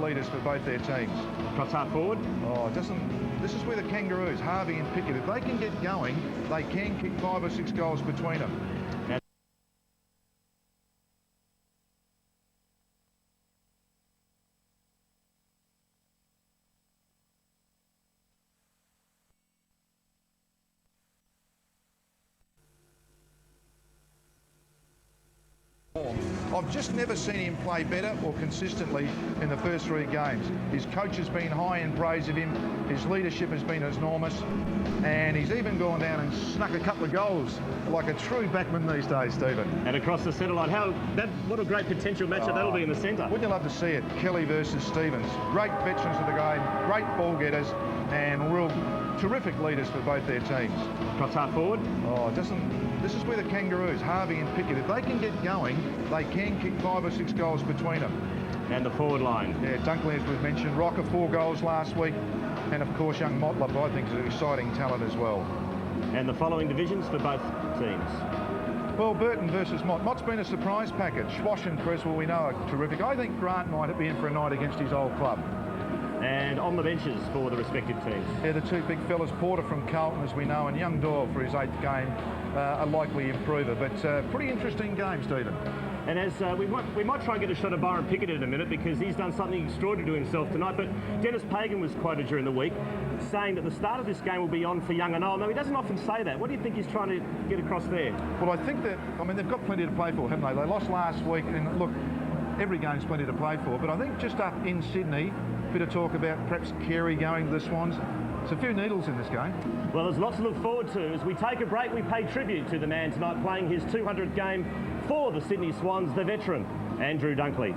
leaders for both their teams. Cross half forward. Oh, this is where the Kangaroos, Harvey and Pickett, if they can get going, they can kick 5 or 6 goals between them. I've just never seen him play better or consistently in the first 3 games. His coach has been high in praise of him, his leadership has been enormous, and he's even gone down and snuck a couple of goals like a true backman these days, Stephen. And across the centre line, what a great potential matchup that'll be in the centre. Wouldn't you love to see it? Kelly versus Stevens. Great veterans of the game, great ball getters, and real terrific leaders for both their teams. Cross half forward. Oh, this is where the Kangaroos, Harvey and Pickett, if they can get going, they can kick 5 or 6 goals between them. And the forward line. Yeah, Dunkley, as we've mentioned, Rocker 4 goals last week, and of course young Motlop, I think, is an exciting talent as well. And the following divisions for both teams. Well, Burton versus Mott. Mott's been a surprise package. Schwash and Creswell, we know, are terrific. I think Grant might be in for a night against his old club. And on the benches for the respective teams. Yeah, the 2 big fellas, Porter from Carlton, as we know, and young Doyle for his 8th game, a likely improver. But pretty interesting game, Stephen. And as we might try and get a shot of Byron Pickett in a minute, because he's done something extraordinary to himself tonight. But Denis Pagan was quoted during the week saying that the start of this game will be on for young Analogue. Now, he doesn't often say that. What do you think he's trying to get across there? Well, I think that, they've got plenty to play for, haven't they? They lost last week, and look, every game's plenty to play for. But I think just up in Sydney, a bit of talk about perhaps Carey going to the Swans. There's a few needles in this game. Well, there's lots to look forward to. As we take a break, we pay tribute to the man tonight playing his 200th game for the Sydney Swans, the veteran, Andrew Dunkley.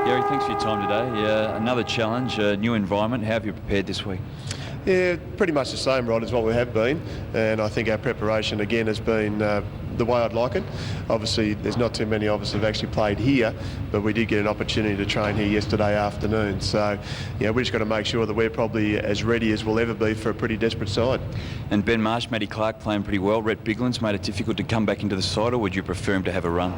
Gary, thanks for your time today. Another challenge, a new environment. How have you prepared this week? Yeah, pretty much the same, Rod, as what we have been. And I think our preparation, again, has been the way I'd like it. Obviously, there's not too many of us who have actually played here, but we did get an opportunity to train here yesterday afternoon. So, we just got to make sure that we're probably as ready as we'll ever be for a pretty desperate side. And Ben Marsh, Matty Clark playing pretty well. Rhett Bigland's made it difficult to come back into the side, or would you prefer him to have a run?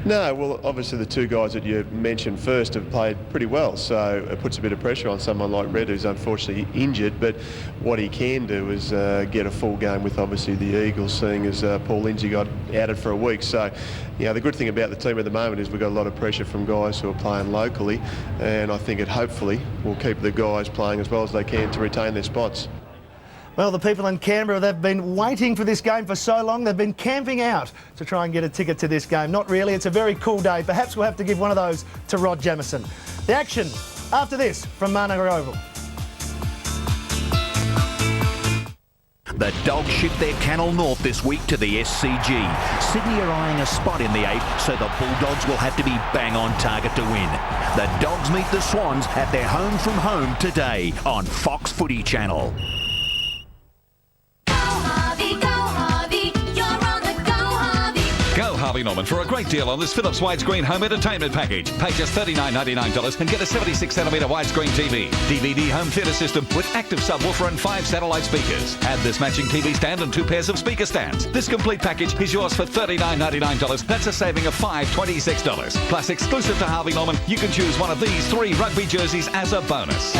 No, well, obviously the 2 guys that you mentioned first have played pretty well, so it puts a bit of pressure on someone like Red, who's unfortunately injured, but what he can do is get a full game with obviously the Eagles, seeing as Paul Lindsay got outed for a week. So, the good thing about the team at the moment is we've got a lot of pressure from guys who are playing locally, and I think it hopefully will keep the guys playing as well as they can to retain their spots. Well, the people in Canberra, they've been waiting for this game for so long. They've been camping out to try and get a ticket to this game. Not really. It's a very cool day. Perhaps we'll have to give one of those to Rod Jamieson. The action after this from Marnagara Oval. The Dogs ship their Canal North this week to the SCG. Sydney are eyeing a spot in the 8, so the Bulldogs will have to be bang on target to win. The Dogs meet the Swans at their home from home today on Fox Footy Channel. Go Harvey Norman for a great deal on this Philips widescreen home entertainment package. Pay just $39.99 and get a 76cm widescreen TV, DVD home theatre system with active subwoofer and 5 satellite speakers. Add this matching TV stand and 2 pairs of speaker stands. This complete package is yours for $39.99. That's a saving of $526. Plus, exclusive to Harvey Norman, you can choose one of these 3 rugby jerseys as a bonus.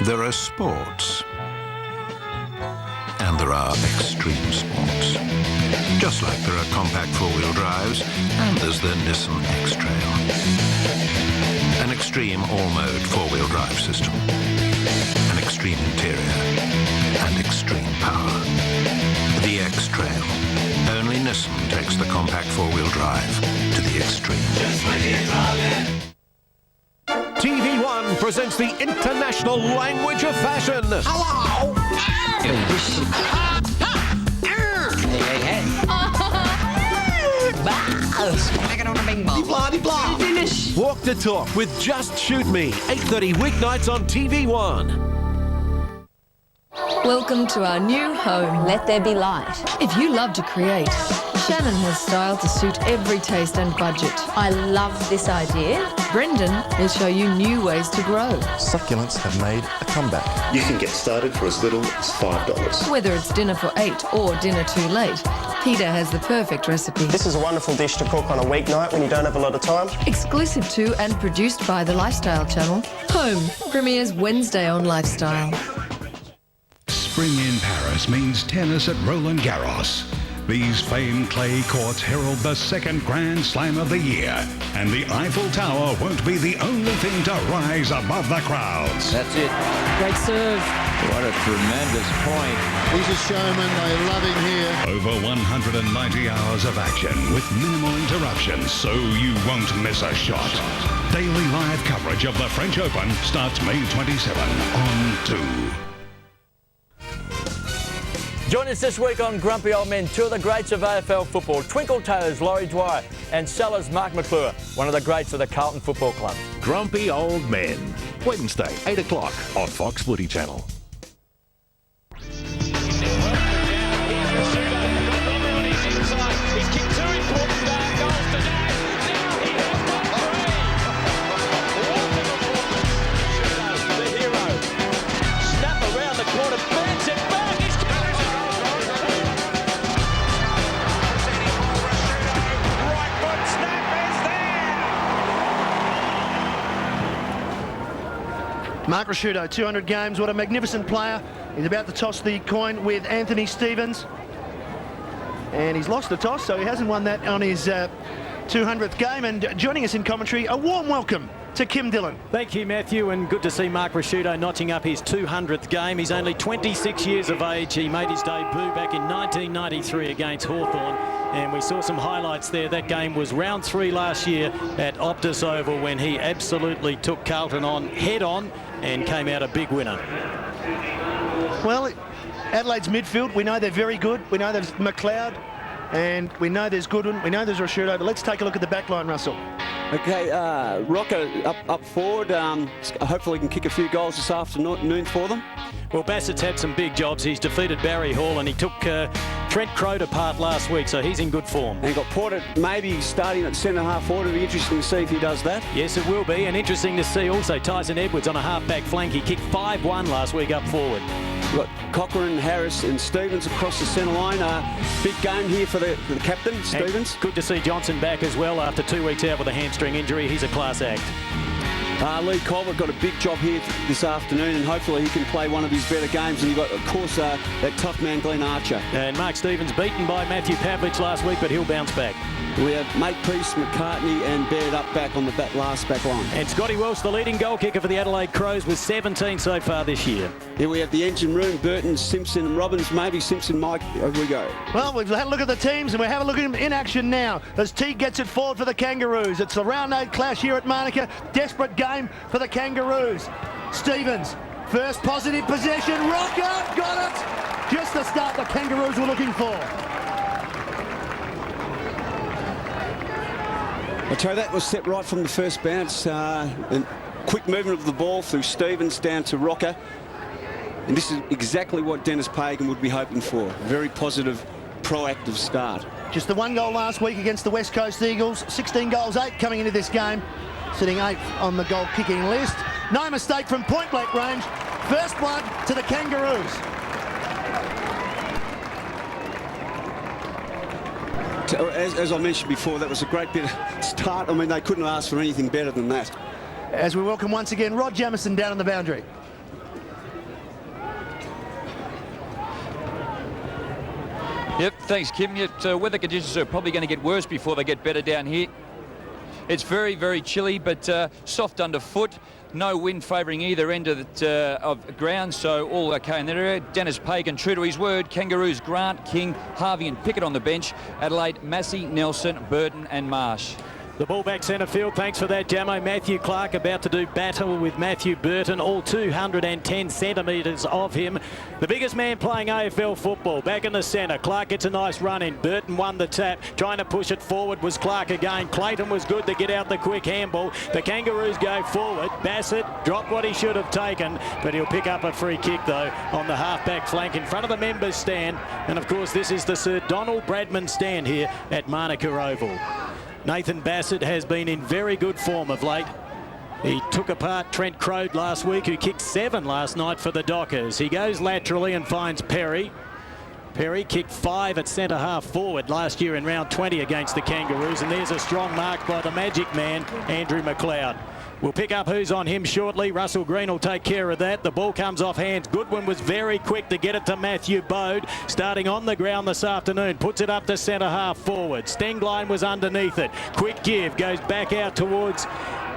There are sports, and there are extreme sports. Just like there are compact four-wheel drives, and there's the Nissan X-Trail. An extreme all-mode four-wheel drive system. An extreme interior, and extreme power. The X-Trail. Only Nissan takes the compact four-wheel drive to the extreme. TV1 presents the international language of fashion. Hello! Finish. Walk the talk with Just Shoot Me, 8:30 weeknights on TV1. Welcome to our new home. Let there be light. If you love to create, Shannon has style to suit every taste and budget. I love this idea. Brendan will show you new ways to grow. Succulents have made a comeback. You can get started for as little as $5. Whether it's dinner for 8 or dinner too late, Peter has the perfect recipe. This is a wonderful dish to cook on a weeknight when you don't have a lot of time. Exclusive to and produced by the Lifestyle Channel. Home premieres Wednesday on Lifestyle. Spring in Paris means tennis at Roland Garros. These famed clay courts herald the second Grand Slam of the year, and the Eiffel Tower won't be the only thing to rise above the crowds. That's it. Great serve. What a tremendous point. He's a showman. They love him here. Over 190 hours of action with minimal interruptions, so you won't miss a shot. Daily live coverage of the French Open starts May 27 on 2. Join us this week on Grumpy Old Men, two of the greats of AFL football, Twinkle Toes, Laurie Dwyer, and Sellers Mark McClure, one of the greats of the Carlton Football Club. Grumpy Old Men, Wednesday, 8 o'clock on Fox Footy Channel. Mark Rasciuto, 200 games, what a magnificent player. He's about to toss the coin with Anthony Stevens. And he's lost the toss, so he hasn't won that on his 200th game. And joining us in commentary, a warm welcome to Kim Dillon. Thank you, Matthew, and good to see Mark Rasciuto notching up his 200th game. He's only 26 years of age. He made his debut back in 1993 against Hawthorn. And we saw some highlights there. That game was round 3 last year at Optus Oval when he absolutely took Carlton on head-on and came out a big winner. Well, Adelaide's midfield, we know they're very good. We know there's McLeod, and we know there's Goodwin. We know there's Rasciuto, but let's take a look at the back line, Russell. Okay, Rocco up forward. Hopefully he can kick a few goals this afternoon for them. Well, Bassett's had some big jobs. He's defeated Barry Hall and he took Trent Crowe apart last week, so he's in good form. And got Porter maybe starting at centre-half forward. It'll be interesting to see if he does that. Yes, it will be, and interesting to see also Tyson Edwards on a half-back flank. He kicked 5-1 last week up forward. We've got Cochrane, Harris and Stevens across the centre line. Big game here for the captain, Stevens. And good to see Johnson back as well after 2 weeks out with a hamstring injury. He's a class act. Lee Colbert got a big job here this afternoon, and hopefully he can play one of his better games. And you've got, of course, that tough man, Glenn Archer. And Mark Stevens beaten by Matthew Pavlich last week, but he'll bounce back. We have Makepeace, McCartney and Baird up back on the last back line. And Scotty Welsh, the leading goal kicker for the Adelaide Crows, with 17 so far this year. Here we have the engine room, Burton, Simpson and Robbins. Maybe Simpson, Mike, over we go. Well, we've had a look at the teams and we're having a look at them in action now as Teague gets it forward for the Kangaroos. It's the round 8 clash here at Manuka. Desperate game for the Kangaroos. Stevens, first positive possession. Rocker, got it! Just the start the Kangaroos were looking for. I tell you, that was set right from the first bounce. And quick movement of the ball through Stevens down to Rocker. And this is exactly what Denis Pagan would be hoping for. Very positive, proactive start. Just the 1 goal last week against the West Coast Eagles. 16 goals, 8 coming into this game. Sitting 8th on the goal kicking list. No mistake from point blank range. First blood to the Kangaroos. As I mentioned before, that was a great bit of start. I mean, they couldn't have asked for anything better than that. As we welcome once again Rod Jamieson down on the boundary. Yep, thanks, Kim. Yet, weather conditions are probably going to get worse before they get better down here. It's very, very chilly, but soft underfoot. No wind favouring either end of ground, so all okay in that area. Denis Pagan, true to his word. Kangaroos, Grant, King, Harvey and Pickett on the bench. Adelaide, Massey, Nelson, Burton and Marsh. The ball back centre field, thanks for that, Jamo. Matthew Clark about to do battle with Matthew Burton, all 210 centimetres of him. The biggest man playing AFL football, back in the centre. Clark gets a nice run in. Burton won the tap. Trying to push it forward was Clark again. Clayton was good to get out the quick handball. The Kangaroos go forward. Bassett dropped what he should have taken, but he'll pick up a free kick, though, on the half-back flank in front of the members' stand. And, of course, this is the Sir Donald Bradman stand here at Manuka Oval. Nathan Bassett has been in very good form of late. He took apart Trent Crode last week, who kicked 7 last night for the Dockers. He goes laterally and finds Perry. Perry kicked 5 at centre-half forward last year in round 20 against the Kangaroos. And there's a strong mark by the magic man, Andrew McLeod. We'll pick up who's on him shortly. Russell Green will take care of that. The ball comes off hands. Goodwin was very quick to get it to Matthew Bode, starting on the ground this afternoon. Puts it up to centre-half forward. Stenglein was underneath it. Quick give, goes back out towards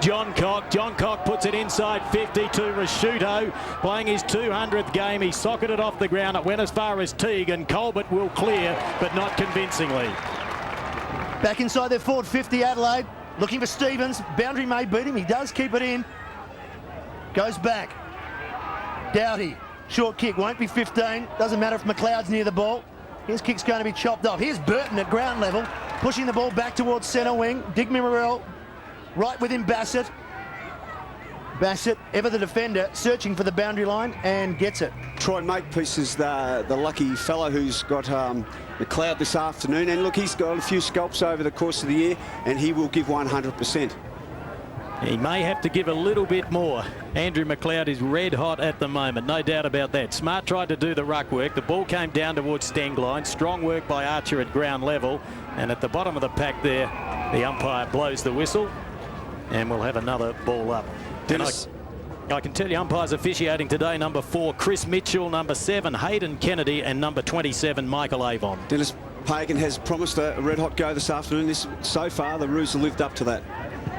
John Cock. John Cock puts it inside 50 to Rashuto, playing his 200th game. He socketed off the ground. It went as far as Teague, and Colbert will clear, but not convincingly. Back inside their forward 50, Adelaide. Looking for Stevens. Boundary may beat him. He does keep it in. Goes back. Doughty. Short kick. Won't be 15. Doesn't matter if McLeod's near the ball. His kick's going to be chopped off. Here's Burton at ground level, pushing the ball back towards centre wing. Digby Morrell right with him, Bassett. Bassett, ever the defender, searching for the boundary line and gets it. Troy Makepeace is the lucky fellow who's got McLeod this afternoon. And look, he's got a few scalps over the course of the year, and he will give 100%. He may have to give a little bit more. Andrew McLeod is red hot at the moment, no doubt about that. Smart tried to do the ruck work. The ball came down towards Stenglein. Strong work by Archer at ground level. And at the bottom of the pack there, the umpire blows the whistle. And we'll have another ball up. Dennis, I can tell you umpires officiating today: number 4, Chris Mitchell; number 7, Hayden Kennedy; and number 27, Michael Avon. Denis Pagan has promised a red-hot go this afternoon. So far, the Roos have lived up to that.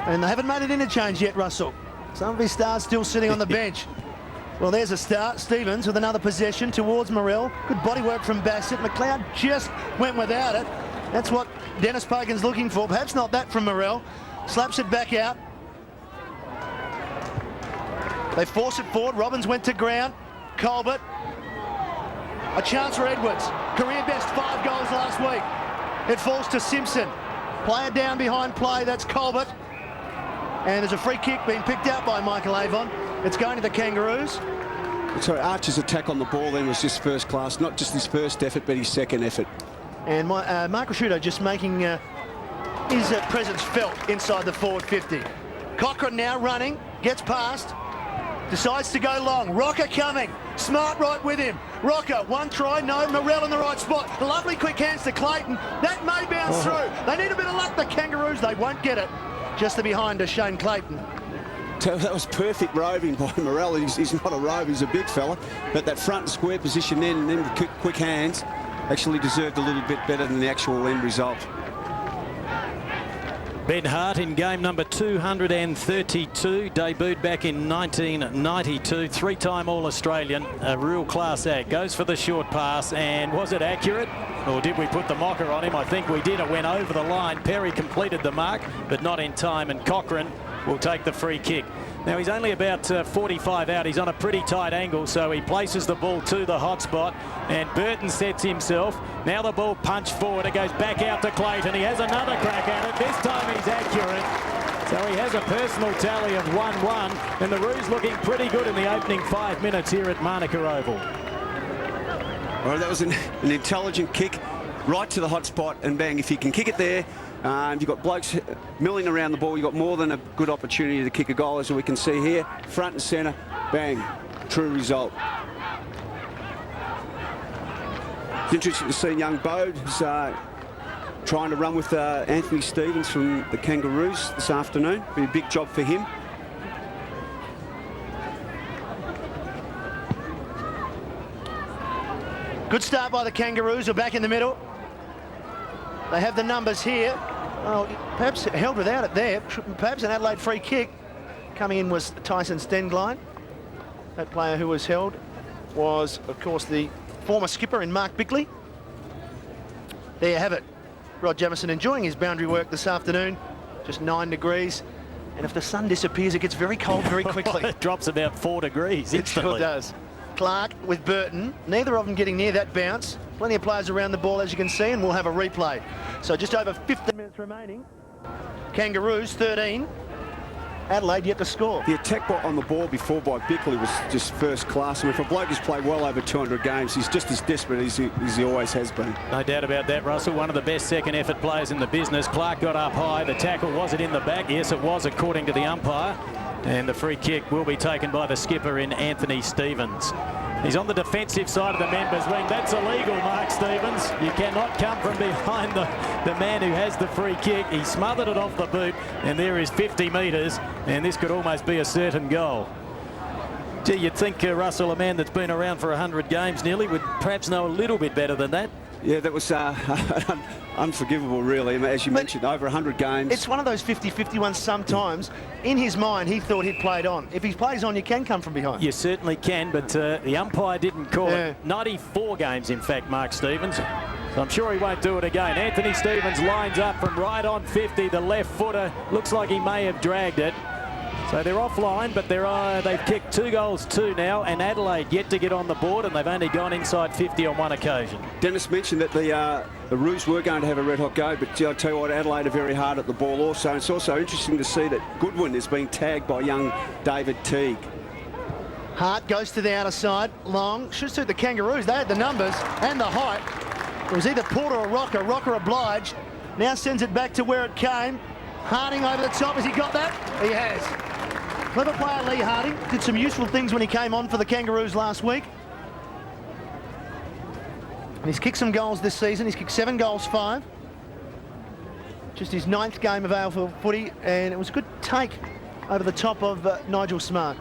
And they haven't made an interchange yet, Russell. Some of his stars still sitting on the bench. Well, there's a start. Stevens with another possession towards Morrell. Good body work from Bassett. McLeod just went without it. That's what Denis Pagan's looking for. Perhaps not that from Morrell. Slaps it back out. They force it forward. Robbins went to ground. Colbert. A chance for Edwards. Career best 5 goals last week. It falls to Simpson. Player down behind play. That's Colbert. And there's a free kick being picked out by Michael Avon. It's going to the Kangaroos. Sorry, Archer's attack on the ball then was just first class. Not just his first effort, but his second effort. And Mark Rashuto just making his presence felt inside the forward 50. Cochrane now running. Gets past. Decides to go long. Rocker coming. Smart right with him. Rocker, 1 try, no. Morrell in the right spot. Lovely quick hands to Clayton. That may bounce through. They need a bit of luck, the Kangaroos. They won't get it. Just to behind to Shane Clayton. That was perfect roving by Morrell. He's not a rover, he's a big fella. But that front and square position then, and then the quick hands, actually deserved a little bit better than the actual end result. Ben Hart in game number 232, debuted back in 1992, 3-time All-Australian, a real class act. Goes for the short pass, and was it accurate? Or did we put the mocker on him? I think we did. It went over the line. Perry completed the mark, but not in time, and Cochrane will take the free kick. Now, he's only about 45 out. He's on a pretty tight angle, so he places the ball to the hot spot, and Burton sets himself. Now the ball punched forward. It goes back out to Clayton. He has another crack at it. This time he's accurate. So he has a personal tally of 1-1, and the Roos looking pretty good in the opening 5 minutes here at Manuka Oval. Well, that was an intelligent kick right to the hot spot, and bang, if you can kick it there, you've got blokes milling around the ball. You've got more than a good opportunity to kick a goal, as we can see here. Front and centre, bang, true result. It's interesting to see young Bode who's trying to run with Anthony Stevens from the Kangaroos this afternoon. Be a big job for him. Good start by the Kangaroos, who are back in the middle. They have the numbers here. Oh, perhaps held without it there. Perhaps an Adelaide free kick. Coming in was Tyson Stengline. That player who was held was, of course, the former skipper in Mark Bickley. There you have it. Rod Jamieson enjoying his boundary work this afternoon. Just 9 degrees. And if the sun disappears, it gets very cold very quickly. It drops about 4 degrees instantly. It sure does. Clark with Burton. Neither of them getting near that bounce. Plenty of players around the ball, as you can see, and we'll have a replay. So just over 15 minutes remaining. Kangaroos 13. Adelaide yet to score. The attack on the ball before by Bickley was just first class. And if a bloke has played well over 200 games, he's just as desperate as he always has been. No doubt about that, Russell. One of the best second effort players in the business. Clark got up high. The tackle, was it in the back? Yes, it was, according to the umpire. And the free kick will be taken by the skipper in Anthony Stevens. He's on the defensive side of the members' ring. That's illegal, Mark Stevens. You cannot come from behind the man who has the free kick. He smothered it off the boot, and there is 50 metres, and this could almost be a certain goal. Gee, you'd think, Russell, a man that's been around for 100 games nearly, would perhaps know a little bit better than that. Yeah, that was unforgivable, really. As you mentioned, over 100 games. It's one of those 50-50 ones sometimes. In his mind, he thought he'd played on. If he plays on, you can come from behind. You certainly can, but the umpire didn't call it. 94 games, in fact, Mark Stevens. So I'm sure he won't do it again. Anthony Stevens lines up from right on 50. The left footer looks like he may have dragged it. So they're offline, but they've kicked 2 goals, 2 now, and Adelaide yet to get on the board, and they've only gone inside 50 on one occasion. Dennis mentioned that the Roos were going to have a red-hot go, but I'll tell you what, Adelaide are very hard at the ball also. It's also interesting to see that Goodwin is being tagged by young David Teague. Hart goes to the outer side, long, should suit the Kangaroos. They had the numbers and the height. It was either Porter or Rocker. Rocker obliged. Now sends it back to where it came. Harding over the top. Has he got that? He has. Clever player Lee Harding. Did some useful things when he came on for the Kangaroos last week. And he's kicked some goals this season. He's kicked 7 goals, 5. Just his 9th game of AFL footy, and it was a good take over the top of Nigel Smart.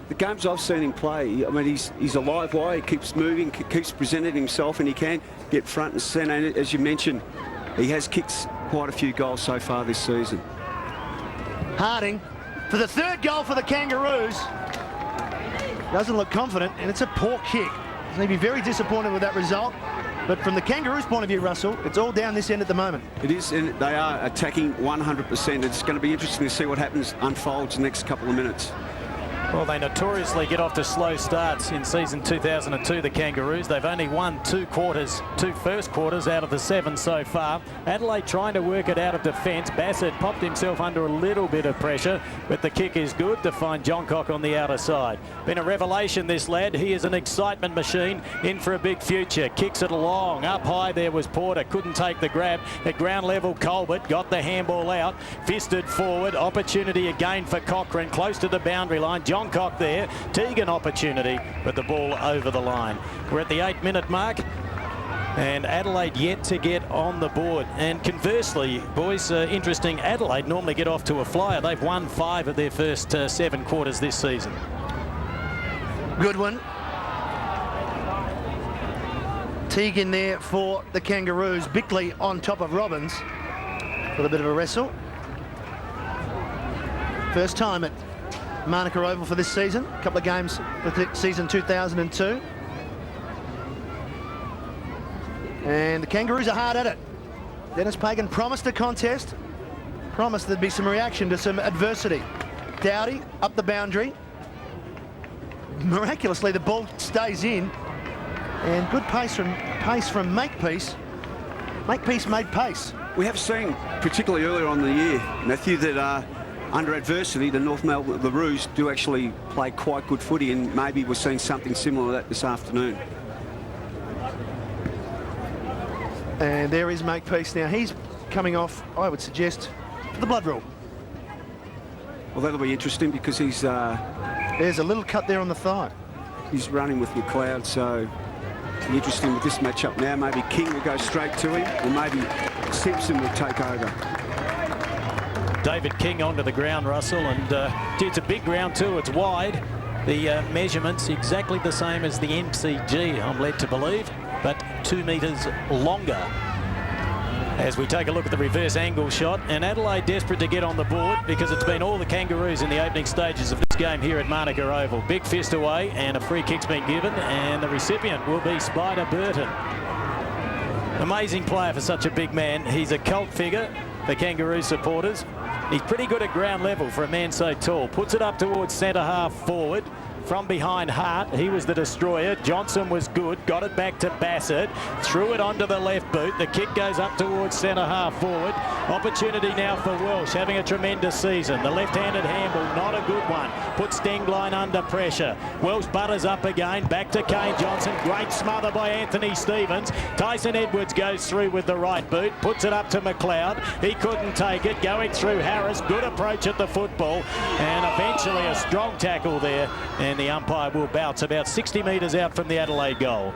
The games I've seen him play, I mean, he's a live wire. He keeps moving, keeps presenting himself, and he can get front and centre. And as you mentioned, he has kicked quite a few goals so far this season. Harding for the 3rd goal for the Kangaroos. Doesn't look confident, and it's a poor kick. He's going to be very disappointed with that result. But from the Kangaroos' point of view, Russell, it's all down this end at the moment. It is, and they are attacking 100%. It's going to be interesting to see what happens, unfolds the next couple of minutes. Well, they notoriously get off to slow starts in season 2002, the Kangaroos. They've only won 2 first quarters out of the 7 so far. Adelaide trying to work it out of defence. Bassett popped himself under a little bit of pressure, but the kick is good to find Johncock on the outer side. Been a revelation, this lad. He is an excitement machine, in for a big future. Kicks it along. Up high there was Porter. Couldn't take the grab. At ground level, Colbert got the handball out. Fisted forward. Opportunity again for Cochrane. Close to the boundary line. Johncock there. Teagan opportunity, but the ball over the line. We're at the 8-minute mark, and Adelaide yet to get on the board. And conversely, boys, interesting, Adelaide normally get off to a flyer. They've won 5 of their first 7 quarters this season. Good one. Teague in there for the Kangaroos. Bickley on top of Robbins with a bit of a wrestle. First time at Manuka Oval for this season. A couple of games for the season 2002. And the Kangaroos are hard at it. Denis Pagan promised a contest. Promised there'd be some reaction to some adversity. Dowdy up the boundary. Miraculously, the ball stays in. And good pace from Makepeace. Makepeace made pace. We have seen, particularly earlier on in the year, Matthew, that under adversity, the North Melbourne, the Roos, do actually play quite good footy, and maybe we're seeing something similar to that this afternoon. And there is Makepeace now. He's coming off, I would suggest, for the blood rule. Well, that'll be interesting because he's... There's a little cut there on the thigh. He's running with McLeod, so it'll be interesting with this matchup now. Maybe King will go straight to him, or maybe Simpson will take over. David King onto the ground, Russell, and it's a big ground too. It's wide. The measurements exactly the same as the MCG, I'm led to believe, but 2 metres longer. As we take a look at the reverse angle shot, and Adelaide desperate to get on the board because it's been all the Kangaroos in the opening stages of this game here at Manuka Oval. Big fist away, and a free kick's been given, and the recipient will be Spider Burton. Amazing player for such a big man. He's a cult figure for Kangaroo supporters. He's pretty good at ground level for a man so tall. Puts it up towards centre half forward. From behind Hart, he was the destroyer. Johnson was good, got it back to Bassett, threw it onto the left boot. The kick goes up towards centre half forward. Opportunity now for Welsh, having a tremendous season. The left-handed handball, not a good one. Puts Stenglein under pressure. Welsh butters up again, back to Kane Johnson. Great smother by Anthony Stevens. Tyson Edwards goes through with the right boot, puts it up to McLeod. He couldn't take it, going through Harris. Good approach at the football, and eventually a strong tackle there. And the umpire will bounce about 60 metres out from the Adelaide goal.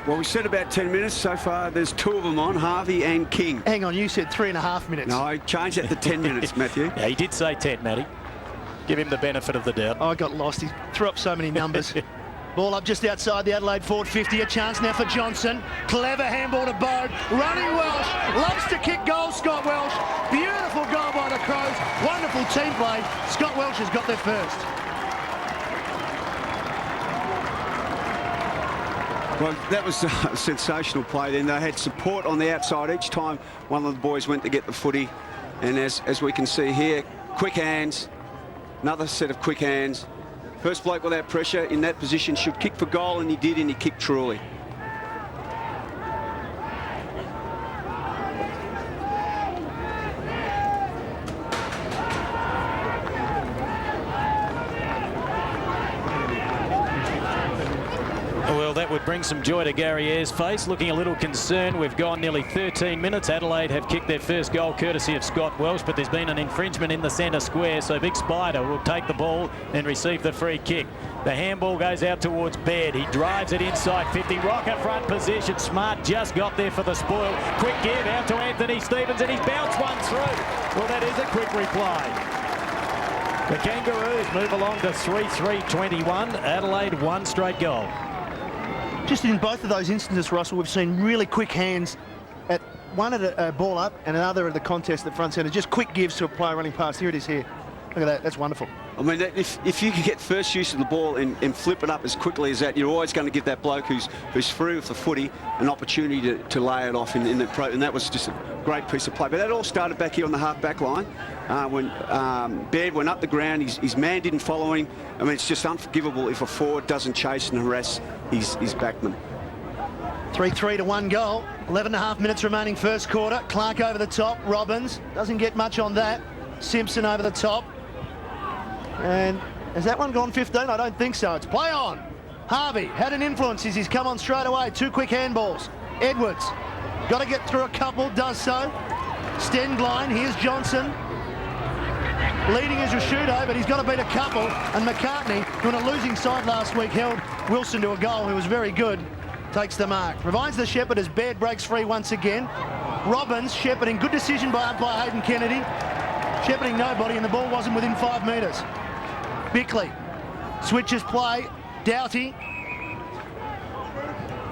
Well, we said about 10 minutes. So far, there's 2 of them on, Harvey and King. Hang on, you said 3.5 minutes. No, I changed that to 10 minutes, Matthew. Yeah, he did say 10, Matty. Give him the benefit of the doubt. I got lost. He threw up so many numbers. Ball up just outside the Adelaide forward 50. A chance now for Johnson. Clever handball to Bode. Running Welsh. Loves to kick goals, Scott Welsh. Beautiful goal by the Crows. Wonderful team play. Scott Welsh has got there first. Well, that was a sensational play then. They had support on the outside each time one of the boys went to get the footy. And as we can see here, quick hands, another set of quick hands. First bloke without pressure in that position should kick for goal, and he did, and he kicked truly. That would bring some joy to Gary Ayres' face, looking a little concerned. We've gone nearly 13 minutes. Adelaide have kicked their first goal courtesy of Scott Welsh, but there's been an infringement in the centre square, so Big Spider will take the ball and receive the free kick. The handball goes out towards Baird. He drives it inside 50. Rocker front position. Smart just got there for the spoil. Quick give out to Anthony Stevens, and he's bounced one through. Well, that is a quick reply. The Kangaroos move along to 3-3-21. Adelaide, one straight goal. Just in both of those instances, Russell, we've seen really quick hands, at one at a ball up and another at the contest at front centre. Just quick gives to a player running past. Here it is here. Look at that. That's wonderful. I mean, if you can get first use of the ball and flip it up as quickly as that, you're always going to give that bloke who's free with the footy an opportunity to lay it off in the pro. And that was just a great piece of play. But that all started back here on the half-back line when Baird went up the ground. His man didn't follow him. I mean, it's just unforgivable if a forward doesn't chase and harass his backman. 3-3 to 1 goal. 11.5 minutes remaining first quarter. Clark over the top. Robbins doesn't get much on that. Simpson over the top. And has that one gone 15? I don't think so. It's play on. Harvey had an influence as he's come on straight away. 2 quick handballs. Edwards got to get through a couple, does so. Stenglein, here's Johnson. Leading as Rashudo, but he's got to beat a couple. And McCartney, who on a losing side last week, held Wilson to a goal, who was very good, takes the mark. Provides the shepherd as Baird breaks free once again. Robbins shepherding, good decision by umpire Hayden Kennedy. Shepherding nobody, and the ball wasn't within 5 metres. Bickley switches play. Doughty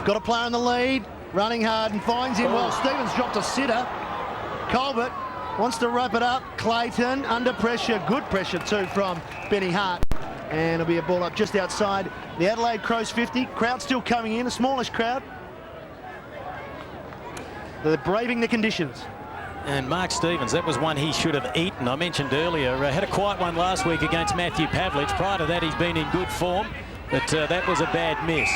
got a player in the lead, running hard and finds him well. Stevens dropped a sitter. Colbert wants to wrap it up. Clayton under pressure, good pressure too from Benny Hart, and it'll be a ball up just outside the Adelaide Crows 50. Crowd still coming in, a smallish crowd. They're braving the conditions. And Mark Stevens, that was one he should have eaten. I mentioned earlier, had a quiet one last week against Matthew Pavlich. Prior to that, he's been in good form, but that was a bad miss.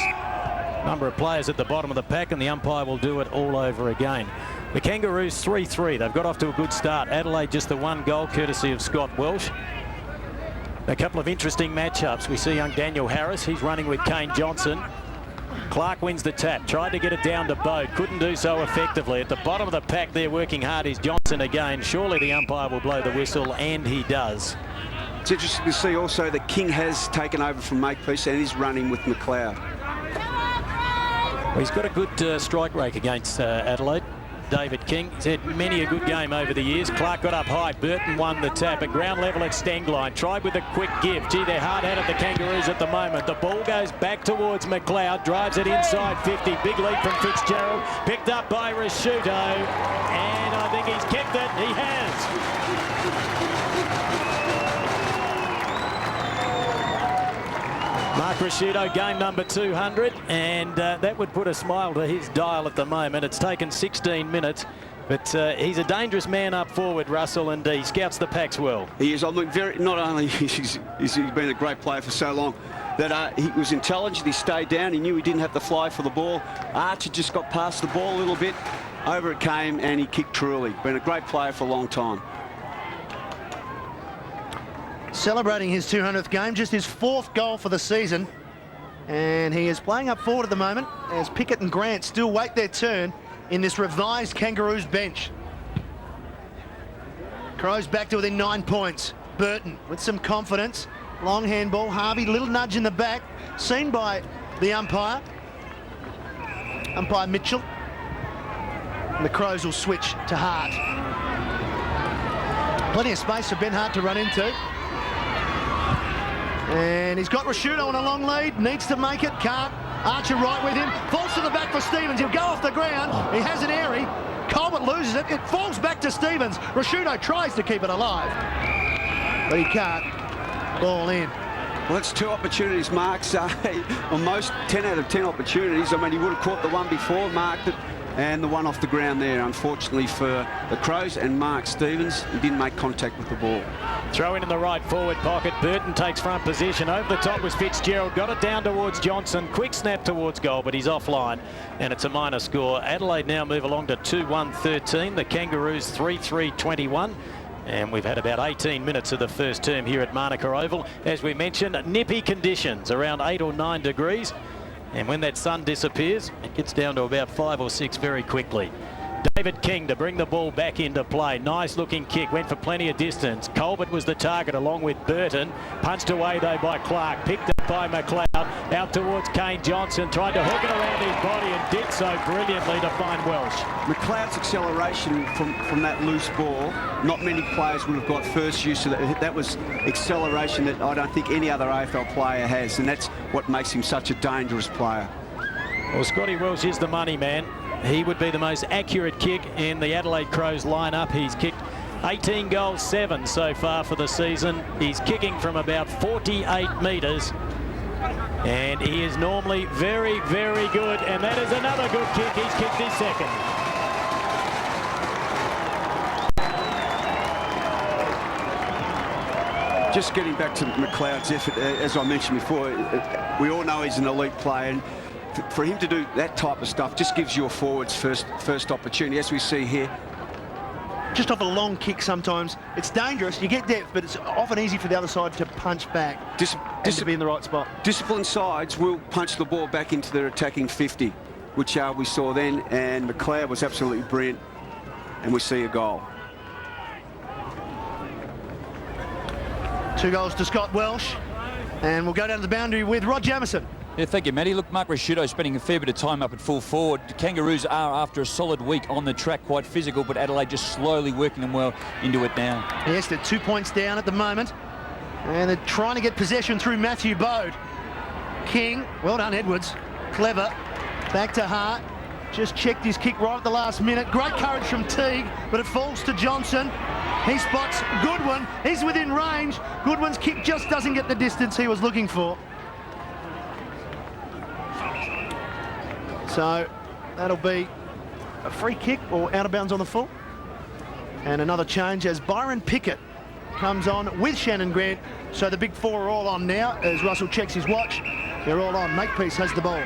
Number of players at the bottom of the pack, and the umpire will do it all over again. The Kangaroos 3-3. They've got off to a good start. Adelaide just the 1 goal, courtesy of Scott Welsh. A couple of interesting matchups. We see young Daniel Harris. He's running with Kane Johnson. Clark wins the tap, tried to get it down to Bode, couldn't do so effectively. At the bottom of the pack there, working hard, is Johnson again. Surely the umpire will blow the whistle, and he does. It's interesting to see also that King has taken over from Makepeace and is running with McLeod. Well, he's got a good strike rate against Adelaide. David King. He's had many a good game over the years. Clark got up high. Burton won the tap. At ground level at Stengline. Tried with a quick give. Gee, they're hard at it, the Kangaroos, at the moment. The ball goes back towards McLeod. Drives it inside 50. Big lead from Fitzgerald. Picked up by Rashuto. And I think he's kicked it. He has. Mark Rashuto, game number 200, and that would put a smile to his dial at the moment. It's taken 16 minutes, but he's a dangerous man up forward, Russell, and he scouts the packs well. He is. I mean, not only he's been a great player for so long, that he was intelligent, he stayed down, he knew he didn't have to fly for the ball. Archer just got past the ball a little bit, over it came, and he kicked truly. Been a great player for a long time. Celebrating his 200th game, just his 4th goal for the season. And he is playing up forward at the moment as Pickett and Grant still wait their turn in this revised Kangaroos bench. Crows back to within 9 points. Burton with some confidence. Long handball. Harvey, little nudge in the back. Seen by the umpire. Umpire Mitchell. And the Crows will switch to Hart. Plenty of space for Ben Hart to run into. And he's got Rashuto on a long lead, needs to make it, can't. Archer right with him, falls to the back for Stevens, he'll go off the ground, he has an airy, Colbert loses it, it falls back to Stevens. Rashuto tries to keep it alive, but he can't. Ball in. Well, that's 2 opportunities, Mark. So on most 10 out of 10 opportunities, I mean, he would have caught the one before, marked it, and the one off the ground there, unfortunately for the Crows and Mark Stevens. He didn't make contact with the ball. Throw in the right forward pocket. Burton takes front position. Over the top was Fitzgerald. Got it down towards Johnson. Quick snap towards goal, but he's offline. And it's a minor score. Adelaide now move along to 2-1-13. The Kangaroos 3-3-21. And we've had about 18 minutes of the first term here at Manuka Oval. As we mentioned, nippy conditions, around 8 or 9 degrees. And when that sun disappears, it gets down to about 5 or 6 very quickly. David King to bring the ball back into play. Nice looking kick, went for plenty of distance. Colbert was the target along with Burton. Punched away though by Clark, picked up by McLeod. Out towards Kane Johnson, tried to hook it around his body and did so brilliantly to find Welsh. McLeod's acceleration from that loose ball, not many players would have got first use of that. That was acceleration that I don't think any other AFL player has, and that's what makes him such a dangerous player. Well, Scotty Welsh is the money man. He would be the most accurate kick in the Adelaide Crows lineup. He's kicked 18 goals, 7 so far for the season. He's kicking from about 48 metres. And he is normally very, very good. And that is another good kick. He's kicked his second. Just getting back to McLeod's effort, as I mentioned before, we all know he's an elite player. And for him to do that type of stuff just gives your forwards first opportunity, as we see here. Just off a long kick sometimes, it's dangerous, you get depth, but it's often easy for the other side to punch back and to be in the right spot. Disciplined sides will punch the ball back into their attacking 50, which we saw then, and McLeod was absolutely brilliant, and we see a goal. 2 goals to Scott Welsh, and we'll go down to the boundary with Rod Jamieson. Yeah, thank you, Matty. Look, Mark Rashuto spending a fair bit of time up at full forward. The Kangaroos are, after a solid week on the track, quite physical, but Adelaide just slowly working them well into it now. Yes, they're 2 points down at the moment, and they're trying to get possession through Matthew Bode. King, well done, Edwards. Clever. Back to Hart. Just checked his kick right at the last minute. Great courage from Teague, but it falls to Johnson. He spots Goodwin. He's within range. Goodwin's kick just doesn't get the distance he was looking for. So that'll be a free kick or out of bounds on the full. And another change as Byron Pickett comes on with Shannon Grant. So the big 4 are all on now as Russell checks his watch. They're all on. Makepeace has the ball.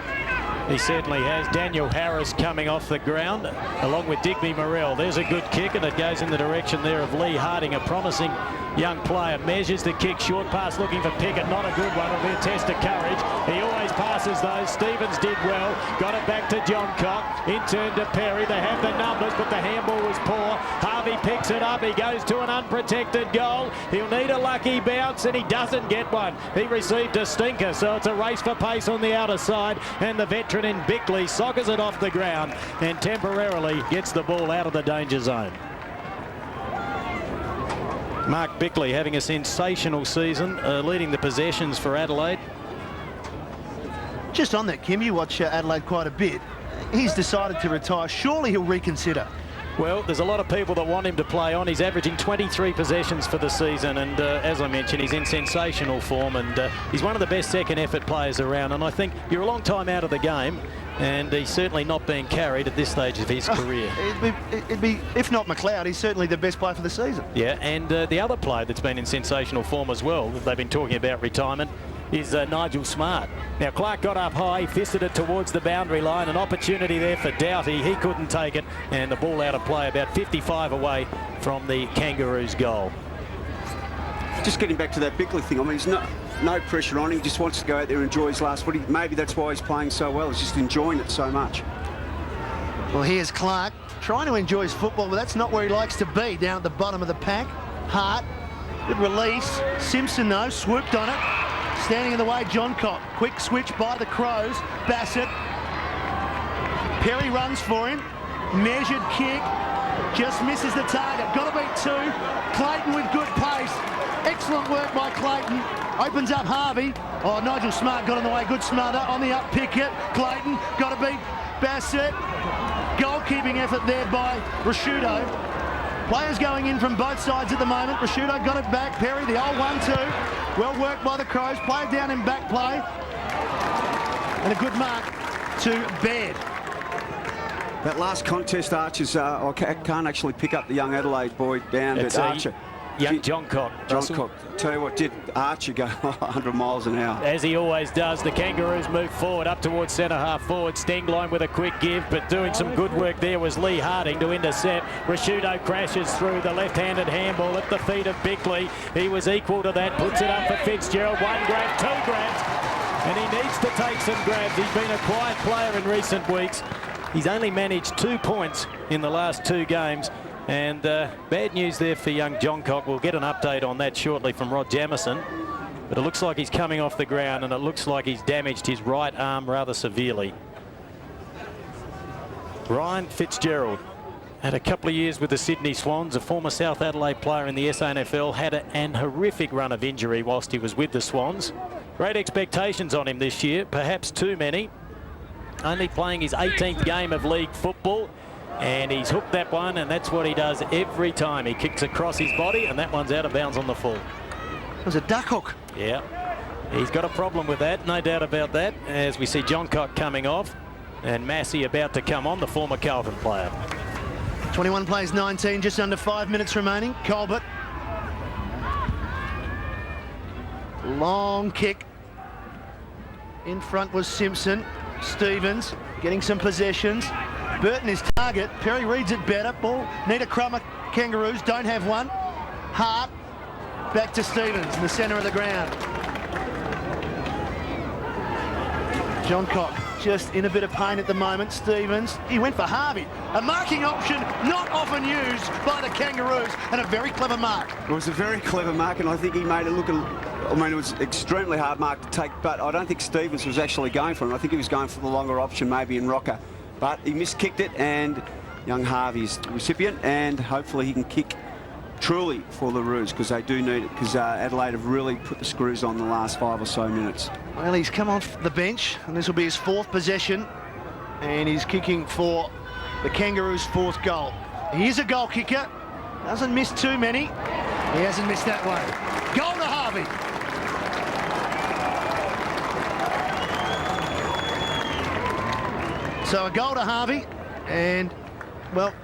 He certainly has. Daniel Harris coming off the ground along with Digby Morrell. There's a good kick, and it goes in the direction there of Lee Harding, a promising young player. Measures the kick, short pass looking for Pickett. Not a good one. It'll be a test of courage. He always passes those. Stevens did well. Got it back to Johncock. In turn to Perry. They have the numbers, but the handball was poor. Harvey picks it up. He goes to an unprotected goal. He'll need a lucky bounce, and he doesn't get one. He received a stinker, so it's a race for pace on the outer side, and the veteran in Bickley soccers it off the ground and temporarily gets the ball out of the danger zone. Mark Bickley having a sensational season, leading the possessions for Adelaide. Just on that, Kim, you watch Adelaide quite a bit. He's decided to retire. Surely he'll reconsider. Well, there's a lot of people that want him to play on. He's averaging 23 possessions for the season, and as I mentioned, he's in sensational form, and he's one of the best second effort players around. And I think you're a long time out of the game, and he's certainly not being carried at this stage of his career. It'd be, if not McLeod, he's certainly the best player for the season. Yeah, and the other player that's been in sensational form as well, that they've been talking about retirement, is Nigel Smart. Now, Clark got up high, fisted it towards the boundary line. An opportunity there for Doughty. He couldn't take it, and the ball out of play about 55 away from the Kangaroos' goal. Just getting back to that Bickley thing, I mean, there's no pressure on him. He just wants to go out there and enjoy his last footy. Maybe that's why he's playing so well. He's just enjoying it so much. Well, here's Clark trying to enjoy his football, but that's not where he likes to be, down at the bottom of the pack. Hart, good release. Simpson, though, swooped on it. Standing in the way, Johncock. Quick switch by the Crows. Bassett. Perry runs for him. Measured kick. Just misses the target. Got to beat two. Clayton with good pace. Excellent work by Clayton. Opens up Harvey. Oh, Nigel Smart got in the way. Good smother on the up Pickett. Clayton got to beat Bassett. Goalkeeping effort there by Rashudo. Players going in from both sides at the moment. Rashudo got it back. Perry, the old 1-2. Well worked by the Crows. Played down in back play. And a good mark to Baird. That last contest, Archer's, I can't actually pick up the young Adelaide boy down, but Archer. Young Johncock. Johncock. Tell you what, did Archer go 100 miles an hour? As he always does. The Kangaroos move forward up towards centre half forward. Stenglein with a quick give, but doing some good work there was Lee Harding to intercept. Rashudo crashes through the left-handed handball at the feet of Bickley. He was equal to that, puts it up for Fitzgerald. One grab, two grabs, and he needs to take some grabs. He's been a quiet player in recent weeks. He's only managed 2 points in the last 2 games. And bad news there for young Johncock. We'll get an update on that shortly from Rod Jamieson. But it looks like he's coming off the ground, and it looks like he's damaged his right arm rather severely. Ryan Fitzgerald had a couple of years with the Sydney Swans, a former South Adelaide player in the SANFL, had an horrific run of injury whilst he was with the Swans. Great expectations on him this year, perhaps too many. Only playing his 18th game of league football. And he's hooked that one, and that's what he does every time. He kicks across his body, and that one's out of bounds on the full. It was a duck hook. Yeah, he's got a problem with that, no doubt about that, as we see Johncock coming off and Massey about to come on, the former Carlton player. 21 plays 19, just under 5 minutes remaining. Colbert. Long kick. In front was Simpson. Stevens getting some possessions. Burton is target. Perry reads it better. Ball. Need a crummer. Kangaroos don't have one. Hart. Back to Stevens in the centre of the ground. Johncock just in a bit of pain at the moment. Stevens. He went for Harvey. A marking option not often used by the Kangaroos, and a very clever mark. It was a very clever mark, and I think he made it look I mean, it was extremely hard mark to take, but I don't think Stevens was actually going for him. I think he was going for the longer option, maybe in Rocker. But he miskicked it, and young Harvey's the recipient, and hopefully he can kick truly for the Roos, because they do need it, because Adelaide have really put the screws on the last 5 or so minutes. Well, he's come off the bench, and this will be his 4th possession, and he's kicking for the Kangaroos' 4th goal. He is a goal kicker, doesn't miss too many. He hasn't missed that one. Goal to Harvey. So a goal to Harvey, and, well,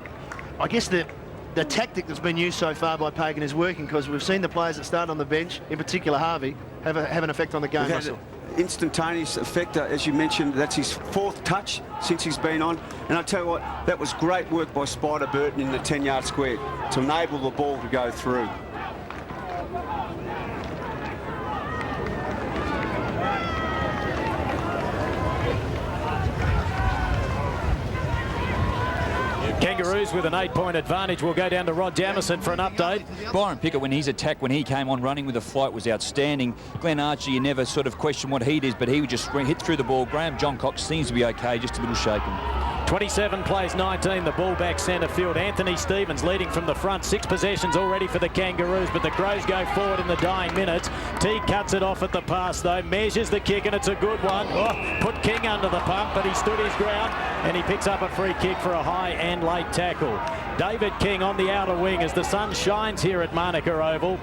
I guess the tactic that's been used so far by Pagan is working, because we've seen the players that start on the bench, in particular Harvey, have an effect on the game. Instantaneous effect, as you mentioned. That's his 4th touch since he's been on. And I tell you what, that was great work by Spider Burton in the 10-yard square to enable the ball to go through. Kangaroos with an 8-point advantage. We'll go down to Rod Jamieson for an update. Byron Pickett, when he's attacked, when he came on running with the flight, was outstanding. Glenn Archer, you never sort of question what he does, but he would just hit through the ball. Graham John Cox seems to be okay, just a little shaken. 27 plays 19, the ball back centre field. Anthony Stevens leading from the front. 6 possessions already for the Kangaroos, but the Crows go forward in the dying minutes. Teague cuts it off at the pass, though. Measures the kick, and it's a good one. Oh, put King under the pump, but he stood his ground, and he picks up a free kick for a high and late tackle. David King on the outer wing as the sun shines here at Manuka Oval.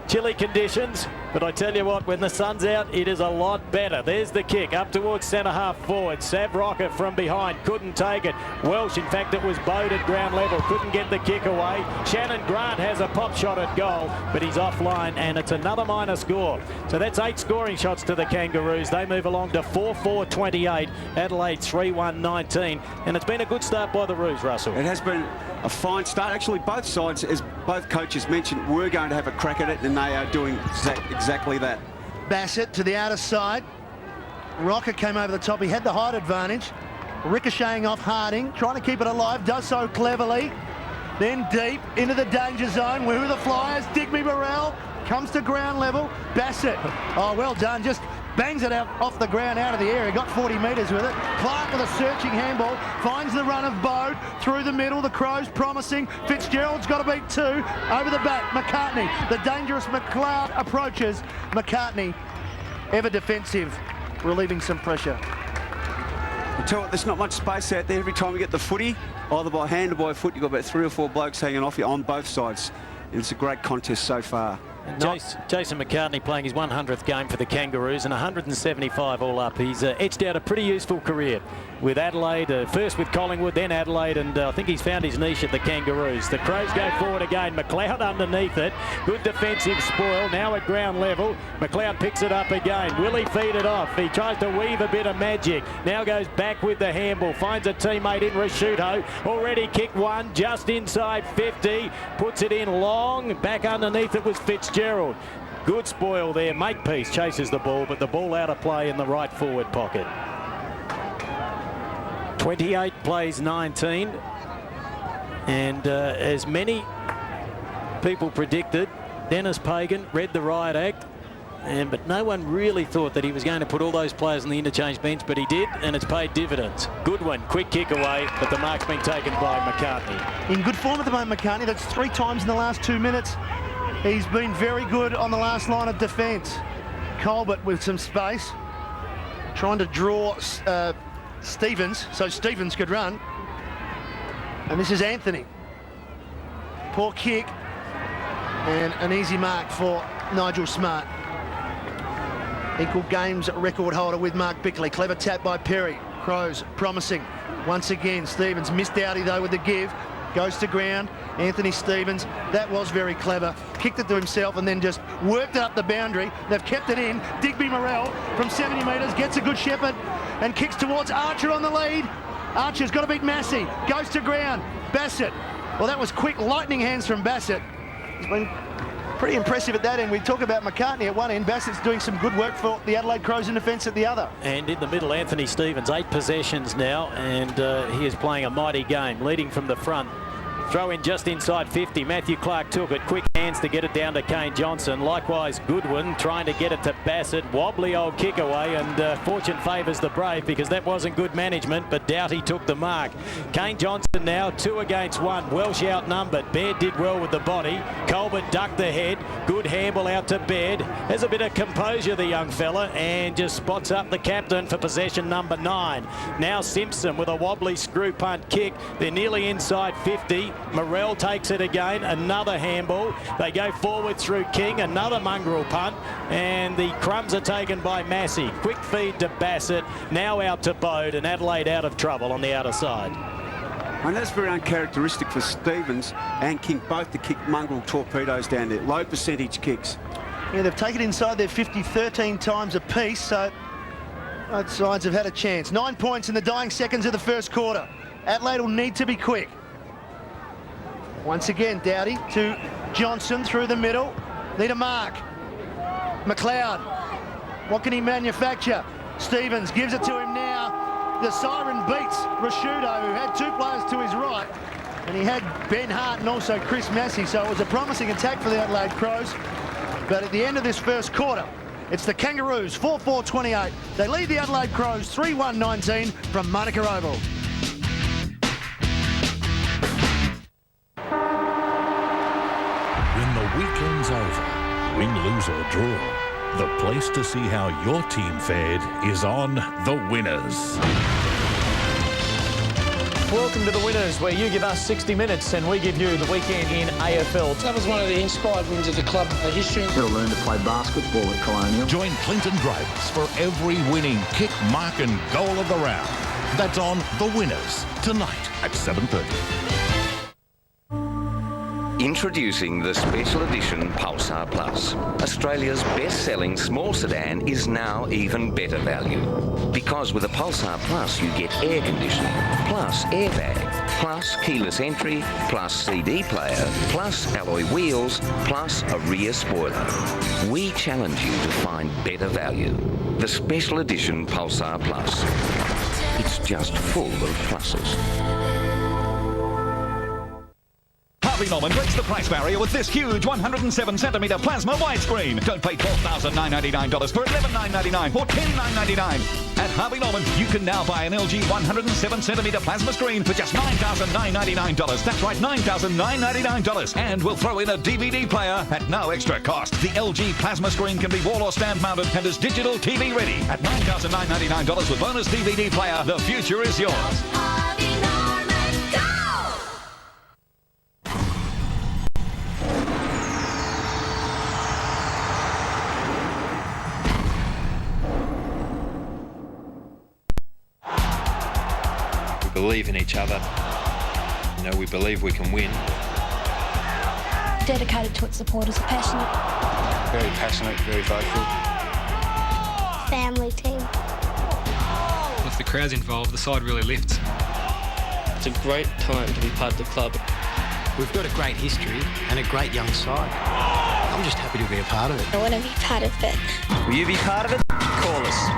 Chilly conditions, but I tell you what, when the sun's out, it is a lot better. There's the kick up towards centre half forward. Sav Rocket from behind, couldn't take it. Welsh, in fact, it was bowed at ground level, couldn't get the kick away. Shannon Grant has a pop shot at goal, but he's offline, and it's another minor score. So that's 8 scoring shots to the Kangaroos. They move along to 4-4-28. Adelaide 3-1-19, and it's been a good start by the Roos, Russell. It has been a fine start. Actually, both sides, as both coaches mentioned, were going to have a crack at it, and they are doing exactly that. Bassett to the outer side. Rocker came over the top. He had the height advantage. Ricocheting off Harding, trying to keep it alive, does so cleverly. Then deep into the danger zone. Where are the Flyers? Digby Morrell comes to ground level. Bassett, oh, well done. Just bangs it out off the ground, out of the air. He got 40 metres with it. Clark with a searching handball. Finds the run of Bode through the middle. The Crows promising. Fitzgerald's got to beat 2. Over the back, McCartney. The dangerous McLeod approaches. McCartney, ever defensive, relieving some pressure. I tell you what, there's not much space out there. Every time we get the footy, either by hand or by foot, you've got about 3 or 4 blokes hanging off you on both sides. And it's a great contest so far. Jason McCartney playing his 100th game for the Kangaroos and 175 all up. He's edged out a pretty useful career with Adelaide, first with Collingwood, then Adelaide, and I think he's found his niche at the Kangaroos. The Crows go forward again. McLeod underneath it. Good defensive spoil. Now at ground level. McLeod picks it up again. Will he feed it off? He tries to weave a bit of magic. Now goes back with the handball. Finds a teammate in Rashuto. Already kicked one just inside 50. Puts it in long. Back underneath it was Fitzgerald. Good spoil there. Makepeace chases the ball, but the ball out of play in the right forward pocket. 28 plays 19. And as many people predicted, Denis Pagan read the riot act, but no one really thought that he was going to put all those players on the interchange bench, but he did, and it's paid dividends. Good one, quick kick away, but the mark's been taken by McCartney. In good form at the moment, McCartney. That's 3 times in the last 2 minutes. He's been very good on the last line of defence. Colbert with some space, trying to draw Stevens, so Stevens could run. And this is Anthony. Poor kick, and an easy mark for Nigel Smart. Equal games record holder with Mark Bickley. Clever tap by Perry. Crows promising. Once again, Stevens missed Doughty though with the give. Goes to ground. Anthony Stevens, that was very clever. Kicked it to himself and then just worked it up the boundary. They've kept it in. Digby Morrell from 70 metres gets a good shepherd and kicks towards Archer on the lead. Archer's got to beat Massey. Goes to ground. Bassett. Well, that was quick lightning hands from Bassett. He's been pretty impressive at that end. We talk about McCartney at one end. Bassett's doing some good work for the Adelaide Crows in defence at the other. And in the middle, Anthony Stevens, 8 possessions now, and he is playing a mighty game, leading from the front. Throw in just inside 50. Matthew Clark took it. Quick hands to get it down to Kane Johnson. Likewise, Goodwin trying to get it to Bassett. Wobbly old kick away, and fortune favours the brave because that wasn't good management, but Doughty took the mark. Kane Johnson now 2 against 1. Welsh outnumbered. Baird did well with the body. Colbert ducked the head. Good handball out to Baird. Has a bit of composure, the young fella, and just spots up the captain for possession number 9. Now Simpson with a wobbly screw punt kick. They're nearly inside 50. Morrell takes it again, another handball. They go forward through King, another mongrel punt, and the crumbs are taken by Massey. Quick feed to Bassett, now out to Bode, and Adelaide out of trouble on the outer side. And that's very uncharacteristic for Stevens and King both to kick mongrel torpedoes down there. Low percentage kicks. Yeah, they've taken inside their 50 13 times apiece, so both sides have had a chance. 9 points in the dying seconds of the first quarter. Adelaide will need to be quick. Once again, Doughty to Johnson through the middle. Need a mark. McLeod. What can he manufacture? Stevens gives it to him now. The siren beats Rashuto, who had 2 players to his right. and he had Ben Hart and also Chris Massey, so it was a promising attack for the Adelaide Crows. But at the end of this first quarter, it's the Kangaroos 4-4-28. They lead the Adelaide Crows 3-1-19 from Monica Oval. When the weekend's over, win, lose or draw, the place to see how your team fared is on The Winners. Welcome to The Winners, where you give us 60 minutes and we give you the weekend in AFL. That was one of the inspired wins of the club history. Got to learn to play basketball at Colonial. Join Clinton Graves for every winning kick, mark and goal of the round. That's on The Winners, tonight at 7:30. Introducing the special edition Pulsar Plus. Australia's best-selling small sedan is now even better value. Because with a Pulsar Plus you get air conditioning, plus airbag, plus keyless entry, plus CD player, plus alloy wheels, plus a rear spoiler. We challenge you to find better value. The special edition Pulsar Plus. It's just full of pluses. Harvey Norman breaks the price barrier with this huge 107cm plasma widescreen. Don't pay $12,999 for $11,999 or $10,999. At Harvey Norman, you can now buy an LG 107cm plasma screen for just $9,999. That's right, $9,999. And we'll throw in a DVD player at no extra cost. The LG plasma screen can be wall or stand mounted and is digital TV ready. At $9,999 with bonus DVD player, the future is yours. Believe in each other. You know, we believe we can win. Dedicated to its supporters, passionate. Very passionate, very vocal. Family team. If the crowd's involved, the side really lifts. It's a great time to be part of the club. We've got a great history and a great young side. I'm just happy to be a part of it. I want to be part of it. Will you be part of it? Call us.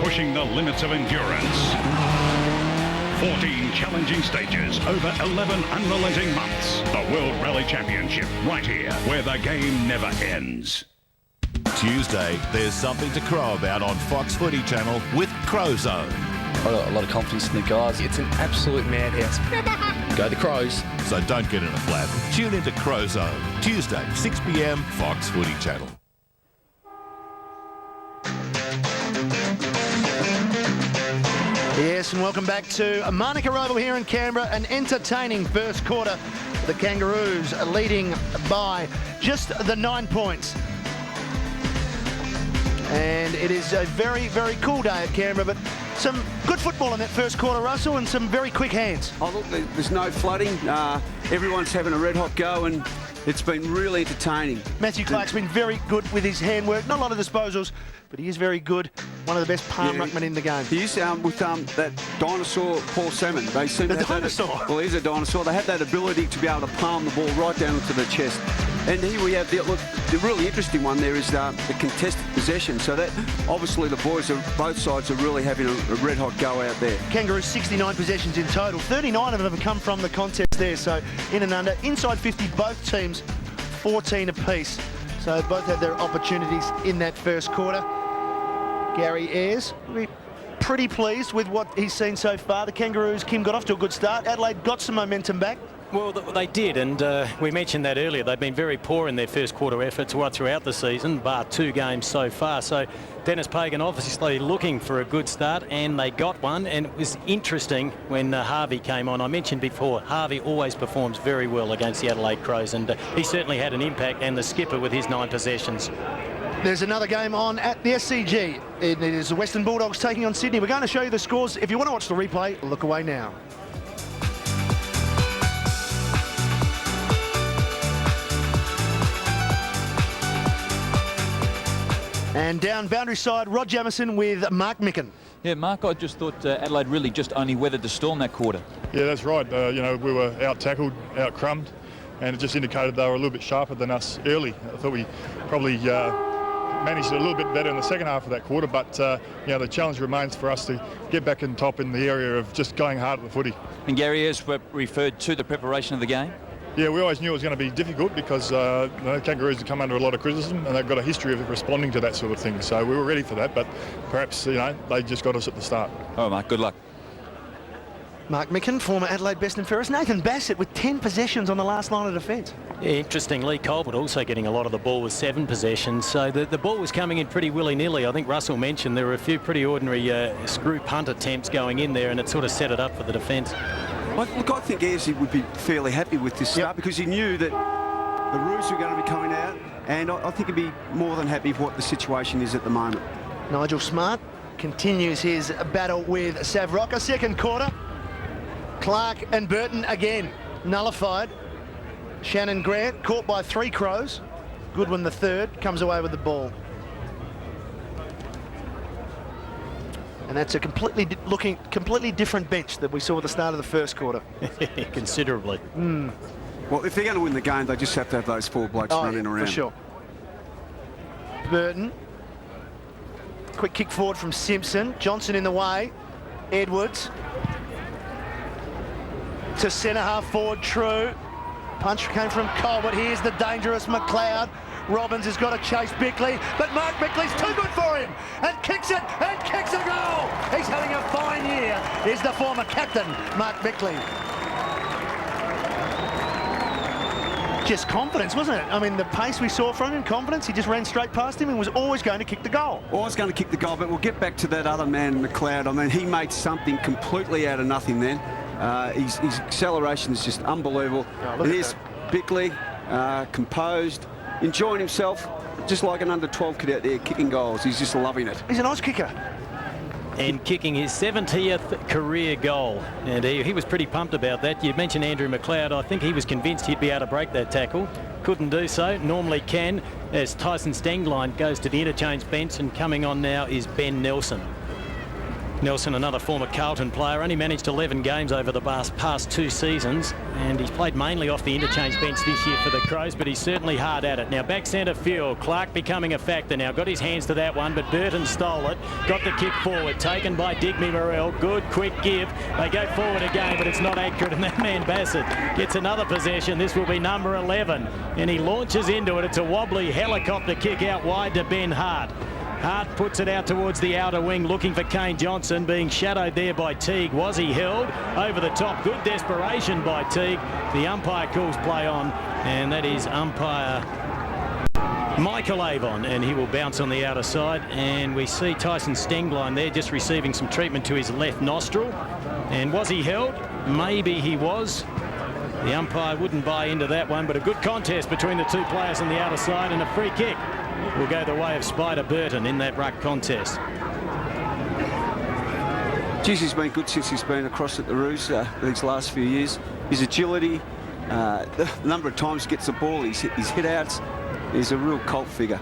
Pushing the limits of endurance. 14 challenging stages over 11 unrelenting months. The World Rally Championship, right here, where the game never ends. Tuesday, there's something to crow about on Fox Footy Channel with Crow Zone. I've got a lot of confidence in the guys. It's an absolute madhouse. Go the Crows. So don't get in a flap. Tune into Crow Zone, Tuesday, 6 p.m, Fox Footy Channel. Yes, and welcome back to Monica Oval here in Canberra. An entertaining first quarter. The Kangaroos are leading by just the 9 points. And it is a very, very cool day at Canberra, but some good football in that first quarter, Russell, and some very quick hands. Oh, look, there's no flooding. Everyone's having a red-hot go, and it's been really entertaining. Matthew Clark's been very good with his handwork. Not a lot of disposals, but he is very good. One of the best palm ruckmen in the game. He is with that dinosaur, Paul Salmon. They seem to have dinosaur? Well, he's a dinosaur. They have that ability to be able to palm the ball right down into the chest. And here we have the really interesting one there is the contested possession. So that obviously the boys both sides are really having a red hot go out there. Kangaroos 69 possessions in total. 39 of them have come from the contest there. So in and under, inside 50, both teams 14 apiece. So both had their opportunities in that first quarter. Gary Ayres will be pretty pleased with what he's seen so far. The Kangaroos, Kim, got off to a good start. Adelaide got some momentum back. Well, they did, and we mentioned that earlier. They've been very poor in their first quarter efforts throughout the season, bar 2 games so far. So Denis Pagan obviously looking for a good start, and they got one. And it was interesting when Harvey came on. I mentioned before, Harvey always performs very well against the Adelaide Crows, and he certainly had an impact, and the skipper with his 9 possessions. There's another game on at the SCG. It is the Western Bulldogs taking on Sydney. We're going to show you the scores. If you want to watch the replay, look away now. And down boundary side, Rod Jamieson with Mark Micken. Yeah, Mark, I just thought Adelaide really just only weathered the storm that quarter. Yeah, that's right. You know, we were out-tackled, out-crumbed, and it just indicated they were a little bit sharper than us early. I thought we probably managed it a little bit better in the second half of that quarter, but you know, the challenge remains for us to get back in top in the area of just going hard at the footy. And Gary has referred to the preparation of the game. Yeah, we always knew it was going to be difficult because you know, Kangaroos have come under a lot of criticism and they've got a history of responding to that sort of thing. So we were ready for that, but perhaps, you know, they just got us at the start. Oh, Mark, good luck. Mark Micken, former Adelaide best and fairest. Nathan Bassett with 10 possessions on the last line of defence. Yeah, interesting. Lee Colbert also getting a lot of the ball with 7 possessions. So the ball was coming in pretty willy-nilly. I think Russell mentioned there were a few pretty ordinary screw punt attempts going in there, and it sort of set it up for the defence. Look, I think Ayresy would be fairly happy with this start because he knew that the Roos were going to be coming out, and I think he'd be more than happy with what the situation is at the moment. Nigel Smart continues his battle with Sav Rocker. Second quarter, Clark and Burton again nullified. Shannon Grant caught by 3 Crows. Goodwin the third comes away with the ball. And that's a completely different bench that we saw at the start of the first quarter. Considerably. Well, if they're going to win the game, they just have to have those 4 blokes running around. For sure. Burton. Quick kick forward from Simpson. Johnson in the way. Edwards. To centre half forward, True. Punch came from Colbert. Here's the dangerous McLeod. Robbins has got to chase Bickley, but Mark Bickley's too good for him, and kicks it, and kicks a goal. He's having a fine year, is the former captain, Mark Bickley. Just confidence, wasn't it? I mean, the pace we saw from him, confidence, he just ran straight past him and was always going to kick the goal. Always going to kick the goal, but we'll get back to that other man, McLeod. I mean, he made something completely out of nothing then. His acceleration is just unbelievable. And here's Bickley, composed, enjoying himself, just like an under-12 kid out there, kicking goals. He's just loving it. He's a nice kicker. And kicking his 70th career goal. And he was pretty pumped about that. You mentioned Andrew McLeod. I think he was convinced he'd be able to break that tackle. Couldn't do so. Normally can, as Tyson Stenglein goes to the interchange bench, and coming on now is Ben Nelson. Nelson, another former Carlton player, only managed 11 games over the past 2 seasons, and he's played mainly off the interchange bench this year for the Crows, but he's certainly hard at it. Now back centre field, Clark becoming a factor now. Got his hands to that one, but Burton stole it. Got the kick forward, taken by Digby Morrell. Good quick give. They go forward again, but it's not accurate, and that man Bassett gets another possession. This will be number 11, and he launches into it. It's a wobbly helicopter kick out wide to Ben Hart. Hart puts it out towards the outer wing, looking for Kane Johnson, being shadowed there by Teague. Was he held? Over the top. Good desperation by Teague. The umpire calls play on, and that is umpire Michael Avon, and he will bounce on the outer side. And we see Tyson Stenglein there just receiving some treatment to his left nostril. And was he held? Maybe he was. The umpire wouldn't buy into that one, but a good contest between the 2 players on the outer side, and a free kick will go the way of Spider Burton in that ruck contest. Geez, he's been good since he's been across at the Roos these last few years. His agility, the number of times he gets the ball, his hit outs, he's a real cult figure.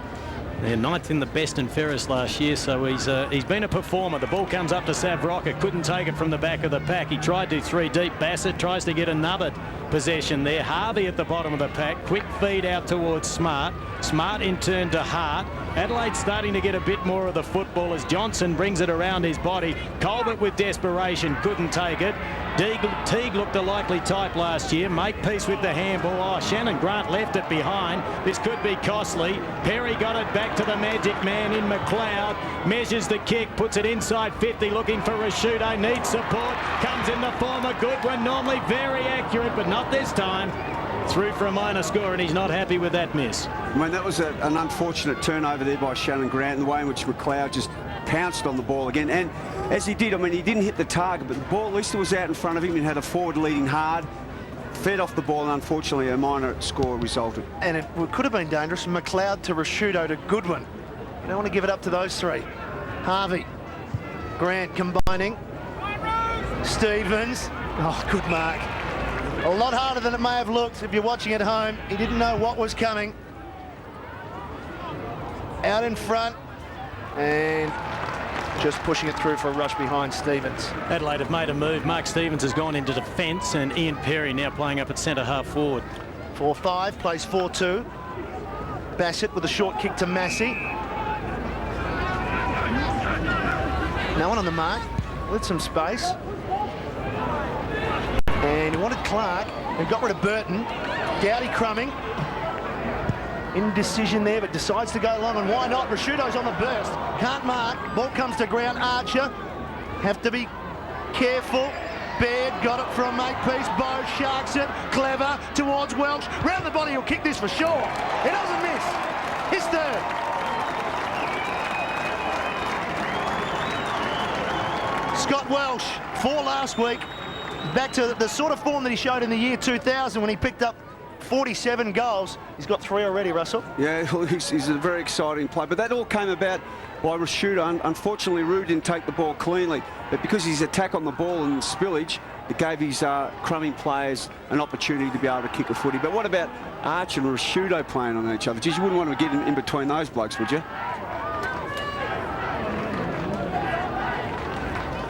They're 9th in the best and fairest last year, so he's been a performer. The ball comes up to Sav Rocker, couldn't take it from the back of the pack. He tried to 3 deep. Bassett tries to get another possession there. Harvey at the bottom of the pack. Quick feed out towards Smart. Smart in turn to Hart. Adelaide starting to get a bit more of the football as Johnson brings it around his body. Colbert with desperation couldn't take it. Teague looked a likely type last year. Make peace with the handball. Oh, Shannon Grant left it behind. This could be costly. Perry got it back to the magic man in McLeod. Measures the kick, puts it inside 50, looking for Rashudo. Needs support. Comes in the form of Goodwin. Normally very accurate, but not this time. Through for a minor score, and he's not happy with that miss. I mean, that was an unfortunate turnover there by Shannon Grant, and the way in which McLeod just pounced on the ball again. And as he did, I mean, he didn't hit the target, but the ball at least it was out in front of him and had a forward leading hard. Fed off the ball, and unfortunately a minor score resulted. And it could have been dangerous. McLeod to Rashudo to Goodwin. You don't want to give it up to those three. Harvey, Grant combining. Stevens. Oh, good mark. A lot harder than it may have looked if you're watching at home. He didn't know what was coming. Out in front and just pushing it through for a rush behind Stevens. Adelaide have made a move. Mark Stevens has gone into defence and Ian Perry now playing up at centre half forward. 4-5, plays 4-2. Bassett with a short kick to Massey. No one on the mark, with some space. And he wanted Clark, and got rid of Burton. Dowdy crumbing. Indecision there, but decides to go long, and why not? Rashudo's on the burst. Can't mark. Ball comes to ground. Archer. Have to be careful. Baird got it from Makepeace. Bow sharks it. Clever towards Welch. Round the body, he'll kick this for sure. He doesn't miss. His third. Scott Welsh, 4 last week. Back to the sort of form that he showed in the year 2000 when he picked up 47 goals. He's got 3 already, Russell. Yeah, he's a very exciting play. But that all came about by Rashudo. Unfortunately, Rue didn't take the ball cleanly. But because his attack on the ball and spillage, it gave his crumbing players an opportunity to be able to kick a footy. But what about Arch and Rashudo playing on each other? Geez, you wouldn't want to get in between those blokes, would you?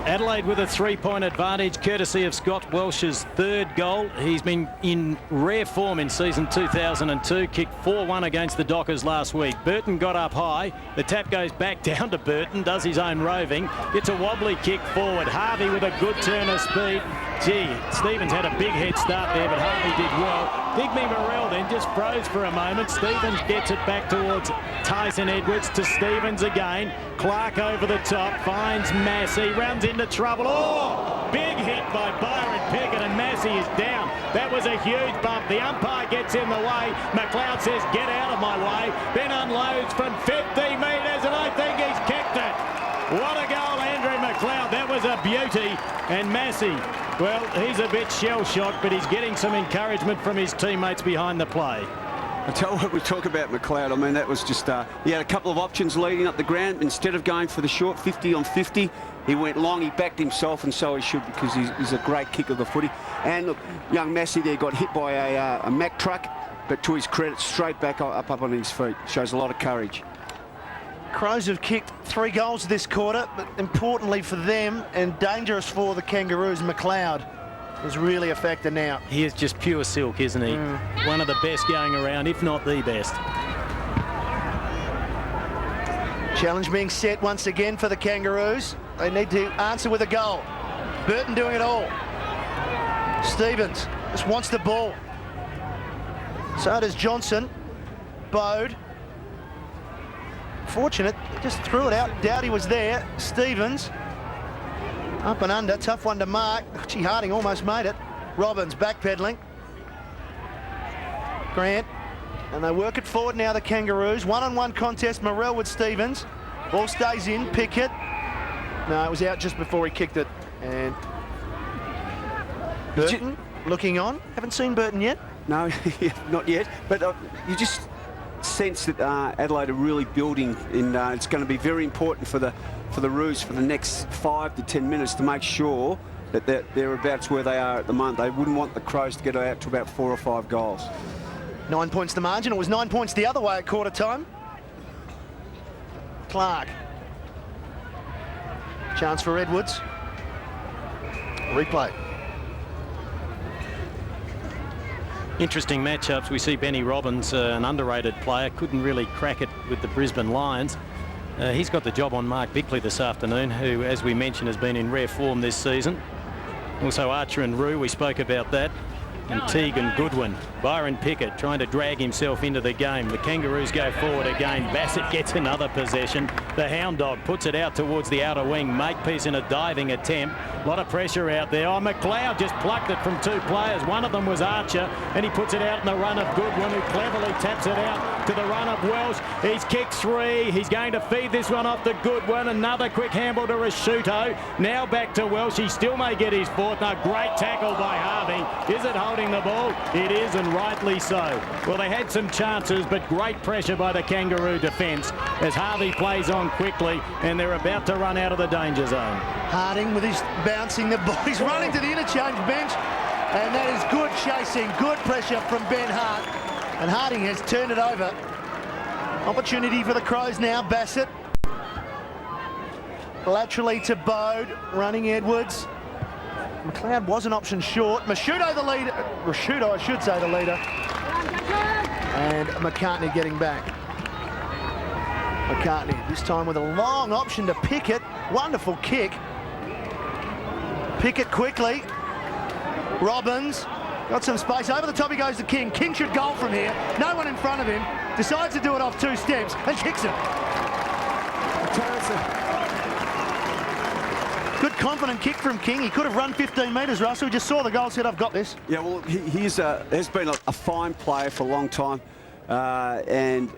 Adelaide with a 3-point advantage, courtesy of Scott Welsh's 3rd goal. He's been in rare form in season 2002, kicked 4-1 against the Dockers last week. Burton got up high. The tap goes back down to Burton, does his own roving. It's a wobbly kick forward. Harvey with a good turn of speed. Gee, Stevens had a big head start there, but Harvey did well. Digby Morrell then just froze for a moment. Stevens gets it back towards Tyson Edwards to Stevens again. Clark over the top, finds Massey, runs into trouble. Oh, big hit by Byron Pickett, and Massey is down. That was a huge bump. The umpire gets in the way. McLeod says, get out of my way. Then unloads from 50 metres, and I think he's kicked it. What a goal, Andrew McLeod. That was a beauty. And Massey, well, he's a bit shell-shocked, but he's getting some encouragement from his teammates behind the play. I tell you what, we talk about McLeod. I mean, that was just, he had a couple of options leading up the ground. Instead of going for the short 50 on 50, he went long. He backed himself, and so he should, because he's a great kick of the footy. And look, young Massey there got hit by a Mack truck, but to his credit, straight back up on his feet. Shows a lot of courage. Crows have kicked 3 goals this quarter, but importantly for them and dangerous for the Kangaroos, McLeod is really a factor now. He is just pure silk, isn't he? One of the best going around, if not the best. Challenge being set once again for the Kangaroos. They need to answer with a goal. Burton doing it all. Stevens just wants the ball. So does Johnson. Bode. Fortunate, just threw it out. Dowdy was there. Stevens. Up and under, tough one to mark. Gee, Harding almost made it. Robbins backpedaling. Grant. And they work it forward now, the Kangaroos. One-on-one contest, Morrell with Stevens. Ball stays in, Pickett. No, it was out just before he kicked it. And Burton looking on. Haven't seen Burton yet. No, not yet. But you just sense that Adelaide are really building, and it's going to be very important for the Roos for the next 5 to 10 minutes to make sure that they're about where they are at the moment. They wouldn't want the Crows to get out to about 4 or 5 goals. 9 points the margin. It was 9 points the other way at quarter time. Clark. Chance for Edwards. Replay. Interesting matchups. We see Benny Robbins, an underrated player, couldn't really crack it with the Brisbane Lions. He's got the job on Mark Bickley this afternoon, who, as we mentioned, has been in rare form this season. Also Archer and Rue, we spoke about that. And Teague and Goodwin. Byron Pickett trying to drag himself into the game. The Kangaroos go forward again. Bassett gets another possession. The Hound Dog puts it out towards the outer wing. Makepeace in a diving attempt. A lot of pressure out there. Oh, McLeod just plucked it from two players. One of them was Archer, and he puts it out in the run of Goodwin, who cleverly taps it out to the run of Welsh. He's kicked three. He's going to feed this one off to Goodwin. Another quick handball to Rashuto. Now back to Welsh. He still may get his fourth. A great tackle by Harvey. Is it holding the ball? It is, and rightly so. Well, they had some chances, but great pressure by the Kangaroo defence as Harvey plays on quickly, and they're about to run out of the danger zone. Harding with his bouncing the ball. He's running to the interchange bench, and that is good chasing, good pressure from Ben Hart. And Harding has turned it over. Opportunity for the Crows now. Bassett. Laterally to Bode, running Edwards. McLeod was an option short. Rashuto the leader. Rashuto, I should say, the leader. And McCartney getting back. McCartney, this time with a long option to Pickett. Wonderful kick. Pickett quickly. Robbins got some space. Over the top he goes to King. King should goal from here. No one in front of him. Decides to do it off 2 steps and kicks it. Good confident kick from King. He could have run 15 metres, Russell. Just saw the goal, said, I've got this. Yeah, well, he has been a fine player for a long time, and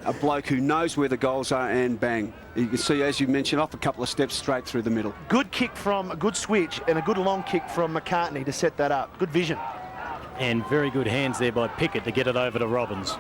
a bloke who knows where the goals are, and bang. You can see, as you mentioned, off a couple of steps straight through the middle. Good kick from, a good switch, and a good long kick from McCartney to set that up. Good vision. And very good hands there by Pickett to get it over to Robbins.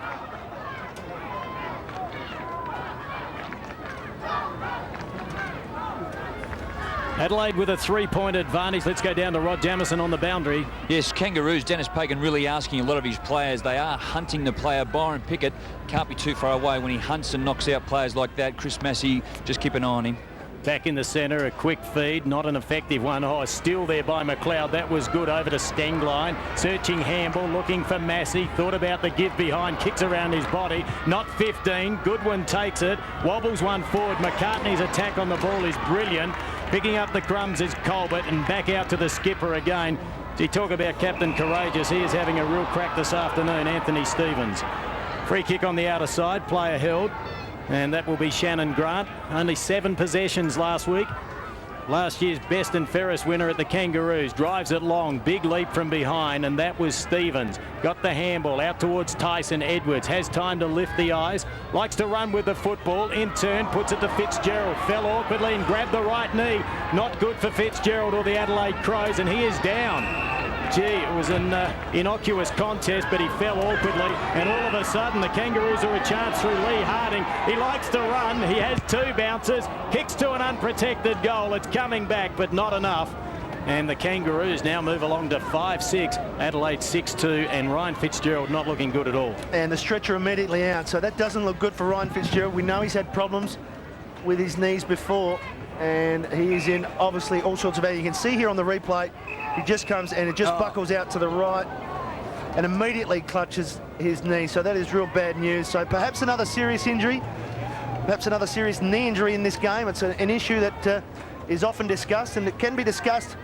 Adelaide with a 3-point advantage. Let's go down to Rod Jamieson on the boundary. Yes, Kangaroos, Denis Pagan really asking a lot of his players. They are hunting the player. Byron Pickett can't be too far away when he hunts and knocks out players like that. Chris Massey, just keep an eye on him. Back in the centre, a quick feed, not an effective one. Oh, still there by McLeod. That was good. Over to Stengline. Searching handball, looking for Massey. Thought about the give behind, kicks around his body. Not 15. Goodwin takes it. Wobbles one forward. McCartney's attack on the ball is brilliant. Picking up the crumbs is Colbert, and back out to the skipper again. You talk about Captain Courageous. He is having a real crack this afternoon, Anthony Stevens. Free kick on the outer side, player held. And that will be Shannon Grant. Only 7 possessions last week. Last year's best and fairest winner at the Kangaroos. Drives it long, big leap from behind, and that was Stevens. Got the handball out towards Tyson Edwards. Has time to lift the eyes. Likes to run with the football. In turn, puts it to Fitzgerald. Fell awkwardly and grabbed the right knee. Not good for Fitzgerald or the Adelaide Crows, and he is down. Gee, it was an innocuous contest, but he fell awkwardly, and all of a sudden the Kangaroos are a chance through Lee Harding. He likes to run. He has 2 bounces, kicks to an unprotected goal. It's coming back, but not enough. And the Kangaroos now move along to 5-6, Adelaide 6-2, and Ryan Fitzgerald not looking good at all. And the stretcher immediately out, so that doesn't look good for Ryan Fitzgerald. We know he's had problems with his knees before, and he is in obviously all sorts of air. You can see here on the replay, he just comes and it just buckles out to the right and immediately clutches his knee. So that is real bad news. So perhaps another serious injury, perhaps another serious knee injury in this game. It's an issue that is often discussed, and it can be discussed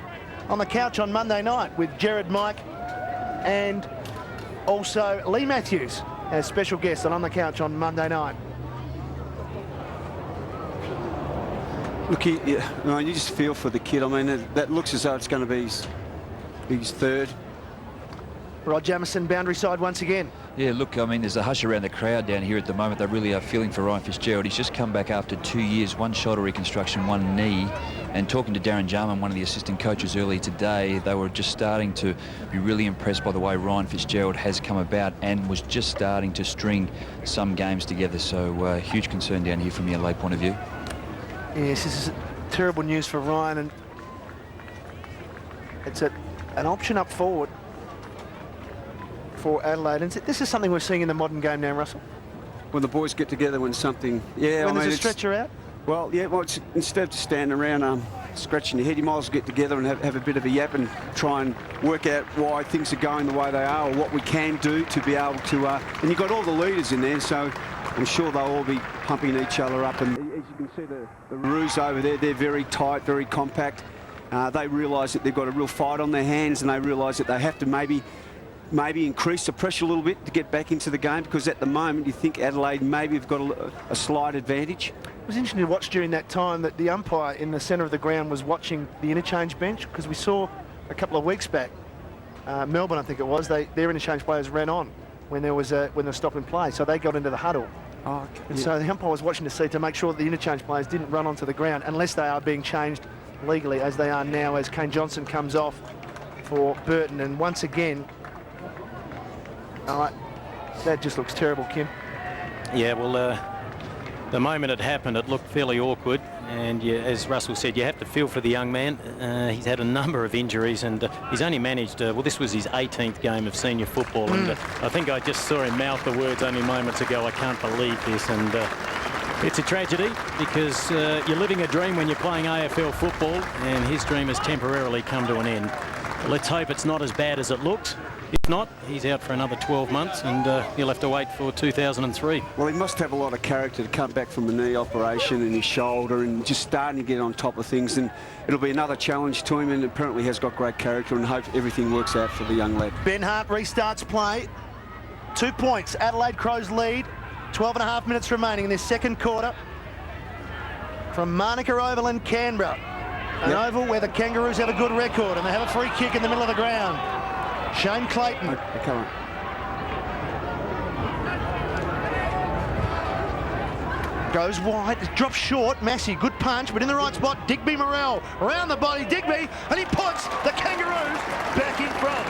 on the couch on Monday night with Jared Mike and also Lee Matthews as special guests on the couch on Monday night. Look, you just feel for the kid. I mean, that looks as though it's going to be his 3rd. Rod Jamieson, boundary side once again. Yeah, look, I mean, there's a hush around the crowd down here at the moment. They really are feeling for Ryan Fitzgerald. He's just come back after 2 years, 1 shoulder reconstruction, 1 knee. And talking to Darren Jarman, one of the assistant coaches earlier today, they were just starting to be really impressed by the way Ryan Fitzgerald has come about and was just starting to string some games together. So huge concern down here from the Adelaide point of view. Yes, this is terrible news for Ryan, and it's an option up forward for Adelaide. And this is something we're seeing in the modern game now, Russell. When the boys get together, when something, yeah, when there's a stretcher out. Well, yeah, well, instead of just standing around, scratching your head. You might as well get together and have a bit of a yap and try and work out why things are going the way they are, or what we can do to be able to... and you've got all the leaders in there, so I'm sure they'll all be pumping each other up. And as you can see, the Roos over there, they're very tight, very compact. They realise that they've got a real fight on their hands, and they realise that they have to maybe increase the pressure a little bit to get back into the game, because at the moment you think Adelaide maybe have got a slight advantage. It was interesting to watch during that time that the umpire in the centre of the ground was watching the interchange bench, because we saw a couple of weeks back, Melbourne I think it was, their interchange players ran on when they were stopping play, so they got into the huddle. Oh, okay. And so the umpire was watching to see, to make sure that the interchange players didn't run onto the ground unless they are being changed legally, as they are now, as Kane Johnson comes off for Burton. And once again, that just looks terrible, Kim. Yeah, well, the moment it happened, it looked fairly awkward. And as Russell said, you have to feel for the young man. He's had a number of injuries, and he's only managed, well, this was his 18th game of senior football. And I think I just saw him mouth the words only moments ago, "I can't believe this." And it's a tragedy, because you're living a dream when you're playing AFL football, and his dream has temporarily come to an end. Let's hope it's not as bad as it looks. If not, he's out for another 12 months, and he'll have to wait for 2003. Well, he must have a lot of character to come back from a knee operation in his shoulder and just starting to get on top of things. And it'll be another challenge to him, and apparently has got great character, and hope everything works out for the young lad. Ben Hart restarts play. 2 points. Adelaide Crows lead. 12.5 minutes remaining in this second quarter. From Manuka Oval in Canberra. An oval where the Kangaroos have a good record, and they have a free kick in the middle of the ground. Shane Clayton. Come on. Goes wide, drops short. Massey, good punch, but in the right spot. Digby Morrell around the body. Digby, and he puts the Kangaroos back in front.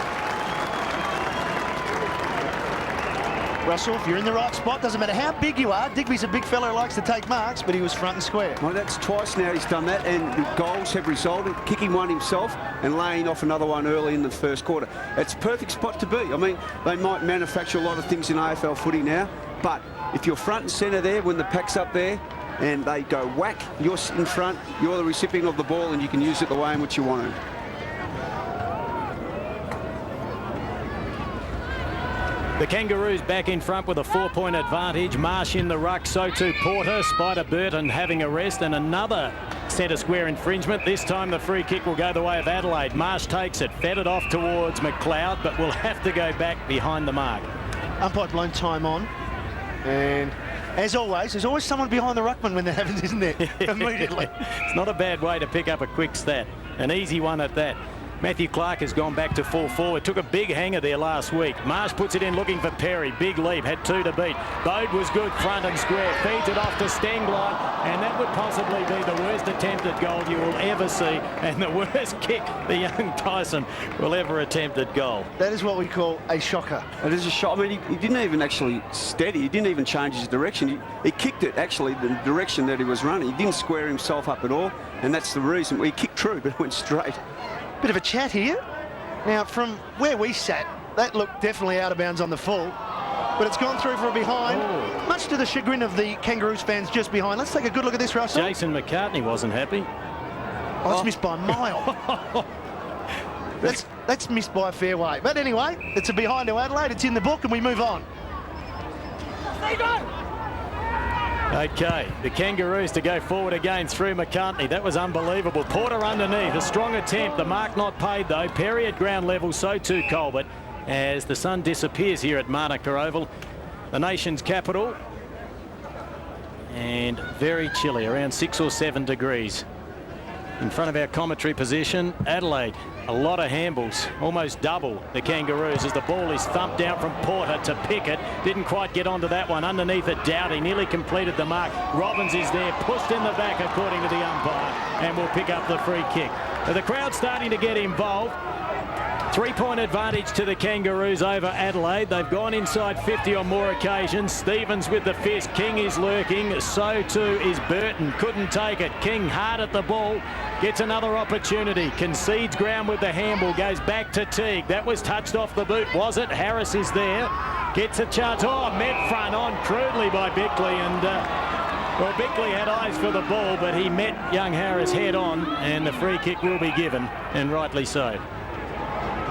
Russell, if you're in the right spot, doesn't matter how big you are. Digby's a big fella who likes to take marks, but he was front and square. Well, that's twice now he's done that, and the goals have resulted, kicking one himself and laying off another one early in the first quarter. It's a perfect spot to be. I mean, they might manufacture a lot of things in AFL footy now, but if you're front and centre there when the pack's up there and they go whack, you're in front, you're the recipient of the ball, and you can use it the way in which you want to. The Kangaroos back in front with a 4-point advantage. Marsh in the ruck, so too Porter. Spider Burton having a rest, and another centre square infringement. This time the free kick will go the way of Adelaide. Marsh takes it, fed it off towards McLeod, but will have to go back behind the mark. Umpire blown time on, and as always, there's always someone behind the ruckman when that happens, isn't there? Immediately. It's not a bad way to pick up a quick stat. An easy one at that. Matthew Clark has gone back to full forward. Took a big hanger there last week. Marsh puts it in looking for Perry. Big leap. Had 2 to beat. Bode was good front and square. Feeds it off to Stenglod. And that would possibly be the worst attempted goal you will ever see. And the worst kick the young Tyson will ever attempt at goal. That is what we call a shocker. It is a shot. I mean, he didn't even actually steady. He didn't even change his direction. He kicked it, actually, the direction that he was running. He didn't square himself up at all. And that's the reason. He kicked true, but it went straight. Bit of a chat here. Now, from where we sat, that looked definitely out of bounds on the full, but it's gone through for a behind, much to the chagrin of the Kangaroos fans just behind. Let's take a good look at this, Russell. Jason McCartney wasn't happy. Oh, that's missed by a mile. That's missed by a fair way. But anyway, it's a behind to Adelaide. It's in the book, and we move on. Okay, the Kangaroos to go forward again through McCartney. That was unbelievable. Porter underneath, a strong attempt. The mark not paid though. Perry at ground level, so too Colbert, as the sun disappears here at Manuka Oval, the nation's capital. And very chilly, around 6 or 7 degrees. In front of our commentary position, Adelaide, a lot of handballs, almost double the Kangaroos as the ball is thumped down from Porter to Pickett. Didn't quite get onto that one. Underneath it, Doughty nearly completed the mark. Robbins is there, pushed in the back according to the umpire, and will pick up the free kick. Now the crowd starting to get involved. 3-point advantage to the Kangaroos over Adelaide. They've gone inside 50 on more occasions. Stevens with the fist. King is lurking. So too is Burton. Couldn't take it. King hard at the ball. Gets another opportunity. Concedes ground with the handball. Goes back to Teague. That was touched off the boot, was it? Harris is there. Gets a chance. Oh, met front on crudely by Bickley. And Well, Bickley had eyes for the ball, but he met young Harris head on, and the free kick will be given, and rightly so.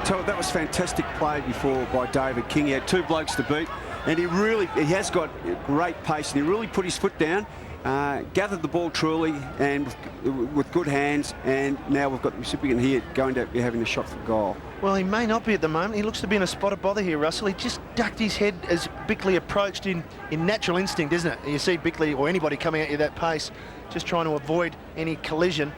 So that was fantastic play before by David King. He had two blokes to beat, and he has got great pace, and he really put his foot down, gathered the ball truly and with good hands, and now we've got the recipient here going to be having a shot for goal. Well, he may not be at the moment. He looks to be in a spot of bother here, Russell. He just ducked his head as Bickley approached in natural instinct, isn't it? You see Bickley or anybody coming at you that pace, just trying to avoid any collision.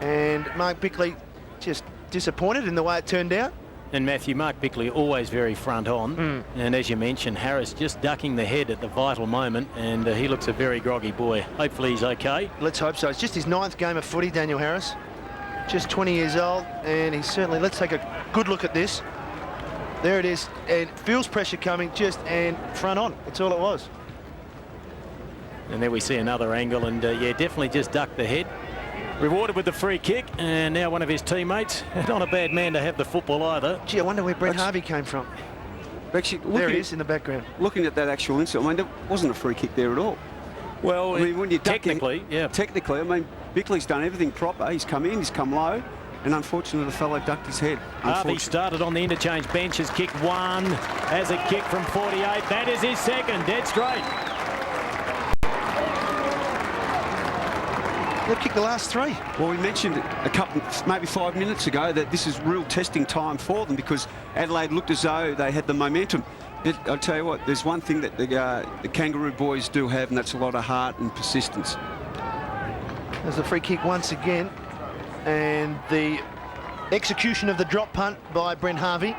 And Mark Bickley just disappointed in the way it turned out. And Matthew, Mark Bickley always very front on. And as you mentioned, Harris just ducking the head at the vital moment, and he looks a very groggy boy. Hopefully he's okay. Let's hope so. It's just his 9th game of footy, Daniel Harris. Just 20 years old, and he's certainly, let's take a good look at this. There it is, and feels pressure coming just and front on. That's all it was. And there we see another angle, and yeah, definitely just ducked the head. Rewarded with the free kick, and now one of his teammates. Not a bad man to have the football either. Gee, I wonder where Brent Harvey came from. Actually, there he is in the background. Looking at that actual incident, I mean, there wasn't a free kick there at all. Well, I mean, when you technically, yeah. Technically, I mean, Bickley's done everything proper. He's come in, he's come low, and unfortunately, the fellow ducked his head. Harvey started on the interchange bench, has kicked one, has a kick from 48. That is his second, dead straight. They've kicked the last 3. Well, we mentioned a couple, maybe 5 minutes ago, that this is real testing time for them because Adelaide looked as though they had the momentum. I'll tell you what, there's one thing that the Kangaroo boys do have, and that's a lot of heart and persistence. There's the free kick once again, and the execution of the drop punt by Brent Harvey.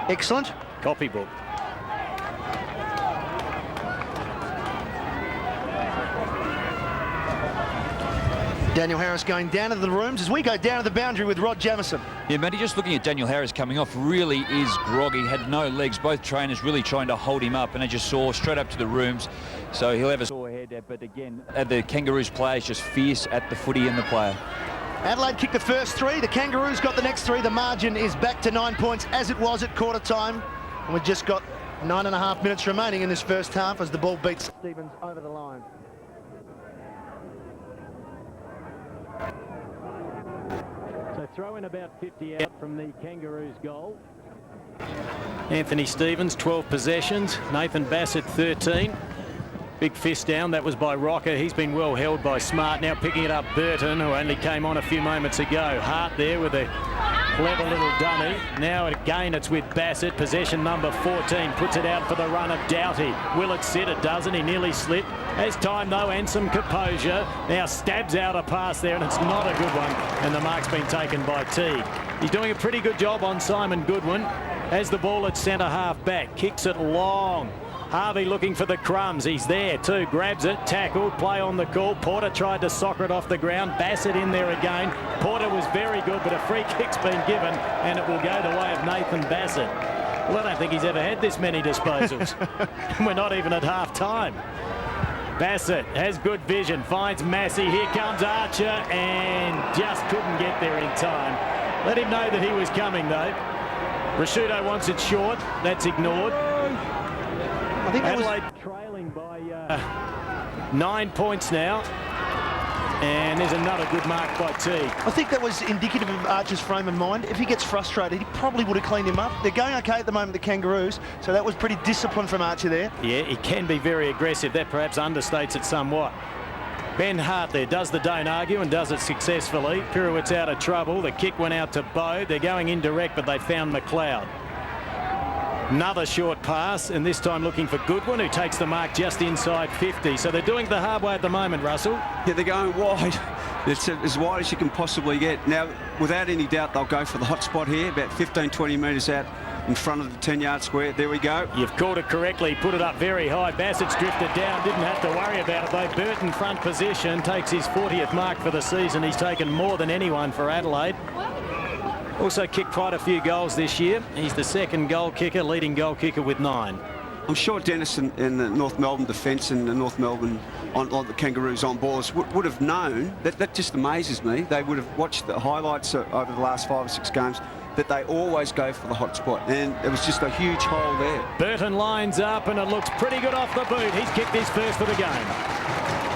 Excellent. Copybook. Daniel Harris going down to the rooms as we go down to the boundary with Rod Jamieson. Yeah, Matty, just looking at Daniel Harris coming off, really is groggy, had no legs. Both trainers really trying to hold him up, and as you saw, straight up to the rooms. So he'll have a sore head, but again, the Kangaroos players just fierce at the footy and the player. Adelaide kicked the first 3. The Kangaroos got the next 3. The margin is back to 9 points as it was at quarter time. And we've just got 9.5 minutes remaining in this first half as the ball beats Stevens over the line. So throw in about 50 out from the Kangaroos goal. Anthony Stevens, 12 possessions. Nathan Bassett, 13. Big fist down, that was by Rocker. He's been well held by Smart. Now picking it up Burton, who only came on a few moments ago. Hart there with a clever little dummy. Now again it's with Bassett. Possession number 14. Puts it out for the run of Doughty. Will it sit? It doesn't. He nearly slipped. Has time though, and some composure. Now stabs out a pass there, and it's not a good one. And the mark's been taken by Teague. He's doing a pretty good job on Simon Goodwin. Has the ball at centre half back. Kicks it long. Harvey looking for the crumbs. He's there too. Grabs it. Tackled. Play on the call. Porter tried to soccer it off the ground. Bassett in there again. Porter was very good, but a free kick's been given, and it will go the way of Nathan Bassett. Well, I don't think he's ever had this many disposals. We're not even at half time. Bassett has good vision. Finds Massey. Here comes Archer, and just couldn't get there in time. Let him know that he was coming, though. Prosciutto wants it short. That's ignored. I think Adelaide trailing by 9 points now. And there's another good mark by Teague. I think that was indicative of Archer's frame of mind. If he gets frustrated, he probably would have cleaned him up. They're going okay at the moment, the Kangaroos, so that was pretty disciplined from Archer there. Yeah, he can be very aggressive. That perhaps understates it somewhat. Ben Hart there does the don't argue and does it successfully. Pirouette's out of trouble. The kick went out to Bowe. They're going indirect, but they found McLeod. Another short pass, and this time looking for Goodwin, who takes the mark just inside 50. So they're doing the hard way at the moment, Russell. Yeah, they're going wide. It's as wide as you can possibly get. Now, without any doubt, they'll go for the hot spot here, about 15, 20 metres out in front of the 10-yard square. There we go. You've called it correctly. Put it up very high. Bassett's drifted down. Didn't have to worry about it, though. Burton front position takes his 40th mark for the season. He's taken more than anyone for Adelaide. Also kicked quite a few goals this year. He's the second goal kicker, leading goal kicker with 9. I'm sure Denis and the North Melbourne defence and the North Melbourne on the Kangaroos on ballers would have known. That just amazes me. They would have watched the highlights over the last 5 or 6 games that they always go for the hot spot, and it was just a huge hole there. Burton lines up, and it looks pretty good off the boot. He's kicked his first for the game.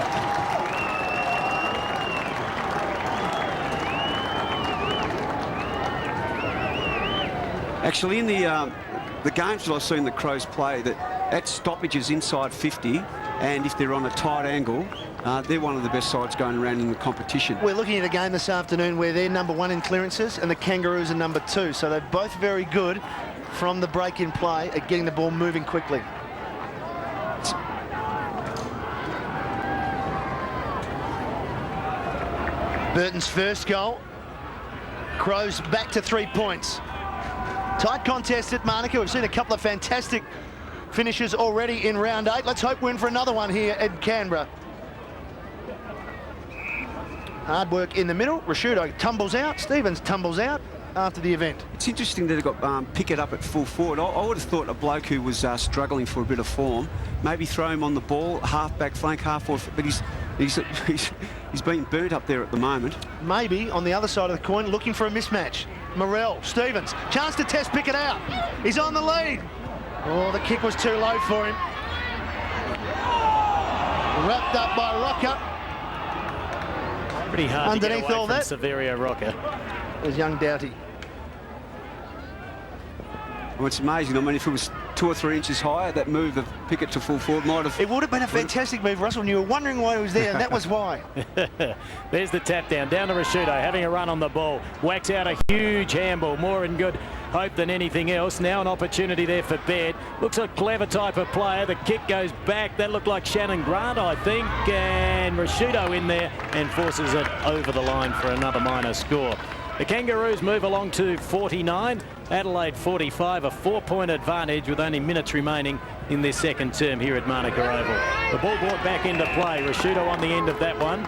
Actually, in the games that I've seen the Crows play, that at stoppages inside 50, and if they're on a tight angle, they're one of the best sides going around in the competition. We're looking at a game this afternoon where they're number 1 in clearances and the Kangaroos are number 2. So they're both very good from the break in play at getting the ball moving quickly. Burton's first goal. Crows back to 3 points. Tight contest at Monaco. We've seen a couple of fantastic finishes already in round 8. Let's hope we're in for another one here at Canberra. Hard work in the middle. Rashudo tumbles out. Stevens tumbles out after the event. It's interesting that they've got Pickett up at full forward. I would have thought a bloke who was struggling for a bit of form, maybe throw him on the ball, half back flank, half forward, but he's being burnt up there at the moment. Maybe on the other side of the coin, looking for a mismatch. Morrell, Stevens, chance to test Pickett out. He's on the lead. Oh, the kick was too low for him. Wrapped up by Rocker. Pretty hard underneath to get away all from that. Severio Rocker. There's young Doughty. Well, it's amazing. I mean, if it was 2 or 3 inches higher, that move of Pickett to full forward might have... It would have been a fantastic move, Russell, and you were wondering why he was there, and that was why. There's the tap down to Rashudo, having a run on the ball. Whacks out a huge handball, more in good hope than anything else. Now an opportunity there for Baird. Looks a clever type of player. The kick goes back. That looked like Shannon Grant, I think, and Rashudo in there and forces it over the line for another minor score. The Kangaroos move along to 49, Adelaide 45, a 4-point advantage with only minutes remaining in their second term here at Monaco Oval. The ball brought back into play. Rashudo on the end of that one.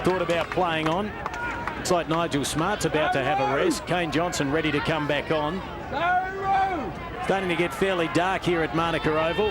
Thought about playing on. Looks like Nigel Smart's about to have a rest. Kane Johnson ready to come back on. Starting to get fairly dark here at Monaco Oval.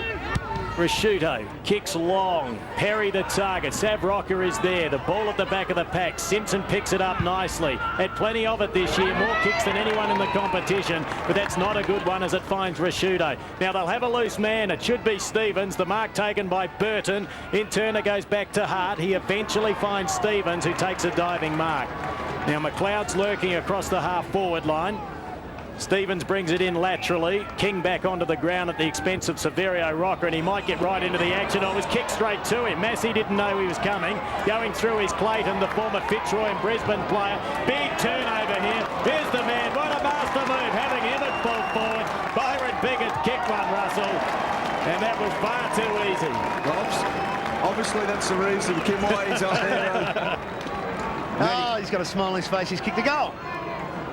Rashudo kicks long. Perry the target. Sav Rocker is there. The ball at the back of the pack. Simpson picks it up nicely. Had plenty of it this year. More kicks than anyone in the competition. But that's not a good one as it finds Rashudo. Now they'll have a loose man. It should be Stevens. The mark taken by Burton. In turn it goes back to Hart. He eventually finds Stevens, who takes a diving mark. Now McLeod's lurking across the half-forward line. Stevens brings it in laterally. King back onto the ground at the expense of Severio Rocker, and he might get right into the action. Oh, it was kicked straight to him. Massey didn't know he was coming. Going through is Clayton, the former Fitzroy and Brisbane player. Big turnover here. Here's the man. What a master move. Having him at full forward. Byron Biggett kicked one, Russell. And that was far too easy. Obviously, that's the reason Kim White's up there. Oh, he's got a smile on his face. He's kicked the goal.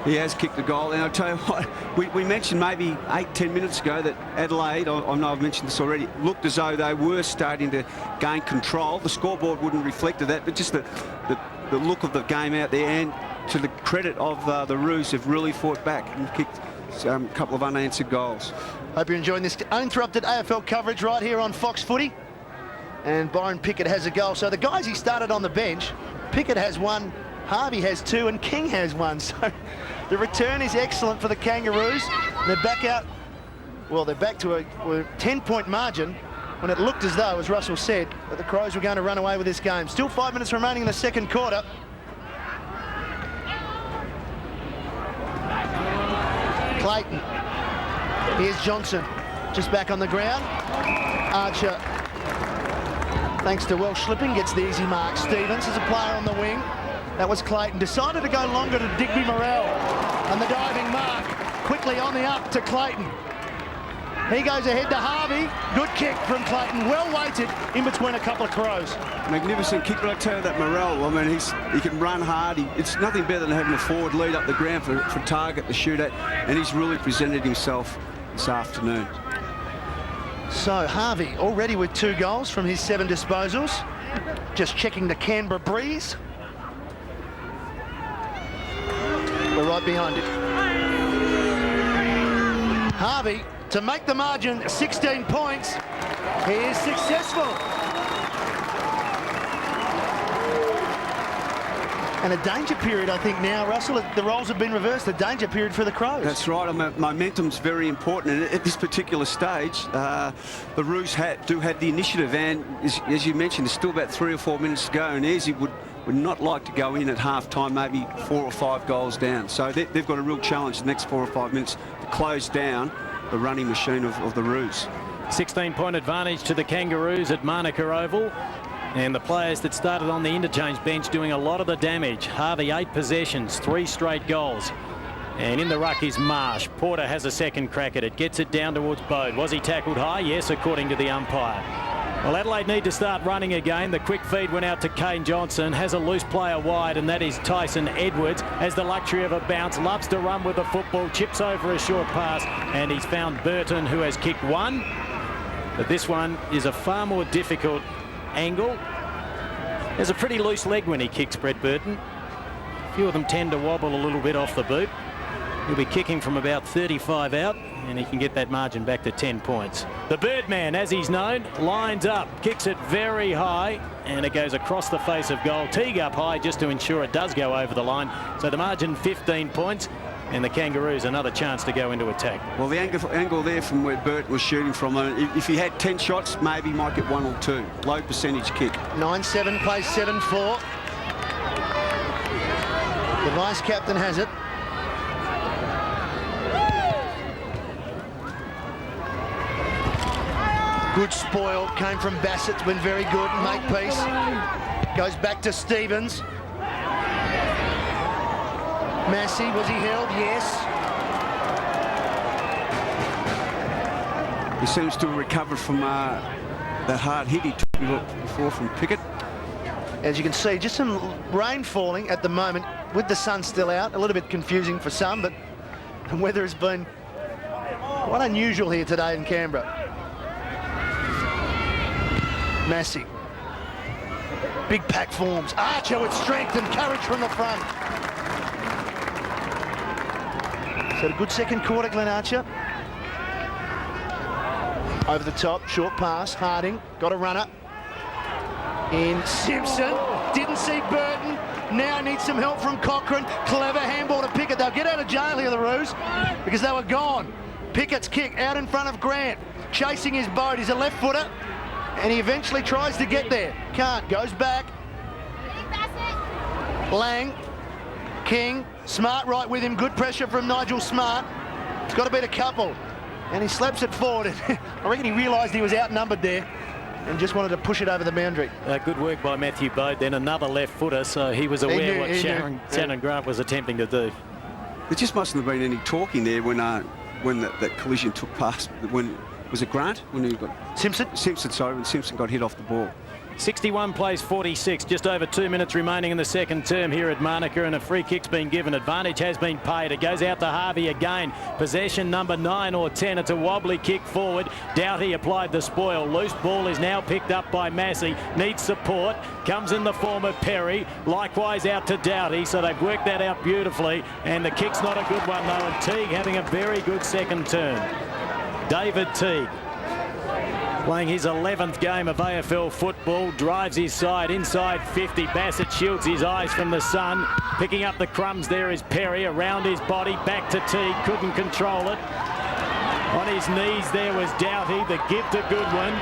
He has kicked the goal, and I'll tell you what, we mentioned maybe 8-10 minutes ago that Adelaide, I know I've mentioned this already, looked as though they were starting to gain control. The scoreboard wouldn't reflect that, but just the look of the game out there, and to the credit of the Roos, have really fought back and kicked a couple of unanswered goals. Hope you're enjoying this uninterrupted AFL coverage right here on Fox Footy. And Byron Pickett has a goal. So the guys he started on the bench, Pickett has 1, Harvey has 2, and King has 1. So the return is excellent for the Kangaroos. They're back out, well, they're back to a 10-point margin when it looked as though, as Russell said, that the Crows were going to run away with this game. Still 5 minutes remaining in the second quarter. Clayton. Here's Johnson, just back on the ground. Archer, thanks to Welsh slipping, gets the easy mark. Stevens is a player on the wing. That was Clayton. Decided to go longer to Digby Morrell. And the diving mark quickly on the up to Clayton. He goes ahead to Harvey. Good kick from Clayton. Well weighted in between a couple of Crows. Magnificent kick, but I tell you that Morrell, I mean, he can run hard. It's nothing better than having a forward lead up the ground for target to shoot at. And he's really presented himself this afternoon. So Harvey already with 2 goals from his 7 disposals. Just checking the Canberra breeze. We're right behind it. Harvey to make the margin 16 points. He is successful. And a danger period, I think now, Russell. The roles have been reversed. A danger period for the Crows. That's right. Momentum's very important. And at this particular stage, the Roos do have the initiative. And as you mentioned, there's still about 3 or 4 minutes to go. And Ayresy would not like to go in at half-time, maybe 4 or 5 goals down. So they've got a real challenge the next 4 or 5 minutes to close down the running machine of the Roos. 16-point advantage to the Kangaroos at Manuka Oval. And the players that started on the interchange bench doing a lot of the damage. Harvey, 8 possessions, 3 straight goals. And in the ruck is Marsh. Porter has a second crack at it. Gets it down towards Bode. Was he tackled high? Yes, according to the umpire. Well, Adelaide need to start running again. The quick feed went out to Kane Johnson. Has a loose player wide, and that is Tyson Edwards. Has the luxury of a bounce. Loves to run with the football. Chips over a short pass, and he's found Burton, who has kicked one. But this one is a far more difficult angle. There's a pretty loose leg when he kicks, Brett Burton. A few of them tend to wobble a little bit off the boot. He'll be kicking from about 35 out, and he can get that margin back to 10 points. The Birdman, as he's known, lines up, kicks it very high, and it goes across the face of goal. Teague up high just to ensure it does go over the line. So the margin 15 points, and the Kangaroos another chance to go into attack. Well, the angle there from where Burton was shooting from, if he had 10 shots, maybe he might get 1 or 2. Low percentage kick. 9-7 plays 7-4. The vice captain has it. Good spoil, came from Bassett's, been very good. Makepeace goes back to Stevens. Massey, was he held? Yes. He seems to have recovered from that hard hit he took before from Pickett. As you can see, just some rain falling at the moment with the sun still out. A little bit confusing for some, but the weather has been quite unusual here today in Canberra. Massey. Big pack forms. Archer with strength and courage from the front. So a good second quarter, Glenn Archer. Over the top, short pass, Harding, got a runner. In Simpson, didn't see Burton, now needs some help from Cochrane. Clever handball to Pickett. They'll get out of jail here, the Roos, because they were gone. Pickett's kick out in front of Grant, chasing his boat. He's a left footer, and he eventually tries to get there. Can't, goes back. Lang, King, Smart right with him. Good pressure from Nigel Smart. It's got to beat a couple. And he slaps it forward. I reckon he realised he was outnumbered there and just wanted to push it over the boundary. Good work by Matthew Bode. Then another left footer, so he was aware what Shannon Grant was attempting to do. There just mustn't have been any talking there when that collision took place. When was it Grant? When he got Simpson? Simpson, sorry, when Simpson got hit off the ball. 61 plays 46, just over 2 minutes remaining in the second term here at Manuka, and a free kick's been given. Advantage has been paid. It goes out to Harvey again. Possession number 9 or 10. It's a wobbly kick forward. Doughty applied the spoil. Loose ball is now picked up by Massey. Needs support. Comes in the form of Perry. Likewise out to Doughty, so they've worked that out beautifully. And the kick's not a good one though, and Teague having a very good second turn. David Teague, playing his 11th game of AFL football, drives his side inside 50. Bassett shields his eyes from the sun. Picking up the crumbs there is Perry, around his body, back to Teague, couldn't control it. On his knees there was Doughty, the give to Goodwin.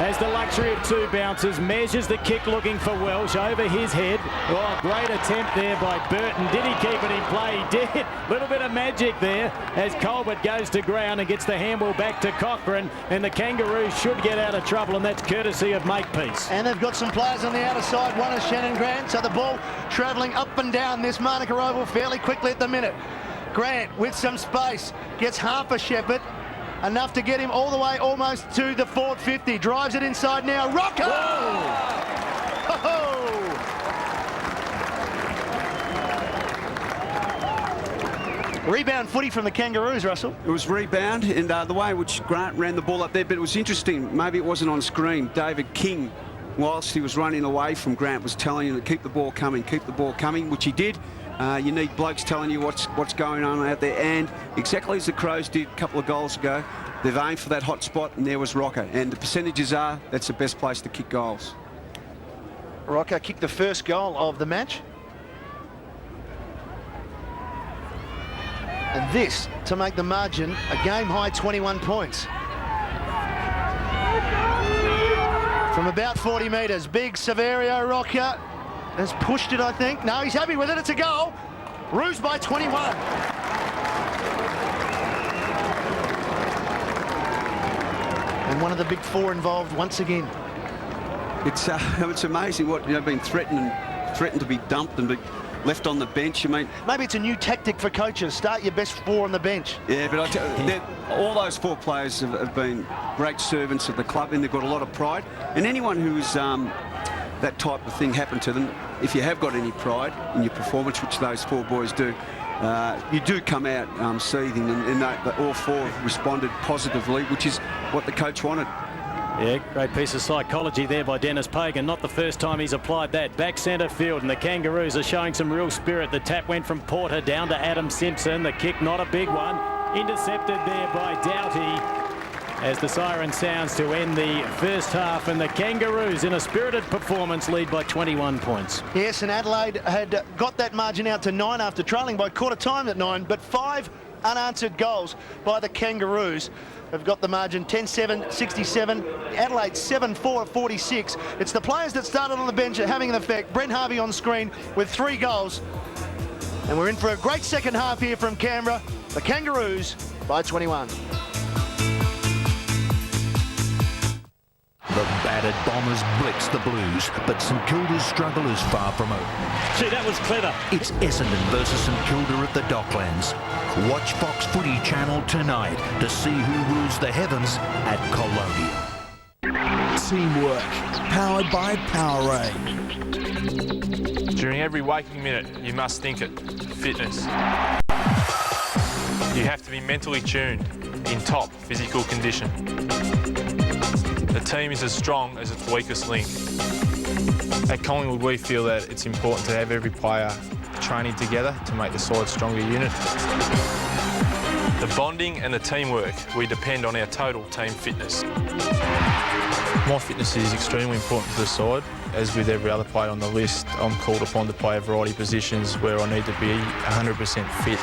Has the luxury of 2 bounces, measures the kick looking for Welsh over his head. Oh, great attempt there by Burton. Did he keep it in play? He did. Little bit of magic there as Colbert goes to ground and gets the handball back to Cochrane, and the Kangaroos should get out of trouble, and that's courtesy of Makepeace. And they've got some players on the outer side. One is Shannon Grant, so the ball travelling up and down this Manuka Oval fairly quickly at the minute. Grant with some space, gets half a shepherd. Enough to get him all the way almost to the forward 50. Drives it inside now. Rocker! Rebound footy from the Kangaroos, Russell. It was rebound, and the way in which Grant ran the ball up there, but it was interesting. Maybe it wasn't on screen. David King, whilst he was running away from Grant, was telling him to keep the ball coming, which he did. You need blokes telling you what's going on out there, and exactly as the Crows did a couple of goals ago, they've aimed for that hot spot, and there was Rocker. And the percentages are that's the best place to kick goals. Rocker kicked the first goal of the match. And this to make the margin a game-high 21 points. From about 40 metres, big Severio Rocker has pushed it, I think. No, he's happy with it. It's a goal. Roos by 21. And one of the big four involved once again. It's amazing what, been threatened to be dumped and be left on the bench. I mean, maybe it's a new tactic for coaches. Start your best four on the bench. Yeah, but I tell you, all those four players have been great servants of the club, and they've got a lot of pride. And anyone who's that type of thing happened to them, if you have got any pride in your performance, which those four boys do, you do come out seething, and all four responded positively, which is what the coach wanted. Yeah, great piece of psychology there by Denis Pagan. Not the first time he's applied that. Back centre field, and the Kangaroos are showing some real spirit. The tap went from Porter down to Adam Simpson. The kick, not a big one. Intercepted there by Doughty as the siren sounds to end the first half, and the Kangaroos in a spirited performance lead by 21 points. Yes, and Adelaide had got that margin out to 9 after trailing by quarter time at 9, but 5 unanswered goals by the Kangaroos have got the margin 10-7, 67. Adelaide 7-4 at 46. It's the players that started on the bench are having an effect. Brent Harvey on screen with 3 goals. And we're in for a great second half here from Canberra. The Kangaroos by 21. The battered Bombers blitz the Blues, but St Kilda's struggle is far from over. Gee, that was clever. It's Essendon versus St Kilda at the Docklands. Watch Fox Footy Channel tonight to see who rules the heavens at Colonia. Teamwork, powered by Powerade. During every waking minute, you must think it. Fitness. You have to be mentally tuned, in top physical condition. The team is as strong as its weakest link. At Collingwood, we feel that it's important to have every player training together to make the side a stronger unit. The bonding and the teamwork, we depend on our total team fitness. My fitness is extremely important to the side. As with every other player on the list, I'm called upon to play a variety of positions where I need to be 100% fit.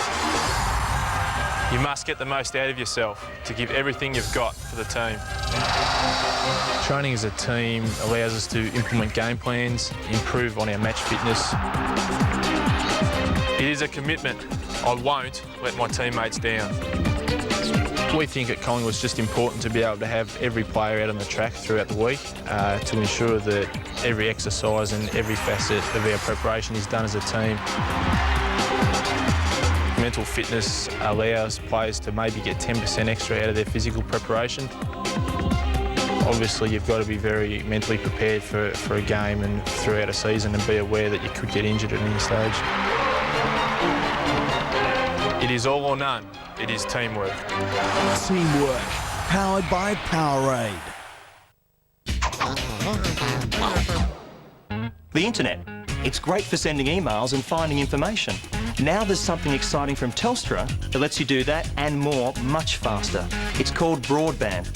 You must get the most out of yourself to give everything you've got for the team. Training as a team allows us to implement game plans, improve on our match fitness. It is a commitment. I won't let my teammates down. We think at Collingwood it's just important to be able to have every player out on the track throughout the week to ensure that every exercise and every facet of our preparation is done as a team. Mental fitness allows players to maybe get 10% extra out of their physical preparation. Obviously, you've got to be very mentally prepared for a game and throughout a season and be aware that you could get injured at any stage. It is all or none. It is teamwork. Teamwork, powered by Powerade. The internet. It's great for sending emails and finding information. Now there's something exciting from Telstra that lets you do that and more much faster. It's called broadband.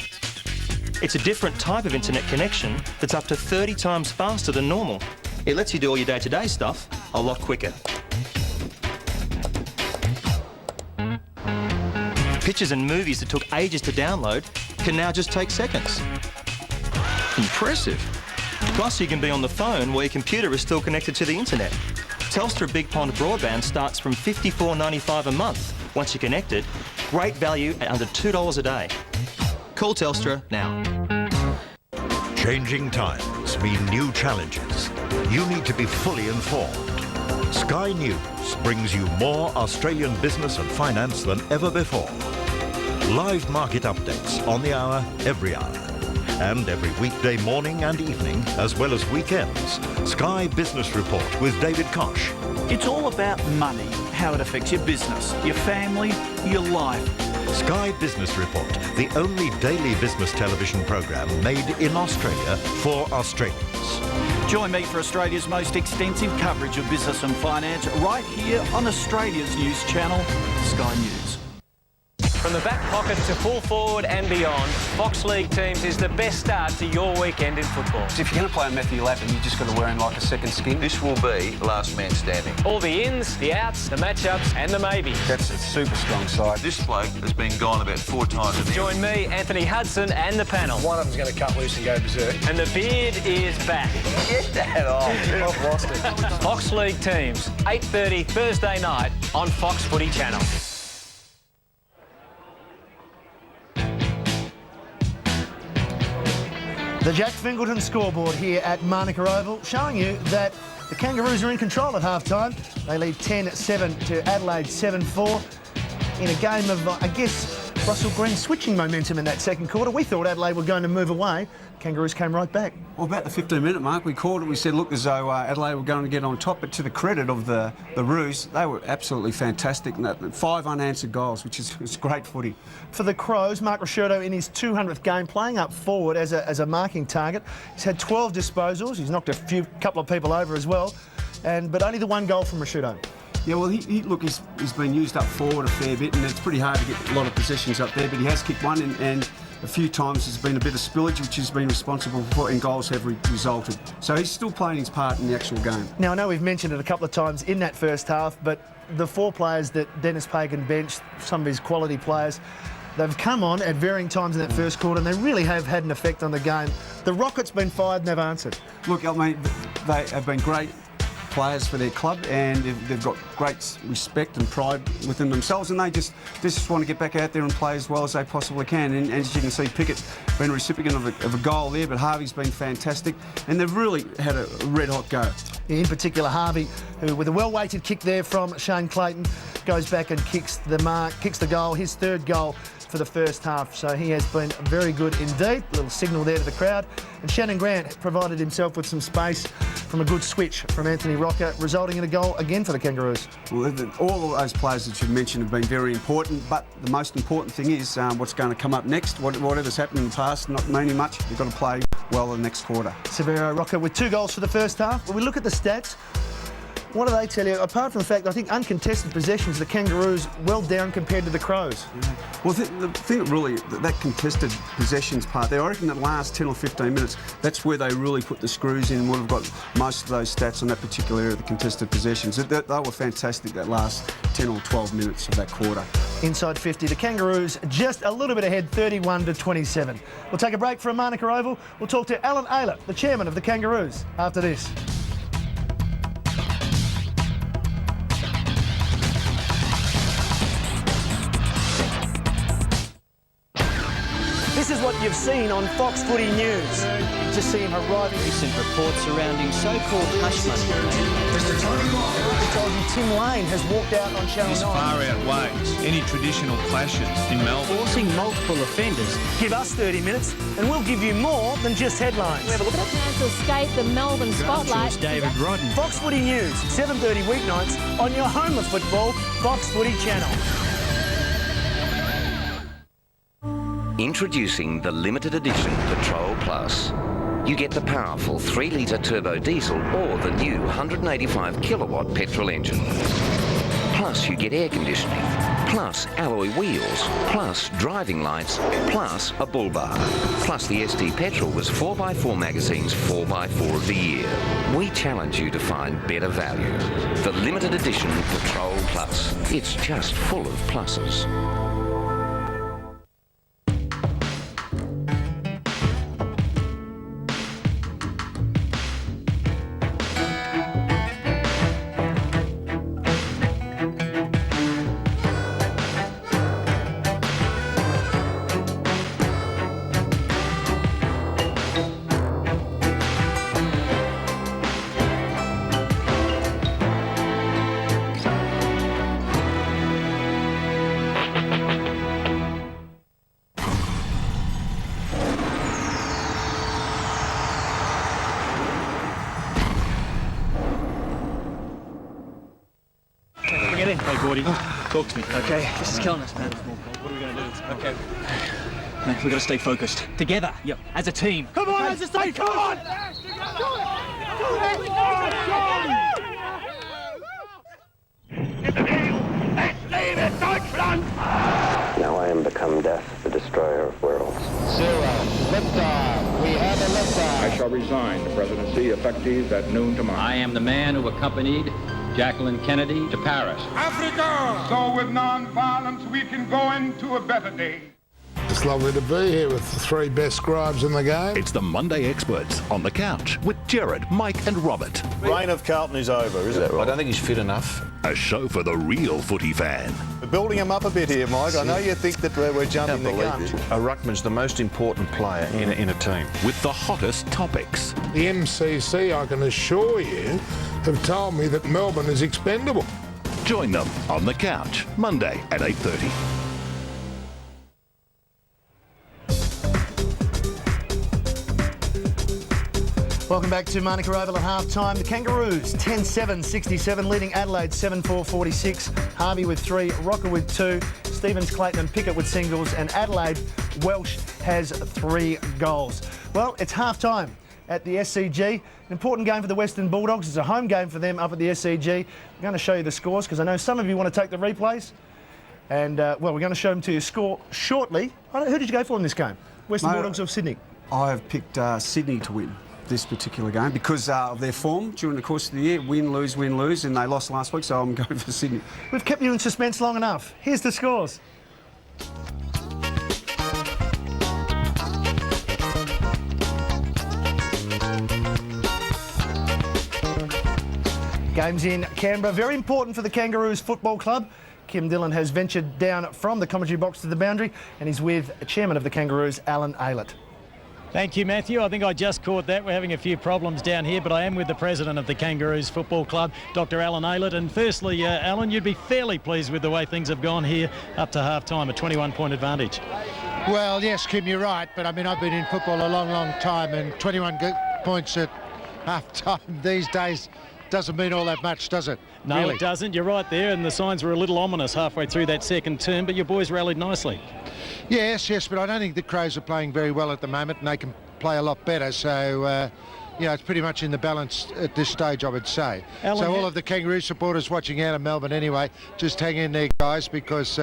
It's a different type of internet connection that's up to 30 times faster than normal. It lets you do all your day-to-day stuff a lot quicker. Pictures and movies that took ages to download can now just take seconds. Impressive. Plus, you can be on the phone while your computer is still connected to the internet. Telstra Big Pond Broadband starts from $54.95 a month. Once you're connected, great value at under $2 a day. Call Telstra now. Changing times mean new challenges. You need to be fully informed. Sky News brings you more Australian business and finance than ever before. Live market updates on the hour, every hour. And every weekday morning and evening, as well as weekends, Sky Business Report with David Koch. It's all about money, how it affects your business, your family, your life. Sky Business Report, the only daily business television program made in Australia for Australians. Join me for Australia's most extensive coverage of business and finance right here on Australia's news channel, Sky News. From the back pocket to full forward and beyond, Fox League Teams is the best start to your weekend in football. So if you're going to play on Matthew Lappin, you just got to wear him like a second skin. This will be last man standing. All the ins, the outs, the matchups and the maybes. That's a super strong side. This bloke has been gone about 4 times. Join me, Anthony Hudson and the panel. One of them's going to cut loose and go berserk. And the beard is back. Get that off. I've lost it. Fox League Teams, 8:30 Thursday night on Fox Footy Channel. The Jack Fingleton scoreboard here at Manuka Oval, showing you that the Kangaroos are in control at half-time. They lead 10-7 to Adelaide 7-4 in a game of, I guess, Russell Green switching momentum in that second quarter. We thought Adelaide were going to move away. Kangaroos came right back. Well, about the 15-minute mark, we called it. We said, look, as though Adelaide were going to get on top, but to the credit of the Roos, they were absolutely fantastic. 5 unanswered goals, which is great footy. For the Crows, Mark Ricciuto in his 200th game playing up forward as a marking target. He's had 12 disposals. He's knocked a couple of people over as well, but only the 1 goal from Ricciuto. Yeah, well, look, he's been used up forward a fair bit, and it's pretty hard to get a lot of possessions up there, but he has kicked one, and a few times there's been a bit of spillage, which has been responsible for, and goals have resulted. So he's still playing his part in the actual game. Now, I know we've mentioned it a couple of times in that first half, but the 4 players that Denis Pagan benched, some of his quality players, they've come on at varying times in that first quarter, and they really have had an effect on the game. The rocket's been fired and they've answered. Look, I mean, they have been great players for their club, and they've got great respect and pride within themselves, and they just want to get back out there and play as well as they possibly can. And as you can see, Pickett's been a recipient of a goal there, but Harvey's been fantastic, and they've really had a red-hot go. In particular, Harvey, who with a well-weighted kick there from Shane Clayton, goes back and kicks the goal, his 3rd goal for the first half. So he has been very good indeed. A little signal there to the crowd. And Shannon Grant provided himself with some space from a good switch from Anthony Rocker, resulting in a goal again for the Kangaroos. Well, all of those players that you've mentioned have been very important, but the most important thing is what's going to come up next. Whatever's happened in the past, not meaning much, you've got to play well the next quarter. Severo Rocker with 2 goals for the first half. When we look at the stats, what do they tell you? Apart from the fact, I think uncontested possessions, the Kangaroos well down compared to the Crows. Yeah. Well, the thing really, that contested possessions part there, I reckon that last 10 or 15 minutes, that's where they really put the screws in and would have got most of those stats on that particular area of the contested possessions. They were fantastic, that last 10 or 12 minutes of that quarter. Inside 50, the Kangaroos just a little bit ahead, 31-27. We'll take a break from Manuka Oval. We'll talk to Alan Aylett, the chairman of the Kangaroos, after this. This is what you've seen on Fox Footy News. To see him arriving. Recent reports surrounding so-called hush money. Mr. Tony Moore, Tim Lane has walked out on Channel 9. This far outweighs any traditional clashes in Melbourne. Forcing multiple offenders. Give us 30 minutes and we'll give you more than just headlines. We have a look at it. To escape the Melbourne spotlight. David Rodden. Fox Footy News, 7:30 weeknights on your home of football, Fox Footy Channel. Introducing the limited edition Patrol Plus. You get the powerful 3-litre turbo diesel or the new 185 kilowatt petrol engine. Plus you get air conditioning, plus alloy wheels, plus driving lights, plus a bull bar. Plus the SD Petrol was 4x4 Magazine's 4x4 of the year. We challenge you to find better value. The limited edition Patrol Plus. It's just full of pluses. Hey, Gordy, talk to me. Okay, this is killing us, man. What are we going to do? Okay. Man, we've got to stay focused. Together. Yep. As a team. Come on, as a team, come on! Now I am become death, the destroyer of worlds. 0, liftoff. We have a liftoff. I shall resign the presidency effective at noon tomorrow. I am the man who accompanied Jacqueline Kennedy to Paris. Africa! So with non-violence we can go into a better day. The It's lovely to be here with the three best scribes in the game. It's the Monday Experts on the couch with Jared, Mike and Robert. Reign of Carlton is over, is it? I don't think he's fit enough. A show for the real footy fan. We're building him up a bit here, Mike. I know you think that we're jumping the gun. A ruckman's the most important player in a team. With the hottest topics. The MCC, I can assure you, have told me that Melbourne is expendable. Join them on the couch, Monday at 8:30. Welcome back to Monica Oval at half-time. The Kangaroos 10-7-67, leading Adelaide 7-4-46. Harvey with 3, Rocker with 2, Stevens, Clayton and Pickett with singles, and Adelaide, Welsh has 3 goals. Well, it's half-time at the SCG. An important game for the Western Bulldogs. It's a home game for them up at the SCG. I'm going to show you the scores because I know some of you want to take the replays. And, well, we're going to show them to you shortly. Who did you go for in this game? Western Bulldogs or Sydney? I have picked Sydney to win this particular game because of their form during the course of the year. Win, lose, and they lost last week, so I'm going for Sydney. We've kept you in suspense long enough. Here's the scores. Games in Canberra, very important for the Kangaroos Football Club. Kim Dillon has ventured down from the commentary box to the boundary and he's with Chairman of the Kangaroos, Alan Aylett. Thank you, Matthew. I think I just caught that. We're having a few problems down here, but I am with the president of the Kangaroos Football Club, Dr. Alan Aylett. And firstly, Alan, you'd be fairly pleased with the way things have gone here up to half-time, a 21-point advantage. Well, yes, Kim, you're right. But, I mean, I've been in football a long, long time, and 21 points at half-time these days doesn't mean all that much, does it? No, really? It doesn't. You're right there, and the signs were a little ominous halfway through that second term, but your boys rallied nicely. Yes, but I don't think the Crows are playing very well at the moment, and they can play a lot better. So, it's pretty much in the balance at this stage, I would say. Alan, so all of the Kangaroo supporters watching out of Melbourne anyway, just hang in there, guys, because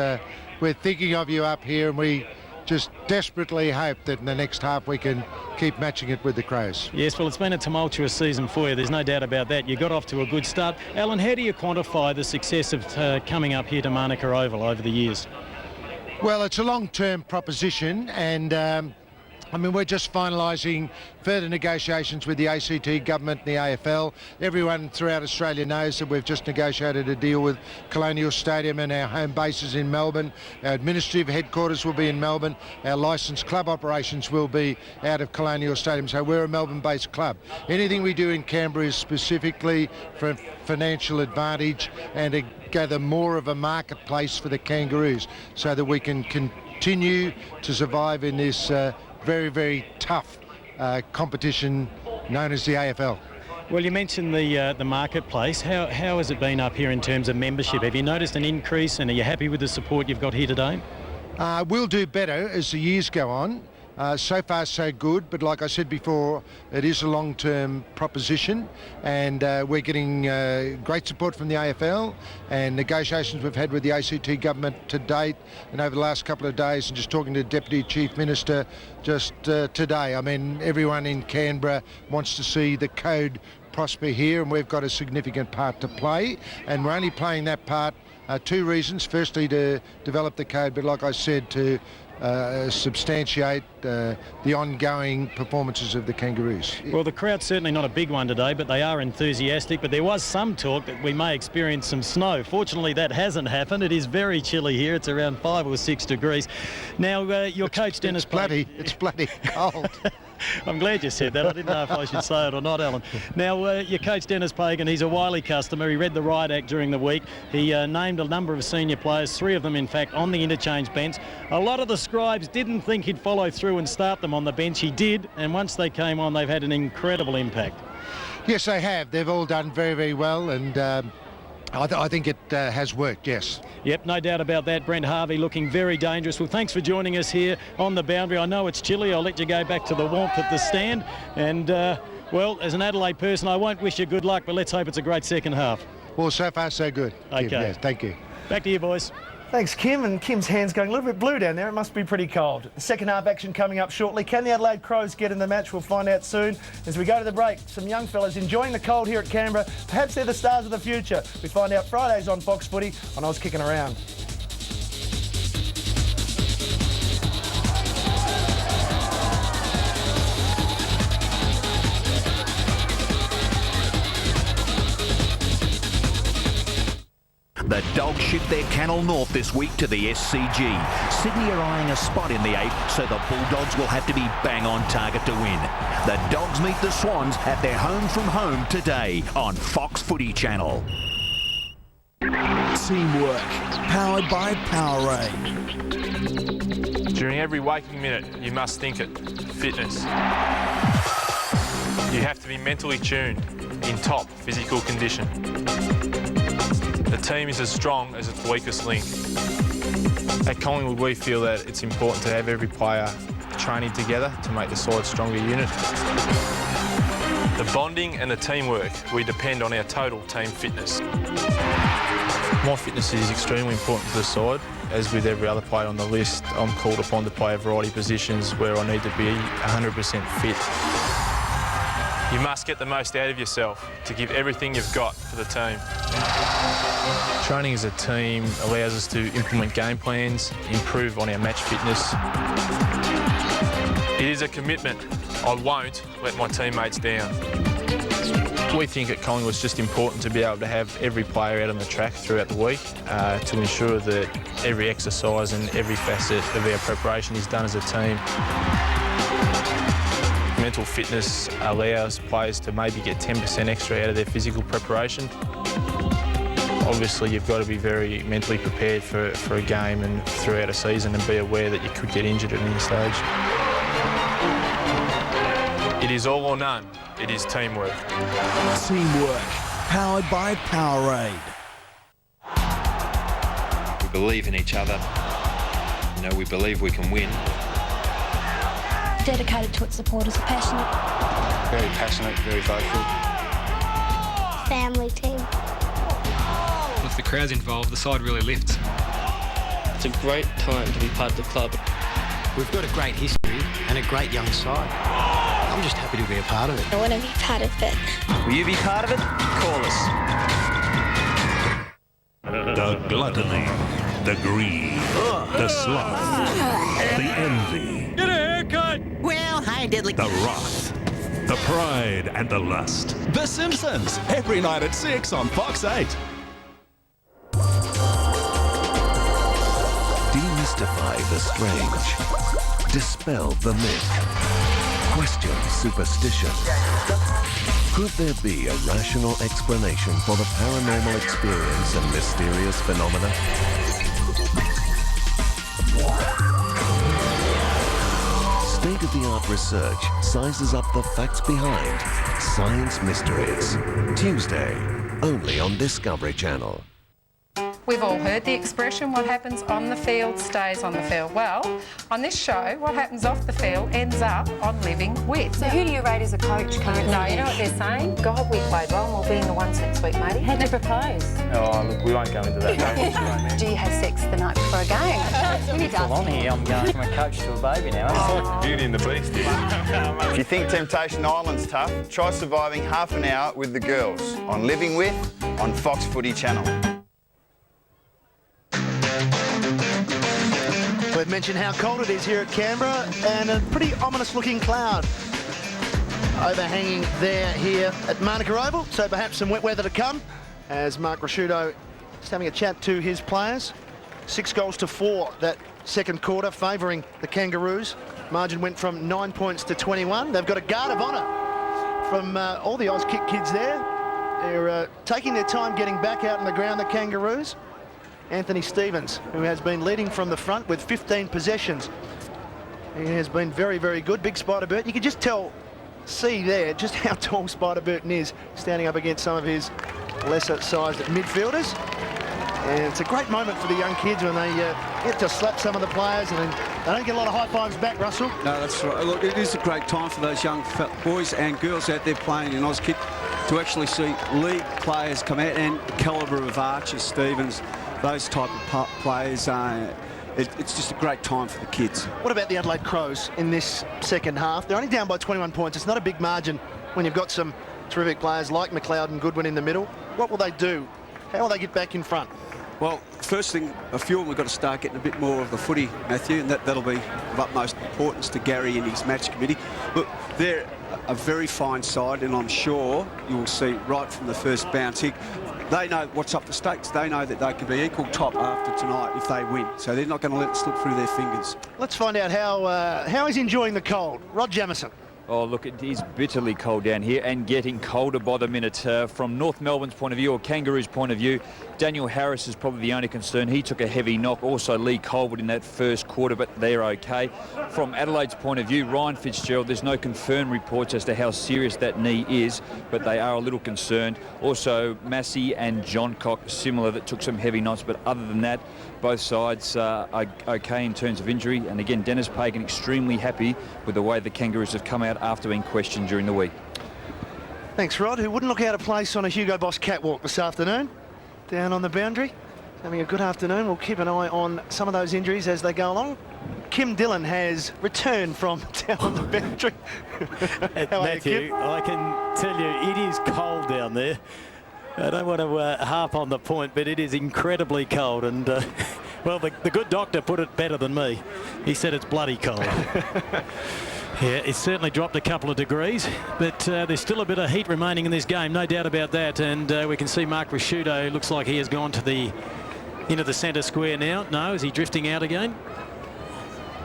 we're thinking of you up here, and we just desperately hope that in the next half we can keep matching it with the Crows. Yes, well, it's been a tumultuous season for you. There's no doubt about that. You got off to a good start. Alan, how do you quantify the success of coming up here to Manuka Oval over the years? Well, it's a long-term proposition, and we're just finalising further negotiations with the ACT government and the AFL. Everyone throughout Australia knows that we've just negotiated a deal with Colonial Stadium and our home bases in Melbourne. Our administrative headquarters will be in Melbourne. Our licensed club operations will be out of Colonial Stadium. So we're a Melbourne-based club. Anything we do in Canberra is specifically for financial advantage and to gather more of a marketplace for the Kangaroos so that we can continue to survive in this very, very tough competition known as the AFL. Well, you mentioned the marketplace. How has it been up here in terms of membership? Have you noticed an increase, and are you happy with the support you've got here today? We'll do better as the years go on. So far, so good, but like I said before, it is a long-term proposition, and we're getting great support from the AFL, and negotiations we've had with the ACT government to date, and over the last couple of days, and just talking to the Deputy Chief Minister just today. I mean, everyone in Canberra wants to see the code prosper here, and we've got a significant part to play, and we're only playing that part 2 reasons. Firstly, to develop the code, but like I said, to substantiate the ongoing performances of the Kangaroos. Well, the crowd's certainly not a big one today, but they are enthusiastic. But there was some talk that we may experience some snow. Fortunately, that hasn't happened. It is very chilly here. It's around 5 or 6 degrees. Now, your coach, Denis Pagan... It's bloody cold. I'm glad you said that. I didn't know if I should say it or not, Alan. Now, your coach, Denis Pagan, he's a wily customer. He read the Riot Act during the week. He named a number of senior players, 3 of them, in fact, on the interchange bench. A lot of the scribes didn't think he'd follow through and start them on the bench. He did, and once they came on, they've had an incredible impact. Yes, they have. They've all done very, very well, and I think it has worked, yes. Yep, no doubt about that. Brent Harvey looking very dangerous. Well, thanks for joining us here on the boundary. I know it's chilly. I'll let you go back to the warmth at the stand. And, well, as an Adelaide person, I won't wish you good luck, but let's hope it's a great second half. Well, so far, so good. Okay. Kim, yes, thank you. Back to you, boys. Thanks, Kim. And Kim's hand's going a little bit blue down there. It must be pretty cold. The second half action coming up shortly. Can the Adelaide Crows get in the match? We'll find out soon. As we go to the break, some young fellas enjoying the cold here at Canberra. Perhaps they're the stars of the future. We find out Fridays on Fox Footy on Oz Kicking Around. The Dogs ship their Canal North this week to the SCG. Sydney are eyeing a spot in the 8, so the Bulldogs will have to be bang on target to win. The Dogs meet the Swans at their home from home today on Fox Footy Channel. Teamwork, powered by Powerade. During every waking minute, you must think it. Fitness. You have to be mentally tuned, in top physical condition. The team is as strong as its weakest link. At Collingwood, we feel that it's important to have every player training together to make the side a stronger unit. The bonding and the teamwork, we depend on our total team fitness. My fitness is extremely important to the side. As with every other player on the list, I'm called upon to play a variety of positions where I need to be 100% fit. You must get the most out of yourself to give everything you've got for the team. Training as a team allows us to implement game plans, improve on our match fitness. It is a commitment. I won't let my teammates down. We think at Collingwood it's just important to be able to have every player out on the track throughout the week to ensure that every exercise and every facet of our preparation is done as a team. Mental fitness allows players to maybe get 10% extra out of their physical preparation. Obviously, you've got to be very mentally prepared for a game and throughout a season and be aware that you could get injured at any stage. It is all or none. It is teamwork. Teamwork, powered by Powerade. We believe in each other. You know, we believe we can win. Dedicated to its supporters, passionate. Very passionate, very vocal. Family team. If the crowd's involved, the side really lifts. It's a great time to be part of the club. We've got a great history and a great young side. I'm just happy to be a part of it. I want to be part of it. Will you be part of it? Call us. The gluttony, the greed, the sloth, the envy. Get a haircut! Well, hi, Diddley. The wrath, the pride and the lust. The Simpsons, every night at 6 on Fox 8. Demystify the strange. Dispel the myth. Question superstition. Could there be a rational explanation for the paranormal experience and mysterious phenomena? State-of-the-art research sizes up the facts behind science mysteries. Tuesday, only on Discovery Channel. We've all heard the expression, what happens on the field stays on the field. Well, on this show, what happens off the field ends up on Living With. So who do you rate as a coach currently? No, you know what they're saying? God, we played well and we'll be in the ones next week, matey. How'd you propose? Oh, look, we won't go into that. Do you have sex the night before a game? We need to ask here, I'm going from a coach to a baby now. It's like Beauty and the Beast here. If you think Temptation Island's tough, try surviving half an hour with the girls on Living With on Fox Footy Channel. We've mentioned how cold it is here at Canberra and a pretty ominous looking cloud overhanging there here at Manuka Oval, so perhaps some wet weather to come as Mark Rasciuto is having a chat to his players. 6 goals to 4 that second quarter favouring the Kangaroos. Margin went from 9 points to 21. They've got a guard of honour from all the Auskick kids there. They're taking their time getting back out on the ground, the Kangaroos. Anthony Stevens, who has been leading from the front with 15 possessions. He has been very, very good. Big Spider Burton. You can just see there just how tall Spider Burton is, standing up against some of his lesser-sized midfielders. And it's a great moment for the young kids when they get to slap some of the players and they don't get a lot of high fives back, Russell. No, that's right. Look, it is a great time for those young boys and girls out there playing in Auskick to actually see league players come out and the calibre of Archer, Stevens, those type of players. It's just a great time for the kids. What about the Adelaide Crows in this second half? They're only down by 21 points. It's not a big margin when you've got some terrific players like McLeod and Goodwin in the middle. What will they do? How will they get back in front? Well, first thing, a few of them have got to start getting a bit more of the footy, Matthew, and that'll be of utmost importance to Gary and his match committee. Look, they're a very fine side, and I'm sure you will see right from the first bounce. they know what's up for stakes. They know that they can be equal top after tonight if they win. So they're not going to let it slip through their fingers. Let's find out how he's enjoying the cold. Rod Jamieson. Oh, look, it is bitterly cold down here and getting colder by the minute. From North Melbourne's point of view, or Kangaroos' point of view, Daniel Harris is probably the only concern. He took a heavy knock. Also, Lee Colwood in that first quarter, but they're okay. From Adelaide's point of view, Ryan Fitzgerald, there's no confirmed reports as to how serious that knee is, but they are a little concerned. Also, Massey and John Cock, similar, that took some heavy knocks, but other than that, both sides are okay in terms of injury. And again, Denis Pagan extremely happy with the way the Kangaroos have come out after being questioned during the week. Thanks, Rod, who wouldn't look out of place on a Hugo Boss catwalk this afternoon. Down on the boundary. Having a good afternoon. We'll keep an eye on some of those injuries as they go along. Kim Dillon has returned from down on the boundary. Matthew, I can tell you it is cold down there. I don't want to harp on the point, but it is incredibly cold. And, well, the good doctor put it better than me. He said it's bloody cold. Yeah, it's certainly dropped a couple of degrees, but there's still a bit of heat remaining in this game, no doubt about that. And we can see Mark Rasciuto, looks like he has gone to into the centre square now. No, is he drifting out again?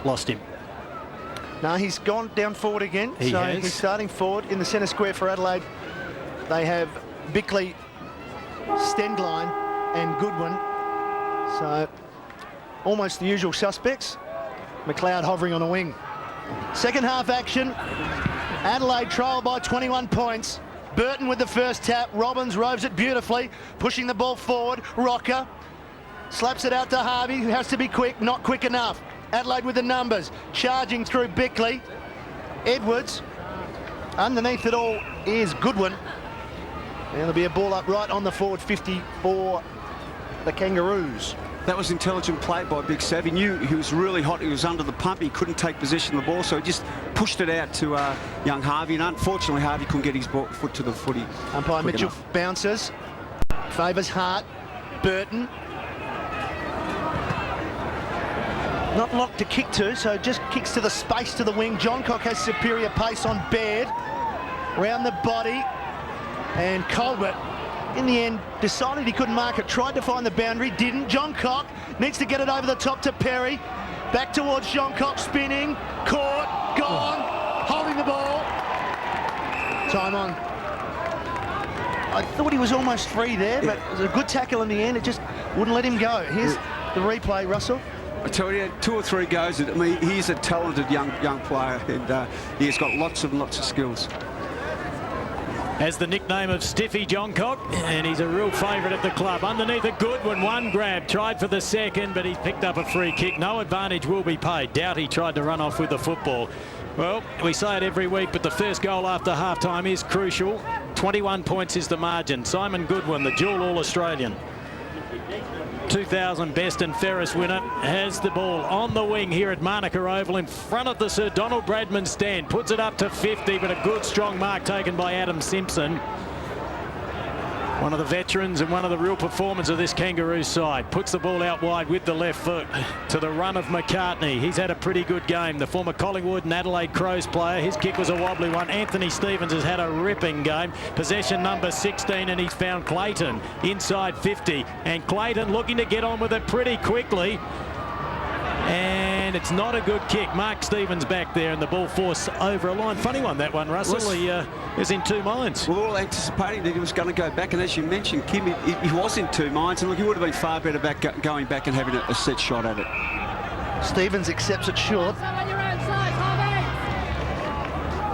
Lost him. No, he's gone down forward again. He's starting forward in the centre square for Adelaide. They have Bickley, Stengline and Goodwin. So almost the usual suspects. McLeod hovering on a wing. Second half action. Adelaide trail by 21 points. Burton with the first tap. Robbins roves it beautifully, pushing the ball forward. Rocker slaps it out to Harvey, who has to be quick, not quick enough. Adelaide with the numbers, charging through Bickley. Edwards. Underneath it all is Goodwin. And there'll be a ball up right on the forward 50 for the Kangaroos. That was intelligent play by Big Sav. He knew he was really hot. He was under the pump. He couldn't take possession of the ball, so he just pushed it out to young Harvey. And unfortunately, Harvey couldn't get his foot to the footy. Umpire Mitchell bounces. Favours Hart. Burton. Not locked to kick to, so just kicks to the space to the wing. John Cock has superior pace on Baird. Round the body. And Colbert, in the end, decided he couldn't mark it. Tried to find the boundary, didn't. John Cock needs to get it over the top to Perry. Back towards John Cock, spinning. Caught, gone, holding the ball. Time on. I thought he was almost free there, but it was a good tackle in the end. It just wouldn't let him go. Here's the replay, Russell. I tell you, 2 or 3 goes. I mean, he's a talented young player, and he's got lots of skills. Has the nickname of Stiffy, John Cock, and he's a real favourite at the club. Underneath a Goodwin, one grab, tried for the second, but he's picked up a free kick. No advantage will be paid. Doughty tried to run off with the football. Well, we say it every week, but the first goal after half-time is crucial. 21 points is the margin. Simon Goodwin, the dual All-Australian. 2000 best and fairest winner, has the ball on the wing here at Manuka Oval in front of the Sir Donald Bradman stand. Puts it up to 50, but a good strong mark taken by Adam Simpson. One of the veterans and one of the real performers of this Kangaroo side. Puts the ball out wide with the left foot to the run of McCartney. He's had a pretty good game. The former Collingwood and Adelaide Crows player. His kick was a wobbly one. Anthony Stevens has had a ripping game. Possession number 16, and he's found Clayton inside 50. And Clayton looking to get on with it pretty quickly. And it's not a good kick. Mark Stevens back there, and the ball forced over a line. Funny one, that one, Russell. He is in two minds. We're all anticipating that he was going to go back, and as you mentioned, Kim, he was in two minds, and look, he would have been far better going back and having a set shot at it. Stevens accepts it short.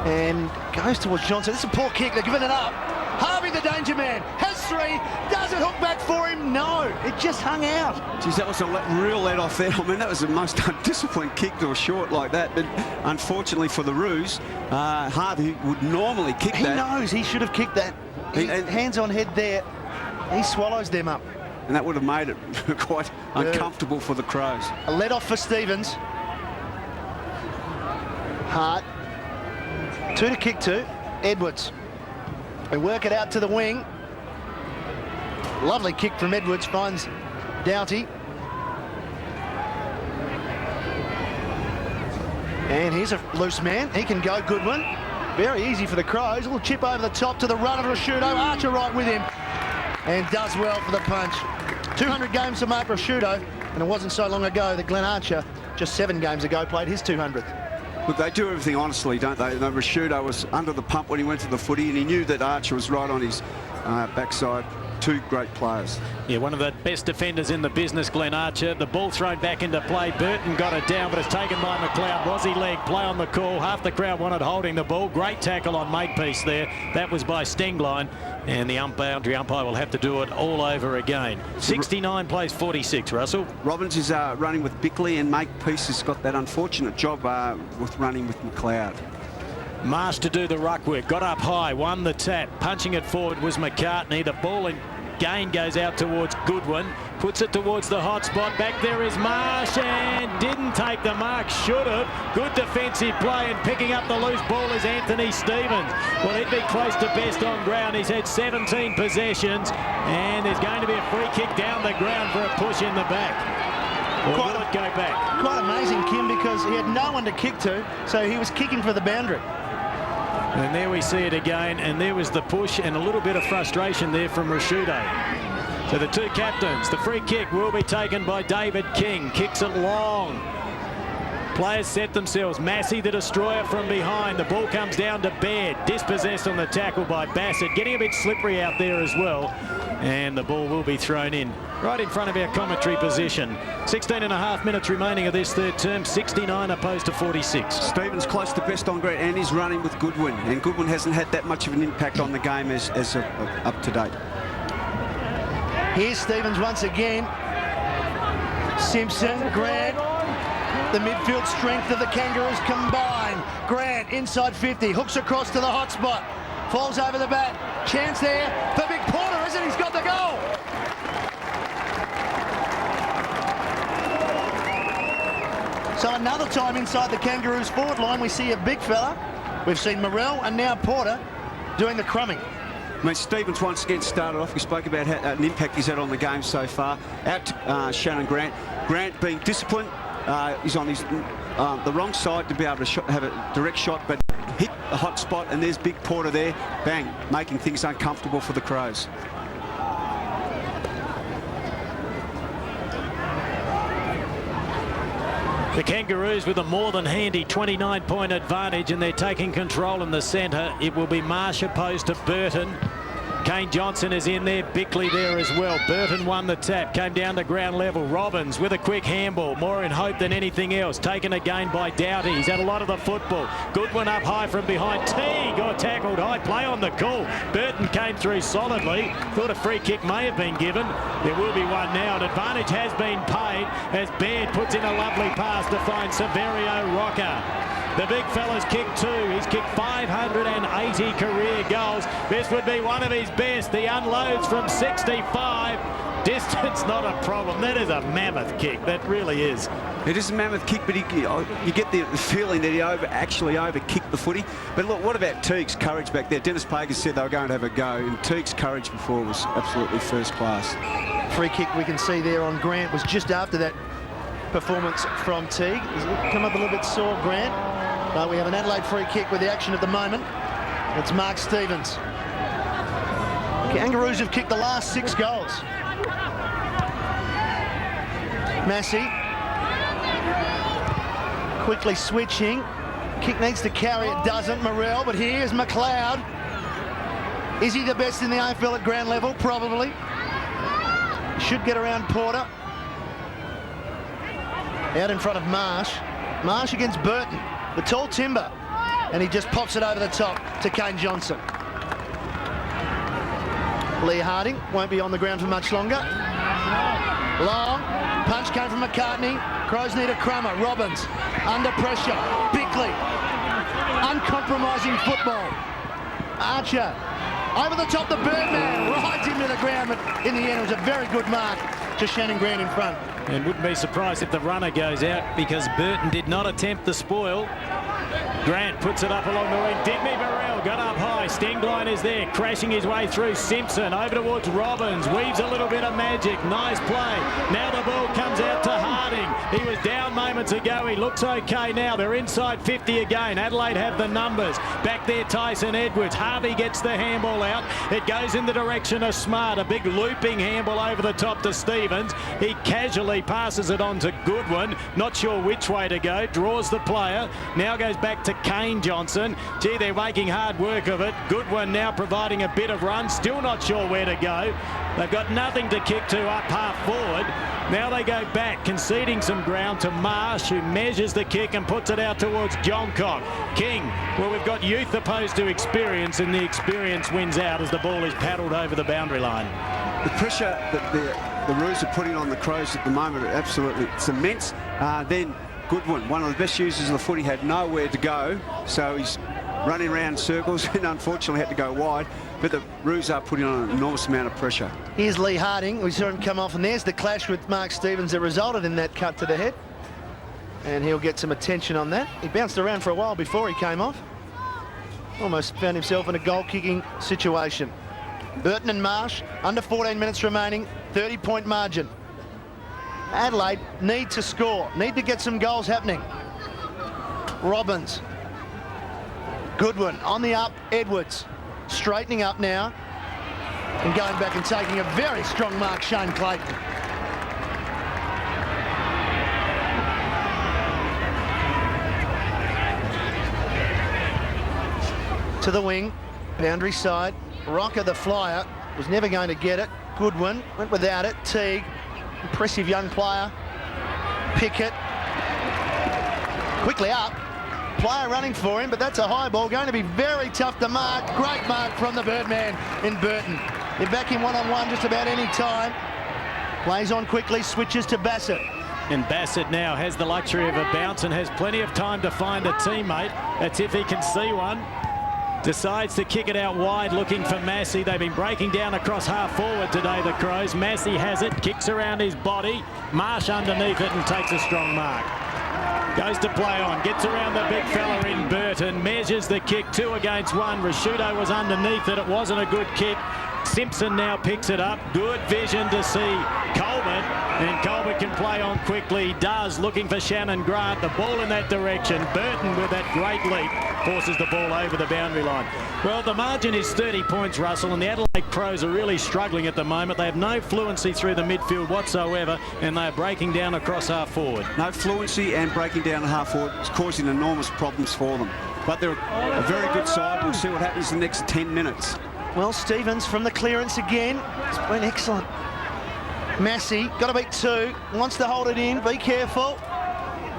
And goes towards Johnson. This is a poor kick. They're giving it up. Harvey, the danger man, has 3. Does it hook back for him? No, it just hung out. Geez, that was a real let-off there. I mean, that was the most undisciplined kick to a short like that. But unfortunately for the Roos, Harvey would normally kick that. He knows he should have kicked that. Hands on head there. He swallows them up. And that would have made it quite uncomfortable for the Crows. A let-off for Stevens. Hart. 2 to kick to. Edwards. They work it out to the wing. Lovely kick from Edwards, finds Doughty. And here's a loose man. He can go, Goodwin. Very easy for the Crows. A little chip over the top to the run of Rasciuto. Archer right with him. and does well for the punch. 200 games for Mark Rasciuto, and it wasn't so long ago that Glenn Archer, just 7 games ago, played his 200th. Look, they do everything honestly, don't they? Rasciuto was under the pump when he went to the footy, and he knew that Archer was right on his backside. 2 great players. Yeah, one of the best defenders in the business, Glenn Archer. The ball thrown back into play. Burton got it down, but it's taken by McLeod. Rozzy leg, play on the call. Half the crowd wanted holding the ball. Great tackle on Makepeace there. That was by Stengline, and the boundary umpire will have to do it all over again. 69 plays 46, Russell. Robbins is running with Bickley, and Makepeace has got that unfortunate job with running with McLeod. Marsh to do the ruck work, got up high, won the tap, punching it forward was McCartney. The ball again goes out towards Goodwin, puts it towards the hot spot. Back there is Marsh, and didn't take the mark, should have. Good defensive play, and picking up the loose ball is Anthony Stevens. Well, he'd be close to best on ground. He's had 17 possessions, and there's going to be a free kick down the ground for a push in the back. Or will it go back? Quite amazing, Kim, because he had no one to kick to, so he was kicking for the boundary. And there we see it again, and there was the push and a little bit of frustration there from Rasciuto. So the 2 captains, the free kick will be taken by David King. Kicks it long. Players set themselves. Massey, the destroyer, from behind. The ball comes down to Baird. Dispossessed on the tackle by Bassett. Getting a bit slippery out there as well. And the ball will be thrown in right in front of our commentary position. 16.5 minutes remaining of this third term. 69 opposed to 46. Stevens close to best on ground, and he's running with Goodwin. And Goodwin hasn't had that much of an impact on the game as up to date. Here's Stevens once again. Simpson, Grant. The midfield strength of the Kangaroos combined. Grant inside 50, hooks across to the hot spot. Falls over the bat. Chance there for Big Porter, isn't he? He's got the goal. So another time inside the Kangaroos forward line, we see a big fella. We've seen Morrell and now Porter doing the crumbing. I mean, Stevens once again started off. We spoke about an impact he's had on the game so far. Out to Shannon Grant. Grant being disciplined. He's on his the wrong side to be able to have a direct shot, but hit the hot spot, and there's Big Porter there. Bang, making things uncomfortable for the Crows. The Kangaroos with a more than handy 29-point advantage, and they're taking control in the centre. It will be Marsh opposed to Burton. Kane Johnson is in there, Bickley there as well. Burton won the tap, came down to ground level. Robbins with a quick handball, more in hope than anything else. Taken again by Doughty. He's had a lot of the football. Goodwin up high from behind. T got tackled. High play on the call. Burton came through solidly. Thought a free kick may have been given. There will be one now. An advantage has been paid as Baird puts in a lovely pass to find Severio Rocker. The big fella's kicked 2. He's kicked 580 career goals. This would be one of his best. He unloads from 65. Distance not a problem. That is a mammoth kick. That really is. It is a mammoth kick, but you get the feeling that he actually over-kicked the footy. But look, what about Teague's courage back there? Denis Pagan said they were going to have a go, and Teague's courage before was absolutely first class. Free kick we can see there on Grant was just after that performance from Teague. He's come up a little bit sore, Grant. We have an Adelaide free kick with the action at the moment. It's Mark Stevens. Kangaroos have kicked the last 6 goals. Massey quickly switching. Kick needs to carry, it doesn't. Morrell, but here's McLeod. Is he the best in the AFL at ground level? Probably. Should get around Porter. Out in front of Marsh. Marsh against Burton. The tall timber, and he just pops it over the top to Kane Johnson. Lee Harding won't be on the ground for much longer. Long, punch came from McCartney. Crows need a crummer. Robbins, under pressure. Bickley, uncompromising football. Archer, over the top, the Birdman, right into the ground, but in the end it was a very good mark to Shannon Grant in front. And wouldn't be surprised if the runner goes out, because Burton did not attempt the spoil. Grant puts it up along the wing. Digby Burrell got up high. Stenglein is there, crashing his way through. Simpson over towards Robbins. Weaves a little bit of magic. Nice play. Now the ball comes out to Harding. He was down moments ago. He looks okay now. They're inside 50 again. Adelaide have the numbers. Back there, Tyson Edwards. Harvey gets the handball out. It goes in the direction of Smart. A big looping handball over the top to Stevens. He casually passes it on to Goodwin. Not sure which way to go. Draws the player. Now goes back to Kane Johnson. Gee, they're making hard work of it. Goodwin now providing a bit of run. Still not sure where to go. They've got nothing to kick to up half forward. Now they go back, conceding some ground to Marsh, who measures the kick and puts it out towards Johncock. King, well, we've got youth opposed to experience, and the experience wins out as the ball is paddled over the boundary line. The pressure that the Roos are putting on the Crows at the moment, absolutely, it's immense. Then Goodwin, one of the best users of the footy, had nowhere to go, so he's running around in circles and unfortunately had to go wide. But the Roos are putting on an enormous amount of pressure. Here's Lee Harding. We saw him come off, and there's the clash with Mark Stevens that resulted in that cut to the head. And he'll get some attention on that. He bounced around for a while before he came off. Almost found himself in a goal-kicking situation. Burton and Marsh, under 14 minutes remaining, 30-point margin. Adelaide need to score, need to get some goals happening. Robbins. Goodwin on the up, Edwards. Straightening up now and going back and taking a very strong mark, Shane Clayton. To the wing, boundary side. Rocker, the flyer, was never going to get it. Goodwin went without it. Teague, impressive young player. Pickett, quickly up. Player running for him, but that's a high ball, going to be very tough to mark. Great mark from the Birdman in Burton. They're back in one-on-one just about any time. Plays on quickly, switches to Bassett. And Bassett now has the luxury of a bounce and has plenty of time to find a teammate. That's if he can see one. Decides to kick it out wide, looking for Massey. They've been breaking down across half forward today, the Crows. Massey has it, kicks around his body. Marsh underneath it and takes a strong mark. Goes to play on, gets around the big fella in Burton, measures the kick, 2 against 1. Rashudo was underneath it, it wasn't a good kick. Simpson now picks it up. Good vision to see Colbert, and Colbert can play on quickly. He does, looking for Shannon Grant. The ball in that direction. Burton with that great leap forces the ball over the boundary line. Well, the margin is 30 points, Russell, and the Adelaide Crows are really struggling at the moment. They have no fluency through the midfield whatsoever, and they are breaking down across half forward. No fluency and breaking down at half forward is causing enormous problems for them. But they're a very good side. We'll see what happens in the next 10 minutes. Well, Stevens from the clearance again. It's been excellent. Massey, got to beat 2. Wants to hold it in. Be careful.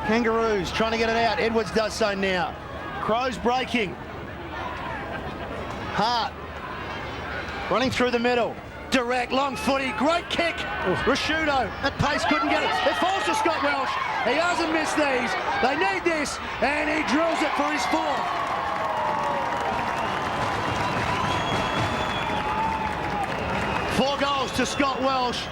Kangaroos trying to get it out. Edwards does so now. Crows breaking. Hart. Running through the middle. Direct, long footy. Great kick. Rashudo. That pace couldn't get it. It falls to Scott Welsh. He hasn't missed these. They need this. And he drills it for his 4th. Four goals to Scott Welsh.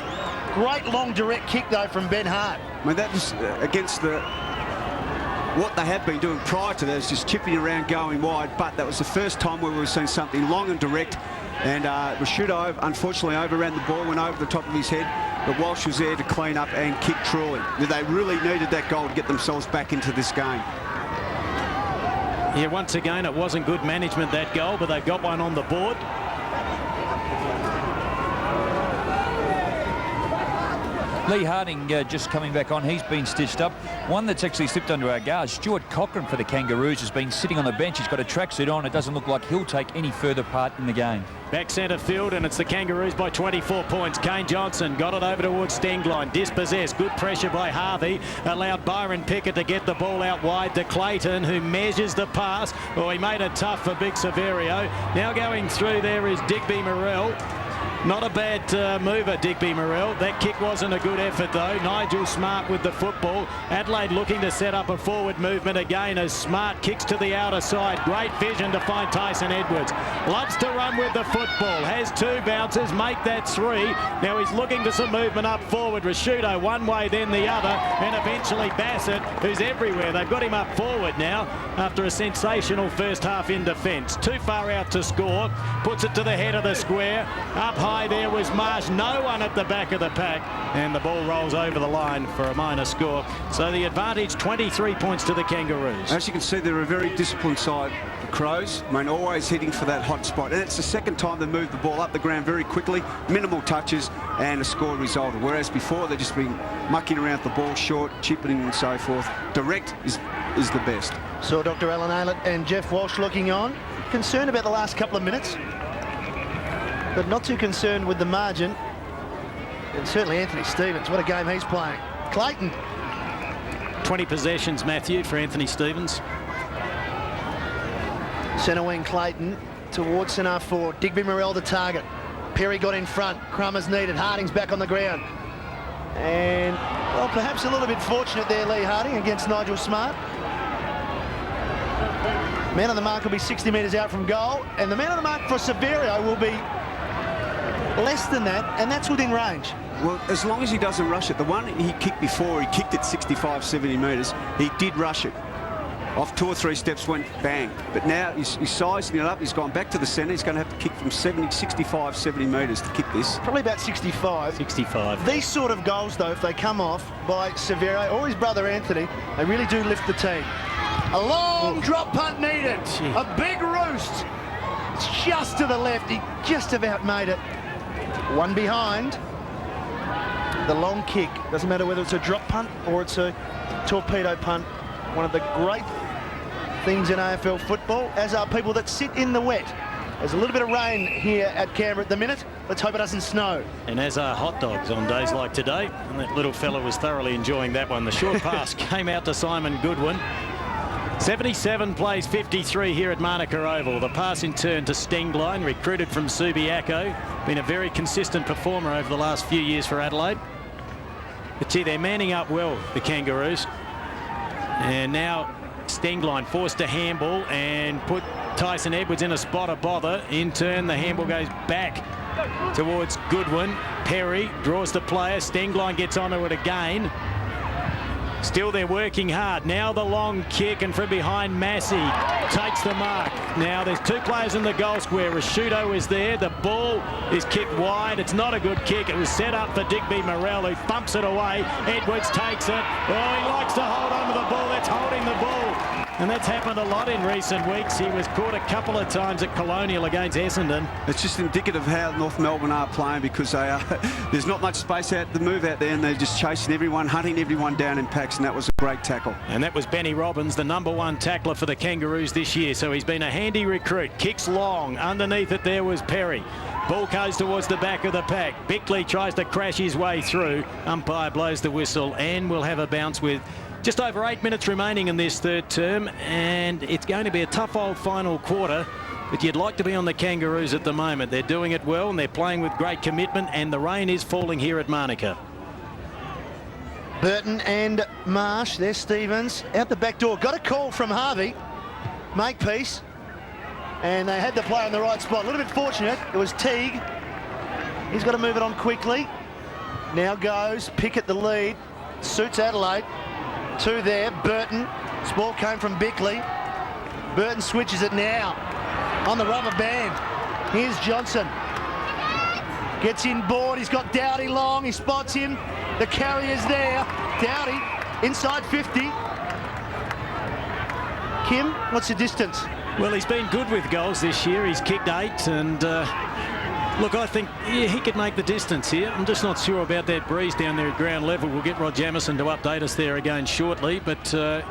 Great long direct kick though from Ben Hart. I mean, that was against what they have been doing prior to that, is just chipping around, going wide. But that was the first time where we've seen something long and direct. And Rashudo unfortunately overran the ball, went over the top of his head. But Walsh was there to clean up and kick truly. They really needed that goal to get themselves back into this game. Yeah, once again, it wasn't good management, that goal, but they've got one on the board. Lee Harding just coming back on. He's been stitched up. One that's actually slipped under our guard, Stuart Cochrane for the Kangaroos, has been sitting on the bench. He's got a tracksuit on. It doesn't look like he'll take any further part in the game. Back centre field, and it's the Kangaroos by 24 points. Kane Johnson got it over towards Stenglein. Dispossessed. Good pressure by Harvey. Allowed Byron Pickett to get the ball out wide to Clayton, who measures the pass. Oh, he made it tough for Big Severio. Now going through there is Digby Morrell. Not a bad mover, Digby Morrell. That kick wasn't a good effort, though. Nigel Smart with the football. Adelaide looking to set up a forward movement again as Smart kicks to the outer side. Great vision to find Tyson Edwards. Loves to run with the football. Has 2 bounces, make that 3. Now he's looking for some movement up forward. Rashudo one way, then the other, and eventually Bassett, who's everywhere. They've got him up forward now after a sensational first half in defence. Too far out to score. Puts it to the head of the square. Up high there was Marsh. No one at the back of the pack. And the ball rolls over the line for a minor score. So the advantage, 23 points to the Kangaroos. As you can see, they're a very disciplined side, the Crows. I mean, always hitting for that hot spot. And it's the second time they moved the ball up the ground very quickly. Minimal touches and a score resulted. Whereas before, they've just been mucking around the ball short, chipping and so forth. Direct is the best. So Dr. Alan Aylett and Jeff Walsh looking on. Concerned about the last couple of minutes, but not too concerned with the margin. And certainly Anthony Stevens, what a game he's playing. Clayton. 20 possessions, Matthew, for Anthony Stevens. Centre wing Clayton towards centre for Digby Morrell the target. Perry got in front. Crummer's needed. Harding's back on the ground. And, well, perhaps a little bit fortunate there, Lee Harding, against Nigel Smart. Man on the mark will be 60 metres out from goal. And the man on the mark for Severio will be less than that, and that's within range. Well, as long as he doesn't rush it. The one he kicked before, he kicked it 65, 70 metres. He did rush it. Off 2 or 3 steps, went bang. But now he's sizing it up. He's gone back to the centre. He's going to have to kick from 65, 70 metres to kick this. Probably about 65. 65. These sort of goals, though, if they come off by Severio or his brother Anthony, they really do lift the team. A long drop punt needed. Gee. A big roost. It's just to the left. He just about made it. One behind. The long kick. Doesn't matter whether it's a drop punt or it's a torpedo punt. One of the great things in AFL football, as are people that sit in the wet. There's a little bit of rain here at Canberra at the minute. Let's hope it doesn't snow. And as are hot dogs on days like today. And that little fella was thoroughly enjoying that one. The short pass came out to Simon Goodwin. 77 plays 53 here at Manuka Oval. The pass in turn to Stenglein, recruited from Subiaco. Been a very consistent performer over the last few years for Adelaide. But gee, they're manning up well, the Kangaroos. And now Stenglein forced to handball and put Tyson Edwards in a spot of bother. In turn, the handball goes back towards Goodwin. Perry draws the player. Stenglein gets onto it again. Still, they're working hard. Now the long kick, and from behind, Massey takes the mark. Now there's 2 players in the goal square. Rashudo is there. The ball is kicked wide. It's not a good kick. It was set up for Digby Morrell, who bumps it away. Edwards takes it. Oh, he likes to hold on to the ball. That's holding the ball. And that's happened a lot in recent weeks. He was caught a couple of times at Colonial against Essendon. It's just indicative of how North Melbourne are playing, because they are, there's not much space out to move out there, and they're just chasing everyone, hunting everyone down in packs, and that was a great tackle. And that was Benny Robbins, the #1 tackler for the Kangaroos this year. So he's been a handy recruit. Kicks long. Underneath it there was Perry. Ball goes towards the back of the pack. Bickley tries to crash his way through. Umpire blows the whistle, and we'll have a bounce with just over 8 minutes remaining in this third term, and it's going to be a tough old final quarter, but you'd like to be on the Kangaroos at the moment. They're doing it well, and they're playing with great commitment, and the rain is falling here at Manuka. Burton and Marsh, there's Stevens out the back door. Got a call from Harvey. Makepeace. And they had the player in the right spot. A little bit fortunate. It was Teague. He's got to move it on quickly. Now goes Pickett the lead. Suits Adelaide. 2 there. Burton. This ball came from Bickley. Burton switches it now. On the rubber band. Here's Johnson. Gets in board. He's got Dowdy long. He spots him. The carrier's there. Dowdy inside 50. Kim, what's the distance? Well, he's been good with goals this year. He's kicked 8, and look, I think he could make the distance here. I'm just not sure about that breeze down there at ground level. We'll get Rod Jamieson to update us there again shortly, but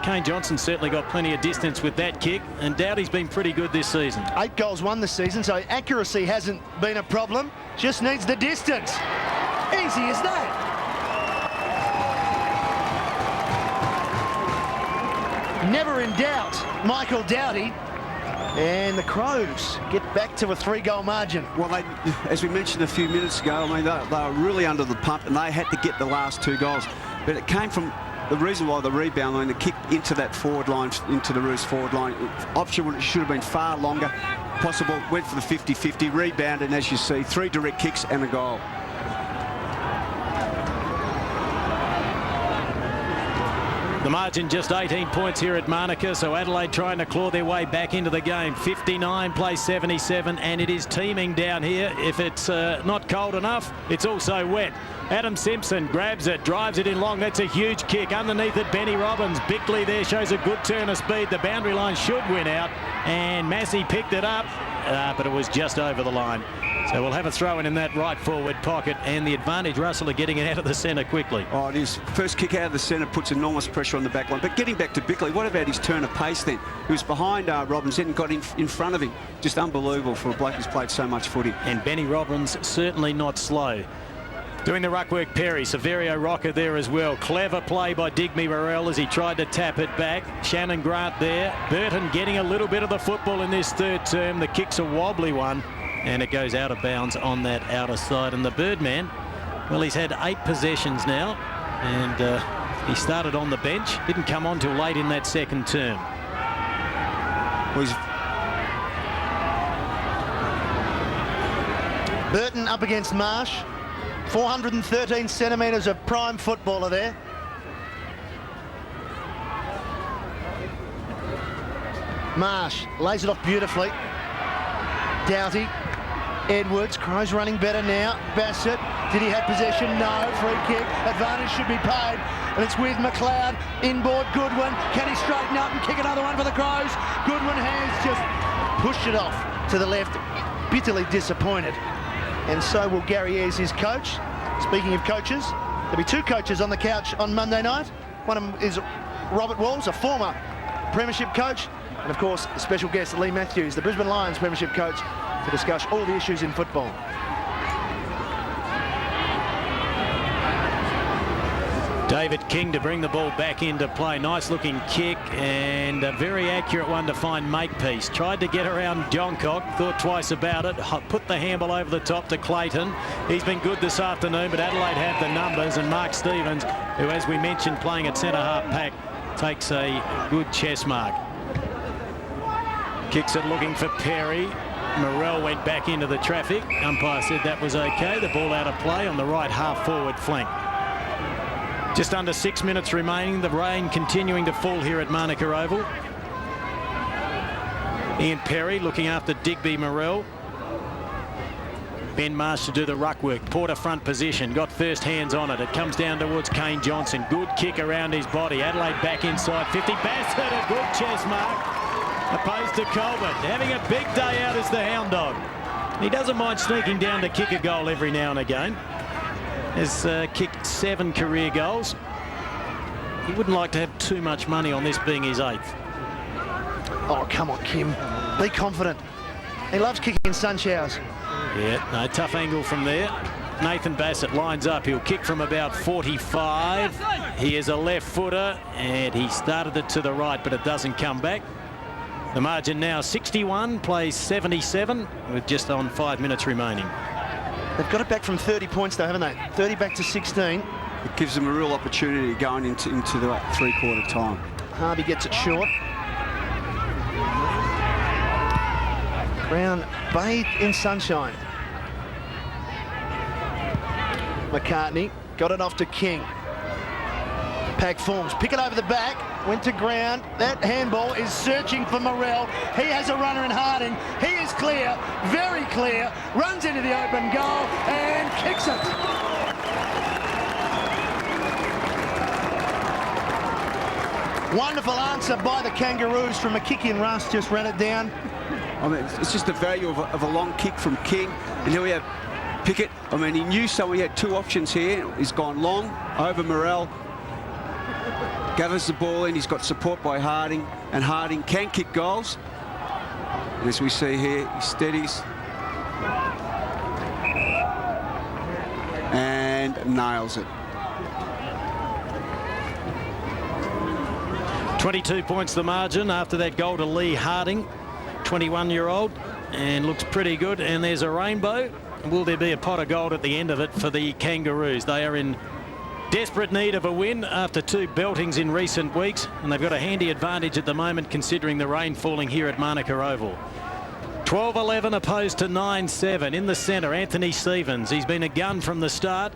Kane Johnson certainly got plenty of distance with that kick, and Dowdy's been pretty good this season. 8 goals won this season, so accuracy hasn't been a problem. Just needs the distance. Easy as that. Never in doubt, Michael Dowdy. And the Crows get back to a 3-goal margin. Well, as we mentioned a few minutes ago, I mean, they were really under the pump and they had to get the last 2 goals. But it came from the reason why the rebound, I mean, the kick into that forward line, into the Roos forward line, option should have been far longer. Possible, went for the 50-50, rebound, and as you see, 3 direct kicks and a goal. The margin just 18 points here at Monica, so Adelaide trying to claw their way back into the game. 59 plays 77, and it is teeming down here. If it's not cold enough, it's also wet. Adam Simpson grabs it, drives it in long. That's a huge kick. Underneath it, Benny Robbins. Bickley there shows a good turn of speed. The boundary line should win out, and Massey picked it up, but it was just over the line. So we'll have a throw in that right forward pocket, and the advantage, Russell, are getting it out of the centre quickly. Oh, it is. First kick out of the centre puts enormous pressure on the back line. But getting back to Bickley, what about his turn of pace then? He was behind Robbins and got in front of him. Just unbelievable for a bloke who's played so much footy. And Benny Robbins certainly not slow. Doing the ruck work, Perry. Severio Rocker there as well. Clever play by Digby Morrell as he tried to tap it back. Shannon Grant there. Burton getting a little bit of the football in this third term. The kick's a wobbly one, and it goes out of bounds on that outer side. And the Birdman, well, he's had 8 possessions now, and he started on the bench. Didn't come on till late in that second term. Well, Burton up against Marsh. 413 centimetres of prime footballer there. Marsh lays it off beautifully. Doughty. Edwards. Crows running better now. Bassett. Did he have possession? No. Free kick. Advantage should be paid. And it's with McLeod. Inboard Goodwin. Can he straighten up and kick another one for the Crows? Goodwin has just pushed it off to the left. Bitterly disappointed. And so will Gary Ayres, his coach. Speaking of coaches, there'll be 2 coaches on the couch on Monday night. One of them is Robert Walls, a former premiership coach. And of course, a special guest, Lee Matthews, the Brisbane Lions premiership coach, to discuss all the issues in football. David King to bring the ball back into play. Nice looking kick and a very accurate one to find Makepeace. Tried to get around Johncock, thought twice about it, put the handball over the top to Clayton. He's been good this afternoon, but Adelaide have the numbers, and Mark Stevens, who, as we mentioned, playing at centre half pack, takes a good chess mark. Kicks it looking for Perry. Morrell went back into the traffic. Umpire said that was okay. The ball out of play on the right half forward flank. Just under 6 minutes remaining. The rain continuing to fall here at Monica Oval. Ian Perry looking after Digby Morrell. Ben Marsh to do the ruck work. Porter front position. Got first hands on it. It comes down towards Kane Johnson. Good kick around his body. Adelaide back inside 50. Bassett, a good chest mark. Opposed to Colbert. Having a big day out as the Hound Dog. He doesn't mind sneaking down to kick a goal every now and again. Has kicked 7 career goals. He wouldn't like to have too much money on this being his 8th. Oh, come on, Kim. Be confident. He loves kicking in sun showers. Yeah, no, tough angle from there. Nathan Bassett lines up. He'll kick from about 45. He is a left footer, and he started it to the right, but it doesn't come back. The margin now 61, plays 77, with just on 5 minutes remaining. They've got it back from 30 points though, haven't they? 30 back to 16. It gives them a real opportunity going into the 3/4 time. Harvey gets it short. Brown bathed in sunshine. McCartney got it off to King. Pack forms, pick it over the back, went to ground. That handball is searching for Morrell. He has a runner in Harding. He is clear, very clear, runs into the open goal and kicks it. Wonderful answer by the Kangaroos from a kick in. Russ just ran it down. I mean, it's just the value of a long kick from King. And here we have Pickett. I mean, he knew so he had 2 options here. He's gone long over Morrell. Gathers the ball in. He's got support by Harding, and Harding can kick goals. And as we see here, he steadies and nails it. 22 points the margin after that goal to Lee Harding. 21-year-old, and looks pretty good. And there's a rainbow. Will there be a pot of gold at the end of it for the Kangaroos? They are in desperate need of a win after 2 beltings in recent weeks, and they've got a handy advantage at the moment considering the rain falling here at Manuka Oval. 12-11 opposed to 9-7. In the centre, Anthony Stevens. He's been a gun from the start.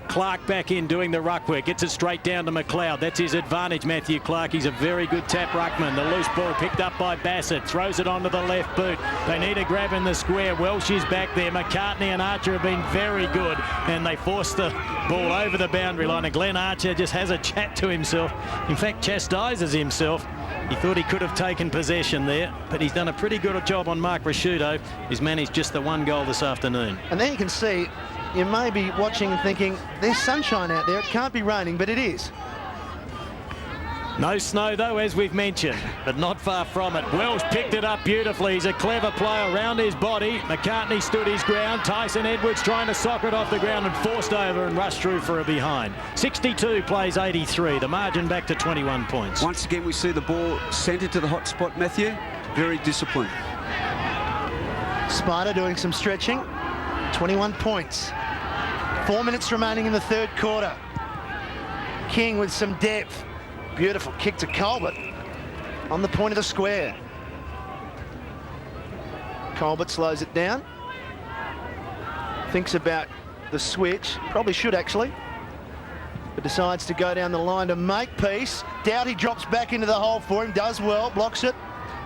Clark back in doing the ruck work. Gets it straight down to McLeod. That's his advantage, Matthew Clark. He's a very good tap ruckman. The loose ball picked up by Bassett. Throws it onto the left boot. They need a grab in the square. Welsh is back there. McCartney and Archer have been very good, and they forced the ball over the boundary line. And Glenn Archer just has a chat to himself. In fact, chastises himself. He thought he could have taken possession there, but he's done a pretty good job on Mark Rasciuto. He's managed just the 1 goal this afternoon. And there you can see, you may be watching and thinking, there's sunshine out there. It can't be raining, but it is. No snow, though, as we've mentioned, but not far from it. Wells picked it up beautifully. He's a clever player around his body. McCartney stood his ground. Tyson Edwards trying to sock it off the ground and forced over and rushed through for a behind. 62 plays 83. The margin back to 21 points. Once again, we see the ball centred to the hot spot, Matthew. Very disciplined. Spider doing some stretching. 21 points. 4 minutes remaining in the third quarter. King with some depth. Beautiful kick to Colbert on the point of the square. Colbert slows it down. Thinks about the switch. Probably should, actually. But decides to go down the line to make peace. Doughty drops back into the hole for him. Does well. Blocks it.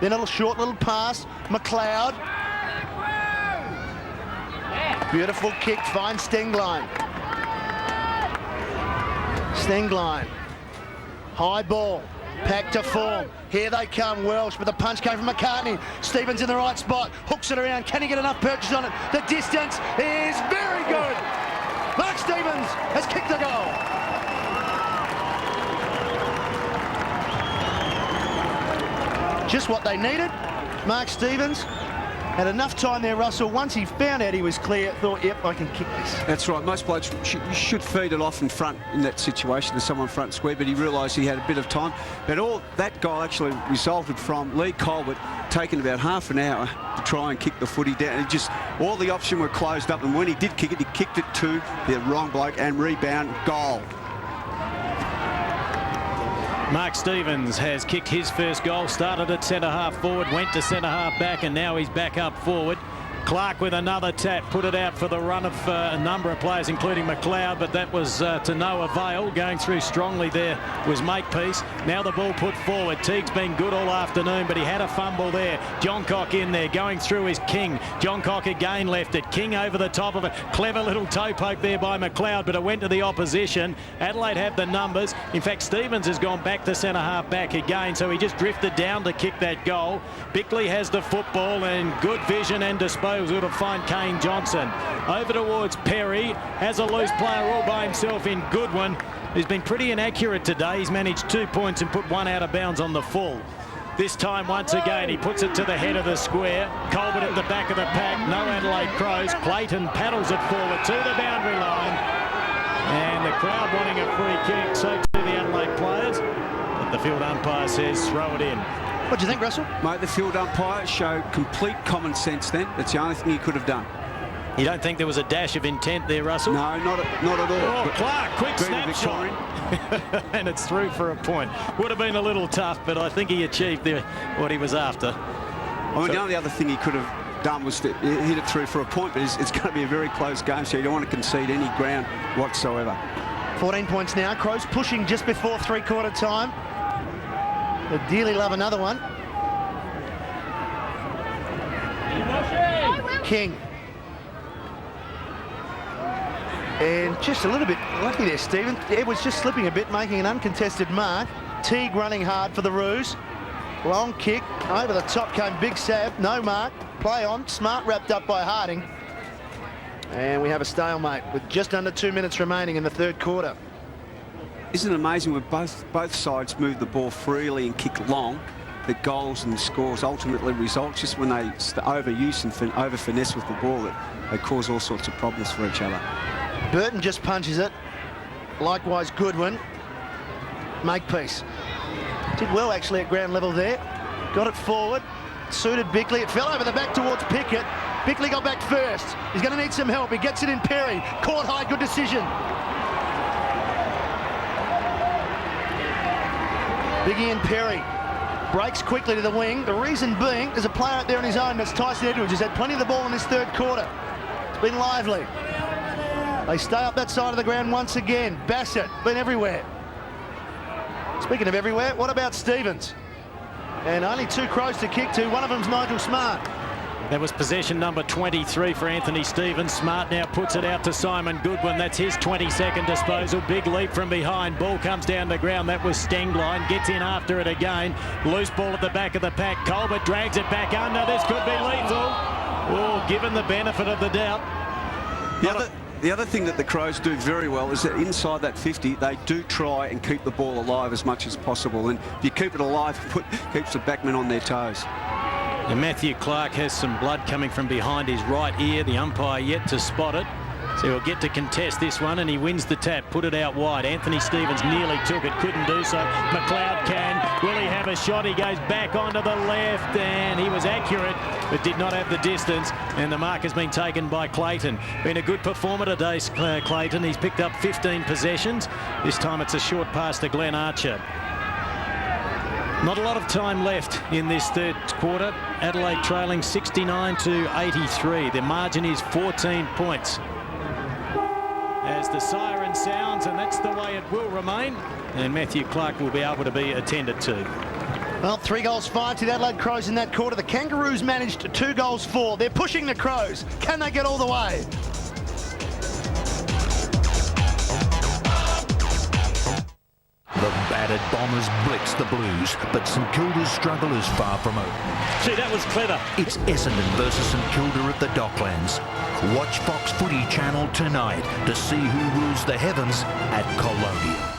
Then a short little pass. McLeod. Beautiful kick. Finds Stenglein. Stenglein. High ball, pack to form. Here they come, Welsh, but the punch came from McCartney. Stevens in the right spot, hooks it around. Can he get enough purchase on it? The distance is very good. Mark Stevens has kicked the goal. Just what they needed. Mark Stevens had enough time there, Russell. Once he found out he was clear, thought, yep, I can kick this. That's right. Most blokes should feed it off in front in that situation to someone front square, but he realised he had a bit of time. But all that goal actually resulted from Lee Colbert taking about half an hour to try and kick the footy down. And just all the options were closed up, and when he did kick it, he kicked it to the wrong bloke and rebound, goal. Mark Stevens has kicked his first goal, started at centre-half forward, went to centre-half back, and now he's back up forward. Clark with another tap, put it out for the run of a number of players, including McLeod, but that was to no avail. Going through strongly there was Makepeace. Now the ball put forward. Teague's been good all afternoon, but he had a fumble there. Johncock in there, going through is King. Johncock again left it. King over the top of it. Clever little toe poke there by McLeod, but it went to the opposition. Adelaide have the numbers. In fact, Stevens has gone back to centre-half back again, so he just drifted down to kick that goal. Bickley has the football and good vision and disposal to find Kane Johnson. Over towards Perry, has a loose player all by himself in Goodwin, who's been pretty inaccurate today. He's managed 2 points and put 1 out of bounds on the full. This time, once again, he puts it to the head of the square. Colbert at the back of the pack. No Adelaide Crows. Clayton paddles it forward to the boundary line. And the crowd wanting a free kick, so to the Adelaide players. But the field umpire says throw it in. What do you think, Russell? Mate, the field umpire showed complete common sense then. That's the only thing he could have done. You don't think there was a dash of intent there, Russell? No, not at all. Oh, Clark, quick snapshot. And it's through for a point. Would have been a little tough, but I think he achieved what he was after. I mean, the only other thing he could have done was to hit it through for a point, but it's going to be a very close game, so you don't want to concede any ground whatsoever. 14 points now. Crows pushing just before three-quarter time. They dearly love another one. King. And just a little bit lucky there, Stephen. Edwards just slipping a bit, making an uncontested mark. Teague running hard for the Roos. Long kick. Over the top came Big Sav. No mark. Play on. Smart wrapped up by Harding. And we have a stalemate with just under 2 minutes remaining in the third quarter. Isn't it amazing when both sides move the ball freely and kick long, that goals and scores ultimately result? Just when they overuse and over-finesse with the ball, they cause all sorts of problems for each other. Burton just punches it. Likewise, Goodwin. Makepeace. Did well, actually, at ground level there. Got it forward. suited Bickley. It fell over the back towards Pickett. Bickley got back first. He's going to need some help. He gets it in Perry. Caught high, good decision. Big Ian Perry breaks quickly to the wing. The reason being, there's a player out there on his own. That's Tyson Edwards. He's had plenty of the ball in this third quarter. It's been lively. They stay up that side of the ground once again. Bassett, been everywhere. Speaking of everywhere, what about Stevens? And only 2 Crows to kick to. One of them's Nigel Smart. That was possession number 23 for Anthony Stevens. Smart now puts it out to Simon Goodwin. That's his 22nd disposal. Big leap from behind. Ball comes down the ground. That was Stengline. Gets in after it again. Loose ball at the back of the pack. Colbert drags it back under. This could be lethal. Oh, given the benefit of the doubt. The other thing that the Crows do very well is that inside that 50, they do try and keep the ball alive as much as possible. And if you keep it alive, keeps the backmen on their toes. And Matthew Clark has some blood coming from behind his right ear. The umpire yet to spot it. So he'll get to contest this one, and he wins the tap. Put it out wide. Anthony Stevens nearly took it, couldn't do so. McLeod can. Will he have a shot? He goes back onto the left, and he was accurate, but did not have the distance. And the mark has been taken by Clayton. Been a good performer today, Clayton. He's picked up 15 possessions. This time it's a short pass to Glenn Archer. Not a lot of time left in this third quarter. Adelaide trailing 69-83. Their margin is 14 points. As the siren sounds, and that's the way it will remain, and Matthew Clark will be able to be attended to. Well, 3 goals, 5 to the Adelaide Crows in that quarter. The Kangaroos managed 2 goals, 4. They're pushing the Crows. Can they get all the way? The battered Bombers blitz the Blues, but St Kilda's struggle is far from over. See, that was clever. It's Essendon versus St Kilda at the Docklands. Watch Fox Footy Channel tonight to see who rules the heavens at Colonia.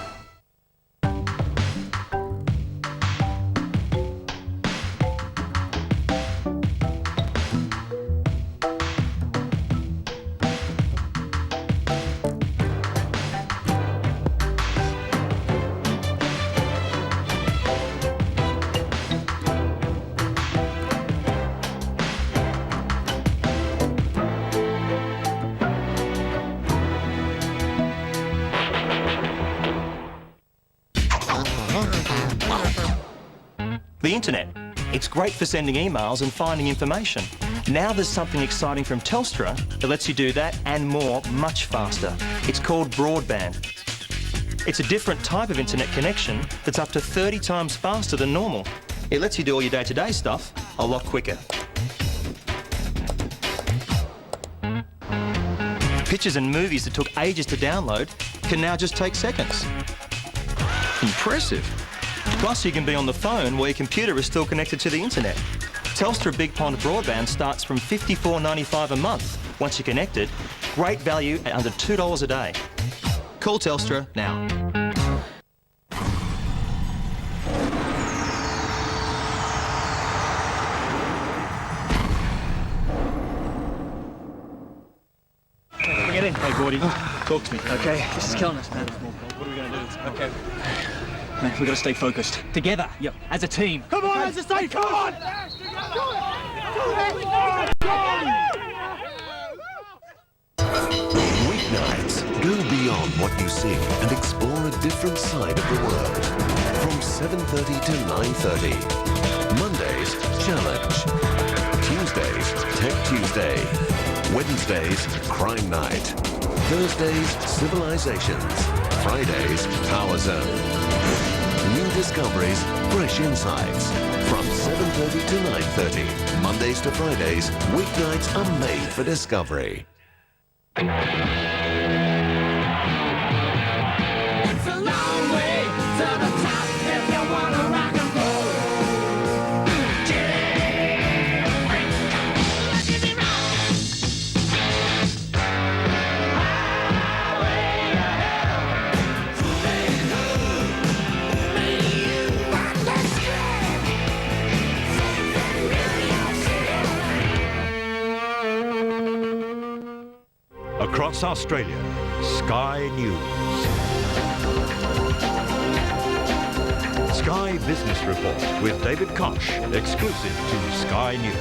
The internet. It's great for sending emails and finding information. Now there's something exciting from Telstra that lets you do that and more much faster. It's called broadband. It's a different type of internet connection that's up to 30 times faster than normal. It lets you do all your day-to-day stuff a lot quicker. Pictures and movies that took ages to download can now just take seconds. Impressive. Plus, you can be on the phone while your computer is still connected to the internet. Telstra Big Pond Broadband starts from $54.95 a month. Once you're connected, great value at under $2 a day. Call Telstra now. Get in. Hey, Gordy. Talk to me, okay? This is killing us, man. What are we going to do? Okay. Man, we've got to stay focused. Together. Yep. As a team. Come on, as a team. Come on! Weeknights, go beyond what you see and explore a different side of the world. From 7:30 to 9:30. Mondays, Challenge. Tuesdays, Tech Tuesday. Wednesdays, Crime Night. Thursdays, Civilizations. Fridays, Power Zone. New discoveries, fresh insights. From 7:30 to 9:30. Mondays to Fridays, weeknights are made for discovery. It's a long way to the top if you want to rock and roll. Across Australia, Sky News. Sky Business Report with David Koch, exclusive to Sky News.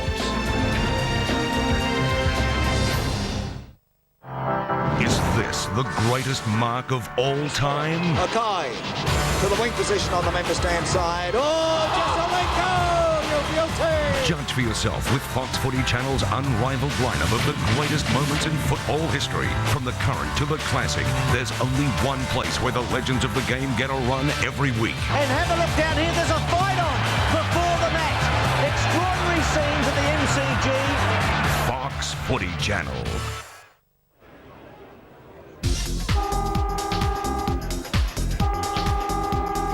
Is this the greatest mark of all time? Okay, to the wing position on the member stand side. Oh, Jesselenko, you're guilty. Judge for yourself with Fox Footy Channel's unrivaled lineup of the greatest moments in football history. From the current to the classic, there's only one place where the legends of the game get a run every week. And have a look down here, there's a fight on before the match. Extraordinary scenes at the MCG. Fox Footy Channel.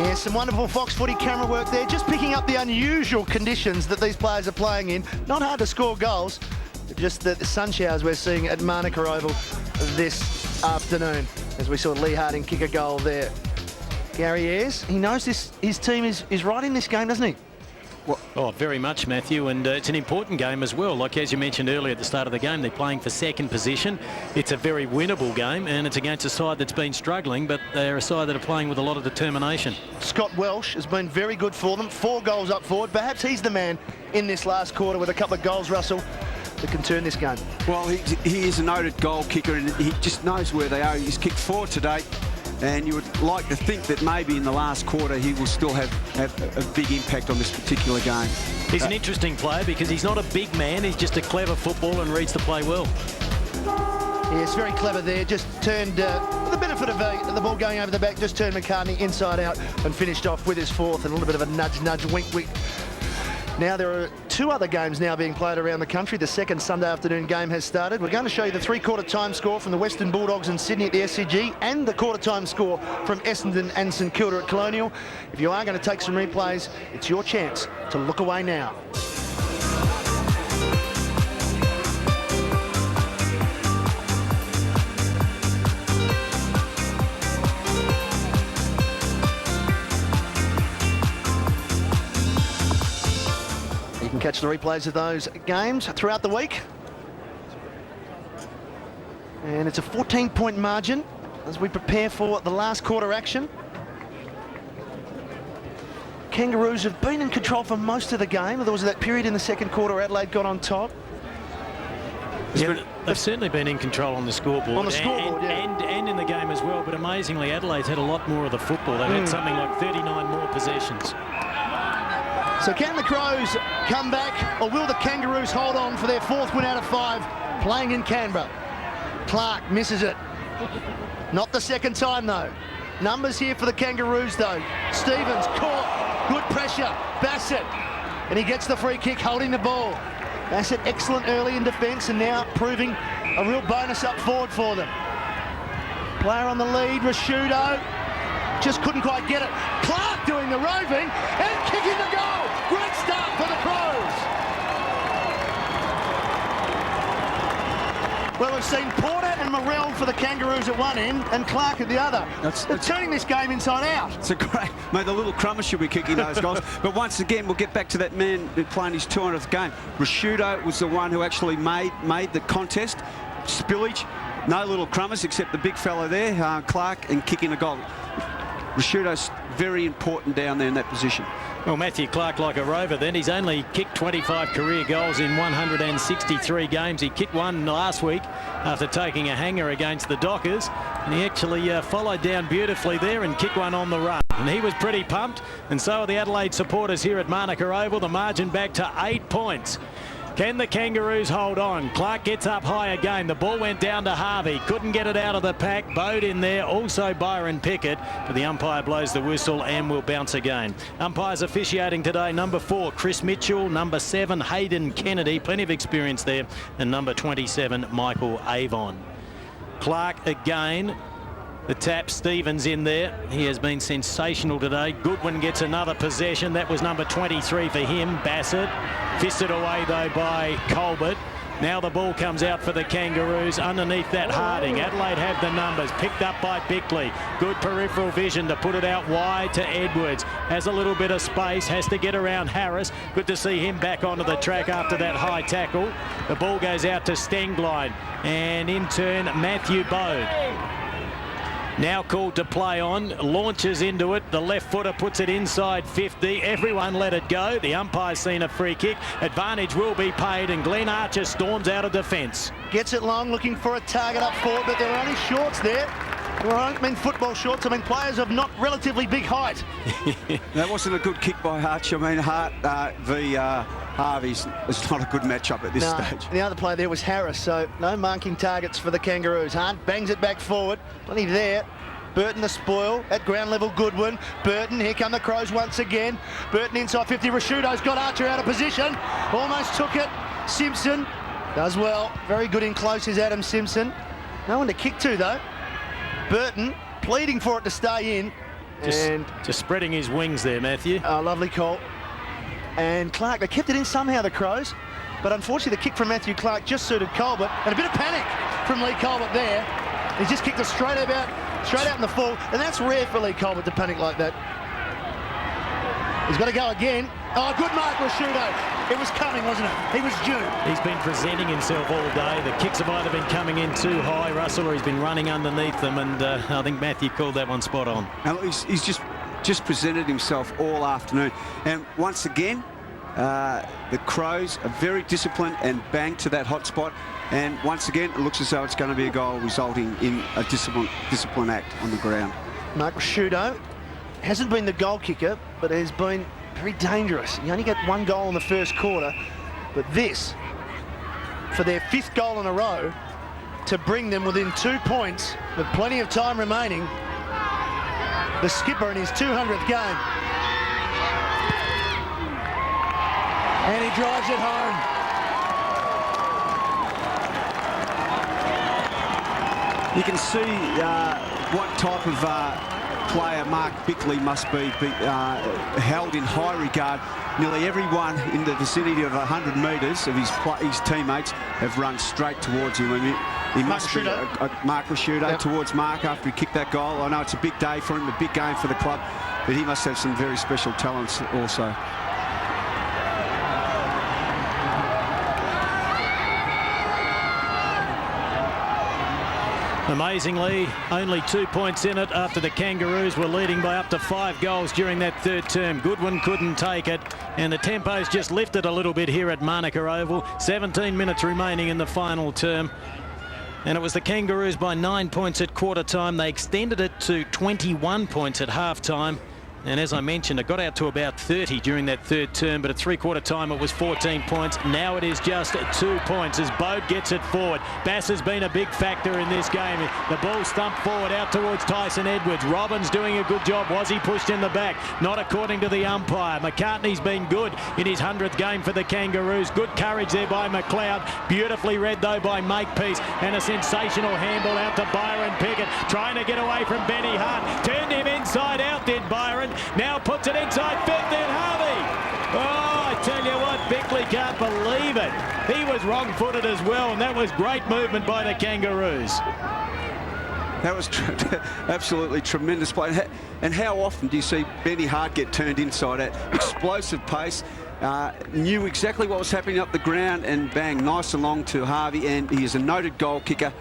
Yeah, some wonderful Fox Footy camera work there, just picking up the unusual conditions that these players are playing in. Not hard to score goals, just the sun showers we're seeing at Manuka Oval this afternoon, as we saw Lee Harding kick a goal there. Gary Ayres, he knows his team is right in this game, doesn't he? Well, oh, very much, Matthew, and it's an important game as well. Like as you mentioned earlier at the start of the game, they're playing for second position. It's a very winnable game, and it's against a side that's been struggling, but they're a side that are playing with a lot of determination. Scott Welsh has been very good for them. 4 goals up forward. Perhaps he's the man in this last quarter with a couple of goals, Russell, that can turn this game. Well, he is a noted goal kicker, and he just knows where they are. He's kicked 4 today. And you would like to think that maybe in the last quarter he will still have a big impact on this particular game. He's an interesting player because he's not a big man, he's just a clever footballer and reads the play well. Yes, very clever there. Just turned, with the benefit of the ball going over the back, just turned McCartney inside out and finished off with his 4th, and a little bit of a nudge, wink. Now there are 2 other games now being played around the country. The second Sunday afternoon game has started. We're going to show you the 3-quarter time score from the Western Bulldogs in Sydney at the SCG and the quarter time score from Essendon and St Kilda at Colonial. If you are going to take some replays, it's your chance to look away now. You can catch the replays of those games throughout the week. And it's a 14-point margin as we prepare for the last quarter action. Kangaroos have been in control for most of the game. There was that period in the second quarter Adelaide got on top. Yeah, they've certainly been in control on the scoreboard. On the scoreboard, and in the game as well. But amazingly, Adelaide's had a lot more of the football. They've had something like 39 more possessions. So can the Crows come back, or will the Kangaroos hold on for their 4th win out of 5 playing in Canberra? Clark misses it. Not the second time though. Numbers here for the Kangaroos though. Stevens caught, good pressure, Bassett, and he gets the free kick holding the ball. Bassett excellent early in defence and now proving a real bonus up forward for them. Player on the lead, Rashudo, just couldn't quite get it. Clark doing the roving and kicking the goal. Great start for the Crows. Well, we've seen Porter and Morrell for the Kangaroos at one end and Clark at the other. They're turning this game inside out. It's a great, mate, the little crummers should be kicking those goals. But once again, we'll get back to that man playing his 200th game. Rashudo was the one who actually made the contest. Spillage, no little crummers except the big fellow there, Clark, and kicking a goal. Rashudo's very important down there in that position. Well, Matthew Clark, like a rover then, he's only kicked 25 career goals in 163 games. He kicked one last week after taking a hanger against the Dockers, and he actually followed down beautifully there and kicked one on the run. And he was pretty pumped, and so are the Adelaide supporters here at Manuka Oval. The margin back to 8 points. Can the Kangaroos hold on? Clark gets up high again. The ball went down to Harvey. Couldn't get it out of the pack. Bowed in there. Also Byron Pickett. But the umpire blows the whistle and will bounce again. Umpires officiating today. Number 4, Chris Mitchell. Number 7, Hayden Kennedy. Plenty of experience there. And number 27, Michael Avon. Clark again. The tap, Stevens in there. He has been sensational today. Goodwin gets another possession. That was number 23 for him, Bassett. Fisted away, though, by Colbert. Now the ball comes out for the Kangaroos. Underneath that, Harding. Adelaide have the numbers. Picked up by Bickley. Good peripheral vision to put it out wide to Edwards. Has a little bit of space. Has to get around Harris. Good to see him back onto the track after that high tackle. The ball goes out to Stenglein. And in turn, Matthew Bode. Now called to play on, launches into it. The left footer puts it inside 50. Everyone let it go. The umpire's seen a free kick. Advantage will be paid, and Glenn Archer storms out of defence. Gets it long, looking for a target up forward, but there were only shorts there. Well, I don't mean football shorts, I mean players of not relatively big height. That wasn't a good kick by Hutch. I mean, Hart v Harvey's is not a good matchup at this stage. The other player there was Harris, so no marking targets for the Kangaroos. Hart bangs it back forward, plenty there. Burton the spoil, at ground level Goodwin. Burton, here come the Crows once again. Burton inside 50, Rashudo's got Archer out of position. Almost took it, Simpson does well. Very good in close is Adam Simpson. No one to kick to though. Burton pleading for it to stay in. Just spreading his wings there, Matthew. Oh, lovely call. And Clark, they kept it in somehow, the Crows. But unfortunately, the kick from Matthew Clark just suited Colbert. And a bit of panic from Lee Colbert there. He's just kicked it straight out in the full. And that's rare for Lee Colbert to panic like that. He's got to go again. Oh, good mark, Rashudo. It was coming, wasn't it? He was due. He's been presenting himself all day. The kicks have either been coming in too high, Russell, or he's been running underneath them. And I think Matthew called that one spot on. And he's just presented himself all afternoon. And once again, the Crows are very disciplined and bang to that hot spot. And once again, it looks as though it's going to be a goal resulting in a discipline act on the ground. Mark Rashudo hasn't been the goal kicker, but has been very dangerous. He only got one goal in the first quarter, but this, for their 5th goal in a row, to bring them within 2 points with plenty of time remaining. The skipper in his 200th game. And he drives it home. You can see what type of player Mark Bickley must be held in high regard. Nearly everyone in the vicinity of 100 metres of his teammates have run straight towards him. I mean, he must be Mark Rashudo towards Mark after he kicked that goal. I know it's a big day for him, a big game for the club, but he must have some very special talents also. Amazingly, only 2 points in it after the Kangaroos were leading by up to 5 goals during that third term. Goodwin couldn't take it, and the tempo's just lifted a little bit here at Manuka Oval. 17 minutes remaining in the final term. And it was the Kangaroos by 9 points at quarter time. They extended it to 21 points at half time. And as I mentioned, it got out to about 30 during that third term, but at three-quarter time it was 14 points. Now it is just 2 points as Bode gets it forward. Bass has been a big factor in this game. The ball stumped forward out towards Tyson Edwards. Robbins doing a good job. Was he pushed in the back? Not according to the umpire. McCartney's been good in his 100th game for the Kangaroos. Good courage there by McLeod. Beautifully read though by Makepeace. And a sensational handball out to Byron Pickett. Trying to get away from Benny Hart. Turned him inside out, did Byron. Now puts it inside 50 and Harvey. Oh, I tell you what, Bickley can't believe it. He was wrong-footed as well, and that was great movement by the Kangaroos. That was absolutely tremendous play. And how often do you see Benny Hart get turned inside at explosive pace? Knew exactly what was happening up the ground and bang, nice and long to Harvey. And he is a noted goal kicker.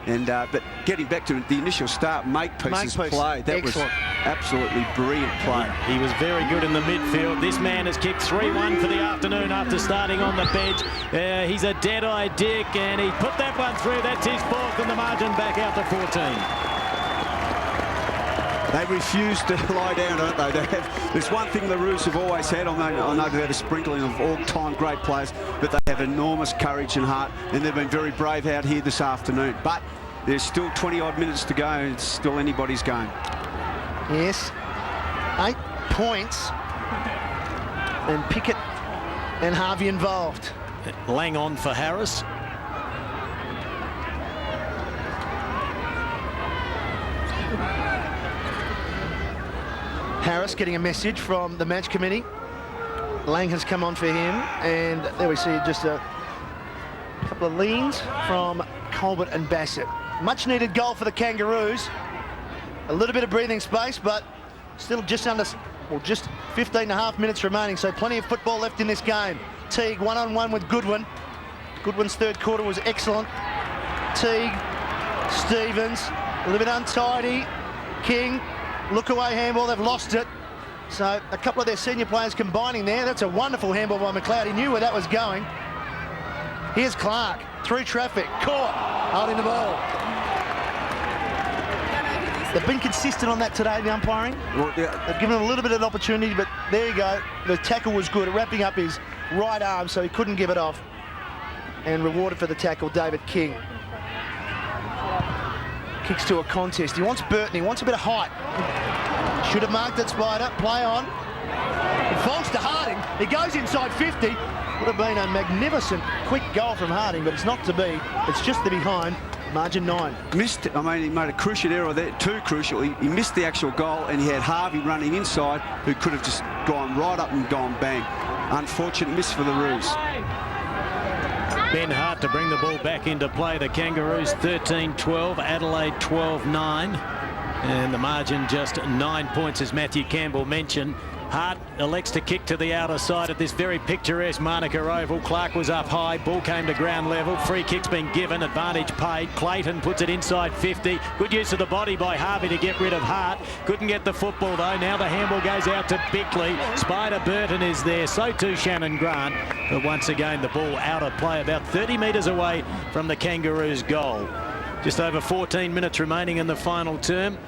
And but getting back to the initial start, Makepeace's play, that was absolutely brilliant play. He was very good in the midfield. This man has kicked 3-1 for the afternoon after starting on the bench. He's a dead-eye Dick, and he put that one through. That's his 4th, and the margin back out to 14. They refuse to lie down, don't they? There's one thing the Roos have always had. I know they've had a sprinkling of all-time great players, but they have enormous courage and heart, and they've been very brave out here this afternoon. But there's still 20-odd minutes to go, and it's still anybody's game. Yes, 8 points, and Pickett and Harvey involved. Lang on for Harris. Harris getting a message from the match committee. Lang has come on for him, and there we see just a couple of leans from Colbert and Bassett. Much needed goal for the Kangaroos. A little bit of breathing space, but still just under, well, just 15.5 minutes remaining, so plenty of football left in this game. Teague one-on-one with Goodwin. Goodwin's third quarter was excellent. Teague, Stevens, a little bit untidy. King, look away handball, they've lost it. So a couple of their senior players combining there. That's a wonderful handball by McLeod. He knew where that was going. Here's Clark, through traffic, caught, holding the ball. They've been consistent on that today, the umpiring. Well, yeah. They've given him a little bit of an opportunity, but there you go. The tackle was good at wrapping up his right arm, so he couldn't give it off. And rewarded for the tackle, David King. Kicks to a contest. He wants Burton, he wants a bit of height. Should have marked it, Spider. Play on. It falls to Harding. He goes inside 50. Would have been a magnificent quick goal from Harding, but it's not to be. It's just the behind. Margin 9. Missed it. I mean, he made a crucial error there, too crucial. He missed the actual goal, and he had Harvey running inside, who could have just gone right up and gone bang. Unfortunate miss for the Roos. Ben Hart to bring the ball back into play. The Kangaroos 13-12, Adelaide 12-9. And the margin just 9 points, as Matthew Campbell mentioned. Hart elects to kick to the outer side at this very picturesque Manuka Oval. Clark was up high, ball came to ground level. Free kick's been given, advantage paid. Clayton puts it inside 50. Good use of the body by Harvey to get rid of Hart. Couldn't get the football though. Now the handball goes out to Bickley. Spider Burton is there, so too Shannon Grant. But once again, the ball out of play about 30 metres away from the Kangaroos' goal. Just over 14 minutes remaining in the final term.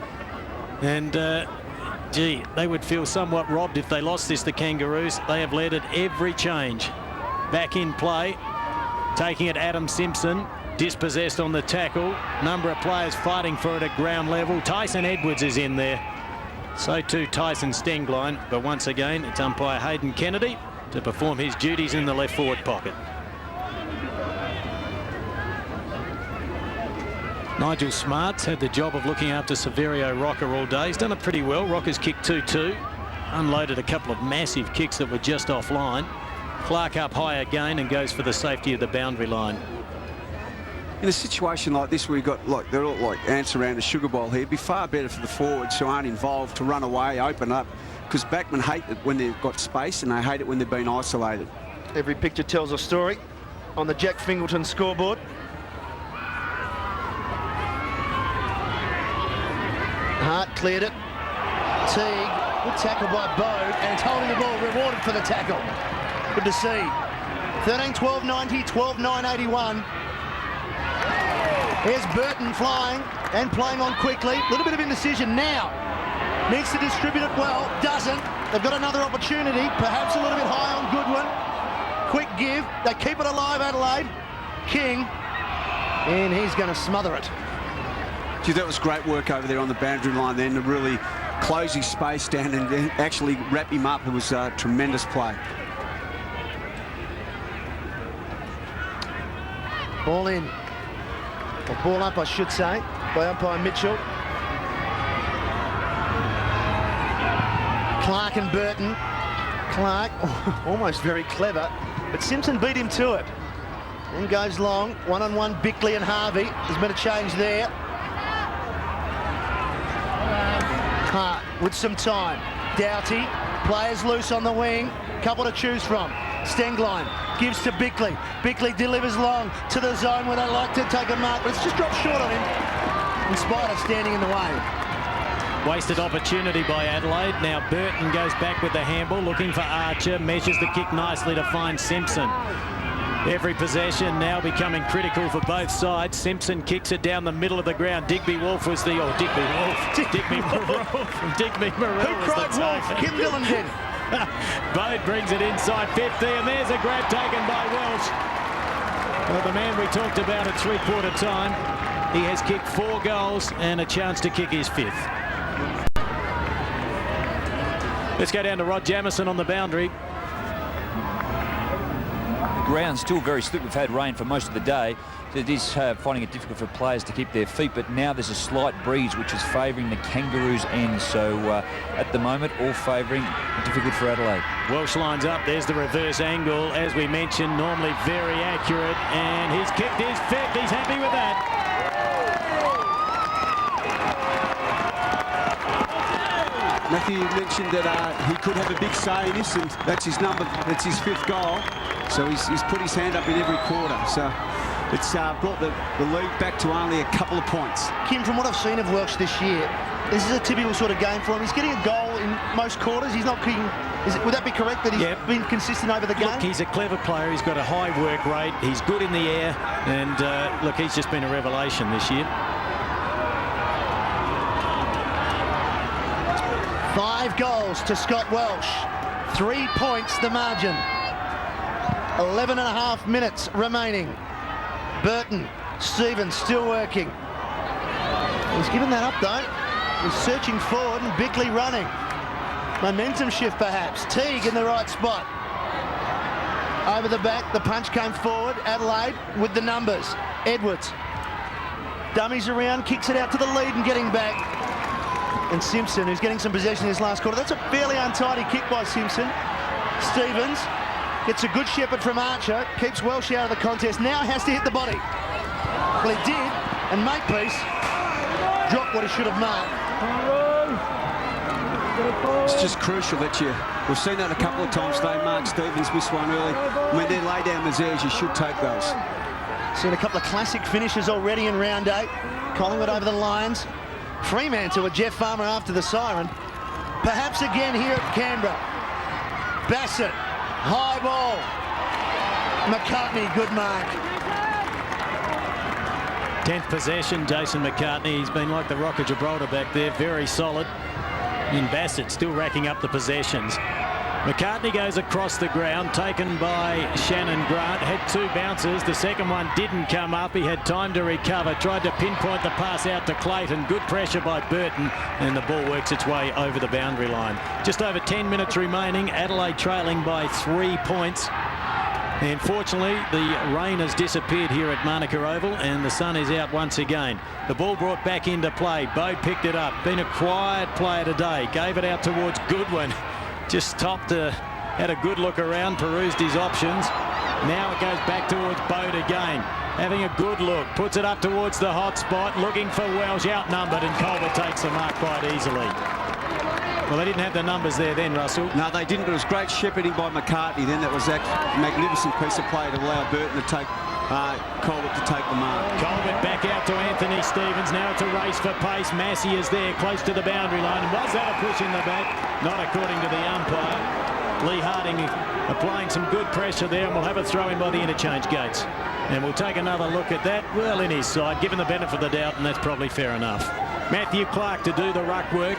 And gee, they would feel somewhat robbed if they lost this, the Kangaroos. They have led at every change. Back in play, taking it Adam Simpson, dispossessed on the tackle. Number of players fighting for it at ground level. Tyson Edwards is in there. So too Tyson Stenglein. But once again, it's umpire Hayden Kennedy to perform his duties in the left forward pocket. Nigel Smart's had the job of looking after Severio Rocker all day. He's done it pretty well. Rocker's kicked 2-2. Unloaded a couple of massive kicks that were just offline. Clark up high again and goes for the safety of the boundary line. In a situation like this where you've got, like, they're all like ants around a sugar bowl here, it'd be far better for the forwards who aren't involved to run away, open up, because backmen hate it when they've got space and they hate it when they've been isolated. Every picture tells a story on the Jack Fingleton scoreboard. Hart cleared it. Teague, good tackle by Bode, and it's holding the ball, rewarded for the tackle. Good to see. 13-12-90, 12-9-81. Here's Burton flying and playing on quickly. A little bit of indecision now. Needs to distribute it well, doesn't. They've got another opportunity, perhaps a little bit high on Goodwin. Quick give, they keep it alive, Adelaide. King, and he's going to smother it. Gee, that was great work over there on the boundary line then to really close his space down and actually wrap him up. It was a tremendous play. Ball in. Or ball up, I should say, by umpire Mitchell. Clark and Burton. Clark, almost very clever, but Simpson beat him to it. Then goes long, one-on-one Bickley and Harvey. There's been a change there. Hart with some time. Doughty, players loose on the wing. Couple to choose from. Stenglein gives to Bickley. Bickley delivers long to the zone where they like to take a mark, but it's just dropped short on him. And Spider standing in the way. Wasted opportunity by Adelaide. Now Burton goes back with the handball, looking for Archer. Measures the kick nicely to find Simpson. Every possession now becoming critical for both sides. Simpson kicks it down the middle of the ground. Digby Wolf was the... Oh, Digby Wolf. Digby Marrell. Digby Marrell. Who cried Wolf? Kim Dillon did. Bode brings it inside 50, and there's a grab taken by Welsh. Well, the man we talked about at three-quarter time, he has kicked 4 goals and a chance to kick his 5th. Let's go down to Rod Jamieson on the boundary. Ground still very slick. We've had rain for most of the day. It is finding it difficult for players to keep their feet, but now there's a slight breeze which is favouring the Kangaroos' end. So at the moment, all favouring difficult for Adelaide. Welsh lines up. There's the reverse angle. As we mentioned, normally very accurate, and he's kicked his 5th. He's happy with that. Matthew mentioned that he could have a big say in this, and that's his number. That's his 5th goal. So he's put his hand up in every quarter. So it's brought the lead back to only a couple of points. Kim, from what I've seen of Welsh this year, this is a typical sort of game for him. He's getting a goal in most quarters. He's not kicking. Would that be correct that he's been consistent over the game? Look, he's a clever player. He's got a high work rate. He's good in the air. And look, he's just been a revelation this year. 5 goals to Scott Welsh. 3 points the margin. 11.5 minutes remaining. Burton, Stevens still working. He's given that up though. He's searching forward and Bickley running. Momentum shift perhaps. Teague in the right spot. Over the back, the punch came forward. Adelaide with the numbers. Edwards. Dummies around, kicks it out to the lead and getting back. And Simpson, who's getting some possession in this last quarter. That's a fairly untidy kick by Simpson. Stevens gets a good shepherd from Archer. Keeps Welsh out of the contest. Now has to hit the body. Well, he did. And Makepeace dropped what he should have marked. It's just crucial that we've seen that a couple of times today. Mark Stevens missed one early. When they're lay down misères, you should take those. Seen a couple of classic finishes already in round 8. Collingwood over the Lions. Fremantle with Jeff Farmer after the siren. Perhaps again here at Canberra. Bassett, high ball. McCartney, good mark. 10th possession, Jason McCartney. He's been like the Rock of Gibraltar back there, very solid. In Bassett, still racking up the possessions. McCartney goes across the ground, taken by Shannon Grant. Had 2 bounces. The second one didn't come up. He had time to recover. Tried to pinpoint the pass out to Clayton. Good pressure by Burton. And the ball works its way over the boundary line. Just over 10 minutes remaining. Adelaide trailing by 3 points. And fortunately, the rain has disappeared here at Manuka Oval and the sun is out once again. The ball brought back into play. Bode picked it up. Been a quiet player today. Gave it out towards Goodwin. Just stopped, had a good look around, perused his options. Now it goes back towards Bode again. Having a good look. Puts it up towards the hot spot. Looking for Welsh, outnumbered, and Colbert takes the mark quite easily. Well, they didn't have the numbers there then, Russell. No, they didn't, but it was great shepherding by McCartney. Then that was that magnificent piece of play to allow Burton to take Colbert to take the mark. Colbert back out to Anthony Stevens. Now it's a race for pace. Massey is there, close to the boundary line. Was that a push in the back? Not according to the umpire. Lee Harding applying some good pressure there, and we'll have a throw in by the interchange gates. And we'll take another look at that. Well, in his side, given the benefit of the doubt, and that's probably fair enough. Matthew Clark to do the ruck work.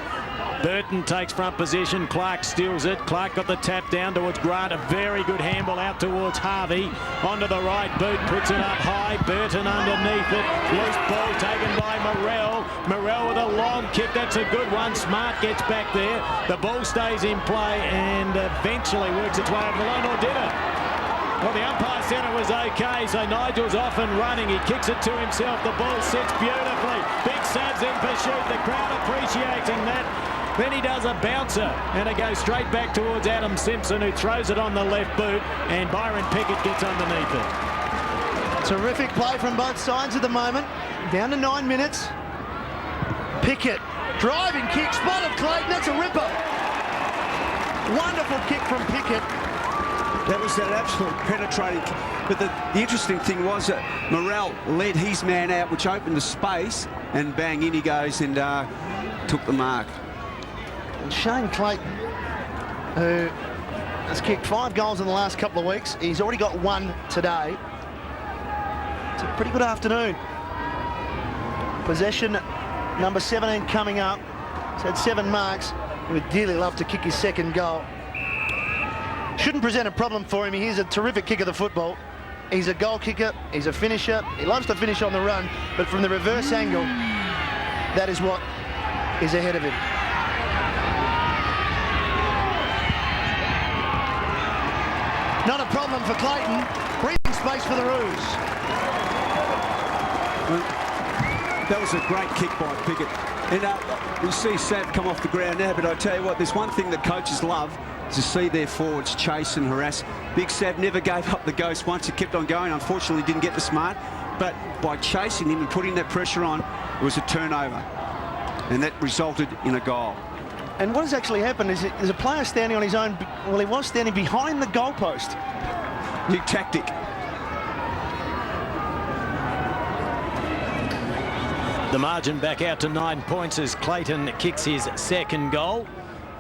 Burton takes front position. Clark steals it. Clark got the tap down towards Grant. A very good handball out towards Harvey. Onto the right boot. Puts it up high. Burton underneath it. Loose ball taken by Morrell. Morrell with a long kick. That's a good one. Smart gets back there. The ball stays in play and eventually works its way over the line. Or did it? Well, the umpire said it was okay, so Nigel's off and running. He kicks it to himself. The ball sits beautifully. Big Sav's in pursuit. The crowd appreciating that. Then he does a bouncer, and it goes straight back towards Adam Simpson, who throws it on the left boot, and Byron Pickett gets underneath it. Terrific play from both sides at the moment. Down to 9 minutes. Pickett, driving kick, spotted Clayton. That's a ripper. Wonderful kick from Pickett. That was that absolute penetrating kick. But the interesting thing was that Morrell led his man out, which opened the space, and bang, in he goes and took the mark. And Shane Clayton, who has kicked 5 goals in the last couple of weeks. He's already got 1 today. It's a pretty good afternoon. Possession number 17 coming up. He's had 7 marks. He would dearly love to kick his second goal. Shouldn't present a problem for him. He's a terrific kicker of the football. He's a goal kicker. He's a finisher. He loves to finish on the run, but from the reverse angle, that is what is ahead of him. Not a problem for Clayton. Breathing space for the Roos. That was a great kick by Pickett. And we see Sav come off the ground now, but I tell you what, there's one thing that coaches love, is to see their forwards chase and harass. Big Sav never gave up the ghost once. He kept on going. Unfortunately, didn't get the smart. But by chasing him and putting that pressure on, it was a turnover. And that resulted in a goal. And what has actually happened is there's a player standing on his own. Well, he was standing behind the goalpost. New tactic. The margin back out to 9 points as Clayton kicks his second goal.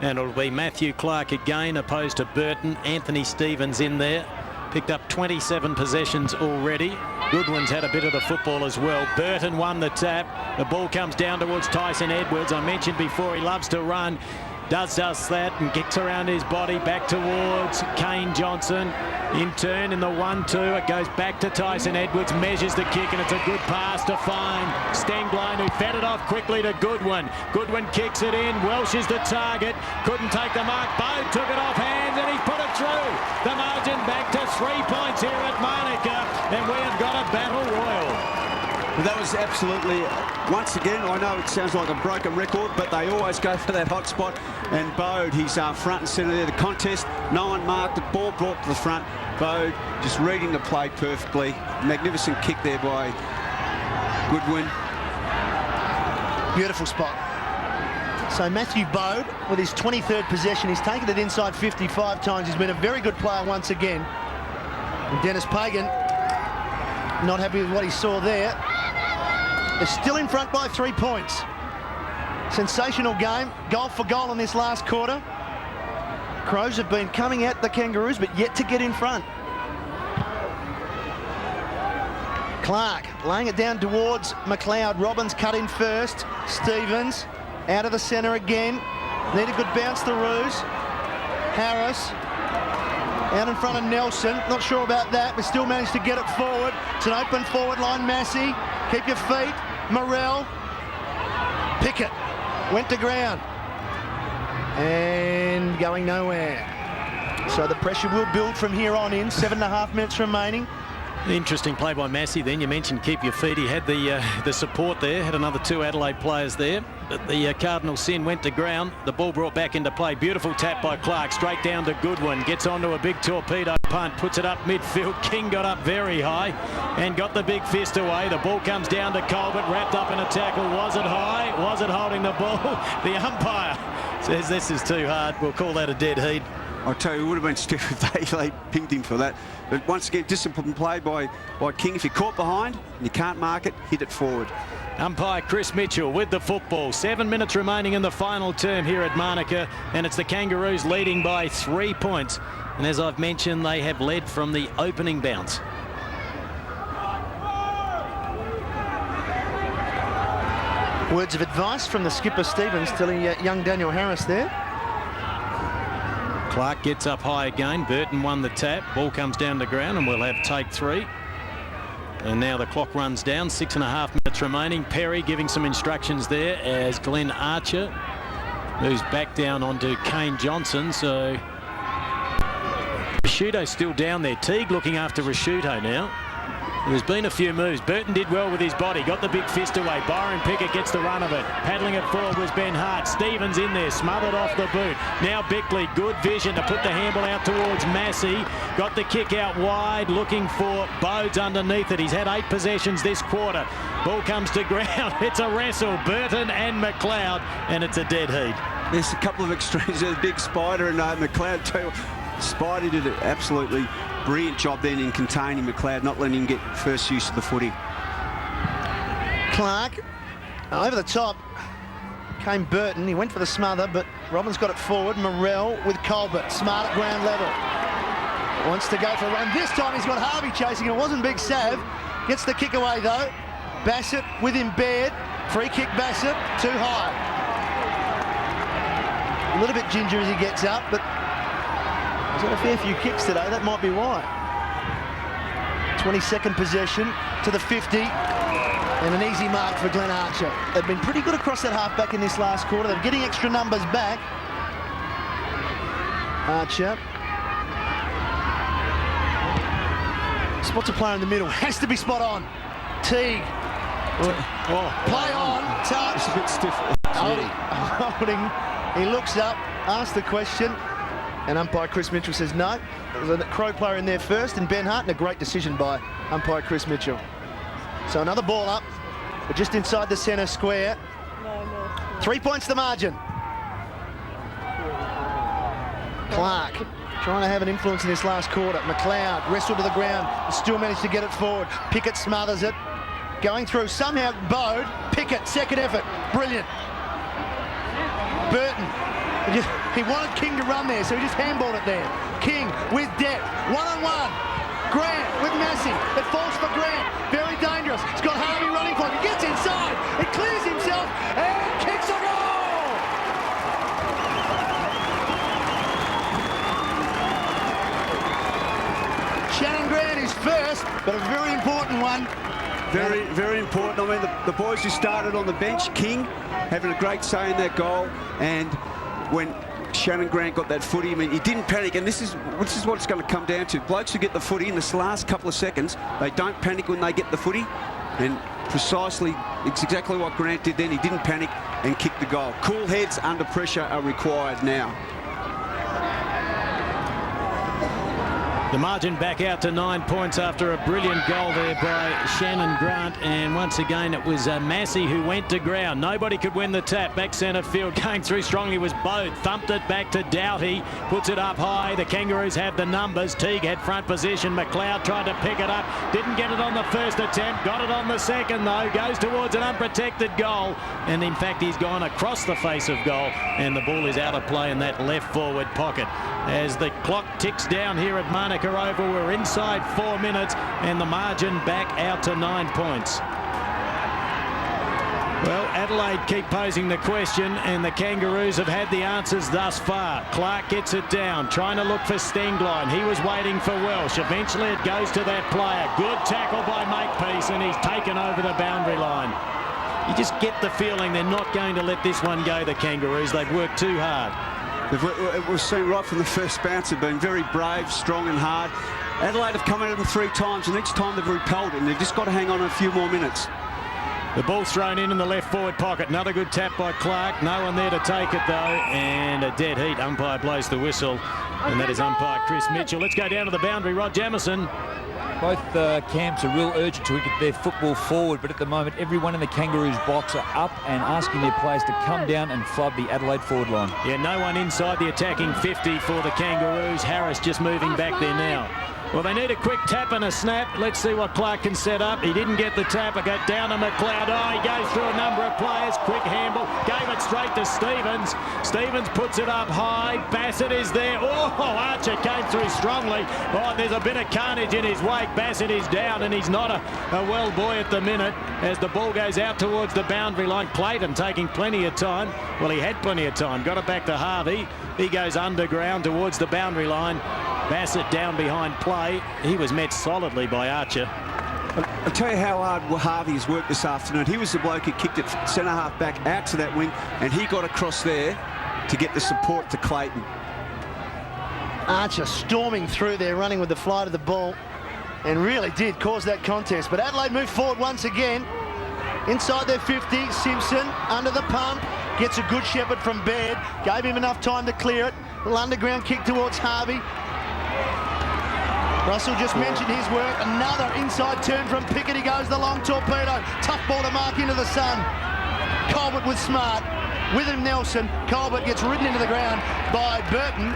And it'll be Matthew Clark again opposed to Burton. Anthony Stevens in there. Picked up 27 possessions already. Goodwin's had a bit of the football as well. Burton won the tap. The ball comes down towards Tyson Edwards. I mentioned before he loves to run. Does that and kicks around his body back towards Kane Johnson. In turn in the 1-2, it goes back to Tyson Edwards, measures the kick, and it's a good pass to find Stenglein, who fed it off quickly to Goodwin. Goodwin kicks it in. Welsh is the target. Couldn't take the mark. Bode took it off hands and he's put it through. The margin back to 3 points here at Monica, and we have got a battle royal. That was absolutely, once again, I know it sounds like a broken record, but they always go for that hot spot. And Bode, he's front and centre there. The contest, no one marked it, ball brought to the front. Bode just reading the play perfectly. Magnificent kick there by Goodwin. Beautiful spot. So Matthew Bode, with his 23rd possession, he's taken it inside 55 times. He's been a very good player once again. And Denis Pagan, not happy with what he saw there. They're still in front by 3 points. Sensational game, goal for goal in this last quarter. Crows have been coming at the Kangaroos, but yet to get in front. Clark laying it down towards McLeod. Robbins cut in first. Stevens out of the centre again. Need a good bounce to Roos. Harris out in front of Nelson. Not sure about that, but still managed to get it forward. It's an open forward line. Massey, keep your feet. Morrell. Pickett went to ground. And going nowhere. So the pressure will build from here on in. 7.5 minutes remaining. Interesting play by Massey then. You mentioned keep your feet. He had the support there. Had another 2 Adelaide players there. But the Cardinal sin went to ground. The ball brought back into play. Beautiful tap by Clark. Straight down to Goodwin. Gets onto a big torpedo punt. Puts it up midfield. King got up very high and got the big fist away. The ball comes down to Colbert. Wrapped up in a tackle. Was it high? Was it holding the ball? The umpire says this is too hard. We'll call that a dead heat. I'll tell you, it would have been stiff if they pinged him for that. But once again, disciplined play by King. If you're caught behind and you can't mark it, hit it forward. Umpire Chris Mitchell with the football. 7 minutes remaining in the final term here at Monica, and it's the Kangaroos leading by 3 points. And as I've mentioned, they have led from the opening bounce. Words of advice from the skipper Stevens, telling young Daniel Harris there. Clark gets up high again. Burton won the tap. Ball comes down to ground and we'll have take 3. And now the clock runs down. 6.5 minutes remaining. Perry giving some instructions there as Glenn Archer moves back down onto Kane Johnson. So Rashuto's still down there. Teague looking after Rashuto now. There's been a few moves. Burton did well with his body. Got the big fist away. Byron Pickett gets the run of it. Paddling it forward was Ben Hart. Stevens in there. Smothered off the boot. Now Bickley. Good vision to put the handball out towards Massey. Got the kick out wide. Looking for Bodes underneath it. He's had 8 possessions this quarter. Ball comes to ground. It's a wrestle. Burton and McLeod. And it's a dead heat. There's a couple of extremes. There's a big Spider and McLeod too. Spider did an absolutely brilliant job then in containing McLeod, not letting him get first use of the footy. Clark over the top came Burton. He went for the smother, but Robbins got it forward. Morrell with Colbert, smart at ground level. Wants to go for a run. This time he's got Harvey chasing. It wasn't Big Sav. Gets the kick away though. Bassett with him bared. Free kick Bassett, too high. A little bit ginger as he gets up, but he's got a fair few kicks today. That might be why. 22nd possession to the 50. And an easy mark for Glenn Archer. They've been pretty good across that half-back in this last quarter. They're getting extra numbers back. Archer. Spots a player in the middle. Has to be spot on. Teague. Play on. Touch. It's a bit stiff. Holding. He looks up, asks the question, and umpire Chris Mitchell says no. There was a Crow player in there first, and Ben Hart, and a great decision by umpire Chris Mitchell. So another ball up, but just inside the centre square. 3 points the margin. Clark trying to have an influence in this last quarter. McLeod wrestled to the ground, still managed to get it forward. Pickett smothers it. Going through somehow Bode. Pickett it. Second effort. Brilliant. Burton. He wanted King to run there, so he just handballed it there. King with depth. One-on-one. Grant with Massey. It falls for Grant. Very dangerous. He's got Harvey running for him. He gets inside. He clears himself and kicks a goal. Shannon Grant is first, but a very important one. Very, very important. I mean, the boys who started on the bench, King, having a great say in that goal, and when Shannon Grant got that footy, I mean, he didn't panic, and this is what it's going to come down to. Blokes who get the footy in this last couple of seconds, they don't panic when they get the footy, and precisely, it's exactly what Grant did then. He didn't panic and kicked the goal. Cool heads under pressure are required now. The margin back out to 9 points after a brilliant goal there by Shannon Grant. And once again, it was Massey who went to ground. Nobody could win the tap. Back centre field, going through strongly was Bode. Thumped it back to Doughty. Puts it up high. The Kangaroos had the numbers. Teague had front position. McLeod tried to pick it up. Didn't get it on the first attempt. Got it on the second, though. Goes towards an unprotected goal. And in fact, he's gone across the face of goal. And the ball is out of play in that left forward pocket. As the clock ticks down here at Monica Oval, we're inside 4 minutes and the margin back out to 9 points. Well, Adelaide keep posing the question and the Kangaroos have had the answers thus far. Clark gets it down, trying to look for Stenglein. He was waiting for Welsh. Eventually it goes to that player. Good tackle by Makepeace and he's taken over the boundary line. You just get the feeling they're not going to let this one go, the Kangaroos. They've worked too hard. We've seen right from the first bounce, they've been very brave, strong and hard. Adelaide have come at them 3 times and each time they've repelled it and they've just got to hang on a few more minutes. The ball's thrown in the left forward pocket. Another good tap by Clark. No one there to take it though. And a dead heat. Umpire blows the whistle. And that is umpire Chris Mitchell. Let's go down to the boundary. Rod Jamieson. Both camps are real urgent to get their football forward, but at the moment everyone in the Kangaroos box are up and asking their players to come down and flood the Adelaide forward line. Yeah, no one inside the attacking 50 for the Kangaroos. Harris just moving back there now. Well, they need a quick tap and a snap. Let's see what Clark can set up. He didn't get the tap. It got down to McLeod. Oh, he goes through a number of players. Quick handball. Gave it straight to Stevens. Stevens puts it up high. Bassett is there. Oh, Archer came through strongly. Oh, there's a bit of carnage in his wake. Bassett is down, and he's not a well boy at the minute as the ball goes out towards the boundary line. Clayton taking plenty of time. Well, he had plenty of time. Got it back to Harvey. He goes underground towards the boundary line. Bassett down behind play. He was met solidly by Archer. I'll tell you how hard Harvey has worked this afternoon. He was the bloke who kicked it centre-half back out to that wing, and he got across there to get the support to Clayton. Archer storming through there, running with the flight of the ball, and really did cause that contest. But Adelaide moved forward once again. Inside their 50, Simpson under the pump. Gets a good shepherd from Baird. Gave him enough time to clear it. Little underground kick towards Harvey. Russell just mentioned his work. Another inside turn from Pickett. He goes the long torpedo. Tough ball to mark into the sun. Colbert with smart. With him Nelson. Colbert gets ridden into the ground by Burton.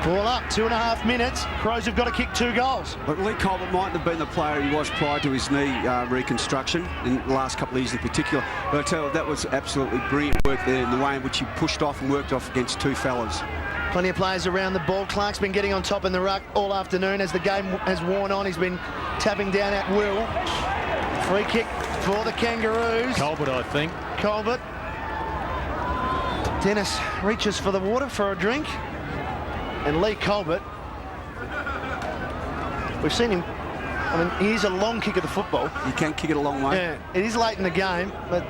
Ball up, 2.5 minutes. Crows have got to kick 2 goals. But Lee Colbert mightn't have been the player he was prior to his knee reconstruction in the last couple of years in particular. But I tell you, that was absolutely brilliant work there in the way in which he pushed off and worked off against 2 fellas. Plenty of players around the ball. Clark's been getting on top in the ruck all afternoon as the game has worn on. He's been tapping down at will. Free kick for the Kangaroos. Colbert, I think. Colbert. Dennis reaches for the water for a drink. And Lee Colbert. We've seen him. I mean, he is a long kick of the football. He can kick it a long way. Yeah, it is late in the game, but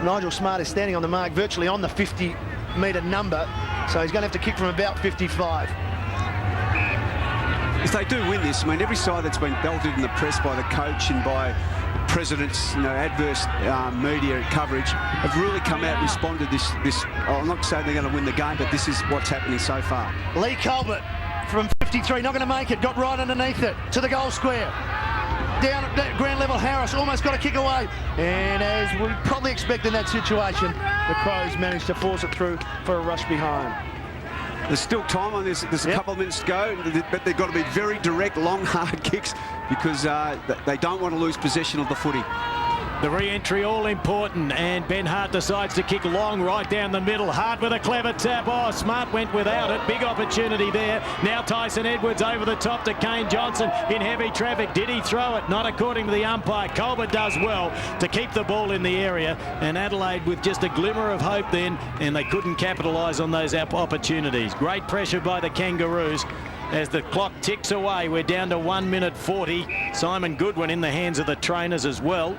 Nigel Smart is standing on the mark, virtually on the 50-metre number. So he's going to have to kick from about 55. If they do win this, I mean, every side that's been belted in the press by the coach and by presidents, adverse media coverage, have really come out and responded this. I'm not saying they're going to win the game, but this is what's happening so far. Lee Colbert from 53, not going to make it. Got right underneath it to the goal square. Down at ground level, Harris almost got a kick away. And as we probably expect in that situation, the Crows managed to force it through for a rush behind. There's still time on this. There's a couple of minutes to go, but they've got to be very direct, long, hard kicks because they don't want to lose possession of the footy. The re-entry all important, and Ben Hart decides to kick long right down the middle. Hart with a clever tap. Oh, Smart went without it. Big opportunity there. Now Tyson Edwards over the top to Kane Johnson in heavy traffic. Did he throw it? Not according to the umpire. Colbert does well to keep the ball in the area, and Adelaide with just a glimmer of hope then, and they couldn't capitalise on those opportunities. Great pressure by the Kangaroos. As the clock ticks away, we're down to 1 minute 40. Simon Goodwin in the hands of the trainers as well.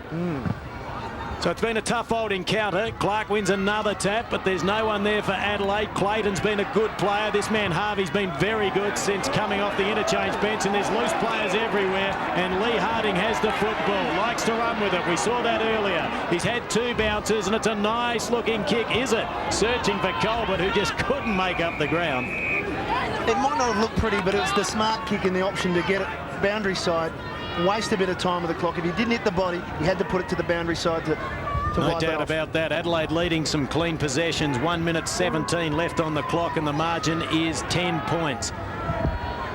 So it's been a tough old encounter. Clark wins another tap, but there's no one there for Adelaide. Clayton's been a good player. This man Harvey's been very good since coming off the interchange bench, and there's loose players everywhere, and Lee Harding has the football, likes to run with it. We saw that earlier. He's had 2 bounces, and it's a nice looking kick, is it? Searching for Colbert, who just couldn't make up the ground. It might not have looked pretty, but it's the smart kick and the option to get it boundary side. Waste a bit of time with the clock. If he didn't hit the body, he had to put it to the boundary side to no doubt about that. Adelaide leading some clean possessions. 1 minute 17 left on the clock, and the margin is 10 points.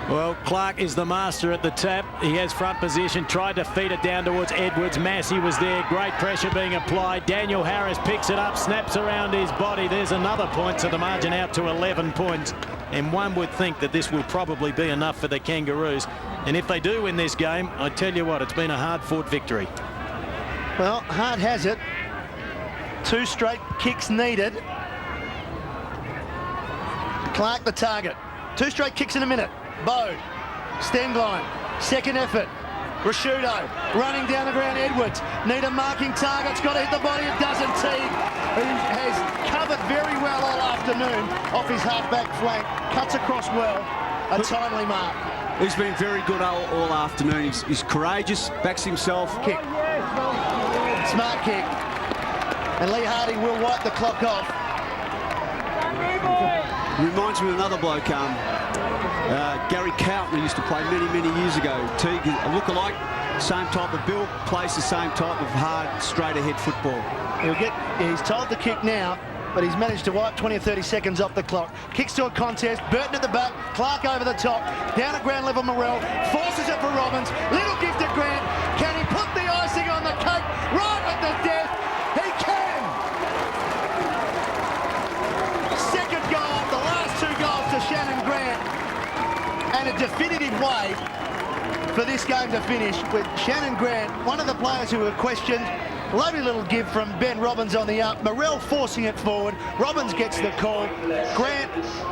Well, Clark is the master at the tap. He has front position, tried to feed it down towards Edwards. Massey was there, great pressure being applied. Daniel Harris picks it up, snaps around his body. There's another point, so the margin out to 11 points. And one would think that this will probably be enough for the Kangaroos. And if they do win this game, I tell you what, it's been a hard-fought victory. Well, Hart has it. 2 straight kicks needed. Clark the target. 2 straight kicks in a minute. Bode, Stengline, second effort. Rashudo running down the ground. Edwards need a marking target. It's got to hit the body. It doesn't. Teague, who has covered very well all afternoon off his half-back flank, cuts across well. A timely mark. He's been very good all afternoon. He's courageous, backs himself. Kick. Smart kick. And Lee Harding will wipe the clock off. Reminds me of another bloke, Gary Cowton, who used to play many years ago. Teague, a look-alike, same type of build, plays the same type of hard, straight-ahead football. He's told to kick now, but he's managed to wipe 20 or 30 seconds off the clock. Kicks to a contest, Burton at the back, Clark over the top, down at ground level Morrell, forces it for Robbins, little gift to Grant. Can he put the icing on the cake right at the death? He can! Second goal, the last 2 goals to Shannon Grant, and a definitive way for this game to finish with Shannon Grant, one of the players who were questioned. Lovely little give from Ben Robbins on the up. Morrell forcing it forward. Robbins gets the call. Grant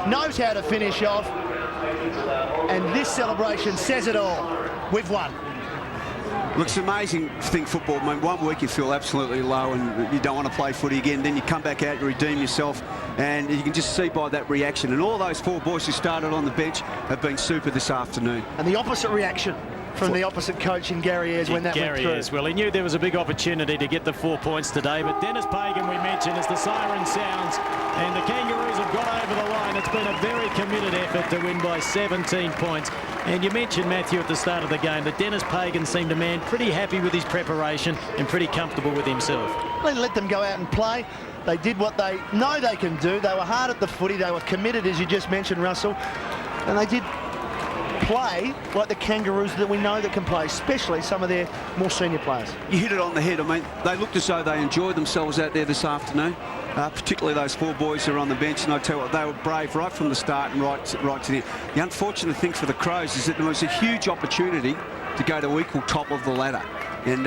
knows how to finish off. And this celebration says it all. We've won. Look, it's an amazing thing, football. I mean, 1 week you feel absolutely low and you don't want to play footy again. Then you come back out, you redeem yourself, and you can just see by that reaction. And all those 4 boys who started on the bench have been super this afternoon. And the opposite reaction from the opposite coach in Gary Ayres when that went through. Ayres, well, he knew there was a big opportunity to get the 4 points today, but Denis Pagan, we mentioned, as the siren sounds, and the Kangaroos have got over the line. It's been a very committed effort to win by 17 points. And you mentioned, Matthew, at the start of the game, that Denis Pagan seemed a man pretty happy with his preparation and pretty comfortable with himself. They let them go out and play. They did what they know they can do. They were hard at the footy. They were committed, as you just mentioned, Russell. And they did play like the Kangaroos that we know that can play, especially some of their more senior players. You hit it on the head. I mean, they looked as though they enjoyed themselves out there this afternoon, particularly those 4 boys who are on the bench. And I tell you what, they were brave right from the start and right to the end. The unfortunate thing for the Crows is that there was a huge opportunity to go to equal top of the ladder. And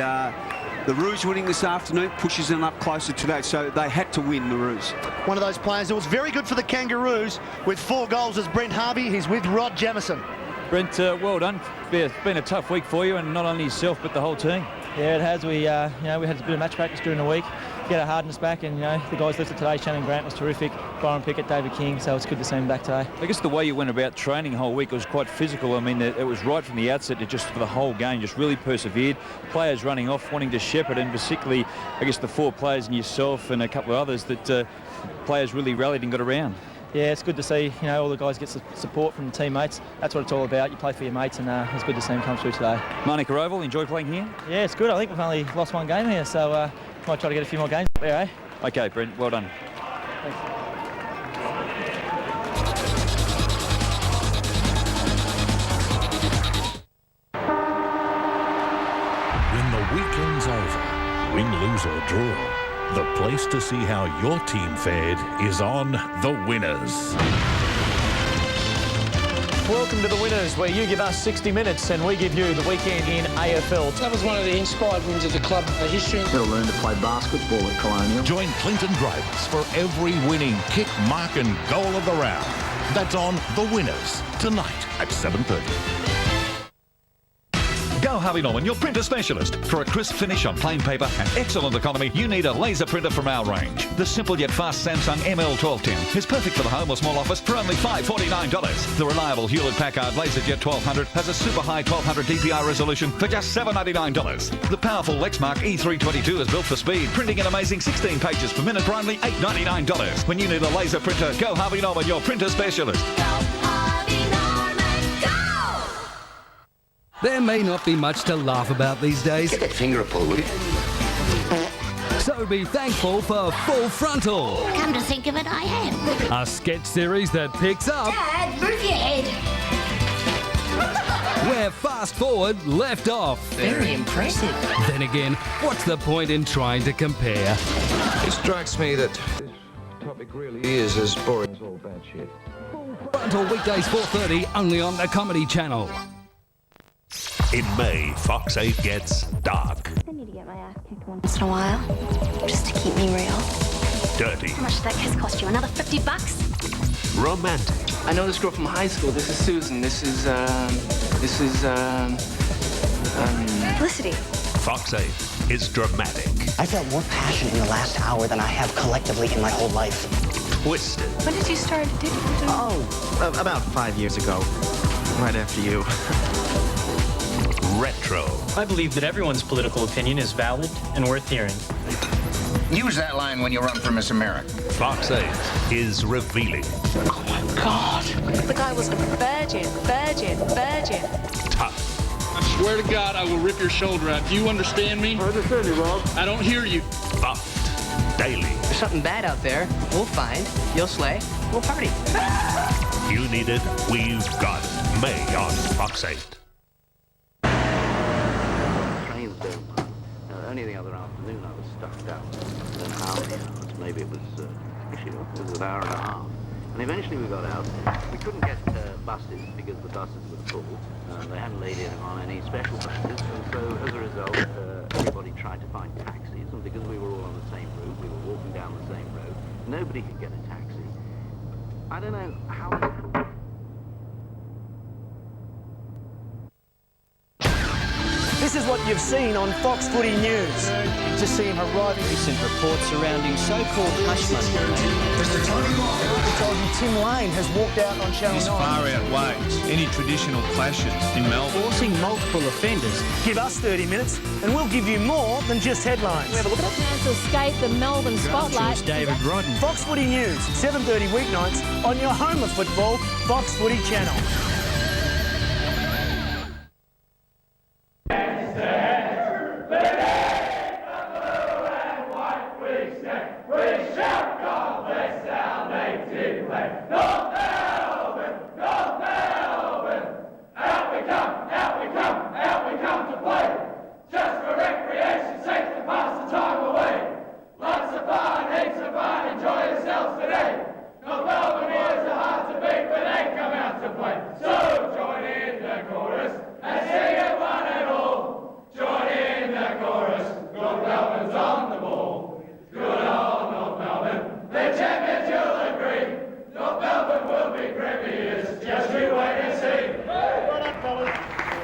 the Roos winning this afternoon pushes them up closer today, so they had to win, the Roos. One of those players that was very good for the Kangaroos with 4 goals is Brent Harvey. He's with Rod Jamieson. Brent, well done. It's been a tough week for you, and not only yourself but the whole team. Yeah, it has. We, we had a bit of match practice during the week, get our hardness back, and the guys lifted today. Shannon Grant was terrific. Byron Pickett, David King. So it's good to see him back today. I guess the way you went about training the whole week was quite physical. I mean, it was right from the outset. It just for the whole game, just really persevered. Players running off, wanting to shepherd, and particularly, I guess, the 4 players and yourself and a couple of others that players really rallied and got around. Yeah, it's good to see, all the guys get support from the teammates. That's what it's all about. You play for your mates, and it's good to see them come through today. Monica Oval, enjoy playing here? Yeah, it's good. I think we've only lost 1 game here, so might try to get a few more games up there, eh? Okay, Brent, well done. Thanks. When the weekend's over, Win, lose or draw, the place to see how your team fared is on The Winners. Welcome to The Winners, where you give us 60 minutes and we give you the weekend in AFL. That was one of the inspired wins of the club history. They'll learn to play basketball at Colonial. Join Clinton Graves for every winning kick, mark and goal of the round. That's on The Winners, tonight at 7:30. Go Harvey Norman, your printer specialist. For a crisp finish on plain paper and excellent economy, you need a laser printer from our range. The simple yet fast Samsung ML1210 is perfect for the home or small office for only $549. The reliable Hewlett-Packard LaserJet 1200 has a super high 1200 DPI resolution for just $799. The powerful Lexmark E322 is built for speed, printing an amazing 16 pages per minute for only $899. When you need a laser printer, go Harvey Norman, your printer specialist. There may not be much to laugh about these days. Get that finger up, will you? So be thankful for Full Frontal. Come to think of it, I am. A sketch series that picks up Dad, move your head. where Fast Forward left off. Very impressive. Then again, what's the point in trying to compare? It strikes me that this topic really is as boring as all bad shit. Full Frontal weekdays 4:30 only on the Comedy Channel. In May, Fox 8 gets dark, I need to get my ass kicked once in a while, just to keep me real. dirty, How much did that kiss cost you? Another $50? romantic, I know this girl from high school. This is Susan. This is Felicity. Fox 8 is dramatic, I felt more passion in the last hour than I have collectively in my whole life. twisted, When did you start dating? Oh, about 5 years ago. Right after you. retro, I believe that everyone's political opinion is valid and worth hearing. Use that line when you run for Miss America. Fox 8 is revealing, Oh my God. The guy was a virgin. tough, I swear to God, I will rip your shoulder out. Do you understand me? I understand you, Rob. I don't hear you. buffed, daily. There's something bad out there. We'll find. You'll slay. We'll party. You need it, we've got it. May on Fox 8. Trains don't run. Only the other afternoon I was stuck down. I don't know how many hours. Maybe it was, actually, it was an hour and a half. And eventually we got out. We couldn't get buses because the buses were full. They hadn't laid in on any special buses. And so as a result, everybody tried to find taxis. And because we were all on the same route, we were walking down the same road, nobody could get a taxi. I don't know how... This is what you've seen on Fox Footy News. Just see him arriving. Recent reports surrounding so-called hush money. Mr. Tony Moore. I told you Tim Lane has walked out on Channel 9. This far outweighs any traditional clashes in Melbourne. Forcing multiple offenders. Give us 30 minutes and we'll give you more than just headlines. Plans to escape the Melbourne spotlight. David Rodden. Fox Footy News, 7:30 weeknights on your home of football, Fox Footy Channel.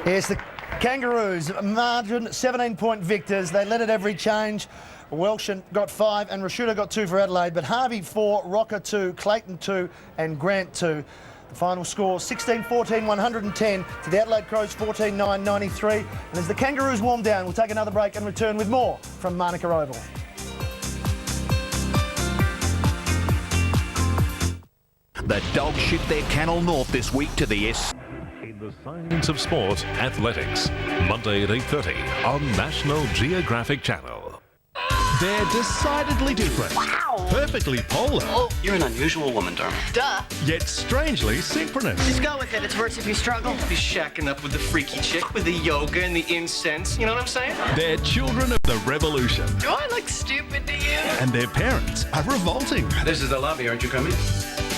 Yes, the Kangaroos, margin 17-point victors. They led at every change. Welsh got 5 and Rashuda got 2 for Adelaide, but Harvey 4, Rocker 2, Clayton 2 and Grant 2. The final score 16-14, 110 to the Adelaide Crows 14-9, 93. And as the Kangaroos warm down, we'll take another break and return with more from Manuka Oval. The Dogs ship their Canal North this week to the S. In the Science of Sport, Athletics, Monday at 8:30 on National Geographic Channel. They're decidedly different. Wow. Perfectly polar. Oh, you're an unusual woman, Dermot. Duh. Yet strangely synchronous. Just go with it. It's worse if you struggle. He's shacking up with the freaky chick with the yoga and the incense. You know what I'm saying? They're children of the revolution. Do I look stupid to you? And their parents are revolting. This is the lobby. Aren't you coming?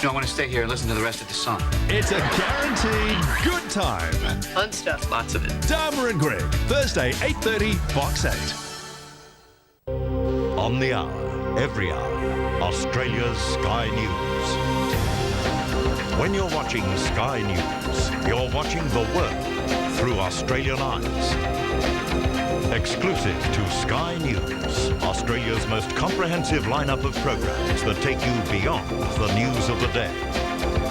No, I want to stay here and listen to the rest of the song. It's a guaranteed good time. Fun stuff. Lots of it. Dharma and Greg, Thursday, 8:30, Fox 8. On the hour, every hour, Australia's Sky News. When you're watching Sky News, you're watching the world through Australian eyes. Exclusive to Sky News, Australia's most comprehensive lineup of programs that take you beyond the news of the day.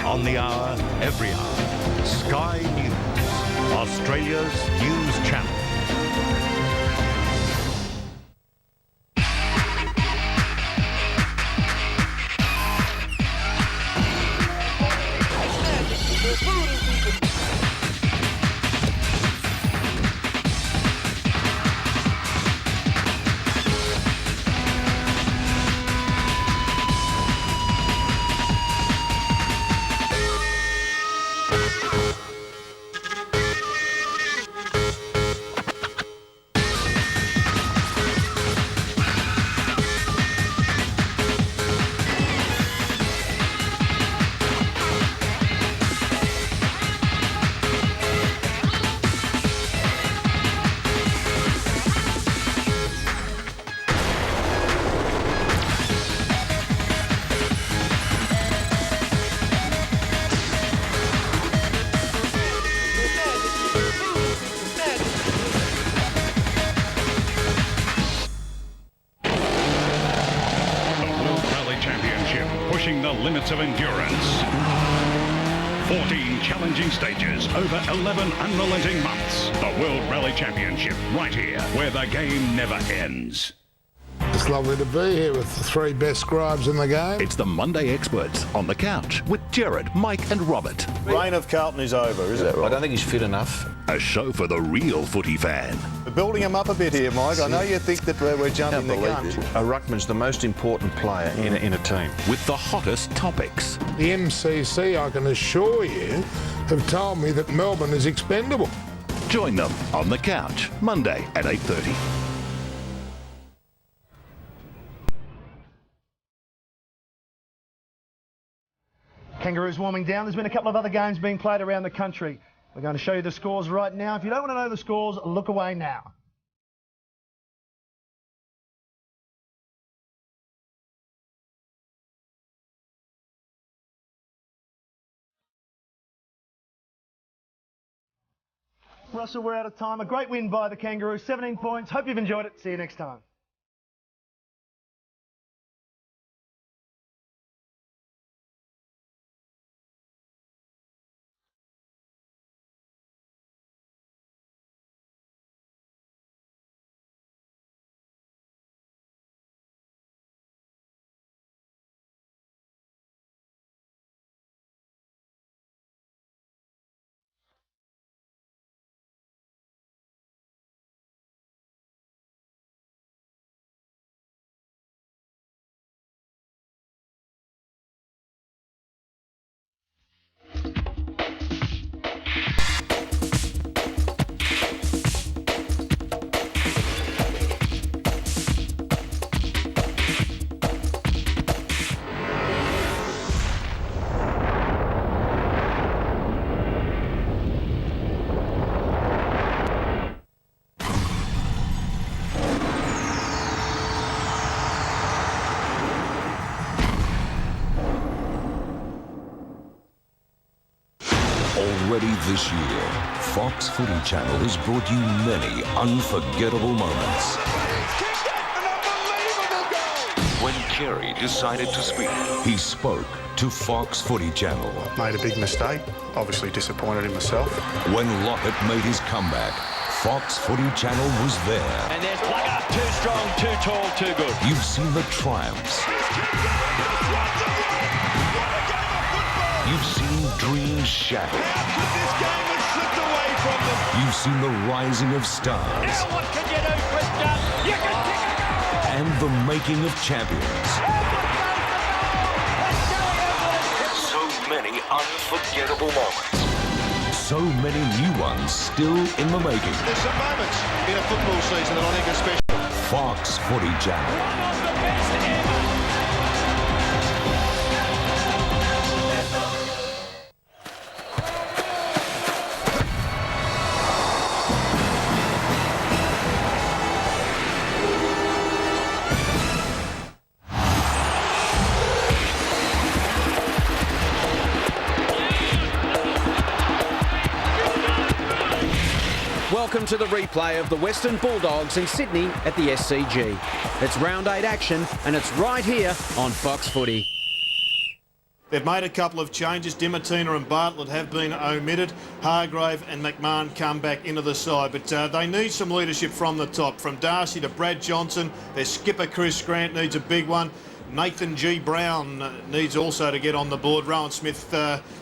On the hour, every hour, Sky News, Australia's news channel. The limits of endurance. 14 challenging stages over 11 unrelenting months. The World Rally Championship, right here, where the game never ends. It's lovely to be here with the three best scribes in the game. It's the Monday Experts on the couch with Jared, Mike and Robert. Reign of Carlton is over, is it? Right? I don't think he's fit enough. A show for the real footy fan. We're building him up a bit here, Mike. I know you think that we're jumping the gun. A ruckman's the most important player in a team. With the hottest topics. The MCC, I can assure you, have told me that Melbourne is expendable. Join them on the couch, Monday at 8:30. Kangaroos warming down. There's been a couple of other games being played around the country. We're going to show you the scores right now. If you don't want to know the scores, look away now. Russell, we're out of time. A great win by the Kangaroos, 17 points. Hope you've enjoyed it. See you next time. Already this year, Fox Footy Channel has brought you many unforgettable moments. When Kerry decided to speak, he spoke to Fox Footy Channel. Made a big mistake, obviously disappointed in myself. When Lockett made his comeback, Fox Footy Channel was there. And there's Plugger, too strong, too tall, too good. You've seen the triumphs. You've seen dreams shattered. How could this game have slipped away from them? You've seen the rising of stars. Now what can you do, Krista? You can kick a goal! and the making of champions. So many unforgettable moments. So many new ones still in the making. There's some moments in a football season that I think are special. Fox Footy Channel. One of the best ever. Welcome to the replay of the Western Bulldogs in Sydney at the SCG. It's round 8 action and it's right here on Fox Footy. They've made a couple of changes. Dimatina and Bartlett have been omitted. Hargrave and McMahon come back into the side. But they need some leadership from the top. From Darcy to Brad Johnson. Their skipper Chris Grant needs a big one. Nathan G. Brown needs also to get on the board. Rowan Smith,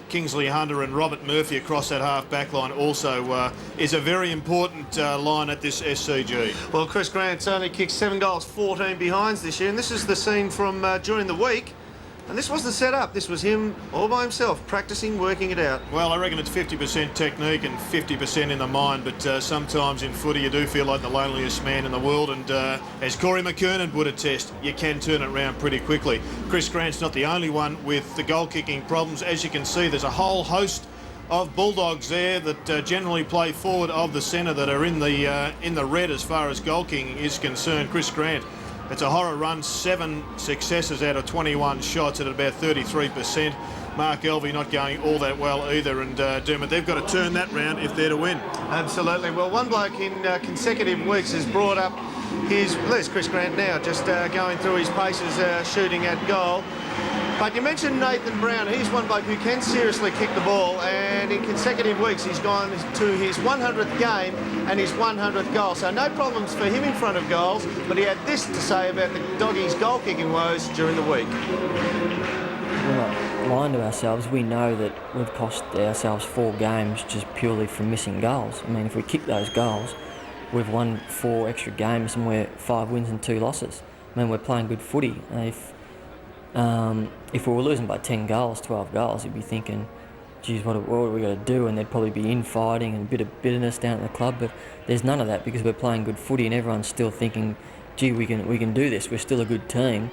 Kingsley Hunter and Robert Murphy across that half-back line also is a very important line at this SCG. Well, Chris Grant's only kicked 7 goals, 14 behinds this year, and this is the scene from during the week. And this wasn't set up. This was him all by himself, practicing, working it out. Well, I reckon it's 50% technique and 50% in the mind, but sometimes in footy you do feel like the loneliest man in the world, and as Corey McKernan would attest, you can turn it around pretty quickly. Chris Grant's not the only one with the goal-kicking problems. As you can see, there's a whole host of Bulldogs there that generally play forward of the centre that are in the red as far as goal-kicking is concerned. Chris Grant, it's a horror run, 7 successes out of 21 shots at about 33%. Mark Elvey not going all that well either, and Dermot, they've got to turn that round if they're to win. Absolutely. Well, one bloke in consecutive weeks has brought up there's Chris Grant now, just going through his paces, shooting at goal. But you mentioned Nathan Brown. He's one bloke who can seriously kick the ball, and in consecutive weeks he's gone to his 100th game and his 100th goal. So no problems for him in front of goals, but he had this to say about the Doggies' goal-kicking woes during the week. We're not lying to ourselves. We know that we've cost ourselves 4 games just purely from missing goals. I mean, if we kick those goals, we've won 4 extra games and we're 5 wins and 2 losses. I mean, we're playing good footy. If we were losing by 10 goals, 12 goals, you'd be thinking, geez, what are we going to do? And there'd probably be infighting and a bit of bitterness down at the club. But there's none of that because we're playing good footy and everyone's still thinking, gee, we can do this. We're still a good team.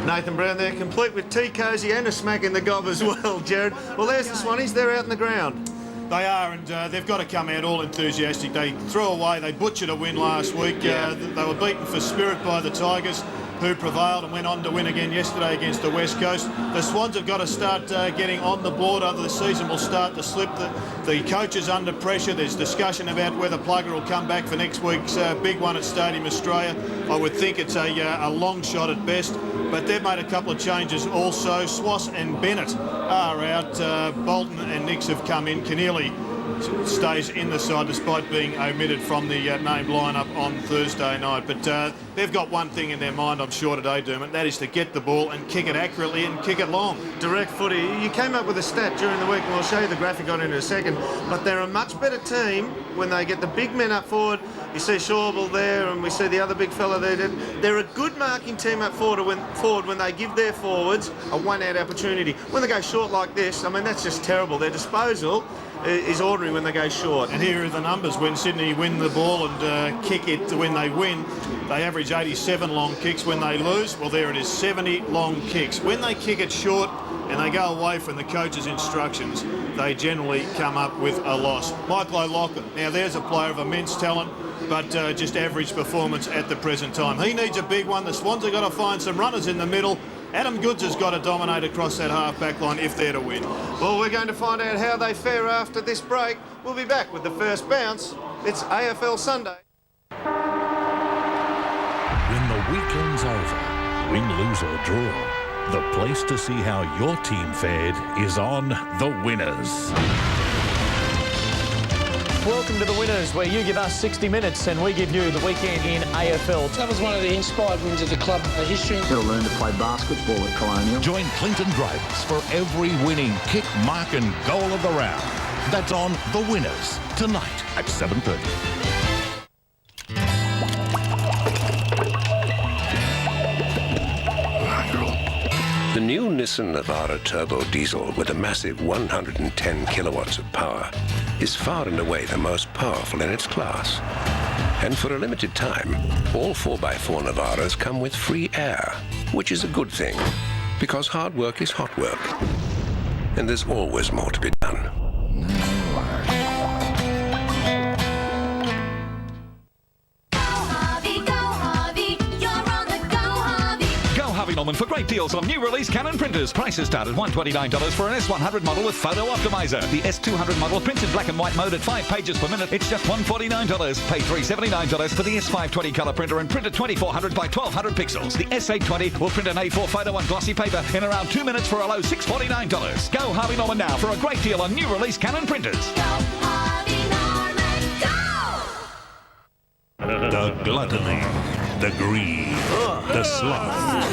Nathan Brown there, complete with tea cosy and a smack in the gob as well, Jared. Well, there's the Swannies. They're out in the ground. They are, and they've got to come out all enthusiastic. They butchered a win last week. They were beaten for spirit by the Tigers, who prevailed and went on to win again yesterday against the West Coast. The Swans have got to start getting on the board over the season. Will start to slip. The coach is under pressure. There's discussion about whether Plugger will come back for next week's big one at Stadium Australia. I would think it's a long shot at best, but they've made a couple of changes also. Swass and Bennett are out. Bolton and Nix have come in. Keneally stays in the side despite being omitted from the named lineup on Thursday night. But they've got one thing in their mind, I'm sure, today, Dermot, that is to get the ball and kick it accurately and kick it long. Direct footy. You came up with a stat during the week, and I'll show you the graphic on it in a second, but they're a much better team when they get the big men up forward. You see Shawble there, and we see the other big fella there. They're a good marking team up forward when they give their forwards a one-out opportunity. When they go short like this, I mean, that's just terrible. Their disposal is ordinary when they go short. And here are the numbers. When Sydney win the ball and kick it when they win, they average 87 long kicks. When they lose, well, there it is, 70 long kicks. When they kick it short and they go away from the coach's instructions, they generally come up with a loss. Michael O'Loughlin, now there's a player of immense talent, but just average performance at the present time. He needs a big one. The Swans have got to find some runners in the middle. Adam Goods has got to dominate across that half-back line if they're to win. Well, we're going to find out how they fare after this break. We'll be back with the first bounce. It's AFL Sunday. When the weekend's over, win, lose or draw, the place to see how your team fared is on The Winners. Welcome to The Winners, where you give us 60 minutes and we give you the weekend in AFL. That was one of the inspired wins of the club history. He'll learn to play basketball at Colonial. Join Clinton Graves for every winning kick, mark and goal of the round. That's on The Winners, tonight at 7:30. new Nissan Navara Turbo Diesel with a massive 110 kilowatts of power is far and away the most powerful in its class. And for a limited time, all 4x4 Navaras come with free air, which is a good thing, because hard work is hot work. And there's always more to be done. Norman for great deals on new release Canon printers. Prices start at $129 for an S100 model with Photo Optimizer. The S200 model prints in black and white mode at 5 pages per minute. It's just $149. Pay $379 for the S520 colour printer and print at 2400 by 1200 pixels. The S820 will print an A4 photo on glossy paper in around 2 minutes for a low $649. Go Harvey Norman now for a great deal on new release Canon printers. The gluttony, the greed, the sloth,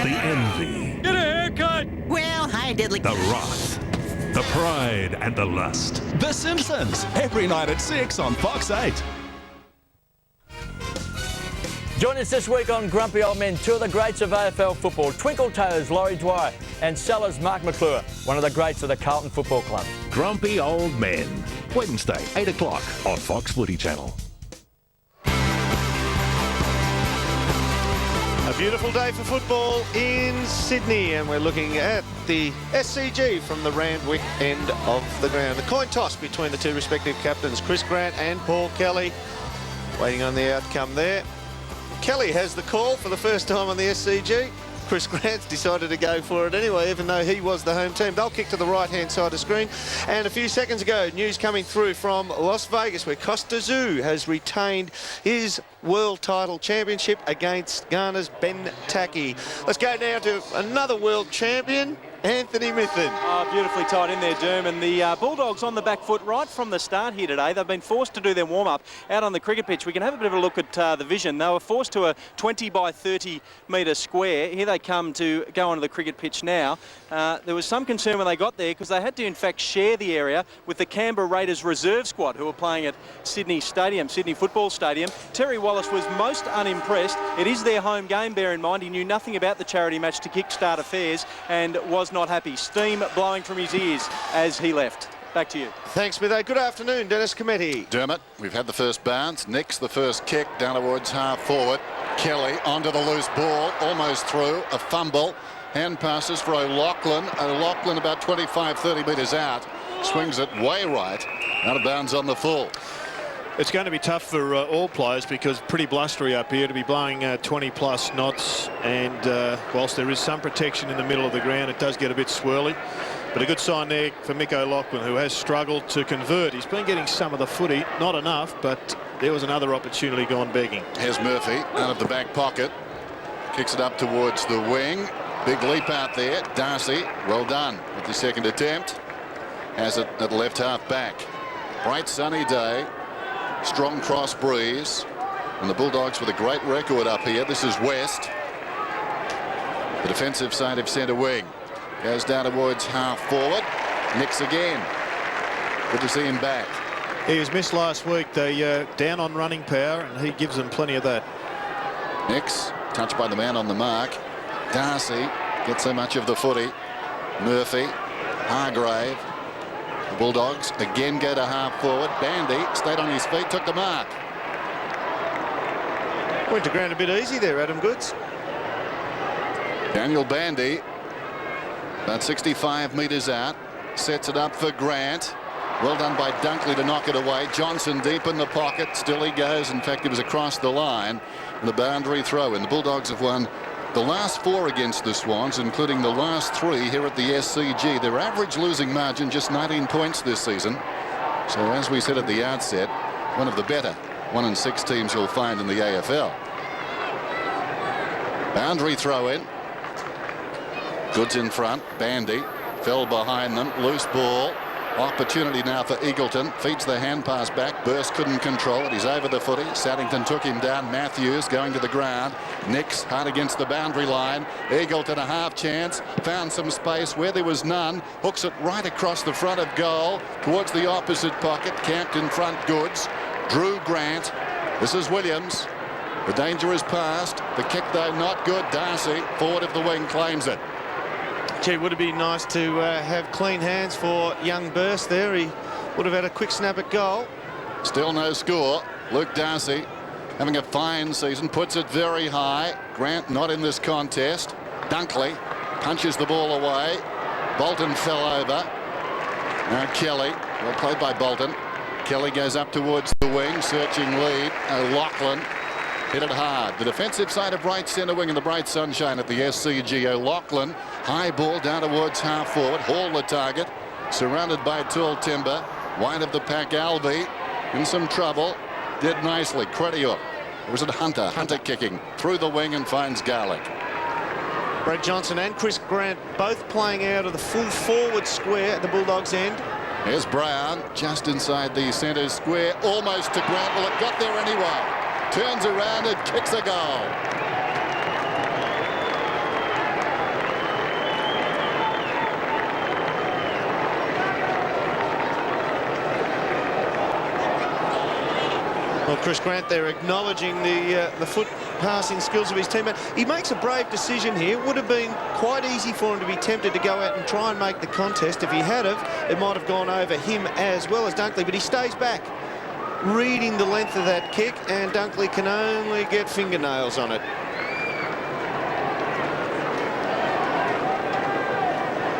the envy. Get a haircut! Well, hi, Diddley. The wrath, the pride, and the lust. The Simpsons, every night at 6 on Fox 8. Join us this week on Grumpy Old Men, two of the greats of AFL football, Twinkle Toes, Laurie Dwyer, and Sellers, Mark McClure, one of the greats of the Carlton Football Club. Grumpy Old Men, Wednesday, 8 o'clock on Fox Footy Channel. A beautiful day for football in Sydney, and we're looking at the SCG from the Randwick end of the ground. The coin toss between the two respective captains, Chris Grant and Paul Kelly. Waiting on the outcome there. Kelly has the call for the first time on the SCG. Chris Grant's decided to go for it anyway, even though he was the home team. They'll kick to the right-hand side of the screen. And a few seconds ago, news coming through from Las Vegas, where Costa Zoo has retained his World Title Championship against Ghana's Ben Taki. Let's go now to another world champion, Anthony Mithen. Oh, beautifully tied in there, Derm. And the Bulldogs on the back foot right from the start here today. They've been forced to do their warm-up out on the cricket pitch. We can have a bit of a look at the vision. They were forced to a 20 by 30 metre square. Here they come to go onto the cricket pitch now. There was some concern when they got there because they had to, in fact, share the area with the Canberra Raiders reserve squad who were playing at Sydney Football Stadium. Terry Wallace was most unimpressed. It is their home game, bear in mind. He knew nothing about the charity match to kickstart affairs and was not happy. Steam blowing from his ears as he left. Back to you. Thanks, Mitho. Good afternoon, Denis Cometti. Dermot, we've had the first bounce. Nick's the first kick down towards half forward. Kelly onto the loose ball, almost through. A fumble. Hand passes for O'Loughlin. O'Loughlin about 25, 30 metres out. Swings it way right. Out of bounds on the full. It's going to be tough for all players because pretty blustery up here to be blowing 20-plus knots, and whilst there is some protection in the middle of the ground, it does get a bit swirly. But a good sign there for Mick O'Loughlin, who has struggled to convert. He's been getting some of the footy, not enough, but there was another opportunity gone begging. Here's Murphy out of the back pocket. Kicks it up towards the wing. Big leap out there. Darcy, well done with the second attempt. Has it at left half back. Bright sunny day. Strong cross breeze, and the Bulldogs with a great record up here. This is West, the defensive side of centre wing. Goes down towards half forward. Nicks again. Good to see him back. He was missed last week. They down on running power, and he gives them plenty of that. Nicks touched by the man on the mark. Darcy gets so much of the footy. Murphy, Hargrave. The Bulldogs again go to half forward. Bandy stayed on his feet, took the mark. Went to ground a bit easy there, Adam Goods. Daniel Bandy, about 65 metres out, sets it up for Grant. Well done by Dunkley to knock it away. Johnson deep in the pocket. Still he goes. In fact, he was across the line. And the boundary throw in. The Bulldogs have won the last 4 against the Swans, including the last 3 here at the SCG. Their average losing margin just 19 points this season. So as we said at the outset, one of the better 1-6 teams you'll find in the AFL. Boundary throw in. Goods in front. Bandy fell behind them. Loose ball. Opportunity now for Eagleton. Feeds the hand pass back. Burst couldn't control it. He's over the footy. Saddington took him down. Matthews going to the ground. Nicks hard against the boundary line. Eagleton a half chance. Found some space where there was none. Hooks it right across the front of goal towards the opposite pocket. Camped in front. Goods. Drew Grant. This is Williams. The danger is past. The kick though not good. Darcy forward of the wing claims it. Gee, would it be nice to have clean hands for young Burst there? He would have had a quick snap at goal. Still no score. Luke Darcy having a fine season, puts it very high. Grant not in this contest. Dunkley punches the ball away. Bolton fell over. Now Kelly, well played by Bolton. Kelly goes up towards the wing, searching lead. O'Loughlin hit it hard. The defensive side of right centre wing in the bright sunshine at the SCG. O'Loughlin, high ball down towards half forward. Hall the target, surrounded by tall timber. Wide of the pack, Alvey in some trouble. Did nicely. Credior. Or was it Hunter? Hunter kicking through the wing and finds Garlick. Brad Johnson and Chris Grant both playing out of the full forward square at the Bulldogs end. Here's Brown just inside the centre square, almost to Grant. Well, it got there anyway. Turns around and kicks a goal. Well, Chris Grant there acknowledging the foot passing skills of his teammate. He makes a brave decision here. Would have been quite easy for him to be tempted to go out and try and make the contest. If he had have, it might have gone over him as well as Dunkley, but he stays back, reading the length of that kick, and Dunkley can only get fingernails on it.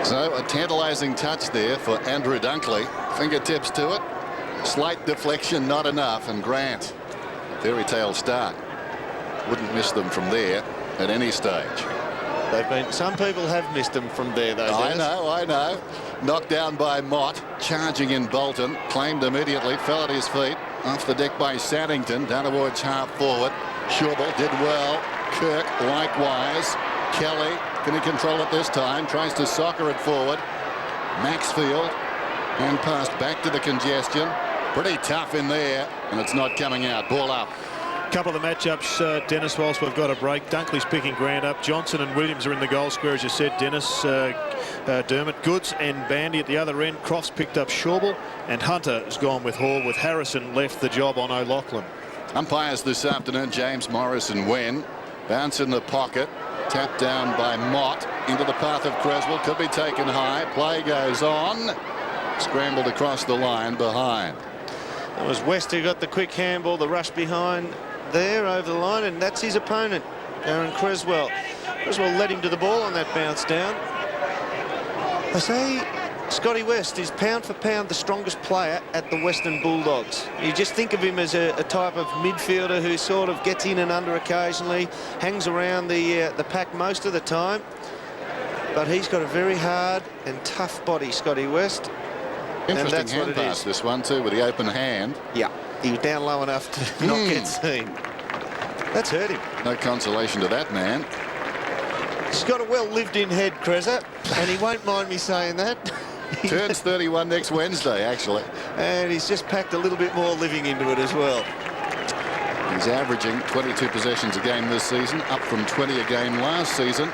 So a tantalising touch there for Andrew Dunkley. Fingertips to it. Slight deflection, not enough, and Grant, fairy tale start. Wouldn't miss them from there at any stage. Some people have missed them from there, though. I know. Knocked down by Mott, charging in Bolton, claimed immediately, fell at his feet. Off the deck by Saddington, down towards half forward. Schubel did well. Kirk likewise. Kelly, can he control it this time? Tries to soccer it forward. Maxfield, and passed back to the congestion. Pretty tough in there, and it's not coming out. Ball up. Couple of the matchups, Dennis, whilst we've got a break. Dunkley's picking Grant up. Johnson and Williams are in the goal square, as you said, Dennis. Dermott, Goods and Bandy at the other end. Crofts picked up Schauble, and Hunter has gone with Hall, with Harrison left the job on O'Loughlin. Umpires this afternoon, James Morris and Wen. Bounce in the pocket. Tapped down by Mott into the path of Creswell. Could be taken high. Play goes on. Scrambled across the line behind. It was West who got the quick handball, the rush behind there over the line, and that's his opponent, Aaron Creswell. Creswell led him to the ball on that bounce down. I say Scotty West is pound for pound the strongest player at the Western Bulldogs. You just think of him as a type of midfielder who sort of gets in and under occasionally, hangs around the pack most of the time. But he's got a very hard and tough body, Scotty West. Interesting hand pass, this one too, with the open hand. Yeah, he was down low enough to not get seen. That's hurt him. No consolation to that man. He's got a well lived-in head, Kreza, and he won't mind me saying that. Turns 31 next Wednesday, actually. And he's just packed a little bit more living into it as well. He's averaging 22 possessions a game this season, up from 20 a game last season.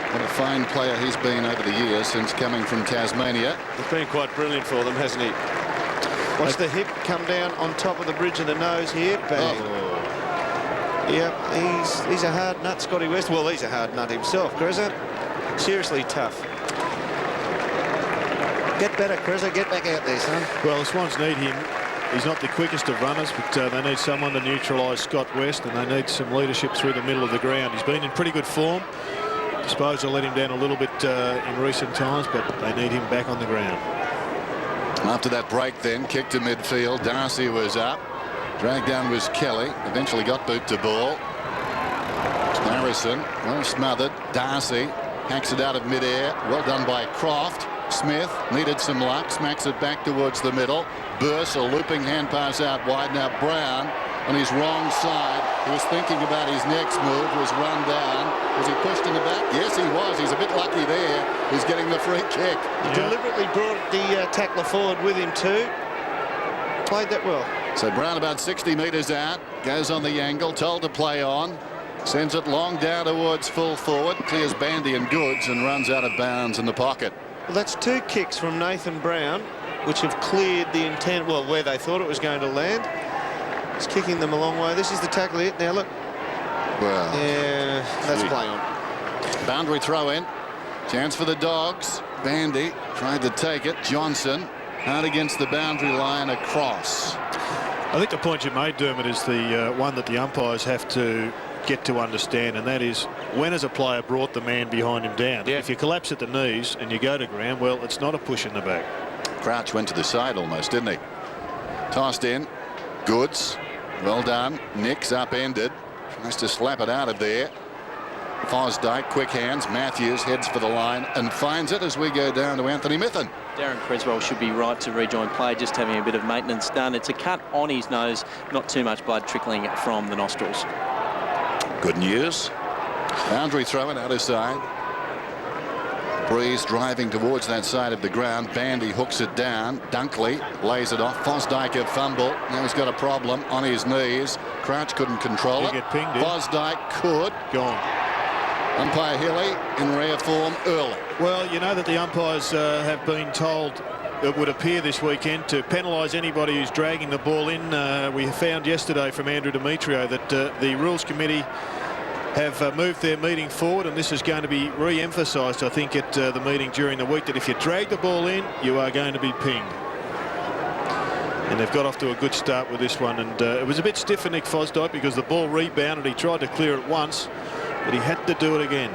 What a fine player he's been over the years since coming from Tasmania. He's been quite brilliant for them, hasn't he? Watch the hip come down on top of the bridge of the nose here. Bang. Oh. Yep, he's a hard nut, Scotty West. Well, he's a hard nut himself, Kreza. Seriously tough. Get better, Kreza. Get back out there, son. Well, the Swans need him. He's not the quickest of runners, but they need someone to neutralise Scott West, and they need some leadership through the middle of the ground. He's been in pretty good form. I suppose they'll let him down a little bit in recent times, but they need him back on the ground. After that break then, kick to midfield. Darcy was up. Dragged down was Kelly. Eventually got boot to ball. Harrison, well smothered. Darcy hacks it out of midair. Well done by Croft. Smith needed some luck. Smacks it back towards the middle. Burse, a looping hand pass out wide. Now Brown on his wrong side. He was thinking about his next move. Was run down. Was he pushed in the back? Yes, he was. He's a bit lucky there. He's getting the free kick. He deliberately brought the tackler forward with him too. Played that well. So Brown about 60 metres out. Goes on the angle. Told to play on. Sends it long down towards full forward. Clears Bandy and Goods and runs out of bounds in the pocket. Well, that's two kicks from Nathan Brown, which have cleared the intent, well, where they thought it was going to land. He's kicking them a long way. This is the tackle hit. Now, look. Well, yeah, that's play on. Boundary throw in. Chance for the Dogs. Bandy tried to take it. Johnson out against the boundary line, across. I think the point you made, Dermot, is the one that the umpires have to get to understand, and that is when has a player brought the man behind him down? Yeah. If you collapse at the knees and you go to ground, well, it's not a push in the back. Crouch went to the side almost, didn't he? Tossed in. Goods. Well done. Nick's upended. Tries to slap it out of there. Fosdyke, quick hands. Matthews heads for the line and finds it as we go down to Anthony Mithen. Darren Creswell should be right to rejoin play, just having a bit of maintenance done. It's a cut on his nose, not too much blood trickling from the nostrils. Good news. Boundary throw it out of side. Breeze driving towards that side of the ground. Bandy hooks it down. Dunkley lays it off. Fosdyke a fumble. Now he's got a problem on his knees. Crouch couldn't control it. Fosdyke could. Gone. Umpire Hilly in rare form early. Well, you know that the umpires have been told, it would appear this weekend, to penalise anybody who's dragging the ball in. We found yesterday from Andrew Demetrio that the Rules Committee have moved their meeting forward, and this is going to be re-emphasised, I think, at the meeting during the week, that if you drag the ball in, you are going to be pinged. And they've got off to a good start with this one, and it was a bit stiff for Nick Fosdyke because the ball rebounded. He tried to clear it once, but he had to do it again.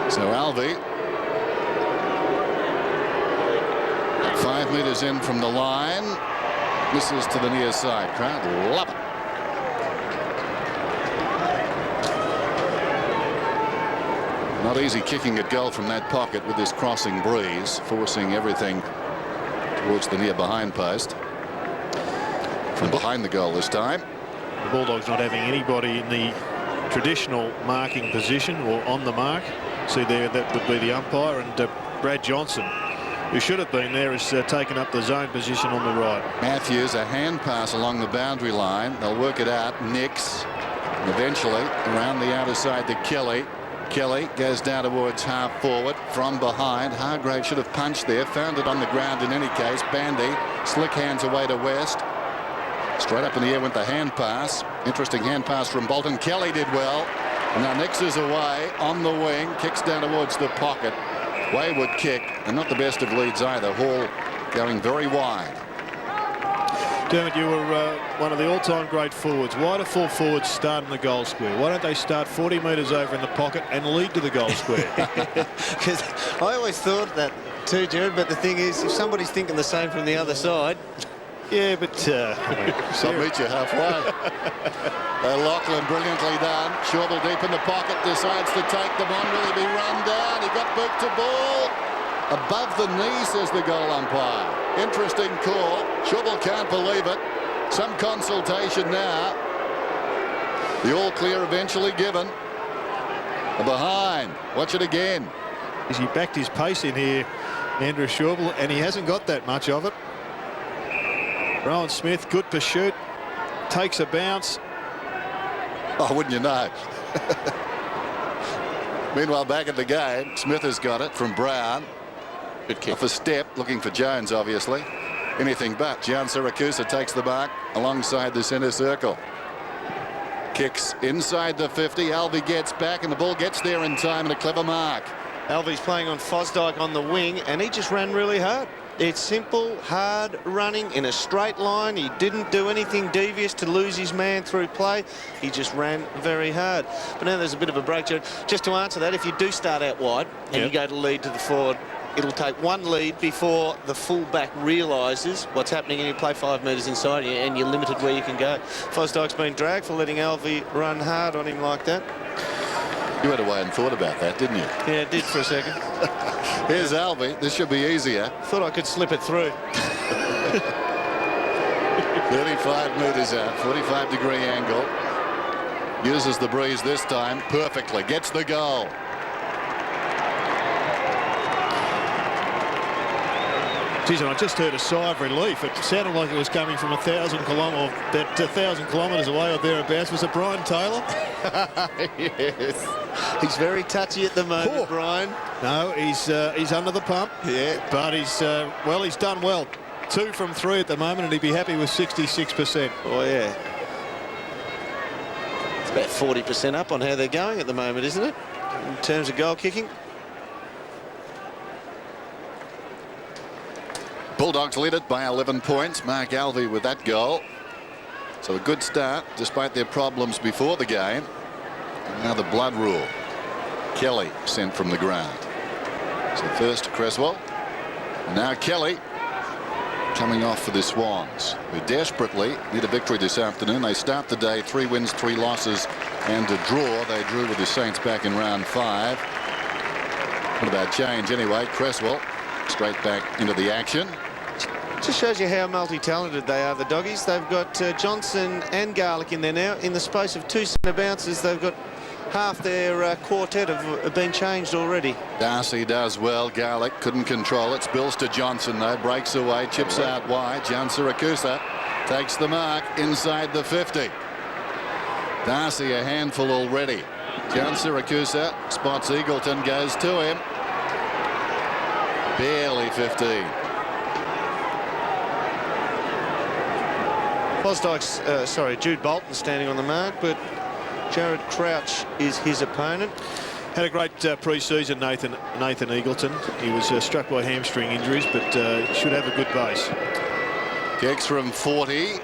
So Alvey, 5 metres in from the line, misses to the near side. Crowd love it. Not easy kicking at goal from that pocket with this crossing breeze, forcing everything towards the near behind post. From behind the goal this time. The Bulldogs not having anybody in the traditional marking position or on the mark. See there, that would be the umpire, and Brad Johnson, who should have been there, has taken up the zone position on the right. Matthews, a hand pass along the boundary line. They'll work it out. Nix, and eventually around the outer side to Kelly. Kelly goes down towards half forward from behind. Hargrave should have punched there, found it on the ground in any case. Bandy, slick hands away to West. Straight up in the air went the hand pass. Interesting hand pass from Bolton. Kelly did well. And now Nix is away on the wing, kicks down towards the pocket. Wayward kick, and not the best of leads either. Hall going very wide. Dermot, you were one of the all-time great forwards. Why do full forwards start in the goal square? Why don't they start 40 metres over in the pocket and lead to the goal square? Because I always thought that too, Jared, but the thing is, if somebody's thinking the same from the other side... Yeah, but... I'll meet you halfway. Lachlan brilliantly done. Schauble deep in the pocket, decides to take them on. Will he be run down? He got booked to ball. Above the knee, says the goal umpire. Interesting call. Schauble can't believe it. Some consultation now. The all clear eventually given. A behind. Watch it again. He backed his pace in here, Andrew Schauble, and he hasn't got that much of it. Rowan Smith, good pursuit. Takes a bounce. Oh, wouldn't you know? Meanwhile, back at the game, Smith has got it from Brown. Good kick. Off a step, looking for Jones, obviously. Anything but. Gian Siracusa takes the mark alongside the centre circle. Kicks inside the 50. Alvey gets back, and the ball gets there in time, and a clever mark. Alvey's playing on Fosdyke on the wing, and he just ran really hard. It's simple, hard running in a straight line. He didn't do anything devious to lose his man through play. He just ran very hard. But now there's a bit of a break, Jared. Just to answer that, if you do start out wide and you go to lead to the forward, it'll take one lead before the full-back realises what's happening, and you play 5 metres inside you, and you're limited where you can go. Fosdyke's been dragged for letting Alvey run hard on him like that. You went away and thought about that, didn't you? Yeah, it did for a second. Here's Alvey. This should be easier. Thought I could slip it through. 35 metres out, 45-degree angle. Uses the breeze this time perfectly. Gets the goal. Geez, and I just heard a sigh of relief. It sounded like it was coming from 1,000 kilometres, that 1,000 kilometres away or thereabouts. Was it Brian Taylor? Yes. He's very touchy at the moment, Brian. No, he's under the pump. Yeah. But he's done well. 2 from 3 at the moment, and he'd be happy with 66%. Oh, yeah. It's about 40% up on how they're going at the moment, isn't it? in terms of goal kicking. Bulldogs led it by 11 points. Mark Alvey with that goal. So a good start despite their problems before the game. And now the blood rule. Kelly sent from the ground. So first Cresswell. And now Kelly coming off for the Swans, who desperately need a victory this afternoon. They start the day 3 wins, 3 losses and a draw. They drew with the Saints back in round 5. What about change anyway? Cresswell straight back into the action. Just shows you how multi-talented they are, the Doggies. They've got Johnson and Garlick in there now. In the space of 2 centre bounces, they've got half their quartet have been changed already. Darcy does well. Garlick couldn't control it. Spills to Johnson though. Breaks away. Chips out wide. Jan Siracusa takes the mark inside the 50. Darcy a handful already. Jan Siracusa spots Eagleton. Goes to him. Barely 15. Jude Bolton standing on the mark, but Jared Crouch is his opponent. Had a great pre-season, Nathan Eagleton. He was struck by hamstring injuries, but should have a good base. Kicks from 40.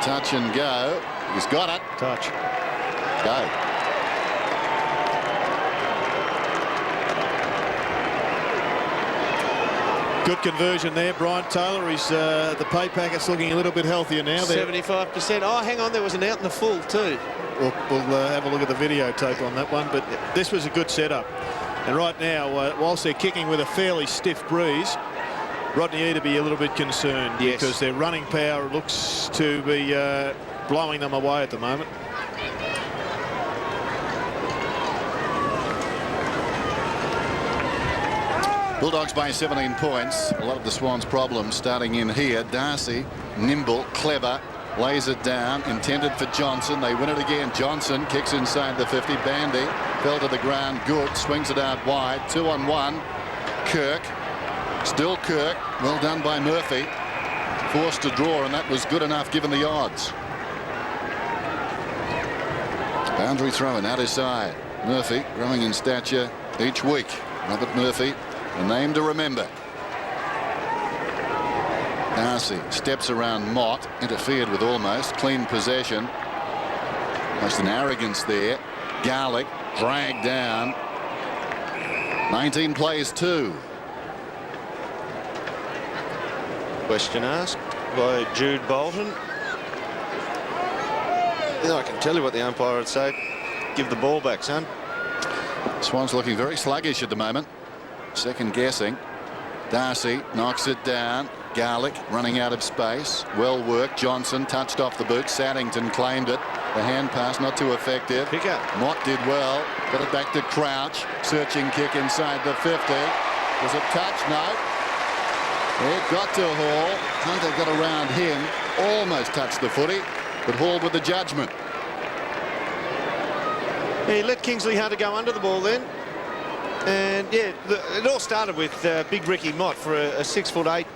Touch and go. He's got it. Touch. Go. Good conversion there, Brian Taylor. He's the pay packet's looking a little bit healthier now. 75%. Oh, hang on, there was an out in the full too. We'll have a look at the videotape on that one, but this was a good setup. And right now, whilst they're kicking with a fairly stiff breeze, Rodney Eade to be a little bit concerned because their running power looks to be blowing them away at the moment. Bulldogs by 17 points. A lot of the Swans' problems starting in here. Darcy, nimble, clever, lays it down, intended for Johnson. They win it again. Johnson kicks inside the 50. Bandy fell to the ground. Good. Swings it out wide. 2-on-1. Kirk. Still Kirk. Well done by Murphy. Forced to draw, and that was good enough given the odds. Boundary throw and out his side. Murphy growing in stature each week. Robert Murphy, a name to remember. Darcy steps around Mott, interfered with almost. Clean possession. Almost an arrogance there. Garlick dragged down. 19 plays 2. Question asked by Jude Bolton. I can tell you what the umpire would say. Give the ball back, son. Swans looking very sluggish at the moment. Second guessing. Darcy knocks it down. Garlick running out of space. Well worked. Johnson touched off the boot. Saddington claimed it. The hand pass not too effective. Pick up. Mott did well. Got it back to Crouch. Searching kick inside the 50. Was it touch? No. It got to Hall. Hunter got around him. Almost touched the footy, but Hall with the judgment. He let Kingsley Hunter go under the ball then. And yeah, it all started with big Ricky Mott for a 6'8"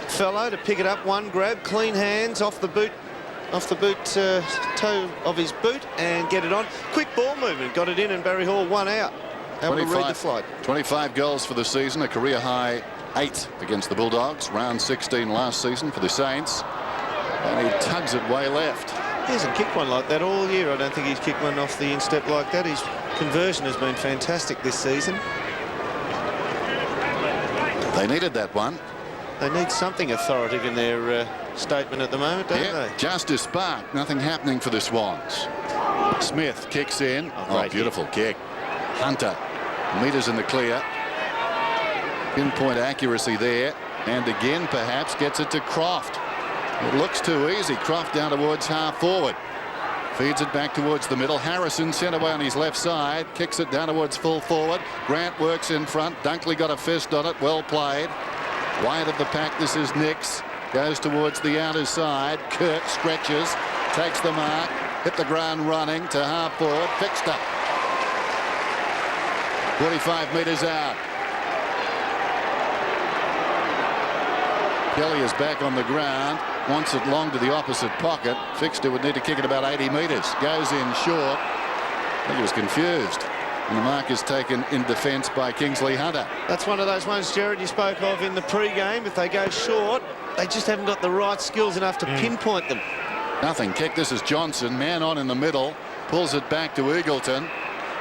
fellow to pick it up. One grab, clean hands off the boot toe of his boot and get it on. Quick ball movement, got it in, and Barry Hall one out. Able to read the flight. 25 goals for the season, a career high 8 against the Bulldogs. Round 16 last season for the Saints. And he tugs it way left. He hasn't kicked one like that all year. I don't think he's kicked one off the instep like that. His conversion has been fantastic this season. They needed that one. They need something authoritative in their statement at the moment, don't they? Just a spark. Nothing happening for the Swans. Smith kicks in. Oh, beautiful kick. Hunter, metres in the clear. Pinpoint accuracy there. And again, perhaps, gets it to Croft. It looks too easy. Croft down towards half forward. Feeds it back towards the middle. Harrison sent away on his left side. Kicks it down towards full forward. Grant works in front. Dunkley got a fist on it. Well played. Wide of the pack, this is Nix. Goes towards the outer side. Kirk stretches. Takes the mark. Hit the ground running to half forward. Fixed up. 45 metres out. Kelly is back on the ground. Wants it long to the opposite pocket. Fixter would need to kick it about 80 metres. Goes in short. I think he was confused. And the mark is taken in defence by Kingsley Hunter. That's one of those ones, Jared, you spoke of in the pre-game. If they go short, they just haven't got the right skills enough to pinpoint them. Nothing kick. This is Johnson. Man on in the middle. Pulls it back to Eagleton.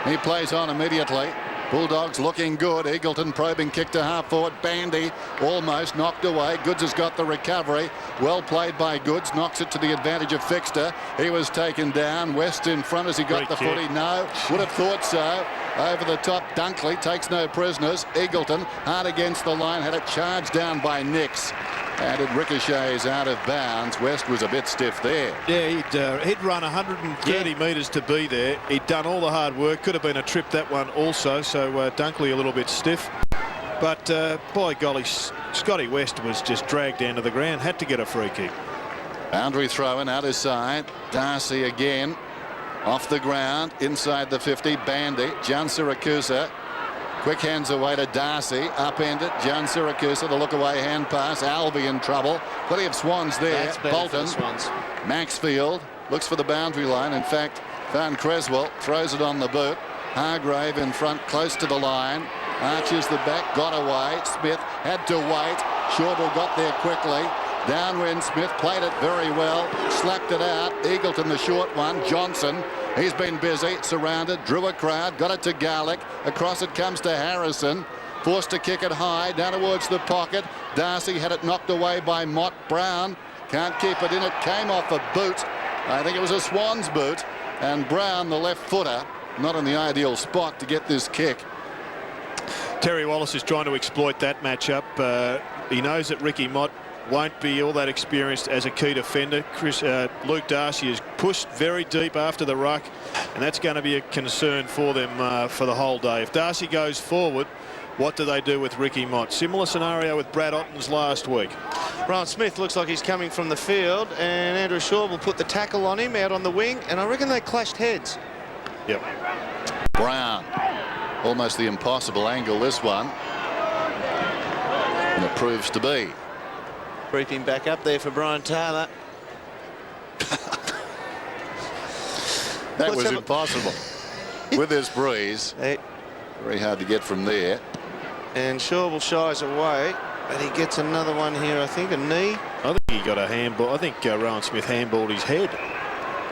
He plays on immediately. Bulldogs looking good. Eagleton probing kick to half forward. Bandy almost knocked away. Goods has got the recovery. Well played by Goods. Knocks it to the advantage of Fixter. He was taken down. West in front as he got the footy. No, would have thought so. Over the top, Dunkley takes no prisoners. Eagleton hard against the line. Had it charged down by Nix. And it ricochets out of bounds. West was a bit stiff there. Yeah, he'd run 130 metres to be there. He'd done all the hard work. Could have been a trip, that one also. So Dunkley a little bit stiff. But by golly, Scotty West was just dragged down to the ground. Had to get a free kick. Boundary throw in out his side. Darcy again. Off the ground. Inside the 50. Bandy. John Siracusa. Quick hands away to Darcy. Upended. John Siracusa. The look away hand pass. Albie in trouble. Plenty of Swans there. Bolton. Maxfield looks for the boundary line. In fact, found Creswell. Throws it on the boot. Hargrave in front, close to the line. Arches the back. Got away. Smith had to wait. Shortall got there quickly. Downwind. Smith played it very well. Slapped it out. Eagleton the short one. Johnson. He's been busy, surrounded, drew a crowd, got it to Garlick. Across it comes to Harrison. Forced to kick it high, down towards the pocket. Darcy had it knocked away by Mott. Brown can't keep it in. It came off a boot. I think it was a Swans boot. And Brown, the left footer, not in the ideal spot to get this kick. Terry Wallace is trying to exploit that matchup. He knows that Ricky Mott won't be all that experienced as a key defender. Luke Darcy is pushed very deep after the ruck, and that's going to be a concern for them for the whole day. If Darcy goes forward, what do they do with Ricky Mott? Similar scenario with Brad Ottens last week. Ron Smith looks like he's coming from the field, and Andrew Shaw will put the tackle on him out on the wing, and I reckon they clashed heads. Yep. Brown. Almost the impossible angle, this one. And it proves to be. Creeping back up there for Brian Taylor. That was impossible. With this breeze. Very hard to get from there. And Shawble shies away, but he gets another one here, I think, a knee. I think he got a handball. I think Rowan Smith handballed his head.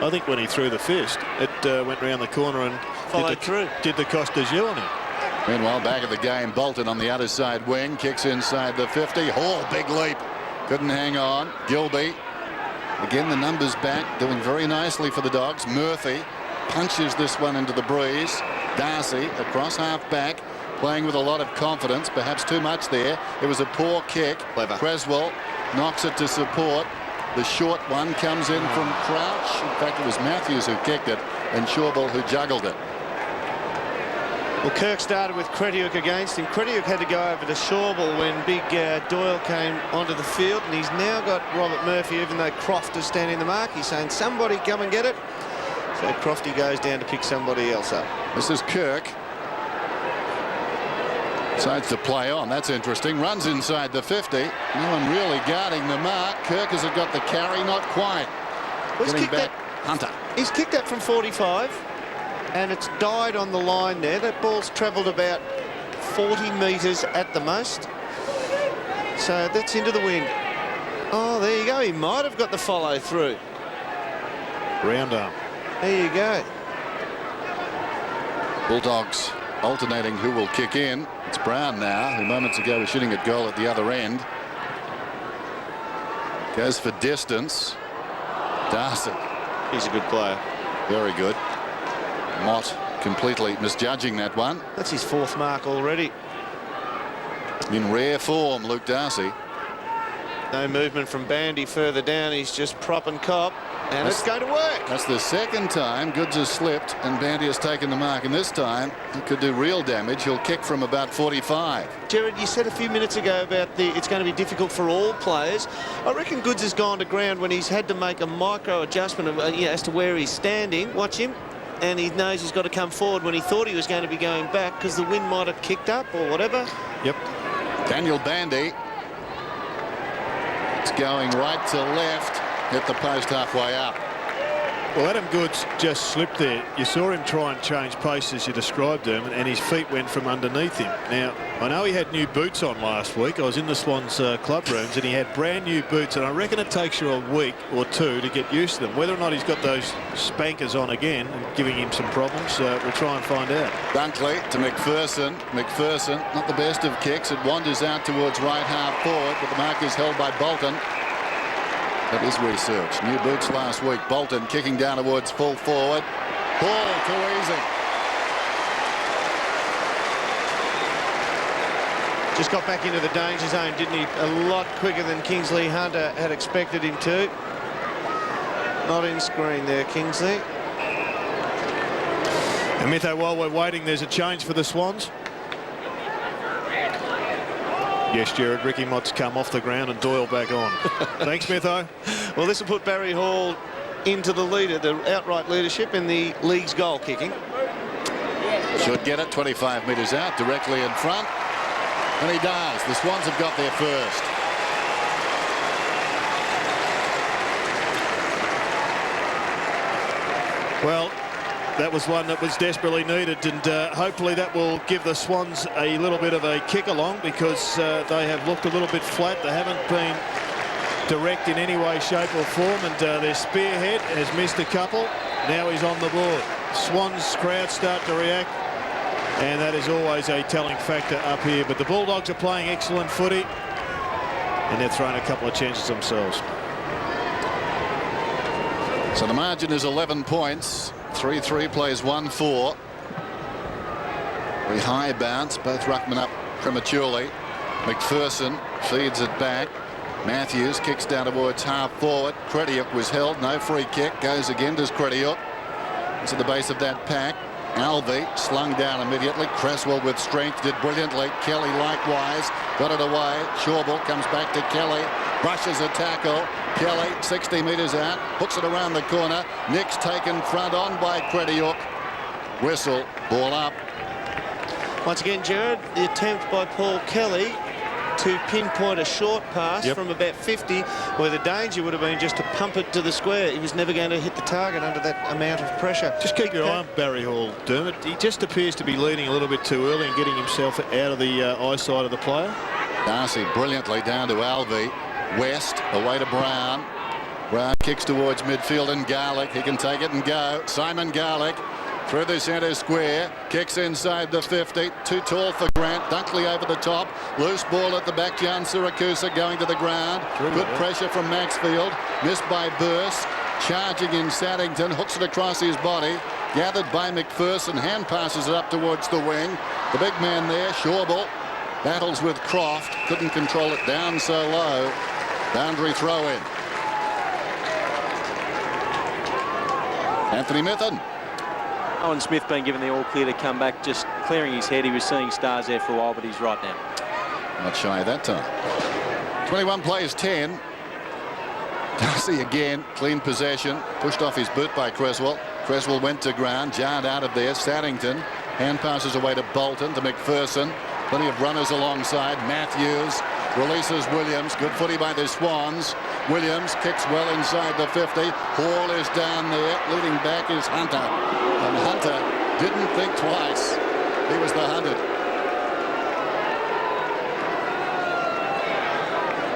I think when he threw the fist, it went round the corner and followed through. Did the Costas yell on him. Meanwhile, back of the game, Bolton on the other side wing, kicks inside the 50. Hall, big leap. Couldn't hang on. Gilby. Again, the numbers back, doing very nicely for the Dogs. Murphy punches this one into the breeze. Darcy across half back, playing with a lot of confidence, perhaps too much there. It was a poor kick. Clever. Creswell knocks it to support. The short one comes in from Crouch. In fact, it was Matthews who kicked it and Shawble who juggled it. Well, Kirk started with Krediuk against him. Krediuk had to go over to Shawble when big Doyle came onto the field, and he's now got Robert Murphy, even though Croft is standing the mark. He's saying, somebody come and get it. So Crofty goes down to pick somebody else up. This is Kirk. Decides to play on. That's interesting. Runs inside the 50. No one really guarding the mark. Kirk has got the carry, not quite. Well, Getting back, Hunter. He's kicked that from 45. And it's died on the line there. That ball's travelled about 40 metres at the most. So that's into the wind. Oh, there you go. He might have got the follow through. Round arm. There you go. Bulldogs alternating who will kick in. It's Brown now, who moments ago was shooting at goal at the other end. Goes for distance. Darcy. He's a good player. Very good. Mott completely misjudging that one. That's his fourth mark already. In rare form, Luke Darcy. No movement from Bandy further down. He's just prop and cop. And it's going to work. That's the second time Goods has slipped and Bandy has taken the mark. And this time, he could do real damage. He'll kick from about 45. Jared, you said a few minutes ago about it's going to be difficult for all players. I reckon Goods has gone to ground when he's had to make a micro adjustment of, as to where he's standing. Watch him. And he knows he's got to come forward when he thought he was going to be going back because the wind might have kicked up or whatever. Yep. Daniel Bandy. It's going right to left. Hit the post halfway up. Well, Adam Goods just slipped there. You saw him try and change pace as you described him, and his feet went from underneath him. Now, I know he had new boots on last week. I was in the Swans club rooms, and he had brand new boots, and I reckon it takes you a week or two to get used to them. Whether or not he's got those spankers on again and giving him some problems, we'll try and find out. Dunkley to McPherson. McPherson, not the best of kicks. It wanders out towards right half forward, but the mark is held by Bolton. That is research. New boots last week. Bolton kicking down towards full forward. Ball too easy. Just got back into the danger zone, didn't he? A lot quicker than Kingsley Hunter had expected him to. Not in screen there, Kingsley. And Mitho, while we're waiting, there's a change for the Swans. Yes, Jared, Ricky Mott's come off the ground and Doyle back on. Thanks, Mitho. Well, this will put Barry Hall into the leader, the outright leadership in the league's goal kicking. Should get it 25 metres out, directly in front. And he does. The Swans have got there first. Well, that was one that was desperately needed, and hopefully that will give the Swans a little bit of a kick along, because they have looked a little bit flat. They haven't been direct in any way, shape or form, and their spearhead has missed a couple. Now he's on the board. Swans crowd start to react, and that is always a telling factor up here. But the Bulldogs are playing excellent footy, and they're throwing a couple of chances themselves. So the margin is 11 points. 3-3 plays 1-4. Very high bounce. Both ruckmen up prematurely. McPherson feeds it back. Matthews kicks down towards half forward. Crediuk was held. No free kick. Goes again. Does Crediuk. It's at the base of that pack. Alvey slung down immediately. Cresswell with strength did brilliantly. Kelly likewise got it away. Shawbull comes back to Kelly. Brushes a tackle. Kelly 60 metres out. Hooks it around the corner. Nick's taken front on by Crediuk. Whistle. Ball up. Once again, Jared, the attempt by Paul Kelly to pinpoint a short pass from about 50, where the danger would have been just to pump it to the square. He was never going to hit the target under that amount of pressure. Just keep your eye on Barry Hall, Dermot. He just appears to be leading a little bit too early and getting himself out of the eyesight of the player. Darcy brilliantly down to Alvey. West away to Brown. Brown kicks towards midfield and Garlick. He can take it and go. Simon Garlick through the centre square. Kicks inside the 50. Too tall for Grant. Dunkley over the top. Loose ball at the back. Jan Siracusa going to the ground. Good pressure from Maxfield. Missed by Burse. Charging in Saddington. Hooks it across his body. Gathered by McPherson. Hand passes it up towards the wing. The big man there, Shawbull, battles with Croft. Couldn't control it down so low. Boundary throw in. Anthony Mithun. Owen Smith being given the all clear to come back, just clearing his head. He was seeing stars there for a while, but he's right now. Not shy of that time. 21 plays 10. Darcy again, clean possession. Pushed off his boot by Cresswell. Cresswell went to ground, jarred out of there. Saddington. Hand passes away to Bolton, to McPherson. Plenty of runners alongside. Matthews releases Williams. Good footy by the Swans. Williams kicks well inside the 50. Hall is down there. Leading back is Hunter. And Hunter didn't think twice. He was the 100.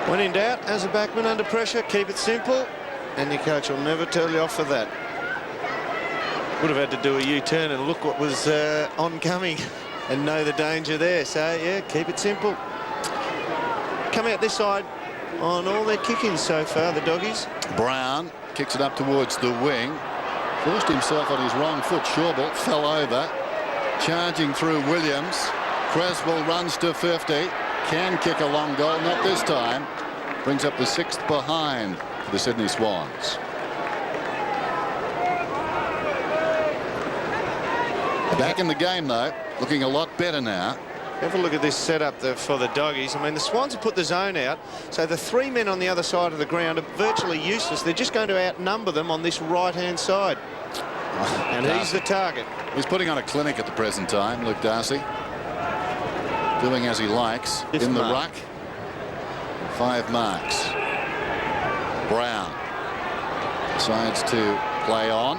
When in doubt, as a backman under pressure, keep it simple, and your coach will never tell you off for that. Would have had to do a U-turn and look what was oncoming and know the danger there. So, yeah, keep it simple. Come out this side on all their kickings so far, the doggies. Brown kicks it up towards the wing. Forced himself on his wrong foot. Shawbull fell over. Charging through Williams. Cresswell runs to 50. Can kick a long goal, not this time. Brings up the 6th behind for the Sydney Swans. Back in the game, though, looking a lot better now. Have a look at this setup for the doggies. I mean, the Swans have put the zone out, so the 3 men on the other side of the ground are virtually useless. They're just going to outnumber them on this right-hand side. And he's the target. He's putting on a clinic at the present time, Luke Darcy. Doing as he likes. In the ruck. 5 marks. Brown decides to Play on.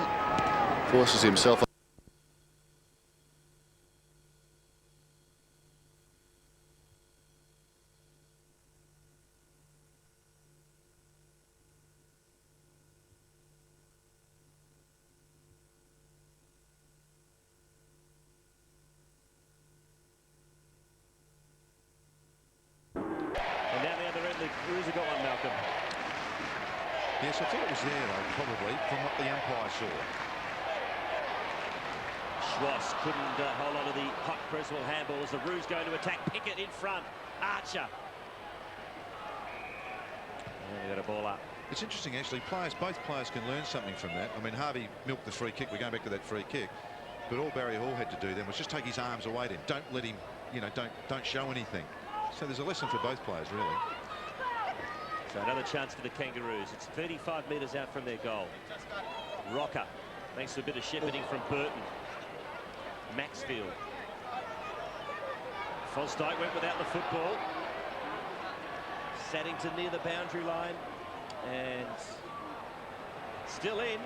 Forces himself. And down the other end, the Cruise have got one, Malcolm. Yes, I thought it was there, though, probably, from what the umpire saw. Schwass couldn't hold on to the hot Creswell handball as the Roos going to attack. Pickett in front. Archer. And they got a ball up. It's interesting, actually. Both players can learn something from that. I mean, Harvey milked the free kick. We're going back to that free kick. But all Barry Hall had to do then was just take his arms away to him. Don't let him, you know, don't show anything. So there's a lesson for both players, really. So another chance for the Kangaroos. It's 35 metres out from their goal. Rocker, thanks to a bit of shepherding from Burton. Maxfield. Fosdyke went without the football. Saddington near the boundary line. And still in.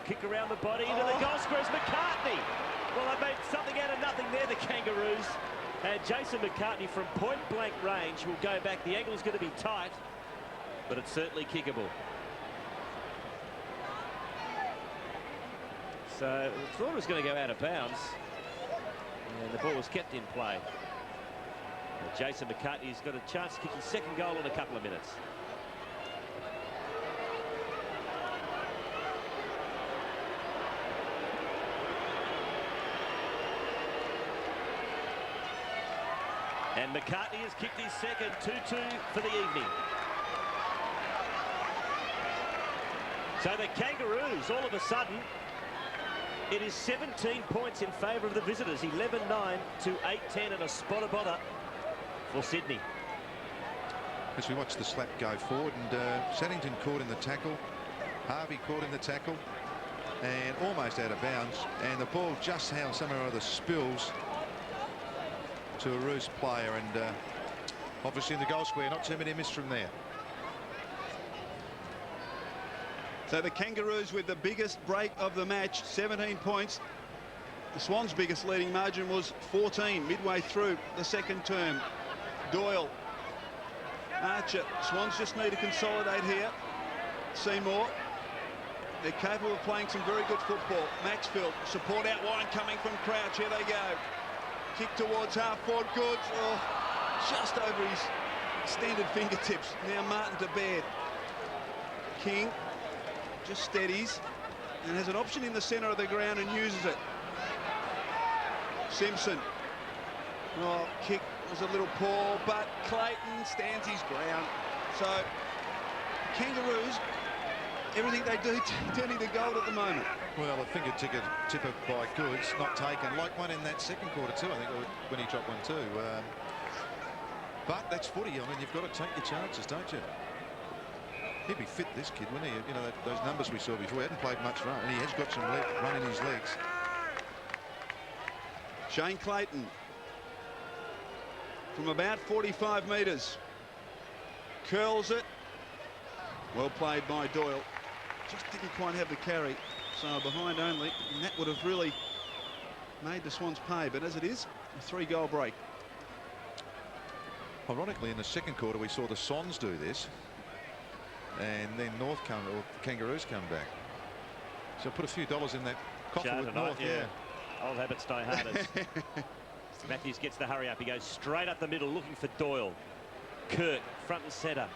Kick around the body into the goal square. McCartney. Well, they made something out of nothing there, the Kangaroos. And Jason McCartney from point-blank range will go back. The angle's going to be tight, but it's certainly kickable. So I thought it was going to go out of bounds, and the ball was kept in play. But Jason McCartney's got a chance to kick his second goal in a couple of minutes. And McCartney has kicked his second, 2-2 for the evening. So the Kangaroos, all of a sudden, it is 17 points in favour of the visitors. 11-9 to 8-10 and a spot of bother for Sydney. As we watch the slap go forward, and Saddington caught in the tackle. Harvey caught in the tackle. And almost out of bounds. And the ball just how somehow or other spills to a Roos player, and obviously in the goal square, not too many missed from there. So the Kangaroos with the biggest break of the match, 17 points. The Swans' biggest leading margin was 14 midway through the second term. Doyle, Archer, Swans just need to consolidate here. Seymour, they're capable of playing some very good football. Maxfield, support out wide coming from Crouch, here they go. Kick towards half forward, Goods, just over his extended fingertips. Now Martin to bed. King just steadies and has an option in the centre of the ground and uses it. Simpson. Oh, kick was a little poor, but Clayton stands his ground. So Kangaroos, everything they do turning to gold at the moment. Well, a finger tipper by Goods, not taken, like one in that second quarter too, I think, when he dropped one too. But that's footy. I mean, you've got to take your chances, don't you? He'd be fit, this kid, wouldn't he? You know, those numbers we saw before. He hadn't played much run, and he has got some run in his legs. Shane Clayton from about 45 metres curls it. Well played by Doyle. Just didn't quite have the carry, so behind only, and that would have really made the Swans pay. But as it is, a 3-goal break. Ironically, in the second quarter, we saw the Swans do this, and then Kangaroos come back. So put a few dollars in that coffer with North. Yeah. Old habits die hardest. Matthews gets the hurry up. He goes straight up the middle, looking for Doyle. Kirk, front and centre.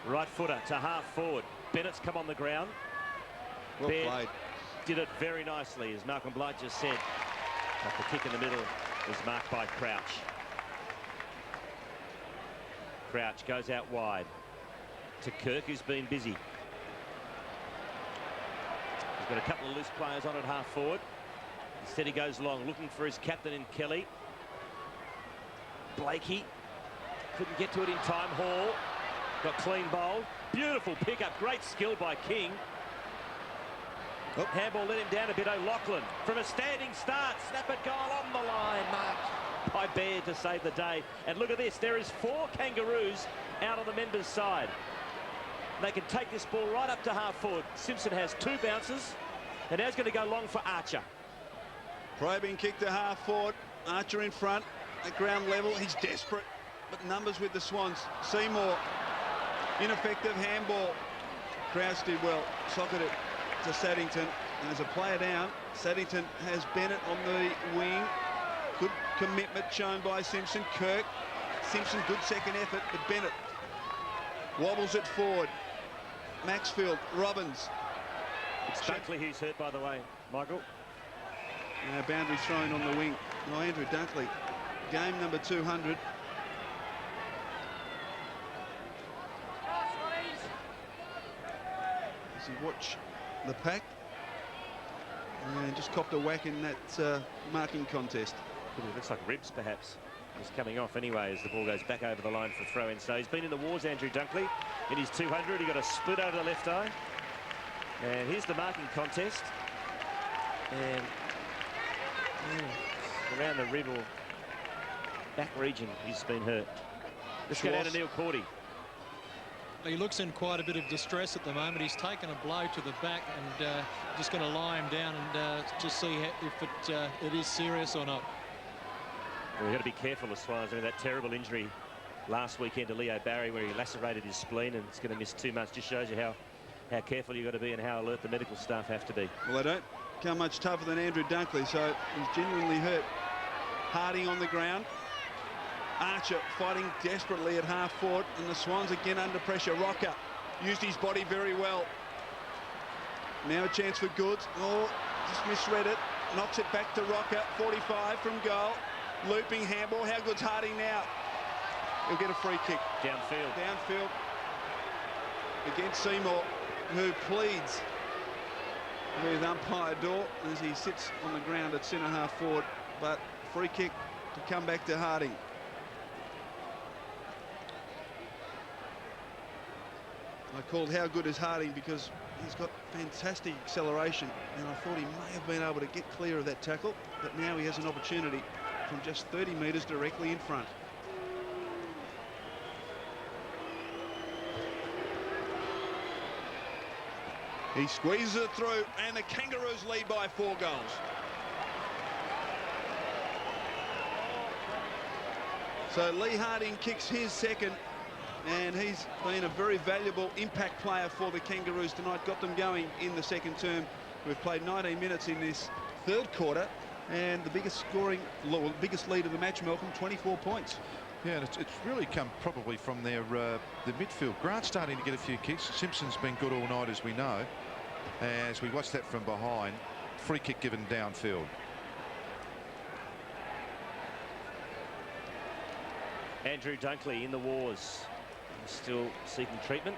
Right footer to half forward. Bennett's come on the ground. Well played. Did it very nicely, as Malcolm Blight just said. But the kick in the middle was marked by Crouch. Crouch goes out wide to Kirk, who's been busy. He's got a couple of loose players on at half forward. Instead he goes long, looking for his captain in Kelly. Blakey couldn't get to it in time. Hall got clean bowl. Beautiful pickup, great skill by King. Handball let him down a bit. O'Loughlin from a standing start. Snap at goal on the line. Marked by Baird to save the day. And look at this, there is 4 Kangaroos out on the members' side. They can take this ball right up to half forward. Simpson has 2 bounces, and now he's going to go long for Archer. Probing kick to half forward. Archer in front at ground level. He's desperate, but numbers with the Swans. Seymour, ineffective handball. Krause did well, socketed it to Saddington. And there's a player down. Saddington has Bennett on the wing. Good commitment shown by Simpson. Kirk. Simpson, good second effort, but Bennett wobbles it forward. Maxfield, Robbins. It's Dunkley who's hurt, by the way, Michael. Boundary thrown on the wing. Oh, Andrew Dunkley. Game number 200. As you watch the pack, and just copped a whack in that marking contest. It looks like ribs, perhaps. He's coming off anyway as the ball goes back over the line for throw-in. So he's been in the wars, Andrew Dunkley. In his 200, he got a split over the left eye. And here's the marking contest. And around the rib or back region, he's been hurt. Let's go down to Neil Cordy. He looks in quite a bit of distress at the moment. He's taken a blow to the back and just going to lie him down and just see if it is serious or not. Well, we've got to be careful as far as that terrible injury last weekend to Leo Barry where he lacerated his spleen and it's going to miss 2 months. Just shows you how careful you've got to be and how alert the medical staff have to be. Well, they don't come much tougher than Andrew Dunkley, so he's genuinely hurt. Harding on the ground. Archer fighting desperately at half forward, and the Swans again under pressure. Rocker used his body very well. Now a chance for Goods. Oh, just misread it. Knocks it back to Rocker. 45 from goal. Looping handball. How good's Harding now? He'll get a free kick. Downfield. Downfield against Seymour, who pleads with umpire Dorr as he sits on the ground at centre half forward. But free kick to come back to Harding. I called how good is Harding because he's got fantastic acceleration, and I thought he may have been able to get clear of that tackle, but now he has an opportunity from just 30 metres directly in front. He squeezes it through, and the Kangaroos lead by 4 goals. So Lee Harding kicks his second, and he's been a very valuable impact player for the Kangaroos tonight. Got them going in the second term. We've played 19 minutes in this third quarter, and the biggest lead of the match, Malcolm, 24 points. Yeah, and it's really come probably from their the midfield. Grant's starting to get a few kicks. Simpson's been good all night, as we know. As we watch that from behind, free kick given downfield. Andrew Dunkley in the wars. He's still seeking treatment.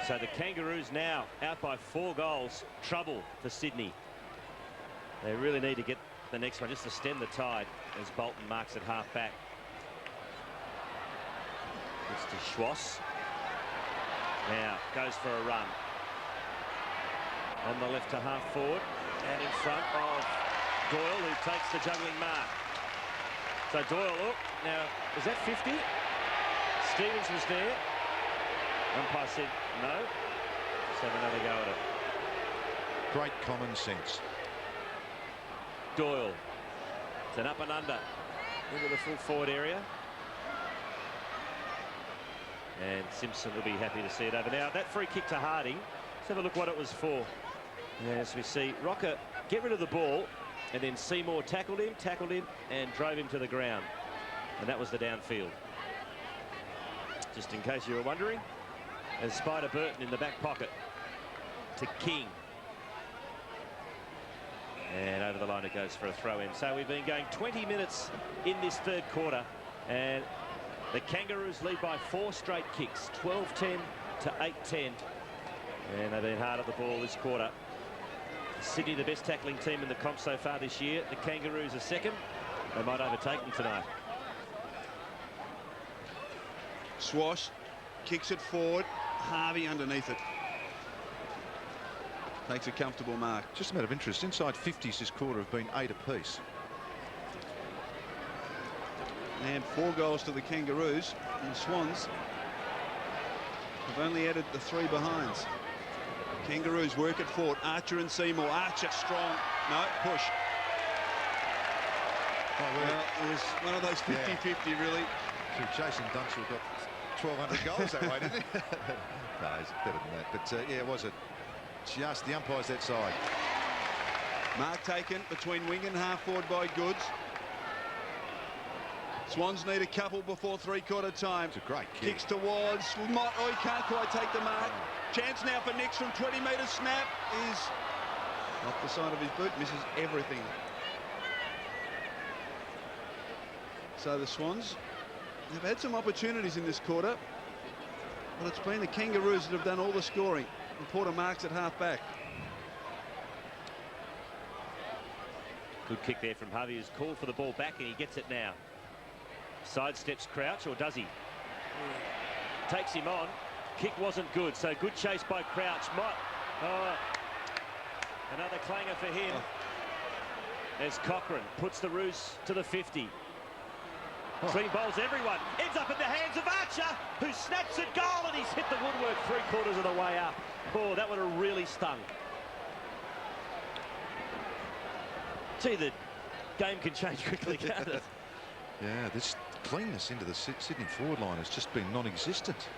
So the Kangaroos now out by 4 goals. Trouble for Sydney. They really need to get the next one just to stem the tide as Bolton marks at half back. It's to Schwass. Now goes for a run. On the left to half forward and in front of Doyle, who takes the juggling mark. So Doyle, look, now was that 50? Stevens was there. Umpire said no. Let's have another go at it. Great common sense. Doyle. It's an up and under into the full forward area. And Simpson will be happy to see it over. Now that free kick to Harding, let's have a look what it was for. As we see Rocker get rid of the ball, and then Seymour tackled him, and drove him to the ground. And that was the downfield. Just in case you were wondering, and Spider Burton in the back pocket to King. And over the line it goes for a throw-in. So we've been going 20 minutes in this third quarter, and the Kangaroos lead by 4 straight kicks, 12-10 to 8-10. And they've been hard at the ball this quarter. Sydney, the best tackling team in the comp so far this year. The Kangaroos are second. They might overtake them tonight. Swash kicks it forward. Harvey underneath it. Takes a comfortable mark. Just a matter of interest, inside 50s this quarter have been 8 apiece. And 4 goals to the Kangaroos. And the Swans They've only added the 3 behinds. Kangaroos work it forward. Archer and Seymour. Archer strong. No, push. Well, it was one of those 50-50, really. Jason Dunstall got 1,200 goals that way, didn't he? No, he's better than that. But yeah, was it just the umpires that side? Mark taken between wing and half forward by Goods. Swans need a couple before three-quarter time. It's a great kick. Kicks towards Mott. Oh, he can't quite take the mark. Chance now for Nix from 20 metres. Snap is off the side of his boot. Misses everything. So the Swans have had some opportunities in this quarter, but it's been the Kangaroos that have done all the scoring. And Porter marks at half-back. Good kick there from Harvey, who's called for the ball back, and he gets it now. Sidesteps Crouch, or does he? Takes him on. Kick wasn't good, so good chase by Crouch. Mott. Oh, another clanger for him. As Cochrane puts the Roos to the 50. Clean bowls everyone. Ends up in the hands of Archer, who snaps at goal, and he's hit the woodwork 3/4 of the way up. Oh, that would have really stung. See, the game can change quickly, can't it? Yeah, this cleanness into the Sydney forward line has just been non-existent.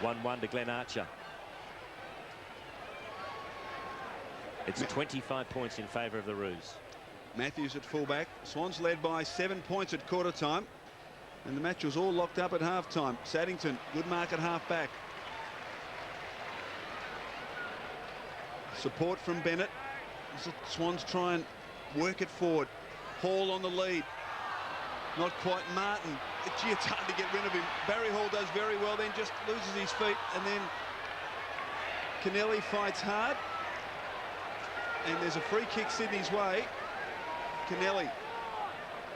1-1 to Glenn Archer. It's 25 points in favour of the Roos. Matthews at fullback. Swans led by 7 points at quarter time, and the match was all locked up at half time. Saddington, good mark at half back. Support from Bennett. Swans try and work it forward. Hall on the lead. Not quite Martin. Gee, it's hard to get rid of him. Barry Hall does very well, then just loses his feet, and then Kennelly fights hard, and there's a free kick Sydney's way. Kennelly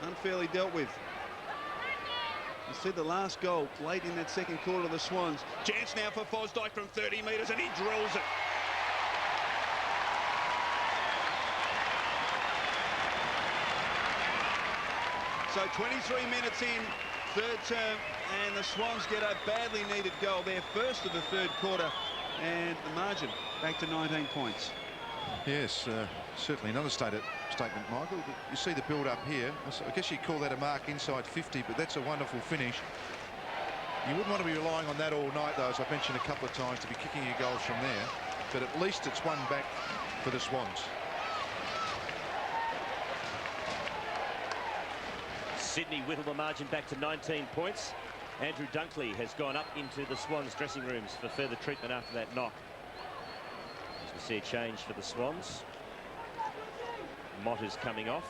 unfairly dealt with. You see the last goal late in that second quarter of the Swans. Chance now for Fosdyke from 30 metres, and he drills it. So 23 minutes in, third term, and the Swans get a badly needed goal, their first of the third quarter, and the margin back to 19 points. Yes, certainly another statement, Michael. You see the build-up here. I guess you call that a mark inside 50, but that's a wonderful finish. You wouldn't want to be relying on that all night, though, as I've mentioned a couple of times, to be kicking your goals from there. But at least it's one back for the Swans. Sydney whittle the margin back to 19 points. Andrew Dunkley has gone up into the Swans dressing rooms for further treatment after that knock. As we see a change for the Swans. Mott is coming off.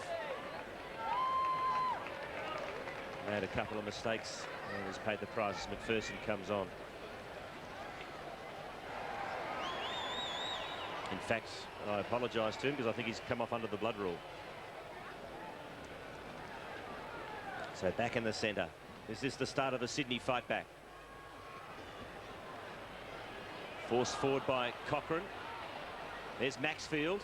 Made a couple of mistakes and has paid the price as McPherson comes on. In fact, I apologise to him because I think he's come off under the blood rule. So back in the centre. Is this the start of the Sydney fight back? Forced forward by Cochrane. There's Maxfield.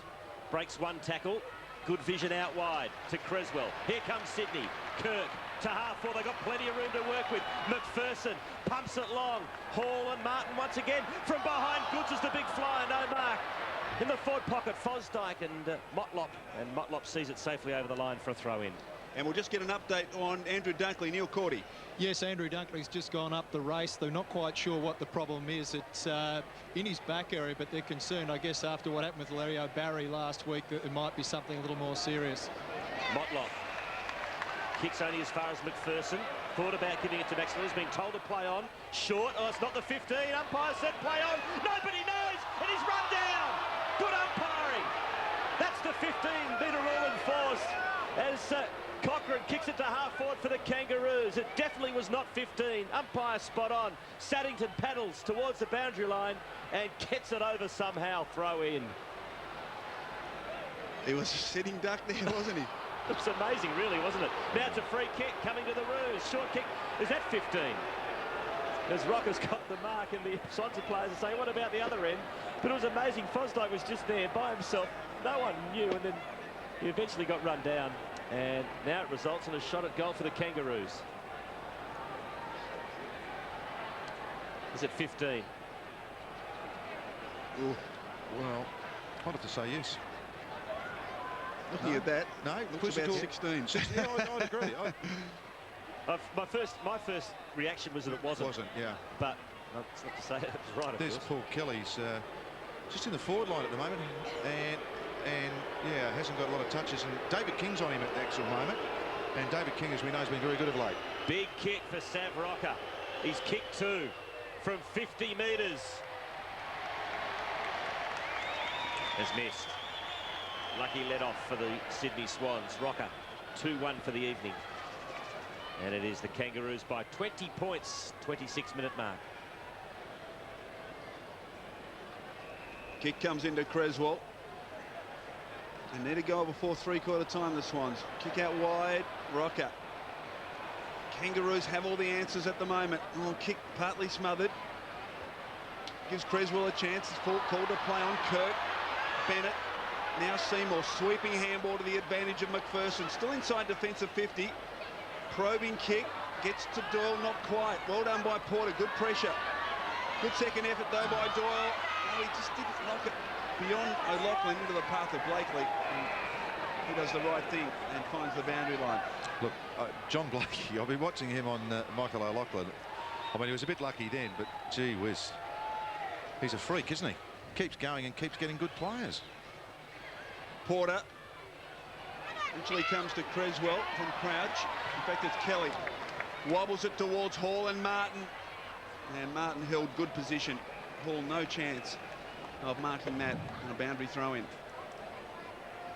Breaks one tackle. Good vision out wide to Creswell. Here comes Sydney. Kirk to half forward. They've got plenty of room to work with. McPherson pumps it long. Hall and Martin once again from behind. Goods is the big flyer. No mark. In the forward pocket, Fosdyke and Motlop. And Motlop sees it safely over the line for a throw-in. And we'll just get an update on Andrew Dunkley. Neil Cordy. Yes, Andrew Dunkley's just gone up the race. They're not quite sure what the problem is. It's in his back area, but they're concerned, I guess, after what happened with Larry O'Barry last week, that it might be something a little more serious. Motlop kicks only as far as McPherson. Thought about giving it to Maxwell. He's been told to play on. Short. Oh, it's not the 15. Umpire said play on. Nobody knows, and he's run down. Good umpiring. That's the 15-metre rule enforced as Cochrane kicks it to half forward for the Kangaroos. It definitely was not 15. Umpire spot on. Saddington paddles towards the boundary line and gets it over somehow. Throw in. He was a sitting duck there, wasn't he? It was amazing, really, wasn't it? Now it's a free kick coming to the Roos. Short kick. Is that 15? As Rocker's got the mark, and the Swansea players are saying, what about the other end? But it was amazing. Fosdyke was just there by himself. No one knew, and then he eventually got run down. And now it results in a shot at goal for the Kangaroos. Is it 15? Ooh, well, I'd have to say yes. Looking at that, no, looks about 16. Yeah, I'd agree. My first reaction was that it wasn't. Yeah. But that's not to say it was right. There's Paul Kelly's just in the forward line at the moment, and yeah, hasn't got a lot of touches. And David King's on him at the actual moment, and David King, as we know, has been very good of late. Big kick for Sav Rocker. He's kicked 2 from 50 metres. Has missed. Lucky let off for the Sydney Swans. Rocker, 2-1 for the evening. And it is the Kangaroos by 20 points, 26-minute mark. Kick comes into Creswell. They need to go before three-quarter time, the Swans. Kick out wide, Rocker. Kangaroos have all the answers at the moment. Oh, kick partly smothered. Gives Creswell a chance. It's called to play on Kirk. Bennett. Now Seymour, sweeping handball to the advantage of McPherson. Still inside defensive 50. Probing kick. Gets to Doyle, not quite. Well done by Porter, good pressure. Good second effort though by Doyle. No, he just didn't knock it beyond O'Loughlin into the path of Blakely. And he does the right thing and finds the boundary line. Look, John Blakey, I've been watching him on Michael O'Loughlin. I mean, he was a bit lucky then, but gee whiz. He's a freak, isn't he? Keeps going and keeps getting good players. Porter eventually comes to Creswell from Crouch. In fact, it's Kelly. Wobbles it towards Hall and Martin. And Martin held good position. Hall no chance of marking that on a boundary throw-in.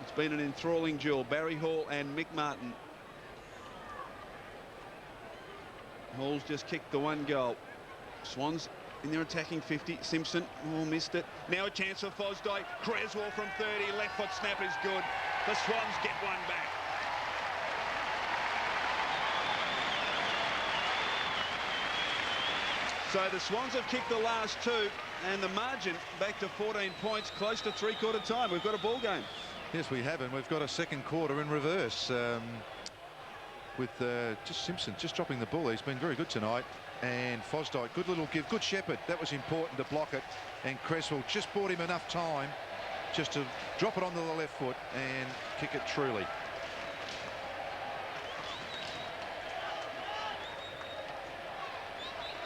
It's been an enthralling duel. Barry Hall and Mick Martin. Hall's just kicked the 1 goal. Swans in their attacking 50. Simpson, missed it. Now a chance for Fosdyke. Creswell from 30. Left foot snap is good. The Swans get 1 back. So the Swans have kicked the last 2, and the margin back to 14 points, close to three-quarter time. We've got a ball game. Yes, we have, and we've got a second quarter in reverse with just Simpson just dropping the ball. He's been very good tonight. And Fosdyke, good little give, good shepherd. That was important to block it. And Creswell just bought him enough time just to drop it onto the left foot and kick it truly.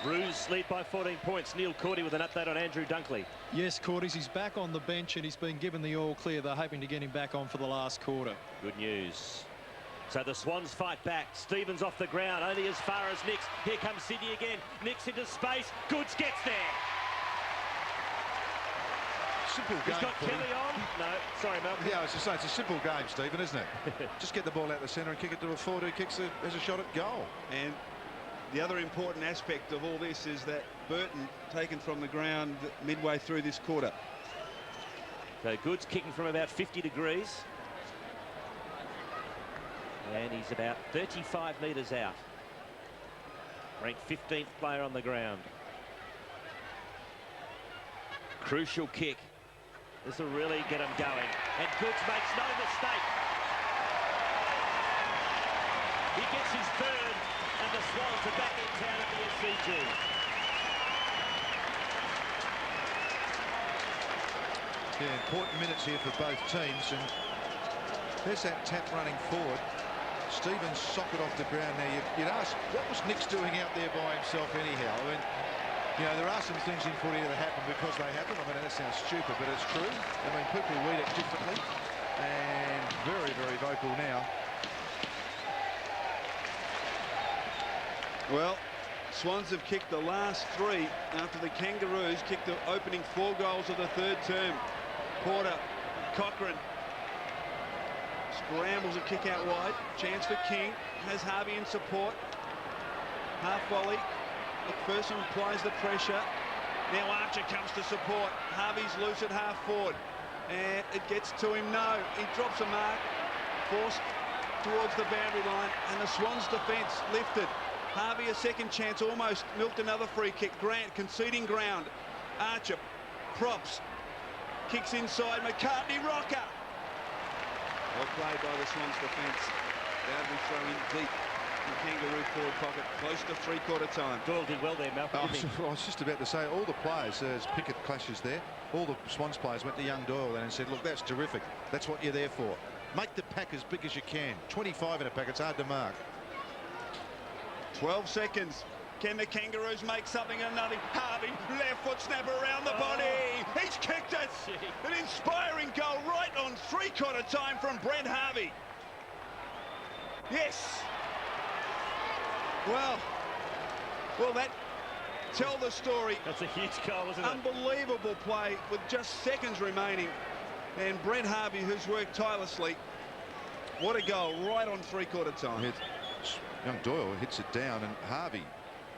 Roos lead by 14 points. Neil Cordy with an update on Andrew Dunkley. Yes, Cordy's, he's back on the bench and he's been given the all clear. They're hoping to get him back on for the last quarter. Good news. So the Swans fight back. Stevens off the ground, only as far as Nix. Here comes Sydney again. Nix into space. Goods gets there. Simple game. He's got Kelly on. No, sorry, Mel. Yeah, I was just saying, it's a simple game, Stephen, isn't it? Just get the ball out the centre and kick it to a forward who has a shot at goal. And the other important aspect of all this is that Burton taken from the ground midway through this quarter. So Goods kicking from about 50 degrees. And he's about 35 metres out. Ranked 15th player on the ground. Crucial kick. This will really get him going. And Goods makes no mistake. He gets his third, and the Swans are back in town at the SCG. Yeah, important minutes here for both teams. And there's that tap running forward. Stevens sock it off the ground now. You'd ask, what was Nix doing out there by himself anyhow? I mean, you know, there are some things in footy that happen because they happen. I mean, that sounds stupid, but it's true. I mean, people read it differently. And very, very vocal now. Well, Swans have kicked the last 3 after the Kangaroos kicked the opening 4 goals of the third term. Porter, Cochrane. Scrambles a kick out wide. Chance for King. Has Harvey in support. Half volley. McPherson applies the pressure. Now Archer comes to support. Harvey's loose at half forward. And it gets to him. No. He drops a mark. Forced towards the boundary line. And the Swans defence lifted. Harvey a second chance. Almost milked another free kick. Grant conceding ground. Archer props. Kicks inside. McCartney Rocker. Well played by the Swans defence. Boundary throw in deep. the Kangaroo forward pocket, close to three-quarter time. Doyle did well there, Malcolm. I was just about to say, all the players, as Pickett clashes there, all the Swans players went to young Doyle and said, look, that's terrific. That's what you're there for. Make the pack as big as you can. 25 in a pack, it's hard to mark. 12 seconds. Can the Kangaroos make something of nothing? Harvey, left foot snap around the body. He's kicked it. An inspiring goal right on three-quarter time from Brent Harvey. Yes. Well, that tell the story. That's a huge goal, isn't it? Unbelievable play with just seconds remaining. And Brent Harvey, who's worked tirelessly. What a goal right on three-quarter time. Young Doyle hits it down, and Harvey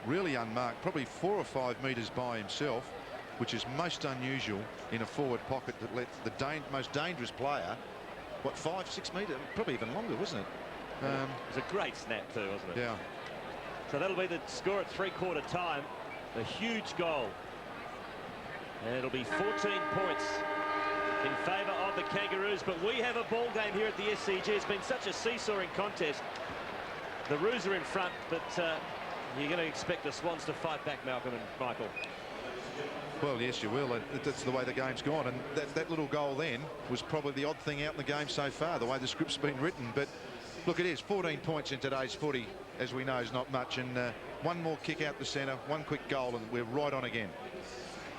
really unmarked, probably 4 or 5 metres by himself, which is most unusual in a forward pocket that let the most dangerous player, what, 5, 6 metres, probably even longer, wasn't it? It was a great snap too, wasn't it? Yeah. So that'll be the score at three-quarter time. A huge goal. And it'll be 14 points in favour of the Kangaroos. But we have a ball game here at the SCG. It's been such a seesawing contest. The Roos are in front, but you're going to expect the Swans to fight back, Malcolm and Michael. Well, yes, you will. That's the way the game's gone. And that little goal then was probably the odd thing out in the game so far, the way the script's been written. But look, it is 14 points in today's footy, as we know, is not much. And one more kick out the centre, one quick goal, and we're right on again.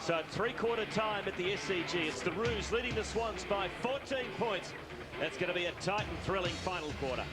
So at three-quarter time at the SCG, it's the Roos leading the Swans by 14 points. That's going to be a tight and thrilling final quarter.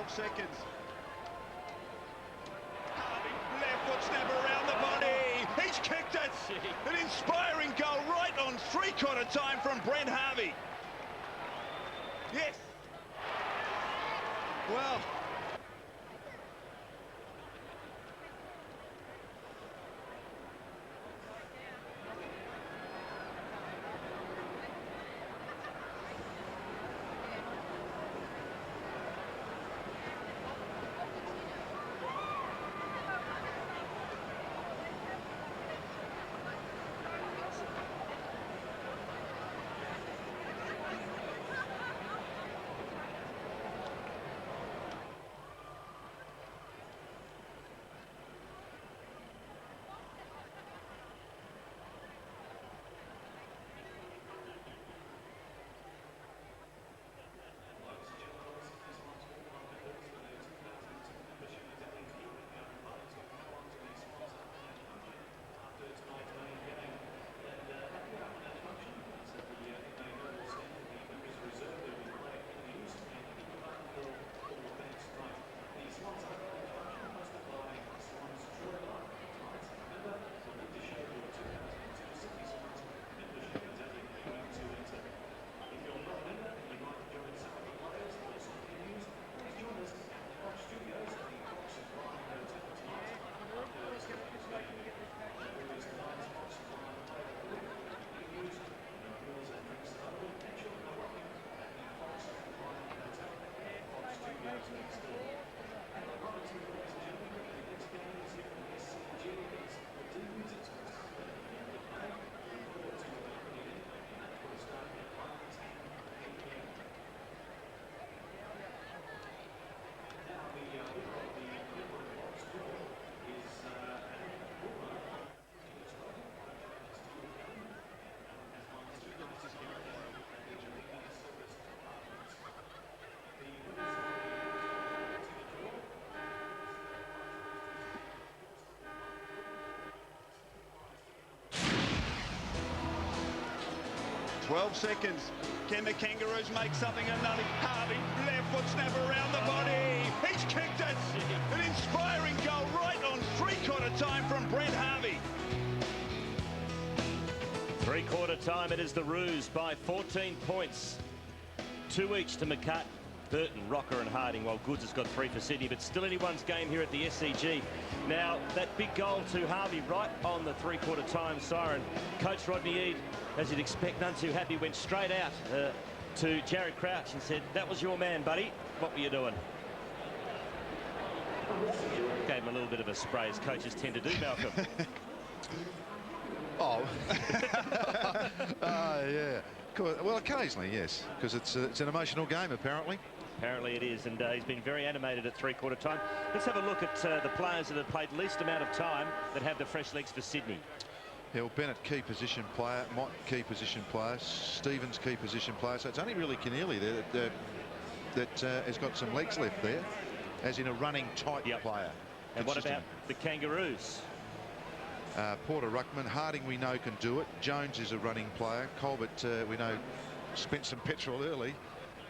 Seconds. Harvey, left foot snap around the body. He's kicked it. An inspiring goal right on three-quarter time from Brent Harvey. Yes. Well. 12 seconds. Can the Kangaroos make something of nothing? Harvey, left foot snap around the body. He's kicked it. An inspiring goal right on three-quarter time from Brent Harvey. Three-quarter time, it is the Roos by 14 points. 2 each to McCutt, Burton, Rocker and Harding, while Goods has got 3 for Sydney, but still anyone's game here at the SCG. Now, that big goal to Harvey right on the three-quarter time siren. Coach Rodney Eade, as you'd expect, none too happy, went straight out to Jared Crouch and said, "That was your man, buddy. What were you doing?" Gave him a little bit of a spray, as coaches tend to do, Malcolm. Oh. Yeah. Well, occasionally, yes, because it's an emotional game, apparently. Apparently it is, and he's been very animated at three-quarter time. Let's have a look at the players that have played least amount of time that have the fresh legs for Sydney. Yeah, well, Bennett, key position player. Mott, key position player. Stevens, key position player. So it's only really Keneally there that has got some legs left there, as in a running type player. And what about the Kangaroos? Porter Ruckman, Harding we know can do it. Jones is a running player. Colbert we know spent some petrol early,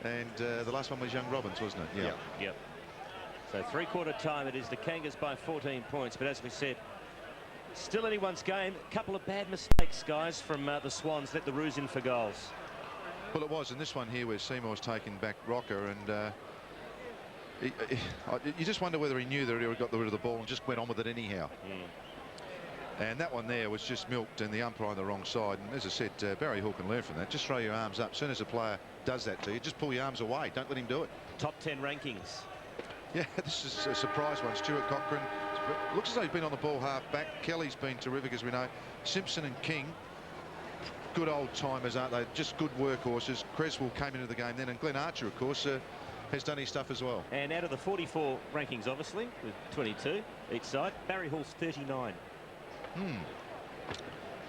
and the last one was young Robbins, wasn't it? Yeah. Yep. So three-quarter time, it is the Kangas by 14 points, but as we said, still anyone's game. A couple of bad mistakes, guys, from the Swans. Let the Roos in for goals. Well, it was in this one here where Seymour's taken back Rocker, and you just wonder whether he knew that he got rid of the ball and just went on with it anyhow. And that one there was just milked, and the umpire on the wrong side. And as I said, Barry Hall can learn from that. Just throw your arms up. As soon as a player does that to you, just pull your arms away. Don't let him do it. Top 10 rankings. Yeah, this is a surprise one. Stuart Cochrane looks as though he's been on the ball half back. Kelly's been terrific, as we know. Simpson and King, good old timers, aren't they? Just good workhorses. Creswell came into the game then, and Glenn Archer, of course, has done his stuff as well. And out of the 44 rankings, obviously, with 22 each side, Barry Hall's 39.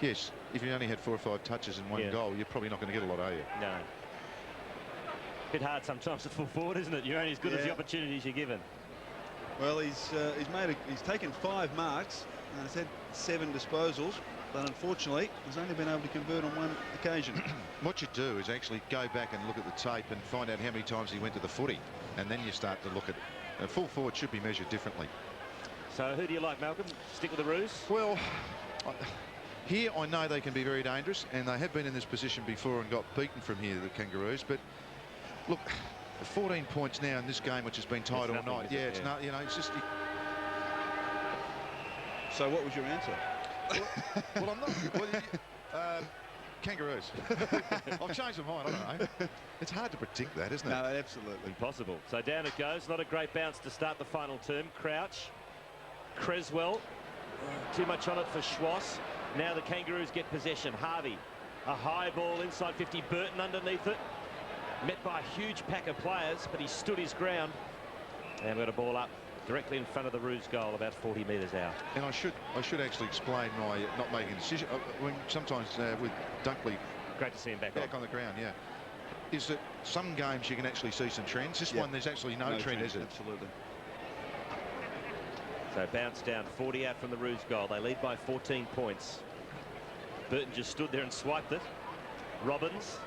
Yes, if you only had 4 or 5 touches in one goal, you're probably not going to get a lot, are you? No. Bit hard sometimes to full forward, isn't it? You're only as good as the opportunities you're given. Well, he's taken 5 marks and has had 7 disposals, but unfortunately he's only been able to convert on 1 occasion. What you do is actually go back and look at the tape and find out how many times he went to the footy, and then you start to look at a full forward should be measured differently. So who do you like, Malcolm? Stick with the Roos? Well, here I know they can be very dangerous, and they have been in this position before and got beaten from here, the Kangaroos. But look, 14 points now in this game, which has been tied all night. Yeah, it's not, you know, it's just. So what was your answer? Well, I'm not. Well, Kangaroos. I've changed my mind. I don't know. It's hard to predict that, isn't it? No, absolutely impossible. So down it goes. Not a great bounce to start the final term. Crouch, Creswell, too much on it for Schwass. Now the Kangaroos get possession. Harvey, a high ball inside 50. Burton underneath it. Met by a huge pack of players, but he stood his ground. And we got a ball up directly in front of the Roos goal, about 40 metres out. And I should actually explain my not making a decision. When sometimes with Dunkley, great to see him back on the ground. Yeah, is that some games you can actually see some trends. This one, there's actually no trend, is it? Absolutely. So bounce down, 40 out from the Roos goal. They lead by 14 points. Burton just stood there and swiped it. Robbins.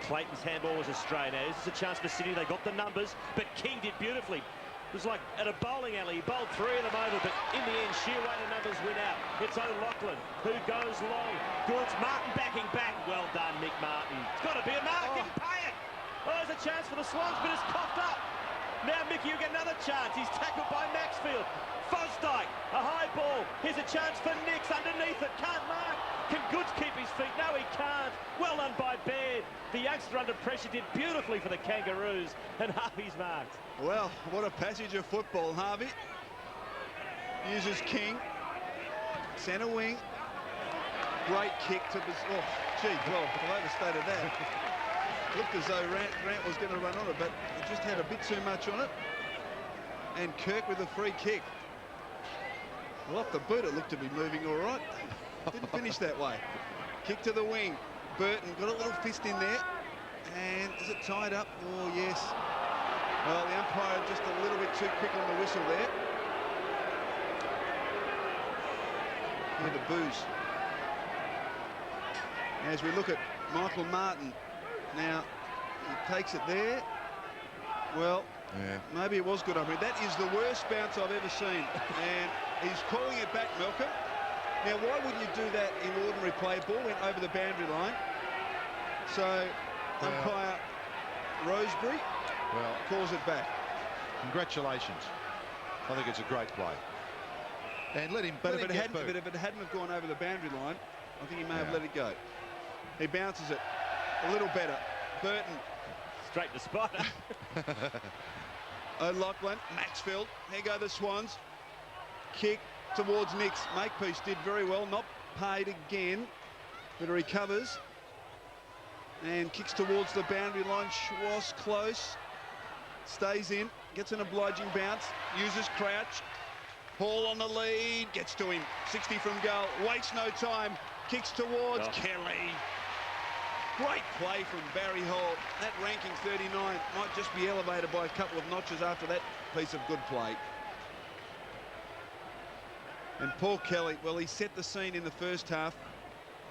Clayton's handball was astray. Now this is a chance for Sydney. They got the numbers, but King did beautifully. It was like at a bowling alley. He bowled 3 of them over, but in the end, sheer weight of numbers win out. It's O'Loughlin who goes long. Goods, Martin backing back. Well done, Nick Martin. It's got to be a mark. Didn't pay it. Oh, there's a chance for the Swans, but it's coughed up. Now, Mickey, you get another chance. He's tackled by Maxfield. Fosdyke, a high ball. Here's a chance for Nix underneath it. Can't mark. Can Goods keep his feet? No, he can't. Well done by Baird. The youngster under pressure did beautifully for the Kangaroos, and Harvey's marked. Well, what a passage of football. Harvey uses King. Centre wing. Great kick to... Oh, gee, well, I've overstated that. Looked as though Grant was going to run on it, but it just had a bit too much on it. And Kirk with a free kick. Well, off the boot, it looked to be moving all right. Didn't finish that way. Kick to the wing. Burton got a little fist in there. And is it tied up? Oh, yes. Well, the umpire just a little bit too quick on the whistle there. Hear the boos. As we look at Michael Martin. Now, he takes it there. Well, maybe it was good. I mean, that is the worst bounce I've ever seen. And he's calling it back, Malcolm. Now, why wouldn't you do that in ordinary play? Ball went over the boundary line. So, umpire Rosebery calls it back. Congratulations. I think it's a great play. And let him. But if it hadn't have gone over the boundary line, I think he may have let it go. He bounces it a little better. Burton. Straight to spot. O'Loughlin, Maxfield. Here go the Swans. Kick towards Nix. Makepeace did very well. Not paid again. But he recovers. And kicks towards the boundary line. Schwass close. Stays in. Gets an obliging bounce. Uses crouch. Hall on the lead. Gets to him. 60 from goal. Wastes no time. Kicks towards Kelly. Great play from Barry Hall. That ranking 39 might just be elevated by a couple of notches after that piece of good play. And Paul Kelly, well, he set the scene in the first half.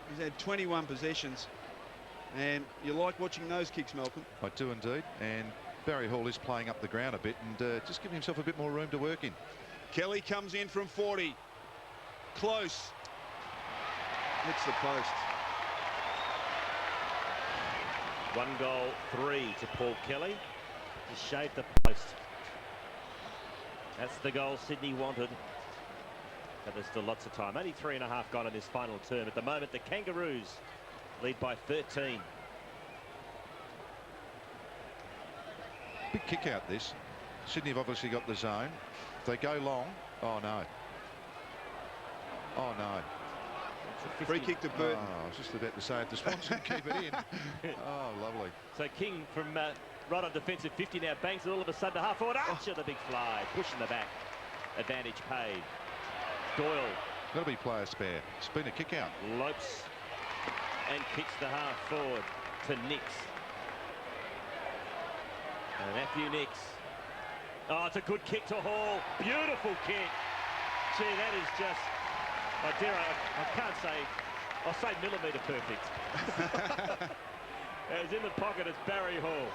He's had 21 possessions. And you like watching those kicks, Malcolm? I do indeed. And Barry Hall is playing up the ground a bit and just giving himself a bit more room to work in. Kelly comes in from 40. Close. Hits the post. 1 goal, 3 to Paul Kelly. Just shaved the post. That's the goal Sydney wanted. But there's still lots of time. Only 3.5 gone in this final term. At the moment, the Kangaroos lead by 13. Big kick out this. Sydney have obviously got the zone. If they go long, oh no. Oh no. Free kick to Burton. Oh, I was just about to say if the Swans can keep it in. Oh, lovely. So King from right on defensive 50 now banks it all of a sudden to half forward. Archer the big fly. Pushing the back. Advantage paid. Doyle. That'll be player spare. It's been a kick out. Lopes and kicks the half forward to Nix. And Matthew Nix. Oh, it's a good kick to Hall. Beautiful kick. Gee, that is just, I can't say, I'll say millimetre perfect. It's in the pocket, it's Barry Hall.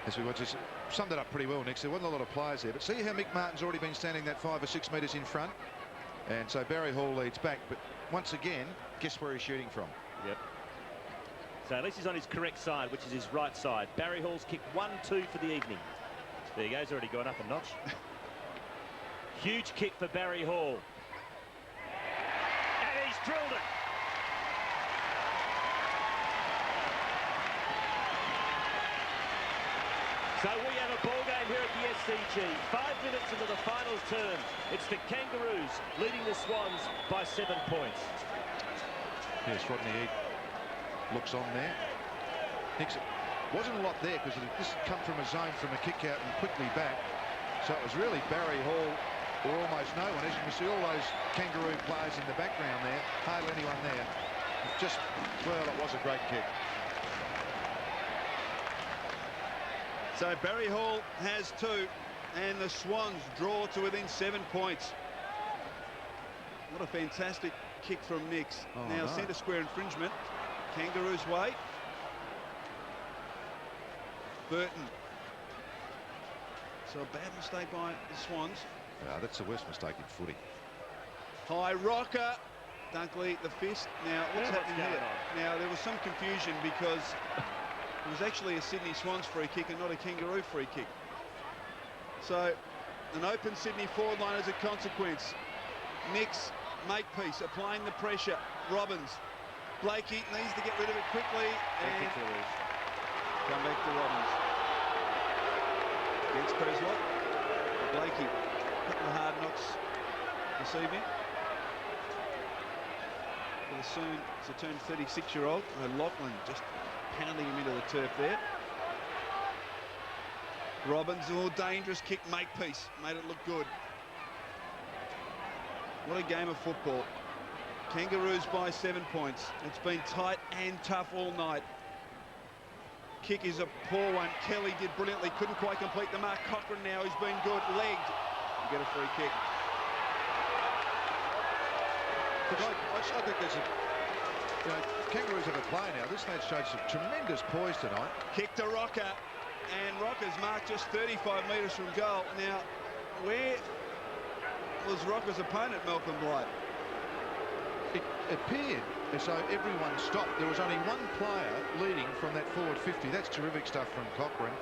As we just summed it up pretty well, Nix. There wasn't a lot of players there, but see how Mick Martin's already been standing that 5 or 6 metres in front? And so Barry Hall leads back, but once again, guess where he's shooting from? Yep. So at least he's on his correct side, which is his right side. Barry Hall's kicked 1-2 for the evening. There he goes, already gone up a notch. Huge kick for Barry Hall. And he's drilled it. So we have a ball game here at the SCG. 5 minutes into the finals term. It's the Kangaroos leading the Swans by 7 points. Yes, Rodney Eade looks on there. Nix, wasn't a lot there because it just come from a zone from a kick out and quickly back. So it was really Barry Hall or almost no one. As you can see all those Kangaroo players in the background there. Hardly anyone there. Just, well, it was a great kick. So Barry Hall has 2 and the Swans draw to within 7 points. What a fantastic kick from Nix. Now centre square infringement. Kangaroos way. Burton. So a bad mistake by the Swans. That's the worst mistake in footy. High rocker. Dunkley, the fist. Now, what's happening here? Now, there was some confusion because it was actually a Sydney Swans free kick and not a Kangaroo free kick. So, an open Sydney forward line as a consequence. Nix, Makepeace, applying the pressure. Robbins. Blakey needs to get rid of it quickly. And come back to Robbins. Against Creswell. Blakey, a couple of hard knocks this evening. It's a turned 36-year-old. O'Loughlin just pounding him into the turf there. Robbins, dangerous kick, Makepeace. Made it look good. What a game of football. Kangaroos by 7 points. It's been tight and tough all night. Kick is a poor one. Kelly did brilliantly, couldn't quite complete the mark. Cochran now, he's been good. Legged. You get a free kick. I think there's You know, Kangaroos have a play now. This lad showed some tremendous poise tonight. Kick to Rocker, and Rocker's marked just 35 metres from goal. Now, where was Rocker's opponent, Malcolm Blight? It appeared as though everyone stopped. There was only one player leading from that forward 50. That's terrific stuff from Cochrane.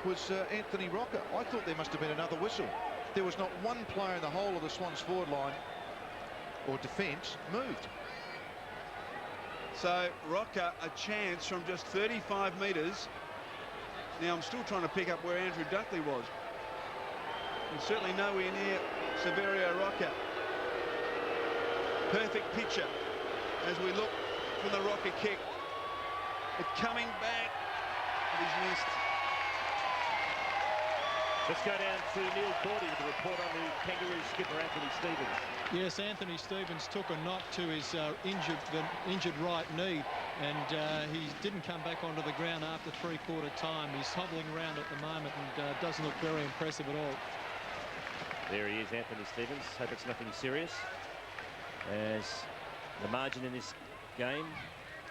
Was Anthony Rocker. I thought there must have been another whistle. There was not one player in the whole of the Swans forward line or defence moved. So Rocker a chance from just 35 metres. Now I'm still trying to pick up where Andrew Duckley was. And certainly nowhere near Severio Rocker. Perfect picture as we look from the Rocker kick. But coming back, he's missed. Let's go down to Neil Gordy with a report on the Kangaroo skipper Anthony Stevens. Yes, Anthony Stevens took a knock to his injured right knee, and he didn't come back onto the ground after three-quarter time. He's hobbling around at the moment and doesn't look very impressive at all. There he is, Anthony Stevens. Hope it's nothing serious, as the margin in this game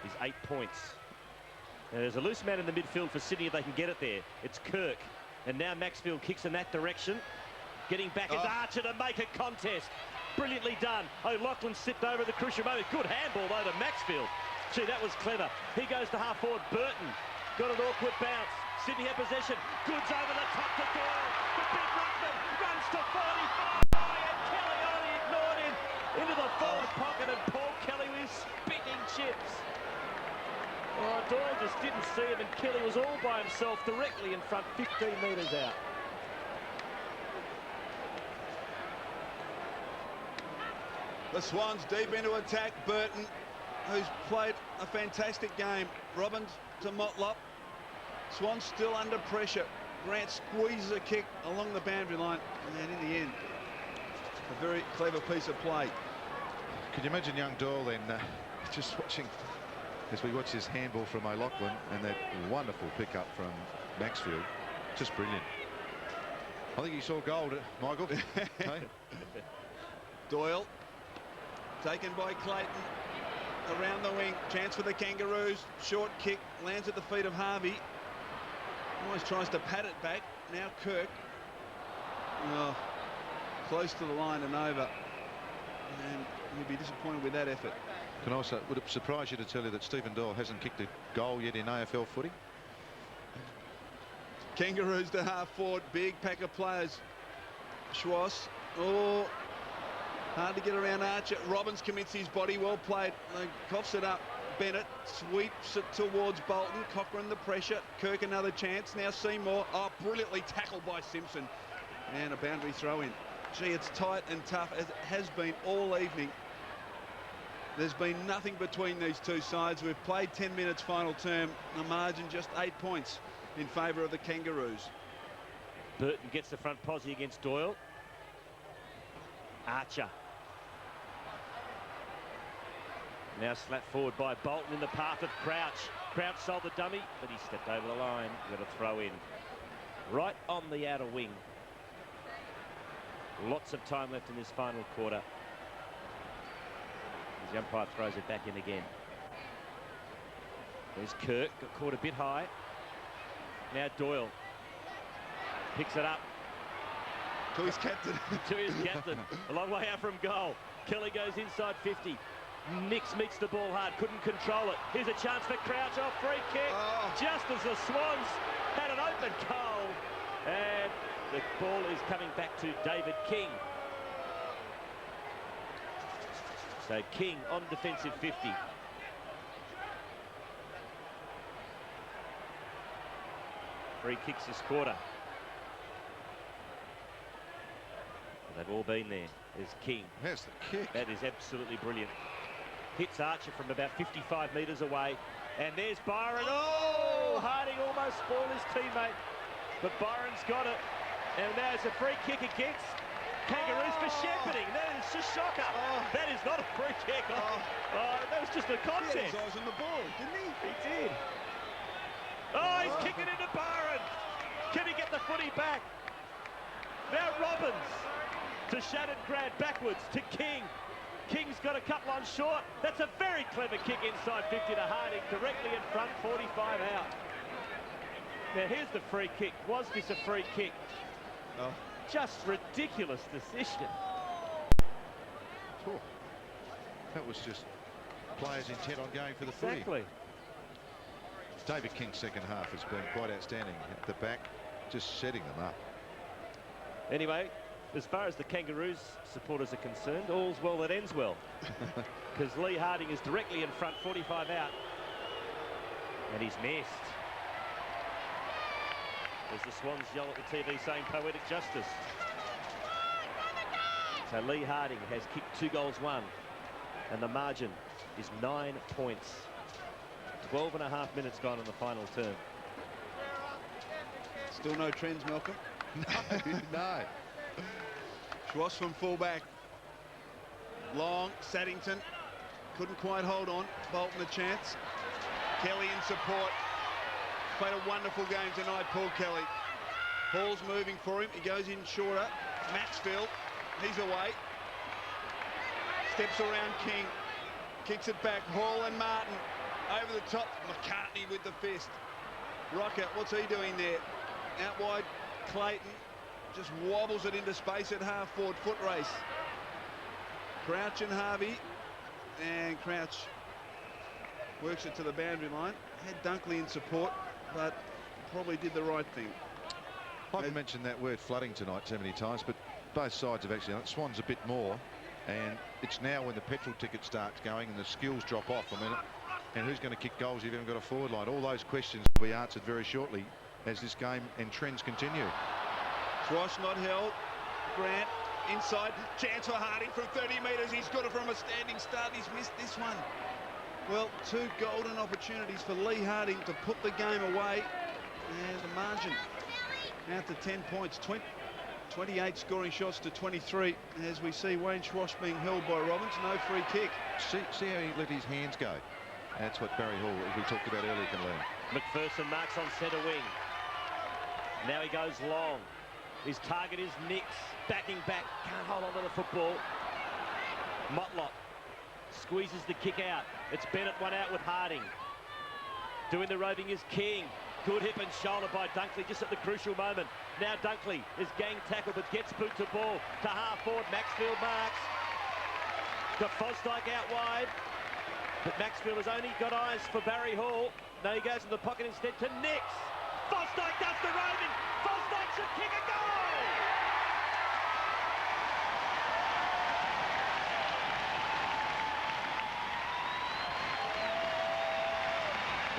is 8 points. Now, there's a loose man in the midfield for Sydney if they can get it there. It's Kirk. And now Maxfield kicks in that direction. Getting back is Archer to make a contest. Brilliantly done. O'Loughlin slipped over the crucial moment. Good handball though to Maxfield. Gee, that was clever. He goes to half forward. Burton got an awkward bounce. Sydney have possession. Goods over the top to Doyle. The big ruckman runs to 45. And Kelly only ignored him into the forward pocket, and Paul Kelly with spitting chips. Oh, Doyle just didn't see him, and Kelly was all by himself directly in front, 15 metres out. The Swans deep into attack. Burton, who's played a fantastic game. Robbins to Motlop. Swans still under pressure. Grant squeezes a kick along the boundary line, and in the end, a very clever piece of play. Could you imagine young Doyle then just watching as we watch this handball from O'Loughlin and that wonderful pickup from Maxfield? Just brilliant. I think you saw gold, Michael. Hey? Doyle taken by Clayton around the wing. Chance for the Kangaroos. Short kick lands at the feet of Harvey. Almost tries to pat it back. Now Kirk. Oh, close to the line and over. And he'd be disappointed with that effort. Can also, would it surprise you to tell you that Stephen Doyle hasn't kicked a goal yet in AFL footy? Kangaroos to half forward. Big pack of players. Schwass. Oh, hard to get around Archer. Robbins commits his body. Well played. Coughs it up. Bennett sweeps it towards Bolton. Cochrane the pressure. Kirk another chance. Now Seymour. Oh, brilliantly tackled by Simpson. And a boundary throw in. Gee, it's tight and tough, as it has been all evening. There's been nothing between these two sides. We've played 10 minutes final term. The margin just 8 points in favour of the Kangaroos. Burton gets the front posse against Doyle. Archer. Now slapped forward by Bolton in the path of Crouch. Crouch sold the dummy, but he stepped over the line. Got a throw in. Right on the outer wing. Lots of time left in this final quarter. The umpire throws it back in again. There's Kirk, got caught a bit high. Now Doyle picks it up. To his captain. To his captain. A long way out from goal. Kelly goes inside 50. Nix meets the ball hard, couldn't control it. Here's a chance for Crouch off free kick. Oh. Just as the Swans had an open goal. And the ball is coming back to David King. So King on defensive 50. Free kicks this quarter. They've all been there. There's King. There's the kick. That is absolutely brilliant. Hits Archer from about 55 metres away. And there's Byron. Oh! Harding almost spoiled his teammate. But Byron's got it. And now it's a free kick against Kangaroos for shepherding. That is just shocker. That is not a free kick. That was just a contest. He had his eyes on the ball, didn't he? He did. Oh, he's kicking into Byron. Can he get the footy back? Now Robbins to Shannon Grant backwards to King. King's got a couple on short. That's a very clever kick inside 50 to Harding, directly in front, 45 out. Now here's the free kick. Was this a free kick? Oh. Just ridiculous decision. Oh. That was just players intent on going for the footy. Exactly. David King's second half has been quite outstanding at the back, just setting them up. Anyway, as far as the Kangaroos supporters are concerned, all's well that ends well. Because Lee Harding is directly in front, 45 out. And he's missed. As the Swans yell at the TV saying poetic justice. So Lee Harding has kicked 2 goals, 1. And the margin is 9 points. 12.5 minutes gone in the final term. Still no trends, Malcolm? No. Schwass from fullback. Long, Saddington. Couldn't quite hold on. Bolton a chance. Kelly in support. Played a wonderful game tonight, Paul Kelly. Hall's moving for him. He goes in shorter. Maxfield. He's away. Steps around King. Kicks it back. Hall and Martin. Over the top. McCartney with the fist. Rocker, what's he doing there? Out wide, Clayton. Just wobbles it into space at half forward. Foot race. Crouch and Harvey. And Crouch works it to the boundary line. Had Dunkley in support, but probably did the right thing. I've mentioned that word flooding tonight so many times, but both sides have actually done it. Swans a bit more, and it's now when the petrol ticket starts going and the skills drop off. I mean, and who's going to kick goals if you haven't got a forward line? All those questions will be answered very shortly as this game and trends continue. Schwass not held. Grant inside. Chance for Harding from 30 metres. He's got it from a standing start. He's missed this one. Well, 2 golden opportunities for Lee Harding to put the game away. And the margin out to 10 points. 28 scoring shots to 23. As we see Wayne Schwass being held by Robbins. No free kick. See how he let his hands go. That's what Barry Hall, as we talked about earlier, can learn. McPherson marks on centre wing. Now he goes long. His target is Nix. Backing back. Can't hold on to the football. Motlop squeezes the kick out. It's Bennett one out with Harding. Doing the roving is King. Good hip and shoulder by Dunkley just at the crucial moment. Now Dunkley is gang tackled but gets boot to ball to half forward. Maxfield marks. The Fosdyke out wide. But Maxfield has only got eyes for Barry Hall. Now he goes in the pocket instead to Nix. Fosdyke does the roving. Fosdyke should kick a goal.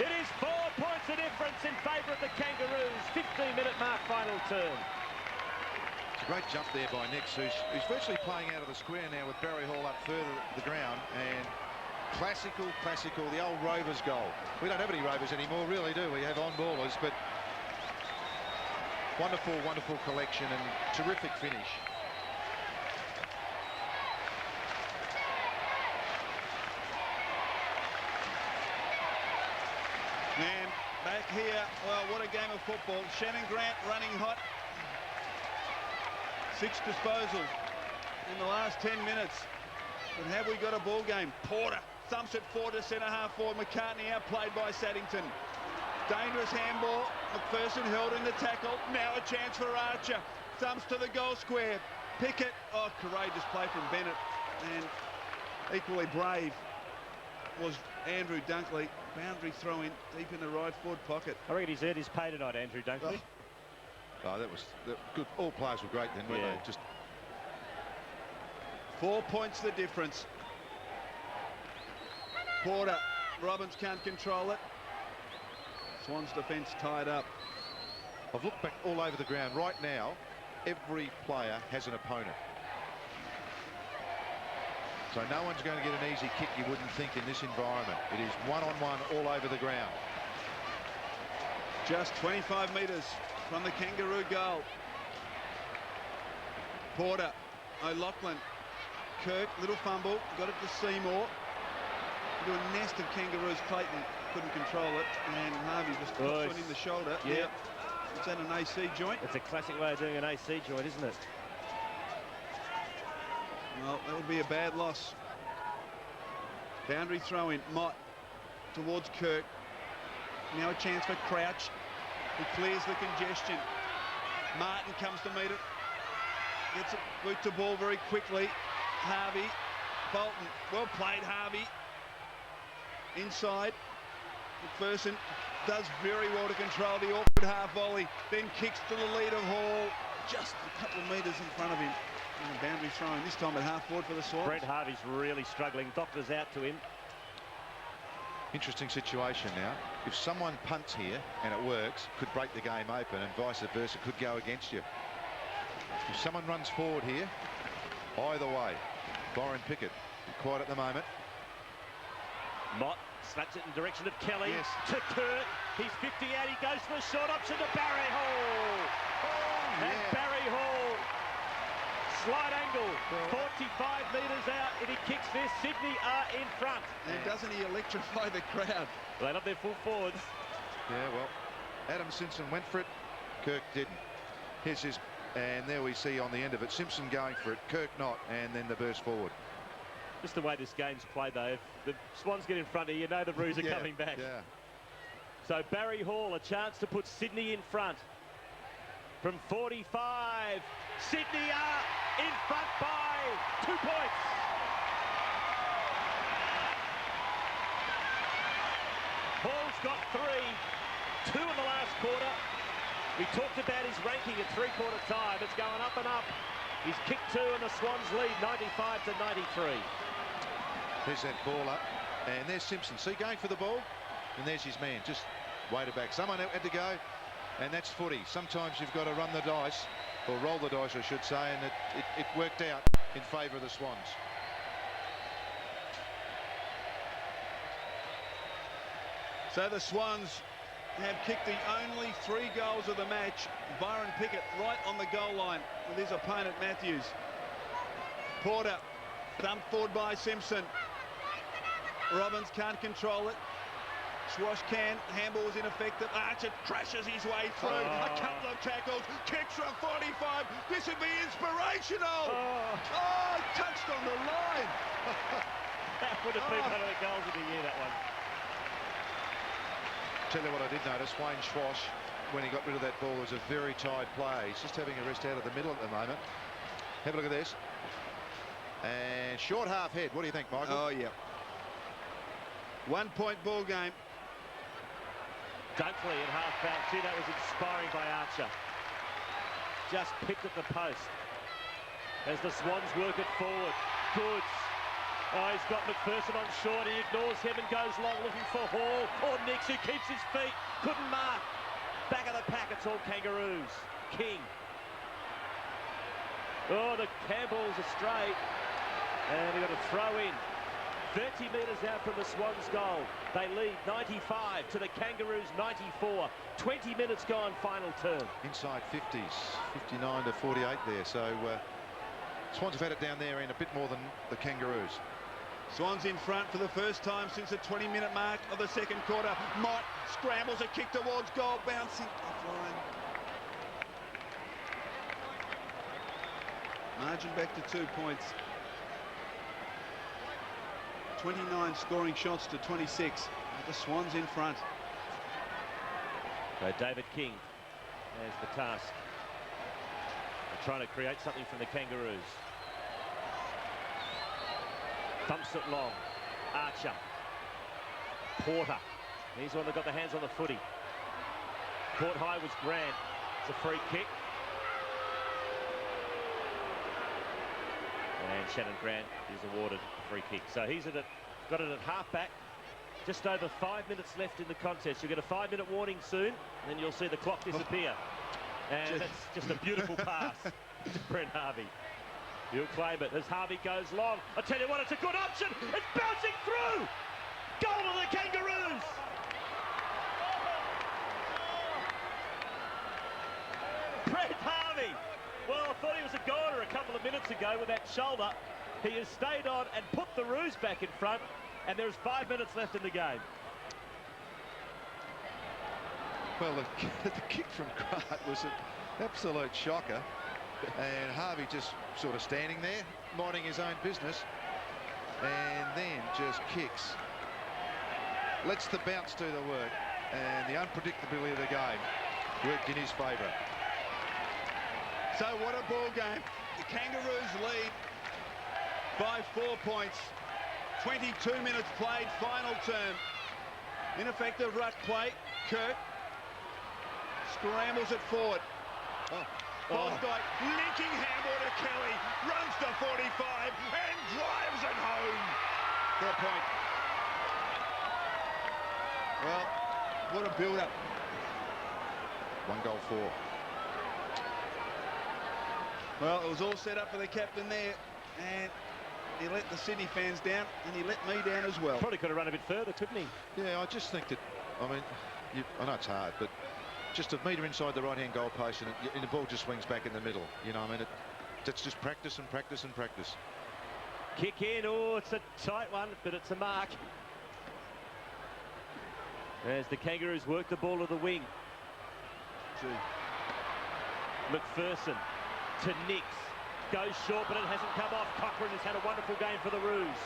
It is 4 points of difference in favour of the Kangaroos. 15-minute mark final term. It's a great jump there by Nix, who's virtually playing out of the square now with Barry Hall up further the ground. And classical, the old Rovers goal. We don't have any Rovers anymore, really, do we? We have on-ballers, but wonderful, wonderful collection and terrific finish. And back here, well, what a game of football. Shannon Grant running hot. 6 disposals in the last 10 minutes. But have we got a ball game? Porter thumps it forward to centre half forward. McCartney outplayed by Saddington. Dangerous handball. McPherson held in the tackle. Now a chance for Archer. Thumps to the goal square. Pickett. Oh, courageous play from Bennett. And equally brave was Andrew Dunkley. Boundary throw in deep in the right forward pocket. I reckon he's earned his pay tonight, Andrew Dunkley. Oh, that was good. All players were great then, weren't they? Just 4 points the difference. Porter. Robbins can't control it. Swans defence tied up. I've looked back all over the ground. Right now, every player has an opponent. So no one's going to get an easy kick, you wouldn't think, in this environment. It is one-on-one all over the ground. Just 25 metres from the Kangaroo goal. Porter. O'Loughlin. Kirk, little fumble, got it to Seymour. Into a nest of Kangaroos. Clayton couldn't control it, and Harvey just puts one in the shoulder. Yeah. It's at an AC joint. It's a classic way of doing an AC joint, isn't it? Well, that would be a bad loss Boundary throw in. Mott towards Kirk. Now a chance for Crouch. He clears the congestion. Martin comes to meet it. Gets it boot to ball very quickly. Harvey. Bolton. Well played, Harvey. Inside. McPherson does very well to control the awkward half volley. Then kicks to the lead of Hall. Just a couple of metres in front of him. And a boundary throwing this time at half forward for the Swans. Brent Harvey's really struggling. Doctor's out to him. Interesting situation now. If someone punts here and it works, could break the game open, and vice versa, could go against you. If someone runs forward here, either way. Byron Pickett, quiet at the moment. Mott slats it in the direction of Kelly. Yes. To Kurt. He's 50 out. He goes for a short option to Barry Hall. And Barry Hall, slight angle, 45 metres out. If he kicks this, Sydney are in front. And doesn't he electrify the crowd? They love their full forwards. Yeah, well, Adam Simpson went for it. Kirk didn't. Here's his, and there we see on the end of it, Simpson going for it, Kirk not, and then the burst forward. Just the way this game's played, though. If the Swans get in front of you, you know the Roos are coming back. Yeah. So Barry Hall, a chance to put Sydney in front. From 45, Sydney are in front by 2 points. Hall's got 3, 2 in the last quarter. We talked about his ranking at three-quarter time. It's going up and up. He's kicked 2 and the Swans lead 95 to 93. There's that ball up, and there's Simpson. See, going for the ball, and there's his man. Just waited back. Someone had to go, and that's footy. Sometimes you've got to run the dice, or roll the dice, I should say, and it worked out in favour of the Swans. So the Swans have kicked the only 3 goals of the match. Byron Pickett right on the goal line with his opponent Matthews. Porter dumped forward by Simpson. Robbins can't control it. Swash can. Handball was ineffective. Archer crashes his way through. A couple of tackles. Kicks from 45. This would be inspirational. Oh, touched on the line. That would have been one of the goals of the year, that one. Tell you what I did notice, Wayne Swash, when he got rid of that ball, was a very tired player. He's just having a rest out of the middle at the moment. Have a look at this. And short half head. What do you think, Michael? Oh, yeah. 1 point ball game. Dunkley at half-back. Gee, that was inspiring by Archer. Just picked at the post. As the Swans work it forward. Goods. Oh, he's got McPherson on short. He ignores him and goes long looking for Hall. Or Nix, who keeps his feet. Couldn't mark. Back of the pack, it's all Kangaroos. King. Oh, the Campbells are straight. And they've got a throw in. 30 metres out from the Swans goal. They lead 95 to the Kangaroos 94. 20 minutes gone, final turn. Inside 50s, 59 to 48 there. So Swans have had it down there in a bit more than the Kangaroos. Swans in front for the first time since the 20-minute mark of the second quarter. Mott scrambles a kick towards goal, bouncing offline. Margin back to 2 points. 29 scoring shots to 26. The Swans in front. So David King has the task. They're trying to create something from the Kangaroos. Dumps it long. Archer. Porter. He's the one that got the hands on the footy. Caught high was Grant. It's a free kick. And Shannon Grant is awarded a free kick. So he's got it at half-back. Just over 5 minutes left in the contest. You'll get a 5-minute warning soon, and then you'll see the clock disappear. And that's just a beautiful pass to Brent Harvey. He'll claim it as Harvey goes long. I tell you what, it's a good option. It's bouncing through. Goal to the Kangaroos. Brent Harvey. Well, I thought he was a goner a couple of minutes ago with that shoulder. He has stayed on and put the Roos back in front, and there's 5 minutes left in the game. Well, the kick from Grant was an absolute shocker. And Harvey just sort of standing there, minding his own business. and then just kicks. Lets the bounce do the work, and the unpredictability of the game worked in his favour. So what a ball game. The Kangaroos lead by 4 points. 22 minutes played, final term. Ineffective ruck play. Kirk scrambles it forward. Bosdyke linking handball to Kelly, runs to 45 and drives it home for a point. Well, what a build-up. 1 goal for. Well, it was all set up for the captain there, and he let the Sydney fans down, and he let me down as well. Probably could have run a bit further, couldn't he? Yeah, I just think that, I mean, I know it's hard, but just a metre inside the right-hand goal post, and the ball just swings back in the middle. You know, I mean, that's just practice and practice and practice. Kick in. Oh, it's a tight one, but it's a mark. As the Kangaroos work the ball to the wing. McPherson to Nix. Goes short, but it hasn't come off. Cochrane has had a wonderful game for the Roos.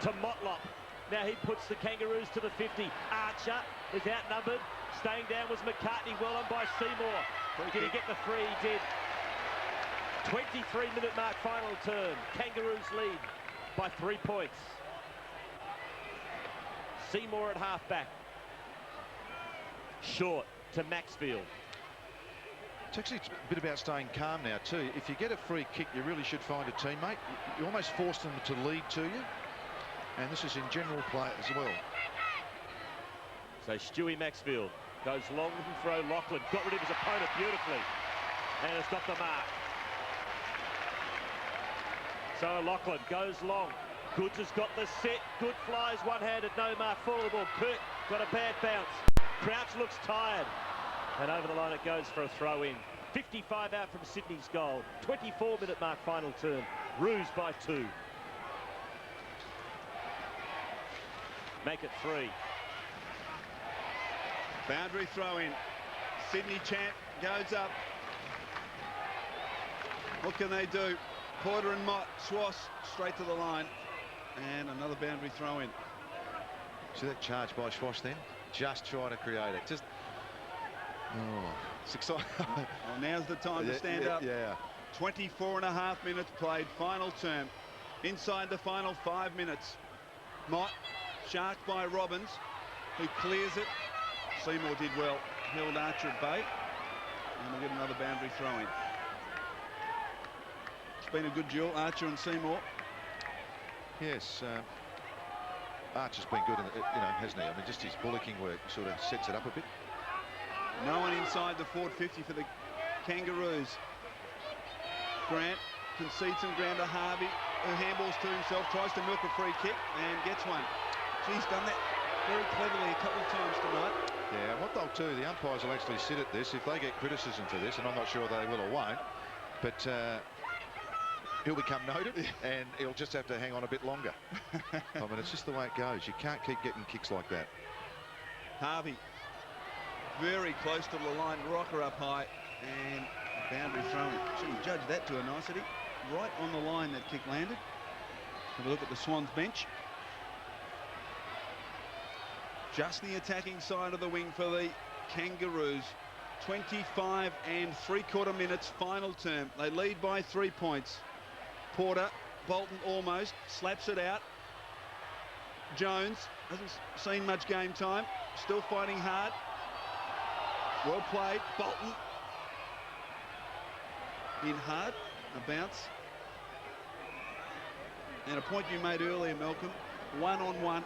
To Motlop. Now he puts the Kangaroos to the 50. Archer is outnumbered. Staying down was McCartney. Well on by Seymour. Did he get the 3? He did. 23-minute mark, final term. Kangaroos lead by 3 points. Seymour at half-back. Short to Maxfield. It's actually a bit about staying calm now too. If you get a free kick, you really should find a teammate. You almost force them to lead to you. And this is in general play as well. So Stewie Maxfield goes long and throw. Lachlan got rid of his opponent beautifully. And it's got the mark. So Lachlan goes long. Goods has got the set. Good flies one-handed, no mark, fall of the ball. Kirk got a bad bounce. Crouch looks tired. And over the line it goes for a throw-in. 55 out from Sydney's goal. 24-minute mark, final term. Roos by 2. Make it 3. Boundary throw-in. Sydney champ goes up. What can they do? Porter and Mott, Swass straight to the line. And another boundary throw-in. See that charge by Swass then? Just try to create it. Just... Oh, it's exciting. Well, now's the time to stand up. Yeah. 24.5 minutes played, final term. Inside the final 5 minutes. Mott, sharked by Robbins, who clears it. Seymour did well, held Archer at bay. And we'll get another boundary throw-in. It's been a good duel, Archer and Seymour. Yes, Archer's been good, hasn't he? I mean, just his bullocking work sort of sets it up a bit. No one inside the forward 50 for the Kangaroos. Grant concedes some ground to Harvey, who handballs to himself, tries to milk a free kick and gets one. She's done that very cleverly a couple of times tonight. Yeah, what they'll do, the umpires will actually sit at this if they get criticism for this, and I'm not sure they will or won't, but he'll become noted and he'll just have to hang on a bit longer. I mean, it's just the way it goes. You can't keep getting kicks like that. Harvey very close to the line, rocker up high, and boundary throw-in. Should have judged that to a nicety. Right on the line that kick landed. Have a look at the Swans bench. Just the attacking side of the wing for the Kangaroos. 25 3/4 minutes, final term. They lead by 3 points. Porter, Bolton almost, slaps it out. Jones hasn't seen much game time, still fighting hard. Well played, Bolton. In hard, a bounce. And a point you made earlier, Malcolm, 1-on-1,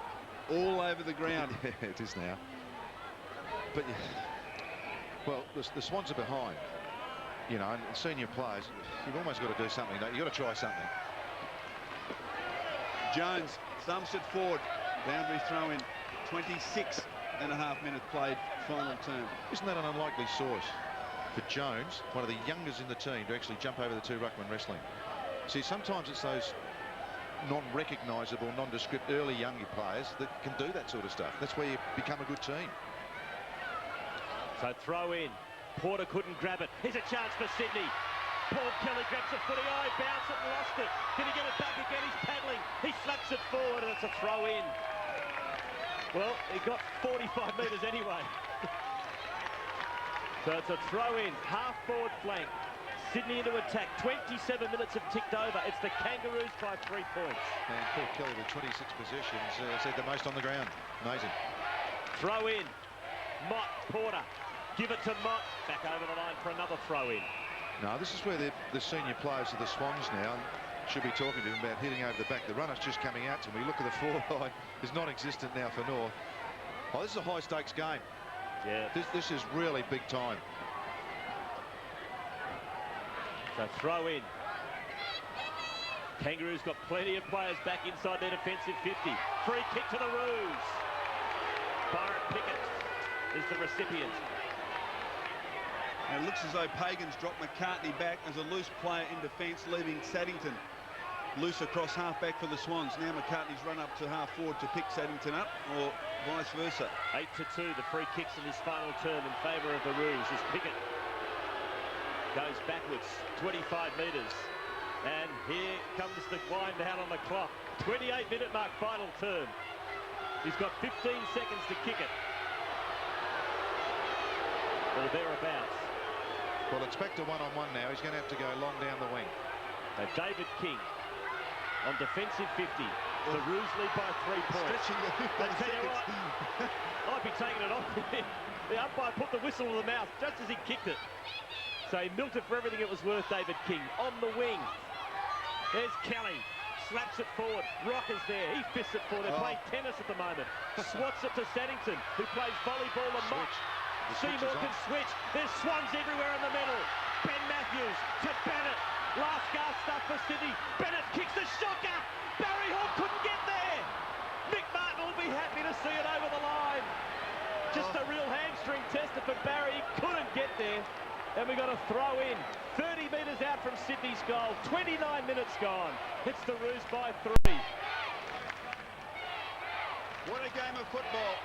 all over the ground. Yeah, it is now. But, well, the Swans are behind, and senior players, you've almost got to do something. You've got to try something. Jones thumps it forward. Boundary throw in. 26.5 minutes played, final term. Isn't that an unlikely source for Jones, one of the youngest in the team, to actually jump over the 2 ruckman wrestling? See, sometimes it's those non-recognisable, nondescript early young players that can do that sort of stuff. That's where you become a good team. So throw in. Porter couldn't grab it. Here's a chance for Sydney. Paul Kelly grabs a footy. Oh, he bounced it and lost it. Can he get it back again? He's paddling. He slaps it forward and it's a throw in. Well, he got 45 metres anyway. So it's a throw in. Half forward flank. Sydney into attack. 27 minutes have ticked over. It's the Kangaroos by 3 points. And Paul Kelly with 26 possessions said the most on the ground. Amazing. Throw in. Mott, Porter. Give it to Mott. Back over the line for another throw in. No, this is where the senior players of the Swans now should be talking to him about hitting over the back. The runner's just coming out to me. Look at the forward. Is non-existent now for North. Oh, this is a high-stakes game. Yeah. This is really big time. So throw in. Kangaroos got plenty of players back inside their defensive 50. Free kick to the Roos. Byron Pickett is the recipient. And it looks as though Pagan's dropped McCartney back as a loose player in defence, leaving Saddington loose across half-back for the Swans. Now McCartney's run up to half-forward to pick Saddington up, or vice versa. 8-2, the free kicks in his final term in favour of the Roos as Pickett goes backwards 25 metres. And here comes the wind down on the clock. 28-minute mark, final term. He's got 15 seconds to kick it. Or thereabouts. Well, it's back to one-on-one now. He's going to have to go long down the wing. So David King on defensive 50. The Roos lead by 3 points. Stretching the 15 I tell you what, I'd be taking it off. The umpire put the whistle to the mouth just as he kicked it. So he milked it for everything it was worth, David King. On the wing. There's Kelly. Slaps it forward. Rocker's there. He fists it forward. They're playing tennis at the moment. Swats it to Saddington, who plays volleyball and Mott. Seymour can switch. There's Swans everywhere in the middle. Ben Matthews to Bennett. Last gasp stuff for Sydney. Bennett kicks the shocker. Barry Hall couldn't get there. Mick Martin will be happy to see it over the line. Just a real hamstring tester for Barry. He couldn't get there. And we got a throw in. 30 metres out from Sydney's goal. 29 minutes gone. It's the Roos by 3. What a game of football.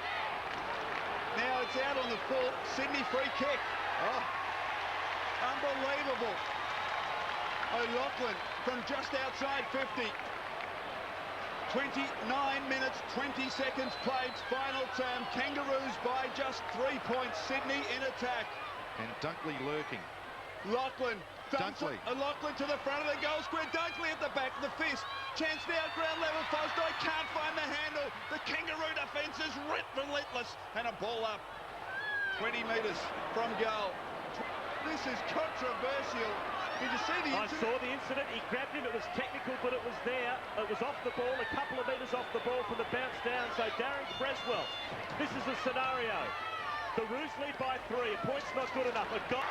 Now it's out on the full. Sydney free kick. Oh, unbelievable. O'Loughlin from just outside 50. 29 minutes, 20 seconds played. Final term. Kangaroos by just 3 points. Sydney in attack. And Dunkley lurking. Lachlan. Dunkley. Lachlan to the front of the goal square. Dunkley at the back. The fist. Chance now. Ground level. Fosdike can't find the handle. The Kangaroo defence is relentless. And a ball up. 20 metres from goal. This is controversial. Did you see the incident? I saw the incident. He grabbed him. It was technical, but it was there. It was off the ball, a couple of metres off the ball from the bounce down. So Darren Creswell, this is the scenario. The Roos lead by 3. A point's not good enough. It got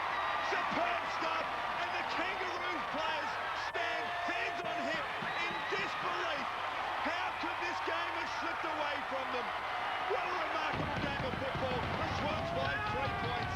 superb stuff, and the Kangaroos players stand hands on hip in disbelief. How could this game have slipped away from them? What a remarkable game of football. The Swans by 3 points.